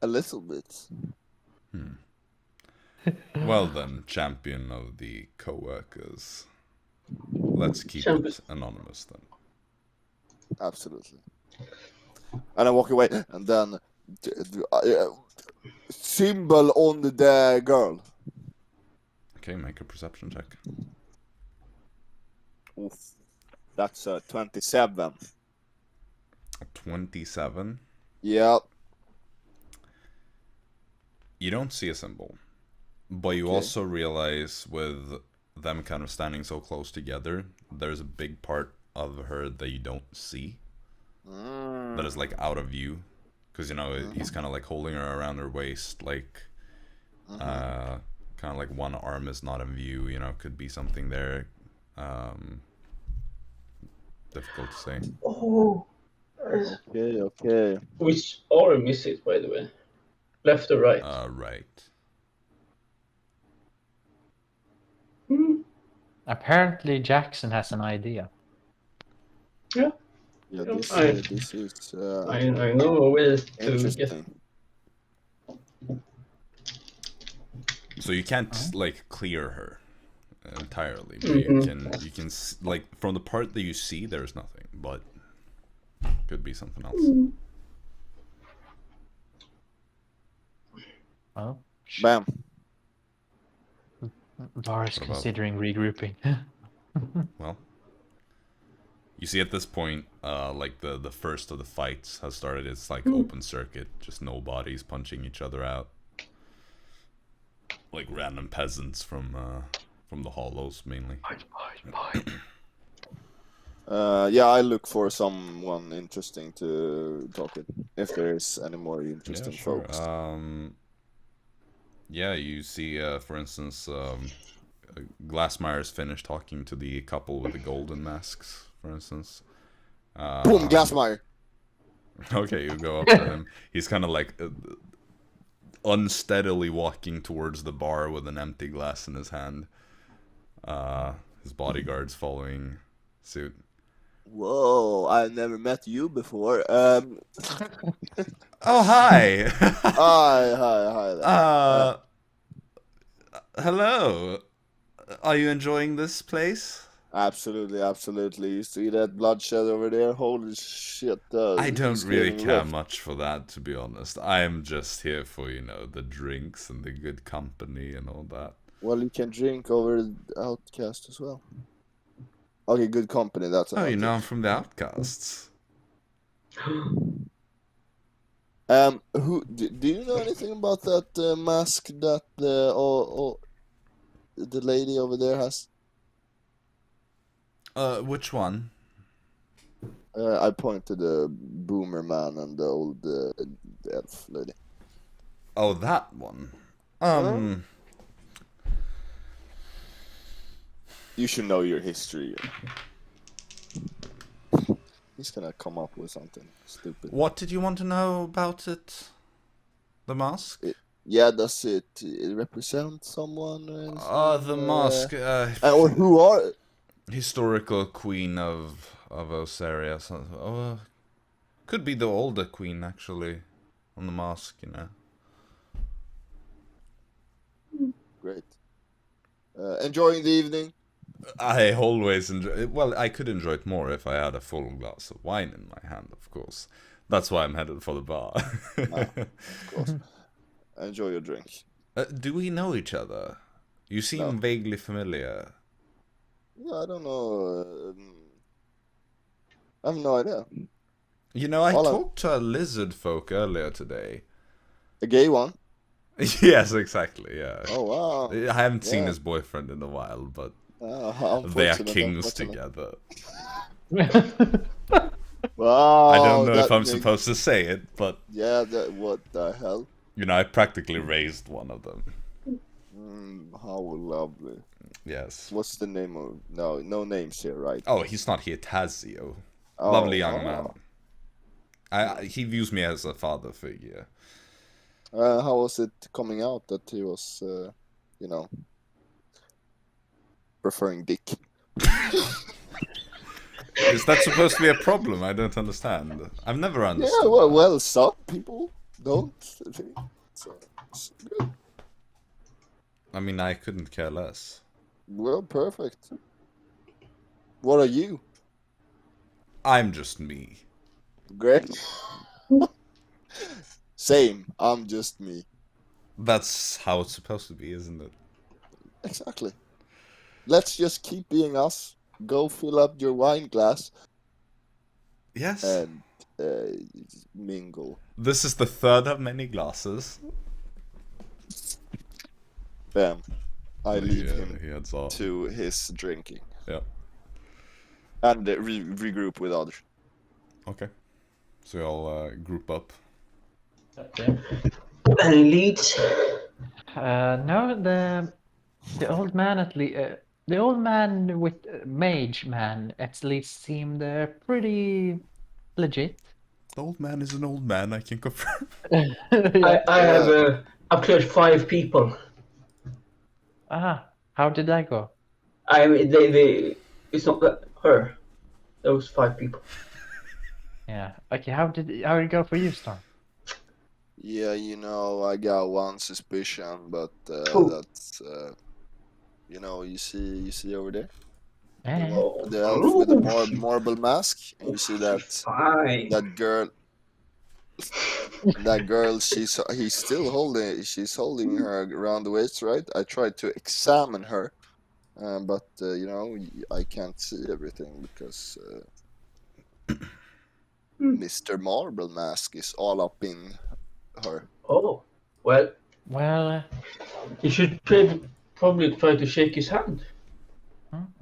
[SPEAKER 3] A little bit.
[SPEAKER 1] Well then, champion of the co-workers. Let's keep it anonymous then.
[SPEAKER 3] Absolutely. And I walk away, and then symbol on the girl.
[SPEAKER 1] Okay, make a perception check.
[SPEAKER 3] Oof. That's 27.
[SPEAKER 1] 27.
[SPEAKER 3] Yeah.
[SPEAKER 1] You don't see a symbol, but you also realize with them kind of standing so close together, there's a big part of her that you don't see. That is like out of view. Because, you know, he's kind of like holding her around her waist, like, kind of like one arm is not in view, you know, could be something there. Difficult to say.
[SPEAKER 4] Oh.
[SPEAKER 3] Okay.
[SPEAKER 4] Which arm is it, by the way? Left or right?
[SPEAKER 1] Right.
[SPEAKER 2] Apparently, Jaxson has an idea.
[SPEAKER 4] Yeah,
[SPEAKER 3] Yeah,
[SPEAKER 4] Yeah,
[SPEAKER 3] this is
[SPEAKER 4] I know a way to get.
[SPEAKER 3] interesting.
[SPEAKER 1] So you can't like clear her entirely, but you can like from the part that you see, there's nothing, but could be something else.
[SPEAKER 2] Oh,
[SPEAKER 3] Bam.
[SPEAKER 2] Dara's
[SPEAKER 1] What about-
[SPEAKER 2] considering regrouping.
[SPEAKER 1] Well, you see at this point, like the first of the fights has started. It's like open circuit, just no bodies punching each other out, like random peasants from the hollows mainly.
[SPEAKER 3] Yeah, I look for someone interesting to talk with, if there is any more interesting folks.
[SPEAKER 1] Yeah, you see, for instance, Glassmire's finished talking to the couple with the golden masks, for instance.
[SPEAKER 3] Boom, Glassmire!
[SPEAKER 1] Okay, you go up to him. He's kind of like unsteadily walking towards the bar with an empty glass in his hand. His bodyguards following suit.
[SPEAKER 3] Whoa, I've never met you before.
[SPEAKER 1] Oh, hi!
[SPEAKER 3] Hi there.
[SPEAKER 1] Hello. Are you enjoying this place?
[SPEAKER 3] Absolutely. You see that bloodshed over there? Holy shit.
[SPEAKER 1] I don't
[SPEAKER 3] it's
[SPEAKER 1] really
[SPEAKER 3] getting
[SPEAKER 1] care
[SPEAKER 3] rough.
[SPEAKER 1] much for that, to be honest. I am just here for, the drinks and the good company and all that.
[SPEAKER 3] Well, you can drink over the Outcast as well. Okay, good company, that's
[SPEAKER 1] Oh,
[SPEAKER 3] enough.
[SPEAKER 1] I'm from the Outcasts.
[SPEAKER 3] Who do you know anything about that mask that the lady over there has?
[SPEAKER 1] Which one?
[SPEAKER 3] I point to the boomer man and the old elf lady.
[SPEAKER 1] Oh, that one.
[SPEAKER 3] You should know your history. He's gonna come up with something stupid.
[SPEAKER 1] What did you want to know about it? The mask?
[SPEAKER 3] Yeah, does it represent someone? Or anything?
[SPEAKER 1] The mask.
[SPEAKER 3] Or who are?
[SPEAKER 1] Historical queen of Osaria. Could be the older queen, actually, on the mask,
[SPEAKER 3] Great. Enjoying the evening?
[SPEAKER 1] I always enjoy. Well, I could enjoy it more if I had a full glass of wine in my hand, of course. That's why I'm headed for the bar.
[SPEAKER 3] Of course. Enjoy your drink.
[SPEAKER 1] Do we know each other? You seem vaguely familiar.
[SPEAKER 3] Yeah, I don't know. I have no idea.
[SPEAKER 1] I talked to a Lizardfolk earlier today.
[SPEAKER 3] A gay one?
[SPEAKER 1] Yes, exactly, yeah.
[SPEAKER 3] Oh, wow.
[SPEAKER 1] I haven't seen his boyfriend in a while, but they are kings together.
[SPEAKER 3] Wow.
[SPEAKER 1] I don't know if I'm supposed to say it, but...
[SPEAKER 3] Yeah, what the hell?
[SPEAKER 1] I practically raised one of them.
[SPEAKER 3] How lovely.
[SPEAKER 1] Yes.
[SPEAKER 3] What's the name of... No names here, right?
[SPEAKER 1] Oh, he's not here, Tazio. Lovely young man. He views me as a father figure.
[SPEAKER 3] How was it coming out that he was, preferring dick?
[SPEAKER 1] Is that supposed to be a problem? I don't understand. I've never understood.
[SPEAKER 3] Yeah, well, some people don't think so. It's good.
[SPEAKER 1] I mean, I couldn't care less.
[SPEAKER 3] Well, perfect. What are you?
[SPEAKER 1] I'm just me.
[SPEAKER 3] Great. Same. I'm just me.
[SPEAKER 1] That's how it's supposed to be, isn't it?
[SPEAKER 3] Exactly. Let's just keep being us. Go fill up your wine glass.
[SPEAKER 1] Yes.
[SPEAKER 3] And mingle.
[SPEAKER 1] This is the third of many glasses.
[SPEAKER 3] Bam. I leave him
[SPEAKER 1] he heads off.
[SPEAKER 3] to his drinking.
[SPEAKER 1] Yeah.
[SPEAKER 3] And regroup with others.
[SPEAKER 1] Okay. So you all group up.
[SPEAKER 4] Any leads?
[SPEAKER 2] No, the old man the old man with mage man at least seemed pretty legit.
[SPEAKER 1] The old man is an old man, I can confirm.
[SPEAKER 4] I've cleared 5 people.
[SPEAKER 2] How did that go?
[SPEAKER 4] I mean, they. It's not that her. Those 5 people.
[SPEAKER 2] Yeah. Okay. How did it go for you, Storm?
[SPEAKER 3] Yeah, you know, I got one suspicion, but
[SPEAKER 4] Oh.
[SPEAKER 3] that's you see over there,
[SPEAKER 2] Eh?
[SPEAKER 3] the elf with the
[SPEAKER 4] Oh,
[SPEAKER 3] marble mask, and you see that
[SPEAKER 4] fine.
[SPEAKER 3] that girl. That girl, she's holding her around the waist, right? I tried to examine her, but I can't see everything because Mr. Marble Mask is all up in her.
[SPEAKER 4] Oh, well,
[SPEAKER 2] Well.
[SPEAKER 4] you should probably try to shake his hand.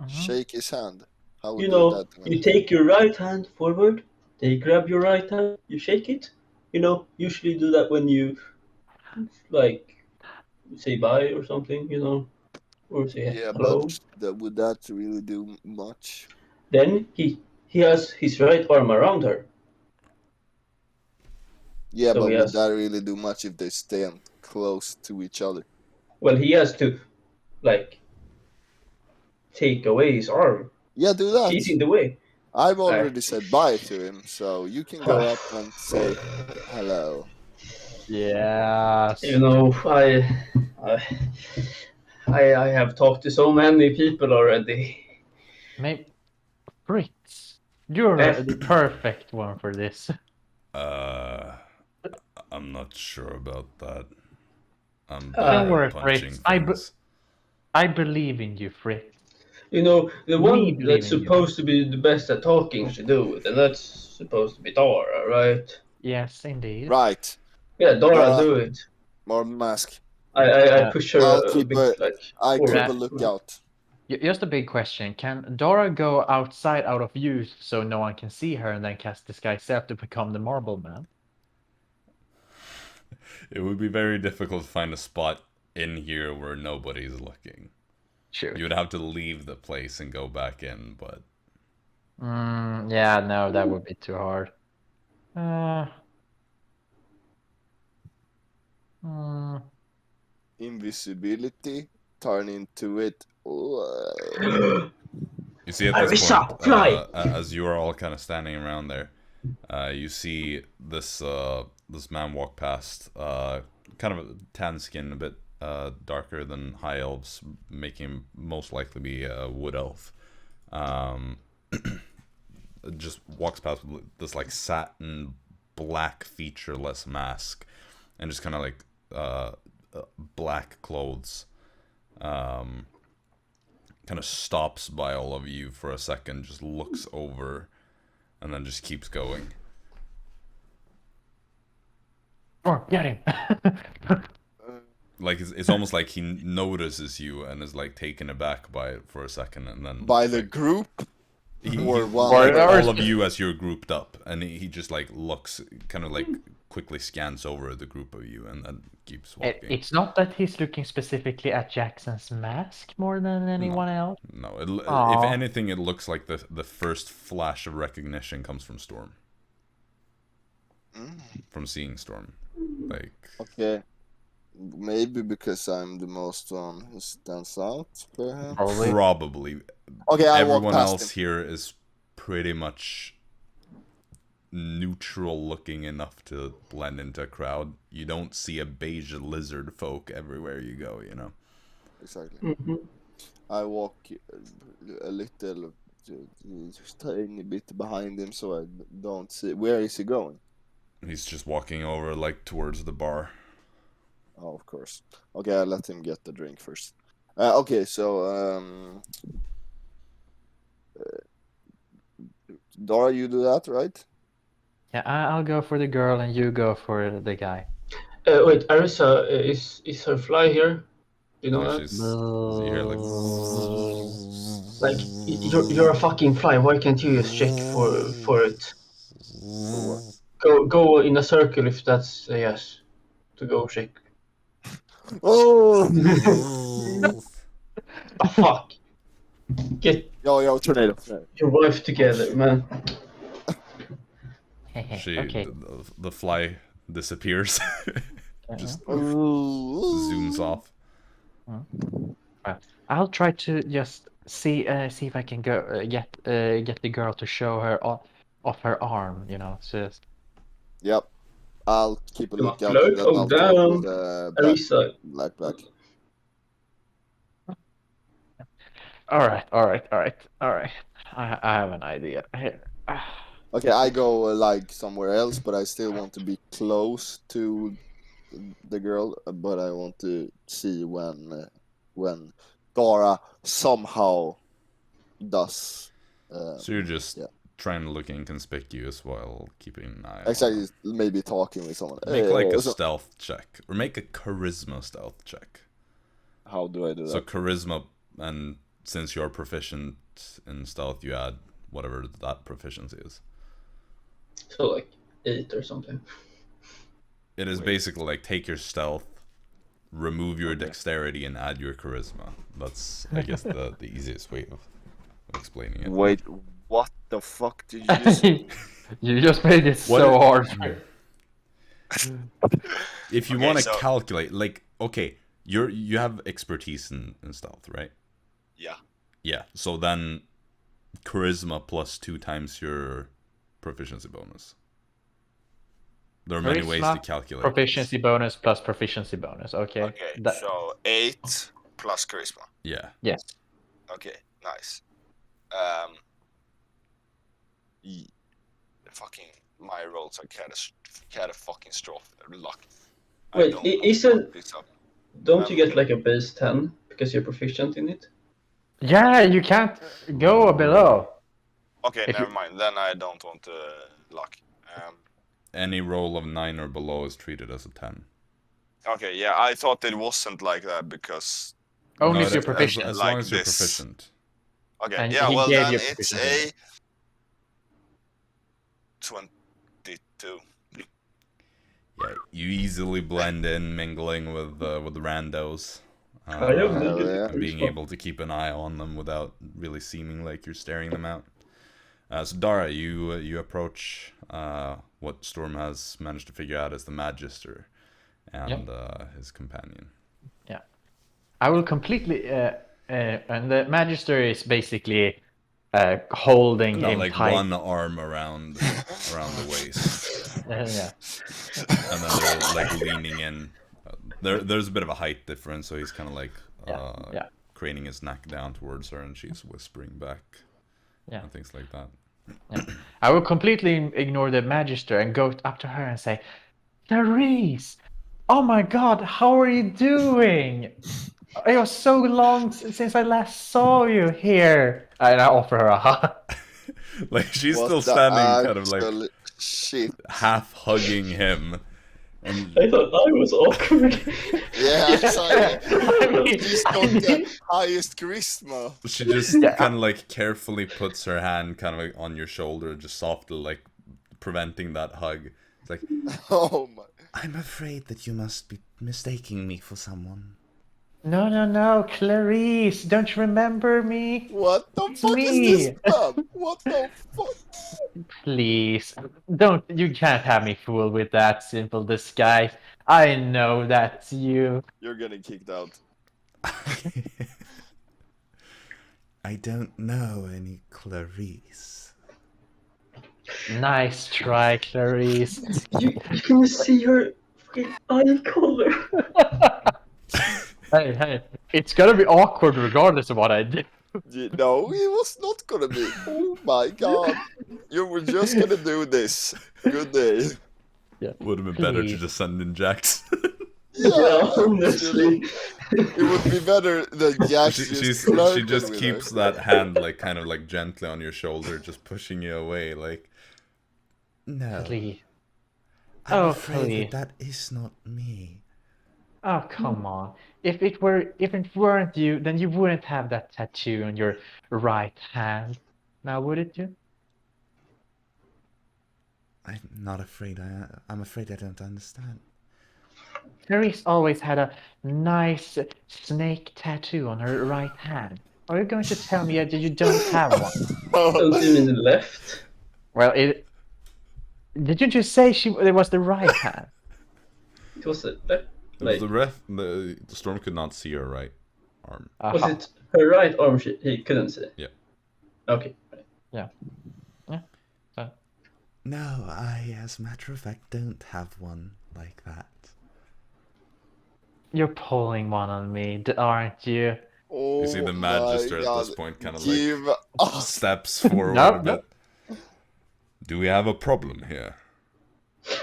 [SPEAKER 3] Shake his hand. How would
[SPEAKER 4] You
[SPEAKER 3] do
[SPEAKER 4] know,
[SPEAKER 3] that?
[SPEAKER 4] you take your right hand forward, they grab your right hand, you shake it. You know, usually do that when you, like, say bye or something, you know, or say
[SPEAKER 3] Yeah,
[SPEAKER 4] hello.
[SPEAKER 3] but would that really do much?
[SPEAKER 4] Then he has his right arm around her.
[SPEAKER 3] Yeah,
[SPEAKER 4] So
[SPEAKER 3] but
[SPEAKER 4] he
[SPEAKER 3] would
[SPEAKER 4] has,
[SPEAKER 3] that really do much if they stand close to each other?
[SPEAKER 4] well, he has to, like, take away his arm.
[SPEAKER 3] Yeah, do that.
[SPEAKER 4] She's in the way.
[SPEAKER 3] I've already said bye to him, so you can go up and say hello.
[SPEAKER 2] Yes.
[SPEAKER 4] You know, I have talked to so many people already.
[SPEAKER 2] Maybe Fritz. You're the perfect one for this.
[SPEAKER 1] I'm not sure about that. I'm
[SPEAKER 2] Don't
[SPEAKER 1] bad
[SPEAKER 2] worry,
[SPEAKER 1] at punching
[SPEAKER 2] Fritz.
[SPEAKER 1] things.
[SPEAKER 2] I believe in you, Fritz.
[SPEAKER 4] You know, the
[SPEAKER 2] We
[SPEAKER 4] one
[SPEAKER 2] believe
[SPEAKER 4] that's
[SPEAKER 2] in you.
[SPEAKER 4] supposed to be the best at talking should do it, and that's supposed to be Dara, right?
[SPEAKER 2] Yes, indeed.
[SPEAKER 3] Right.
[SPEAKER 4] Yeah, Dara,
[SPEAKER 3] Dara.
[SPEAKER 4] do it.
[SPEAKER 3] Marble Mask.
[SPEAKER 4] I push her
[SPEAKER 3] I'll
[SPEAKER 4] a
[SPEAKER 3] keep
[SPEAKER 4] bit, like,
[SPEAKER 3] I keep
[SPEAKER 4] forward.
[SPEAKER 3] a lookout.
[SPEAKER 2] Just a big question. Can Dora go outside out of view so no one can see her and then cast Disguise Self to become the Marble Man?
[SPEAKER 1] It would be very difficult to find a spot in here where nobody's looking.
[SPEAKER 2] Sure.
[SPEAKER 1] You would have to leave the place and go back in, but...
[SPEAKER 2] Yeah, no, that would be too hard.
[SPEAKER 3] Invisibility, turn into it.
[SPEAKER 1] You see at this
[SPEAKER 4] Arisa,
[SPEAKER 1] point,
[SPEAKER 4] fly!
[SPEAKER 1] as you are all kind of standing around there, you see this this man walk past, kind of a tan skin, a bit darker than high elves, making him most likely be a wood elf. Just walks past with this like satin black featureless mask, and just kind of like black clothes. Kind of stops by all of you for a second, just looks over, and then just keeps going.
[SPEAKER 2] Oh, get him!
[SPEAKER 1] Like it's almost like he notices you and is like taken aback by it for a second, and then
[SPEAKER 3] By the
[SPEAKER 1] like,
[SPEAKER 3] group? Or one?
[SPEAKER 1] like
[SPEAKER 2] or
[SPEAKER 1] all of you as you're grouped up, and he just like looks, kind of like quickly scans over the group of you, and then keeps walking.
[SPEAKER 2] It's not that he's looking specifically at Jackson's mask more than anyone else.
[SPEAKER 1] No, if
[SPEAKER 2] Aw.
[SPEAKER 1] anything, it looks like the first flash of recognition comes from Storm. From seeing Storm. Like...
[SPEAKER 3] Okay. Maybe because I'm the most one who stands out, perhaps?
[SPEAKER 1] Probably.
[SPEAKER 3] Okay, I walk
[SPEAKER 1] Everyone
[SPEAKER 3] past
[SPEAKER 1] else
[SPEAKER 3] him.
[SPEAKER 1] here is pretty much neutral looking enough to blend into a crowd. You don't see a beige lizard folk everywhere you go, you know?
[SPEAKER 3] Exactly. I walk a little, just tiny bit behind him so I don't see. Where is he going?
[SPEAKER 1] He's just walking over, like, towards the bar.
[SPEAKER 3] Oh, of course. Okay, I'll let him get the drink first. Okay, so, Dara, you do that, right?
[SPEAKER 2] Yeah, I'll go for the girl and you go for the guy.
[SPEAKER 4] Wait, Arisa, is her fly here? You know that?
[SPEAKER 1] She's here, like...
[SPEAKER 4] Like, you're a fucking fly. Why can't you just check for it? Go in a circle if that's a yes. To go check.
[SPEAKER 3] Oh!
[SPEAKER 4] Oh, fuck. Get
[SPEAKER 3] Yo, tornado.
[SPEAKER 4] your wife together, man.
[SPEAKER 1] She,
[SPEAKER 2] Okay.
[SPEAKER 1] the fly disappears. Just
[SPEAKER 3] Ooh.
[SPEAKER 1] zooms off.
[SPEAKER 2] I'll try to just see if I can go get the girl to show her off her arm. You know, so
[SPEAKER 3] Yep. I'll keep a
[SPEAKER 4] You want
[SPEAKER 3] lookout and
[SPEAKER 4] cloak?
[SPEAKER 3] then
[SPEAKER 4] Oh,
[SPEAKER 3] I'll talk
[SPEAKER 4] damn.
[SPEAKER 3] with
[SPEAKER 4] Arisa.
[SPEAKER 3] Black.
[SPEAKER 2] all right. I have an idea here.
[SPEAKER 3] Okay, I go like somewhere else, but I still want to be close to the girl. But I want to see when Dara somehow does.
[SPEAKER 1] So you're just
[SPEAKER 3] yeah.
[SPEAKER 1] trying to look inconspicuous while keeping an eye on
[SPEAKER 3] Exactly,
[SPEAKER 1] her.
[SPEAKER 3] maybe talking with someone.
[SPEAKER 1] Make like a
[SPEAKER 3] so
[SPEAKER 1] stealth check, or make a charisma stealth check.
[SPEAKER 3] how do I do that?
[SPEAKER 1] So charisma, and since you're proficient in stealth, you add whatever that proficiency is.
[SPEAKER 4] So like 8 or something.
[SPEAKER 1] It is basically like take your stealth, remove your
[SPEAKER 3] Okay.
[SPEAKER 1] dexterity, and add your charisma. That's, I guess, the easiest way of explaining it.
[SPEAKER 3] Wait, what the fuck did you just say?
[SPEAKER 2] You just made it
[SPEAKER 1] What
[SPEAKER 2] so
[SPEAKER 1] is-
[SPEAKER 2] hard.
[SPEAKER 1] If you
[SPEAKER 5] Okay,
[SPEAKER 1] want to
[SPEAKER 5] so-
[SPEAKER 1] calculate, like, okay, you have expertise in stealth, right?
[SPEAKER 5] Yeah.
[SPEAKER 1] Yeah. So then, charisma plus 2 times your proficiency bonus. There are many ways to
[SPEAKER 2] Charisma,
[SPEAKER 1] calculate.
[SPEAKER 2] Proficiency bonus plus proficiency bonus. Okay.
[SPEAKER 5] Okay,
[SPEAKER 2] That-
[SPEAKER 5] so 8 plus charisma.
[SPEAKER 1] Yeah.
[SPEAKER 2] Yes.
[SPEAKER 5] Okay, nice. Fucking my rolls are catastrophic luck. I
[SPEAKER 4] Wait,
[SPEAKER 5] don't
[SPEAKER 4] isn't...
[SPEAKER 5] this up.
[SPEAKER 4] Don't you get like a base 10 because you're proficient in it?
[SPEAKER 2] Yeah, you can't go below.
[SPEAKER 5] Okay,
[SPEAKER 2] If
[SPEAKER 5] never
[SPEAKER 2] you-
[SPEAKER 5] mind. Then I don't want luck.
[SPEAKER 1] Any roll of 9 or below is treated as a 10.
[SPEAKER 5] Okay, yeah, I thought it wasn't like that because.
[SPEAKER 2] Only
[SPEAKER 1] No,
[SPEAKER 2] if you're
[SPEAKER 1] as-
[SPEAKER 2] proficient.
[SPEAKER 1] As
[SPEAKER 5] Like
[SPEAKER 1] long as you're
[SPEAKER 5] this.
[SPEAKER 1] proficient.
[SPEAKER 5] Okay,
[SPEAKER 2] And
[SPEAKER 5] yeah,
[SPEAKER 2] he
[SPEAKER 5] well
[SPEAKER 2] gave
[SPEAKER 5] then
[SPEAKER 2] you
[SPEAKER 5] it's
[SPEAKER 2] proficiency.
[SPEAKER 5] a 22.
[SPEAKER 1] Yeah, you easily blend in, mingling with the randos.
[SPEAKER 4] I have
[SPEAKER 3] yeah.
[SPEAKER 4] negative
[SPEAKER 1] And being
[SPEAKER 4] charisma.
[SPEAKER 1] able to keep an eye on them without really seeming like you're staring them out. So Dara, you approach what Storm has managed to figure out as the Magister and his companion.
[SPEAKER 2] I will completely. And the Magister is basically holding
[SPEAKER 1] Got
[SPEAKER 2] him
[SPEAKER 1] like
[SPEAKER 2] tight.
[SPEAKER 1] one arm around the waist,
[SPEAKER 2] Yeah.
[SPEAKER 1] and then they're like leaning in. There's a bit of a height difference, so he's kind of like
[SPEAKER 2] Yeah.
[SPEAKER 1] craning his neck down towards her, and she's whispering back,
[SPEAKER 2] Yeah.
[SPEAKER 1] and things like that.
[SPEAKER 2] I will completely ignore the Magister and go up to her and say, Clarice! Oh my god, how are you doing? It was so long since I last saw you here. And I offer her a hug.
[SPEAKER 1] Like she's
[SPEAKER 3] What
[SPEAKER 1] still
[SPEAKER 3] the
[SPEAKER 1] standing, kind of like
[SPEAKER 3] actual shit.
[SPEAKER 1] half hugging him, and
[SPEAKER 4] I thought I was awkward.
[SPEAKER 3] Yeah, exactly.
[SPEAKER 2] I mean,
[SPEAKER 3] He's got the highest charisma.
[SPEAKER 1] she just
[SPEAKER 2] Yeah.
[SPEAKER 1] kind of like carefully puts her hand kind of like on your shoulder, just softly like preventing that hug. It's like,
[SPEAKER 3] Oh my.
[SPEAKER 1] I'm afraid that you must be mistaking me for someone.
[SPEAKER 2] No, Clarice, don't you remember me?
[SPEAKER 3] What the
[SPEAKER 2] It's
[SPEAKER 3] fuck
[SPEAKER 2] me.
[SPEAKER 3] is this, man? What the fuck?
[SPEAKER 2] Please, you can't have me fooled with that simple disguise. I know that's you.
[SPEAKER 3] You're getting kicked out.
[SPEAKER 1] I don't know any Clarice.
[SPEAKER 2] Nice try, Clarice.
[SPEAKER 4] You can see her fucking eye color.
[SPEAKER 2] Hey, it's gonna be awkward regardless of what I do.
[SPEAKER 3] No, it was not gonna be. Oh my god. You were just gonna do this. Good day.
[SPEAKER 1] Would have been better to
[SPEAKER 2] Please.
[SPEAKER 1] just send in Jaxson.
[SPEAKER 3] Yeah,
[SPEAKER 4] honestly.
[SPEAKER 3] It would be better than Jax
[SPEAKER 1] she
[SPEAKER 3] flirting
[SPEAKER 1] just
[SPEAKER 3] with
[SPEAKER 1] keeps
[SPEAKER 3] her.
[SPEAKER 1] that hand like kind of like gently on your shoulder, just pushing you away. Like, no,
[SPEAKER 2] Please.
[SPEAKER 1] I'm
[SPEAKER 2] Oh,
[SPEAKER 1] afraid
[SPEAKER 2] please.
[SPEAKER 1] that is not me.
[SPEAKER 2] Oh, come on. If it weren't you, then you wouldn't have that tattoo on your right hand. Now, would it you?
[SPEAKER 1] I'm not afraid. I'm afraid I don't understand.
[SPEAKER 2] Clarice always had a nice snake tattoo on her right hand. Are you going to tell me that you don't have one?
[SPEAKER 4] Don't you mean left?
[SPEAKER 2] Well, didn't you say it was the right hand?
[SPEAKER 4] It was a left.
[SPEAKER 1] It was the Storm could not see her right arm.
[SPEAKER 4] Was
[SPEAKER 2] Aha.
[SPEAKER 4] it Her right arm he couldn't see.
[SPEAKER 1] Yeah.
[SPEAKER 4] Okay.
[SPEAKER 2] Yeah. So,
[SPEAKER 1] No, I, as a matter of fact, don't have one like that.
[SPEAKER 2] you're pulling one on me, aren't you?
[SPEAKER 3] Oh
[SPEAKER 1] You see the
[SPEAKER 3] my
[SPEAKER 1] Magister at
[SPEAKER 3] God.
[SPEAKER 1] this point kind of
[SPEAKER 3] Give
[SPEAKER 1] like
[SPEAKER 3] up.
[SPEAKER 1] steps forward
[SPEAKER 2] Nope,
[SPEAKER 1] a bit. Do we have a problem here?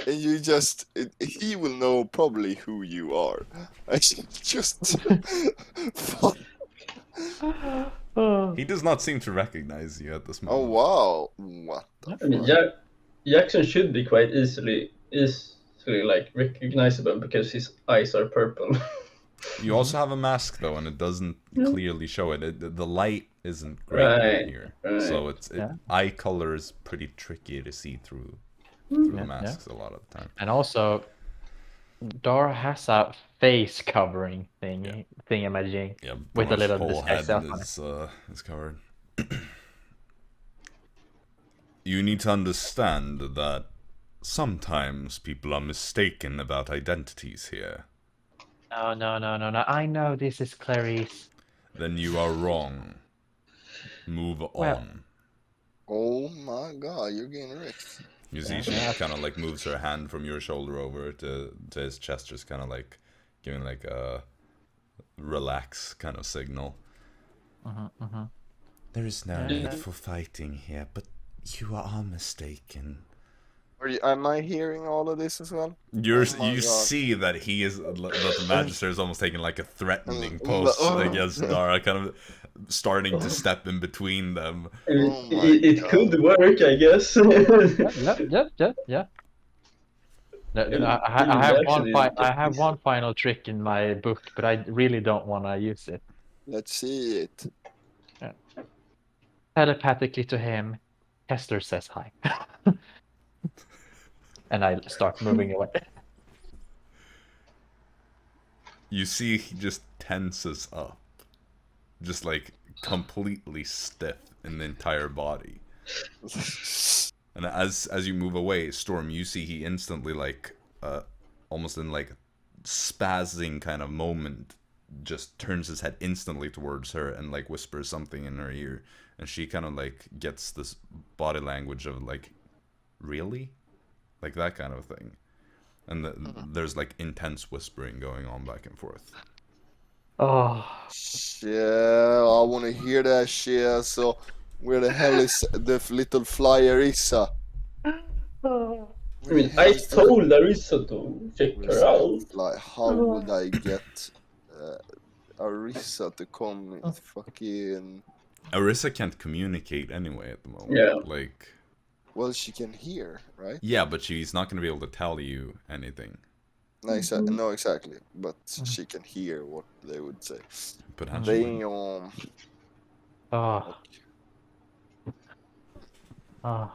[SPEAKER 3] And you just, he will know probably who you are. I should just, fuck.
[SPEAKER 2] Oh.
[SPEAKER 1] He does not seem to recognize you at this
[SPEAKER 3] Oh
[SPEAKER 1] moment.
[SPEAKER 3] wow, what the
[SPEAKER 4] I mean,
[SPEAKER 3] fuck?
[SPEAKER 4] Jaxson should be quite easily like recognizable because his eyes are purple.
[SPEAKER 1] You also have a mask though, and it doesn't clearly show it. The light isn't great
[SPEAKER 4] Right,
[SPEAKER 1] here,
[SPEAKER 4] right.
[SPEAKER 1] so
[SPEAKER 2] Yeah.
[SPEAKER 1] eye color is pretty tricky to see through
[SPEAKER 2] Yeah,
[SPEAKER 1] the masks a lot of the time.
[SPEAKER 2] And also, Dara has a face covering thingamajig
[SPEAKER 1] Yeah,
[SPEAKER 2] with a
[SPEAKER 1] pretty much
[SPEAKER 2] little
[SPEAKER 1] whole
[SPEAKER 2] disguise
[SPEAKER 1] head
[SPEAKER 2] self on it.
[SPEAKER 1] is covered. You need to understand that sometimes people are mistaken about identities here.
[SPEAKER 2] No. I know this is Clarice.
[SPEAKER 1] Then you are wrong. Move
[SPEAKER 2] Well-
[SPEAKER 1] on.
[SPEAKER 3] Oh my God, you're getting wrecked.
[SPEAKER 1] You see, she kind of like moves her hand from your shoulder over to his chest, just kind of like giving like a relax kind of signal. There is no
[SPEAKER 2] Yeah.
[SPEAKER 1] need for fighting here, but you are mistaken.
[SPEAKER 3] Am I hearing all of this as well?
[SPEAKER 1] You
[SPEAKER 3] Oh my God.
[SPEAKER 1] see that that the Magister is almost taking like a threatening
[SPEAKER 3] Oh,
[SPEAKER 1] pose
[SPEAKER 3] oh.
[SPEAKER 1] against Dara, kind of starting to step in between them.
[SPEAKER 3] Oh my
[SPEAKER 4] It
[SPEAKER 3] God.
[SPEAKER 4] could work, I guess.
[SPEAKER 2] Yeah. No,
[SPEAKER 4] And
[SPEAKER 2] I have
[SPEAKER 4] actually,
[SPEAKER 2] I have one final trick in my book, but I really don't want to use it.
[SPEAKER 3] Let's see it.
[SPEAKER 2] Telepathically to him, Hester says hi. And I start moving away.
[SPEAKER 1] You see he just tenses up. Just like completely stiff in the entire body. And as you move away, Storm, you see he instantly like almost in like spazzing kind of moment just turns his head instantly towards her and like whispers something in her ear, and she kind of like gets this body language of like, really, like that kind of thing, and there's like intense whispering going on back and forth.
[SPEAKER 2] Oh,
[SPEAKER 3] Yeah, I want to hear that shit. So, where the hell is the little fly Arisa?
[SPEAKER 4] I mean, I told Arisa to check her out.
[SPEAKER 3] Like, how would I get Arisa to come in fucking...
[SPEAKER 1] Arisa can't communicate anyway at the moment.
[SPEAKER 4] Yeah.
[SPEAKER 1] Like,
[SPEAKER 3] Well, she can hear, right?
[SPEAKER 1] yeah, but she's not going to be able to tell you anything.
[SPEAKER 3] No, exactly. But she can hear what they would say.
[SPEAKER 1] Potentially.
[SPEAKER 3] Damn.
[SPEAKER 2] oh, oh.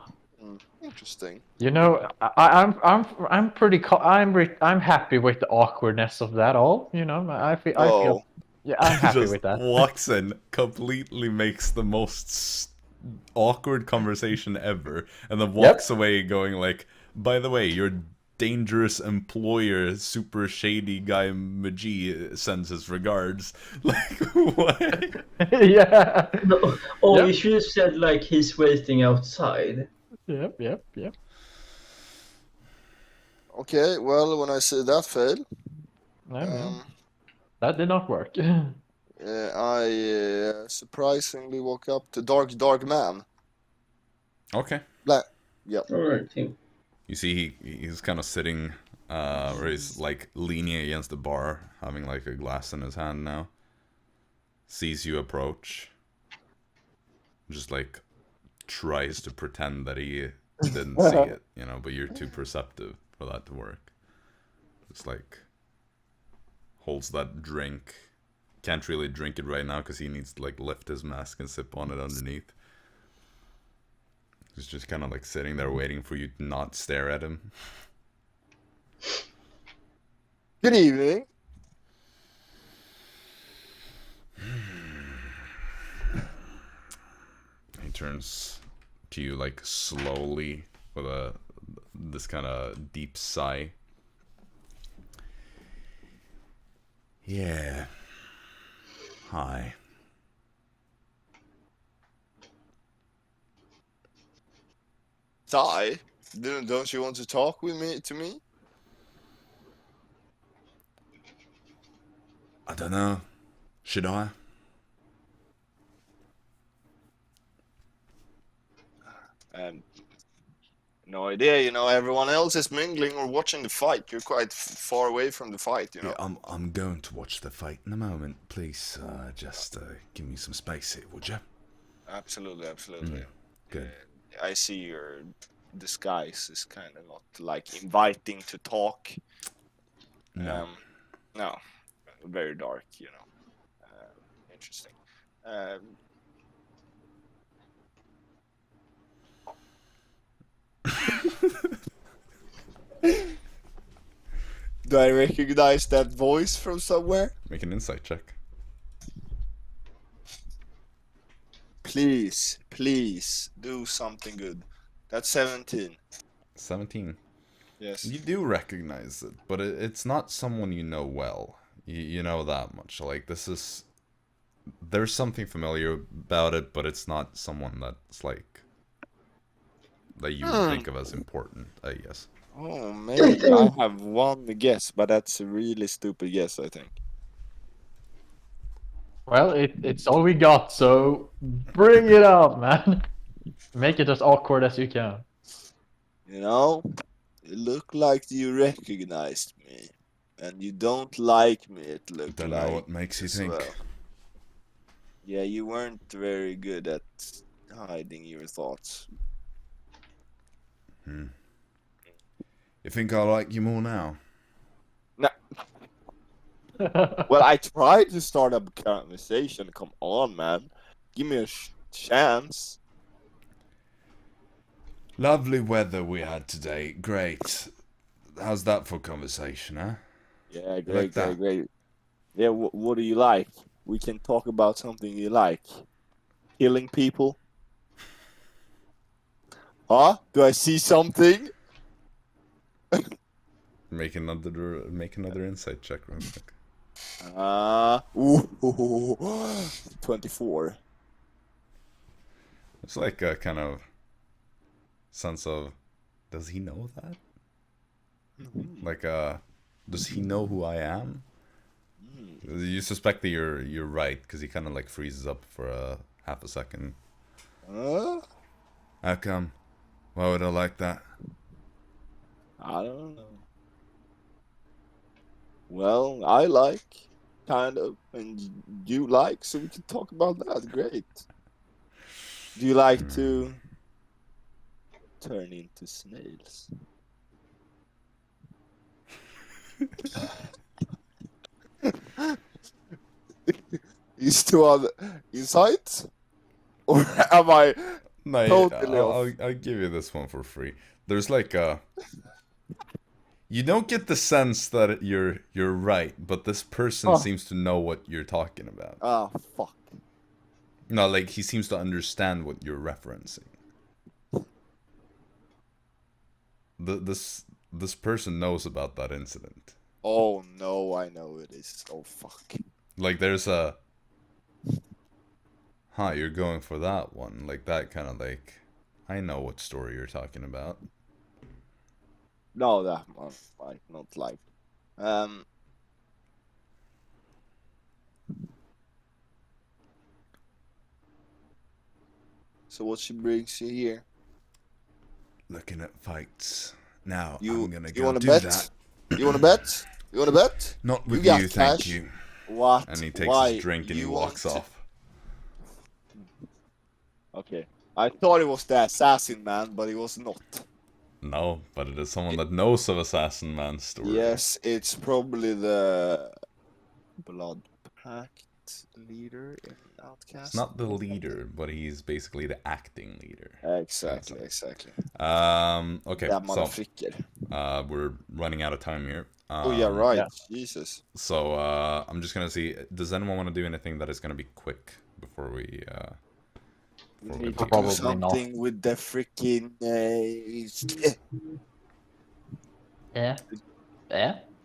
[SPEAKER 3] Interesting.
[SPEAKER 2] You know, I'm pretty. I'm happy with the awkwardness of that all. You know, I feel. Yeah, I'm happy
[SPEAKER 1] Just
[SPEAKER 2] with that.
[SPEAKER 1] walks in, completely makes the most awkward conversation ever, and then walks away going like, by the way, your dangerous employer, super shady guy Magi sends his regards. Like, what?
[SPEAKER 2] Yeah.
[SPEAKER 4] No, oh,
[SPEAKER 2] Yep.
[SPEAKER 4] we should have said like he's waiting outside.
[SPEAKER 2] Yep.
[SPEAKER 3] Okay, well, when I see that fail,
[SPEAKER 2] No, that did not work.
[SPEAKER 3] I surprisingly walk up to Dark Man.
[SPEAKER 1] Okay.
[SPEAKER 4] Alright, team.
[SPEAKER 1] You see he's kind of sitting, or he's like leaning against the bar, having like a glass in his hand now. Sees you approach. Just like tries to pretend that he didn't see it, you know, but you're too perceptive for that to work. Just like holds that drink. Can't really drink it right now because he needs to like lift his mask and sip on it underneath. He's just kind of like sitting there waiting for you to not stare at him.
[SPEAKER 3] Good evening.
[SPEAKER 1] He turns to you like slowly with this kind of deep sigh. Yeah. Hi.
[SPEAKER 3] die? Don't you want to talk with me? To me?
[SPEAKER 1] I don't know. Should I?
[SPEAKER 3] No idea. You know, everyone else is mingling or watching the fight. You're quite far away from the fight. You know.
[SPEAKER 1] Yeah, I'm going to watch the fight in a moment. Please, just give me some space here, would you?
[SPEAKER 3] Absolutely, absolutely.
[SPEAKER 1] Good.
[SPEAKER 3] I see your disguise is kind of not like inviting to talk.
[SPEAKER 1] No.
[SPEAKER 3] No, very dark. You know. Interesting. Do I recognize that voice from somewhere?
[SPEAKER 1] Make an insight check.
[SPEAKER 3] Please, please do something good. That's 17.
[SPEAKER 1] 17.
[SPEAKER 3] Yes.
[SPEAKER 1] You do recognize it, but it's not someone you know well. You know that much. Like, this is... There's something familiar about it, but it's not someone that's, like... that you think of as important, I guess.
[SPEAKER 3] Oh, maybe I have one guess, but that's a really stupid guess, I think.
[SPEAKER 2] Well, it's all we got, so bring it up, man. Make it as awkward as you can.
[SPEAKER 3] You know, it looked like you recognized me, and you don't like me, it looked
[SPEAKER 1] Don't
[SPEAKER 3] like.
[SPEAKER 1] know what makes you
[SPEAKER 3] as
[SPEAKER 1] think.
[SPEAKER 3] well. Yeah, you weren't very good at hiding your thoughts.
[SPEAKER 1] You think I like you more now?
[SPEAKER 3] No. Well, I tried to start a conversation. Come on, man. Give me a chance.
[SPEAKER 1] Lovely weather we had today. Great. How's that for conversation, huh?
[SPEAKER 3] Yeah, great,
[SPEAKER 1] like that?
[SPEAKER 3] great. Yeah, what do you like? We can talk about something you like. Killing people? Huh? Do I see something?
[SPEAKER 1] Make another insight check real quick.
[SPEAKER 3] 24.
[SPEAKER 1] It's like a kind of sense of, does he know that? Like, does he know who I am? You suspect that you're right, because he kind of like freezes up for a half a second. How come? Why would I like that?
[SPEAKER 3] I don't know. Well, I like, kind of, and you like, so we can talk about that. Great. Do you like to turn into snails? You still on insight? Or am I
[SPEAKER 1] No,
[SPEAKER 3] totally off?
[SPEAKER 1] I'll give you this one for free. There's like a... You don't get the sense that you're right, but this person seems to know what you're talking about.
[SPEAKER 3] Ah, fuck.
[SPEAKER 1] No, like, he seems to understand what you're referencing. This person knows about that incident.
[SPEAKER 3] Oh no, I know it is. Oh fuck.
[SPEAKER 1] Like, there's a... Huh, you're going for that one. Like, that kind of like... I know what story you're talking about.
[SPEAKER 3] No, that one might not like. So what she brings you here?
[SPEAKER 1] Looking at fights. Now,
[SPEAKER 3] You
[SPEAKER 1] I'm gonna
[SPEAKER 3] you
[SPEAKER 1] go
[SPEAKER 3] wanna
[SPEAKER 1] do
[SPEAKER 3] bet?
[SPEAKER 1] that.
[SPEAKER 3] You wanna bet? You wanna bet?
[SPEAKER 1] Not with
[SPEAKER 3] got
[SPEAKER 1] you, thank
[SPEAKER 3] cash?
[SPEAKER 1] you.
[SPEAKER 3] What?
[SPEAKER 1] And he takes
[SPEAKER 3] Why?
[SPEAKER 1] his drink and he
[SPEAKER 3] You
[SPEAKER 1] walks
[SPEAKER 3] want to-
[SPEAKER 1] off.
[SPEAKER 3] Okay. I thought it was the assassin man, but it was not.
[SPEAKER 1] No, but it is someone that knows of Assassin Man's story.
[SPEAKER 3] Yes, it's probably the Blood Pact leader in Outcast.
[SPEAKER 1] It's not the leader, but he's basically the acting leader.
[SPEAKER 3] Exactly.
[SPEAKER 1] Okay,
[SPEAKER 3] That
[SPEAKER 1] so
[SPEAKER 3] motherfucker.
[SPEAKER 1] we're running out of time here.
[SPEAKER 3] Oh yeah, right.
[SPEAKER 2] yeah.
[SPEAKER 3] Jesus.
[SPEAKER 1] So I'm just gonna see. Does anyone want to do anything that is gonna be quick before we?
[SPEAKER 3] We need to
[SPEAKER 1] pick
[SPEAKER 3] do
[SPEAKER 2] Probably
[SPEAKER 3] something with the freaking
[SPEAKER 2] Yeah?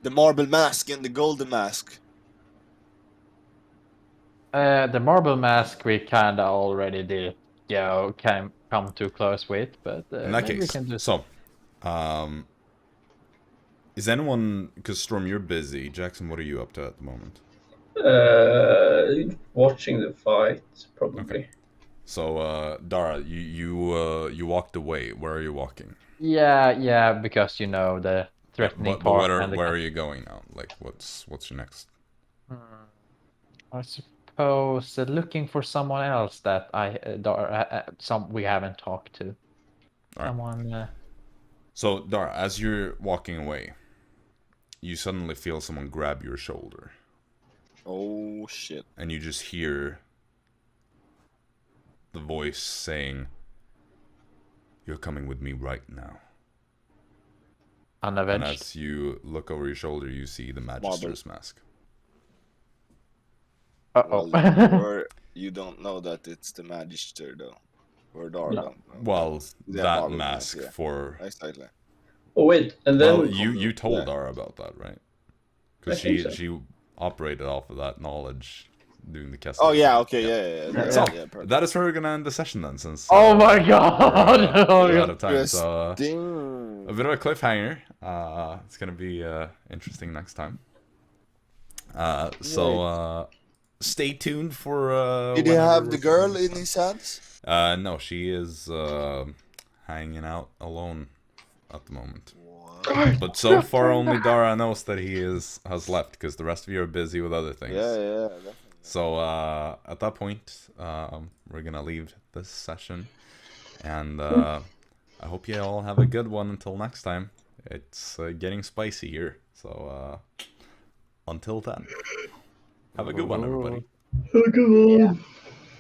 [SPEAKER 3] the marble mask and the golden mask.
[SPEAKER 2] The marble mask we kinda already did kind come too close with, but
[SPEAKER 1] In that
[SPEAKER 2] maybe we
[SPEAKER 1] case,
[SPEAKER 2] can just...
[SPEAKER 1] so, is anyone, because Storm, you're busy. Jaxson, what are you up to at the moment?
[SPEAKER 4] Watching the fight, probably.
[SPEAKER 1] Okay. So, Dara, you walked away. Where are you walking?
[SPEAKER 2] Yeah, because you know the threatening
[SPEAKER 1] But
[SPEAKER 2] part.
[SPEAKER 1] where are you going now? Like, what's your next?
[SPEAKER 2] I suppose looking for someone else that we haven't talked to.
[SPEAKER 1] All right.
[SPEAKER 2] Someone.
[SPEAKER 1] So, Dara, as you're walking away, you suddenly feel someone grab your shoulder,
[SPEAKER 3] Oh shit.
[SPEAKER 1] and you just hear the voice saying, "You're coming with me right now." And
[SPEAKER 2] Unavenged.
[SPEAKER 1] as you look over your shoulder, you see the Magister's mask.
[SPEAKER 2] Uh-oh.
[SPEAKER 3] Well, you don't know that it's the Magister though. Or Dara.
[SPEAKER 2] No.
[SPEAKER 1] Well,
[SPEAKER 3] Yeah,
[SPEAKER 1] that
[SPEAKER 3] Marvel
[SPEAKER 1] mask
[SPEAKER 3] yeah.
[SPEAKER 1] for...
[SPEAKER 3] Exactly.
[SPEAKER 4] Oh wait, and then
[SPEAKER 1] Well, you told
[SPEAKER 3] Yeah.
[SPEAKER 1] Dara about that, right?
[SPEAKER 4] I
[SPEAKER 1] Because
[SPEAKER 4] think so.
[SPEAKER 1] she operated off of that knowledge doing the casting.
[SPEAKER 3] Oh yeah, okay, yeah.
[SPEAKER 1] So,
[SPEAKER 3] Perfect.
[SPEAKER 1] that is where we're gonna end the session then, since...
[SPEAKER 2] Oh my god!
[SPEAKER 1] we're out of time, so...
[SPEAKER 3] Interesting.
[SPEAKER 1] a bit of a cliffhanger. It's gonna be interesting next time. So stay tuned for...
[SPEAKER 3] Did he
[SPEAKER 1] whenever
[SPEAKER 3] have
[SPEAKER 1] we're
[SPEAKER 3] the girl
[SPEAKER 1] filming
[SPEAKER 3] in his hands?
[SPEAKER 1] no, she is hanging out alone at the moment.
[SPEAKER 3] What?
[SPEAKER 1] But so far only Dara knows that he has left, because the rest of you are busy with other things.
[SPEAKER 3] Yeah, definitely.
[SPEAKER 1] So at that point, we're gonna leave this session, and I hope you all have a good one until next time. It's getting spicy here, so until then, have a good one, everybody.
[SPEAKER 4] Come on.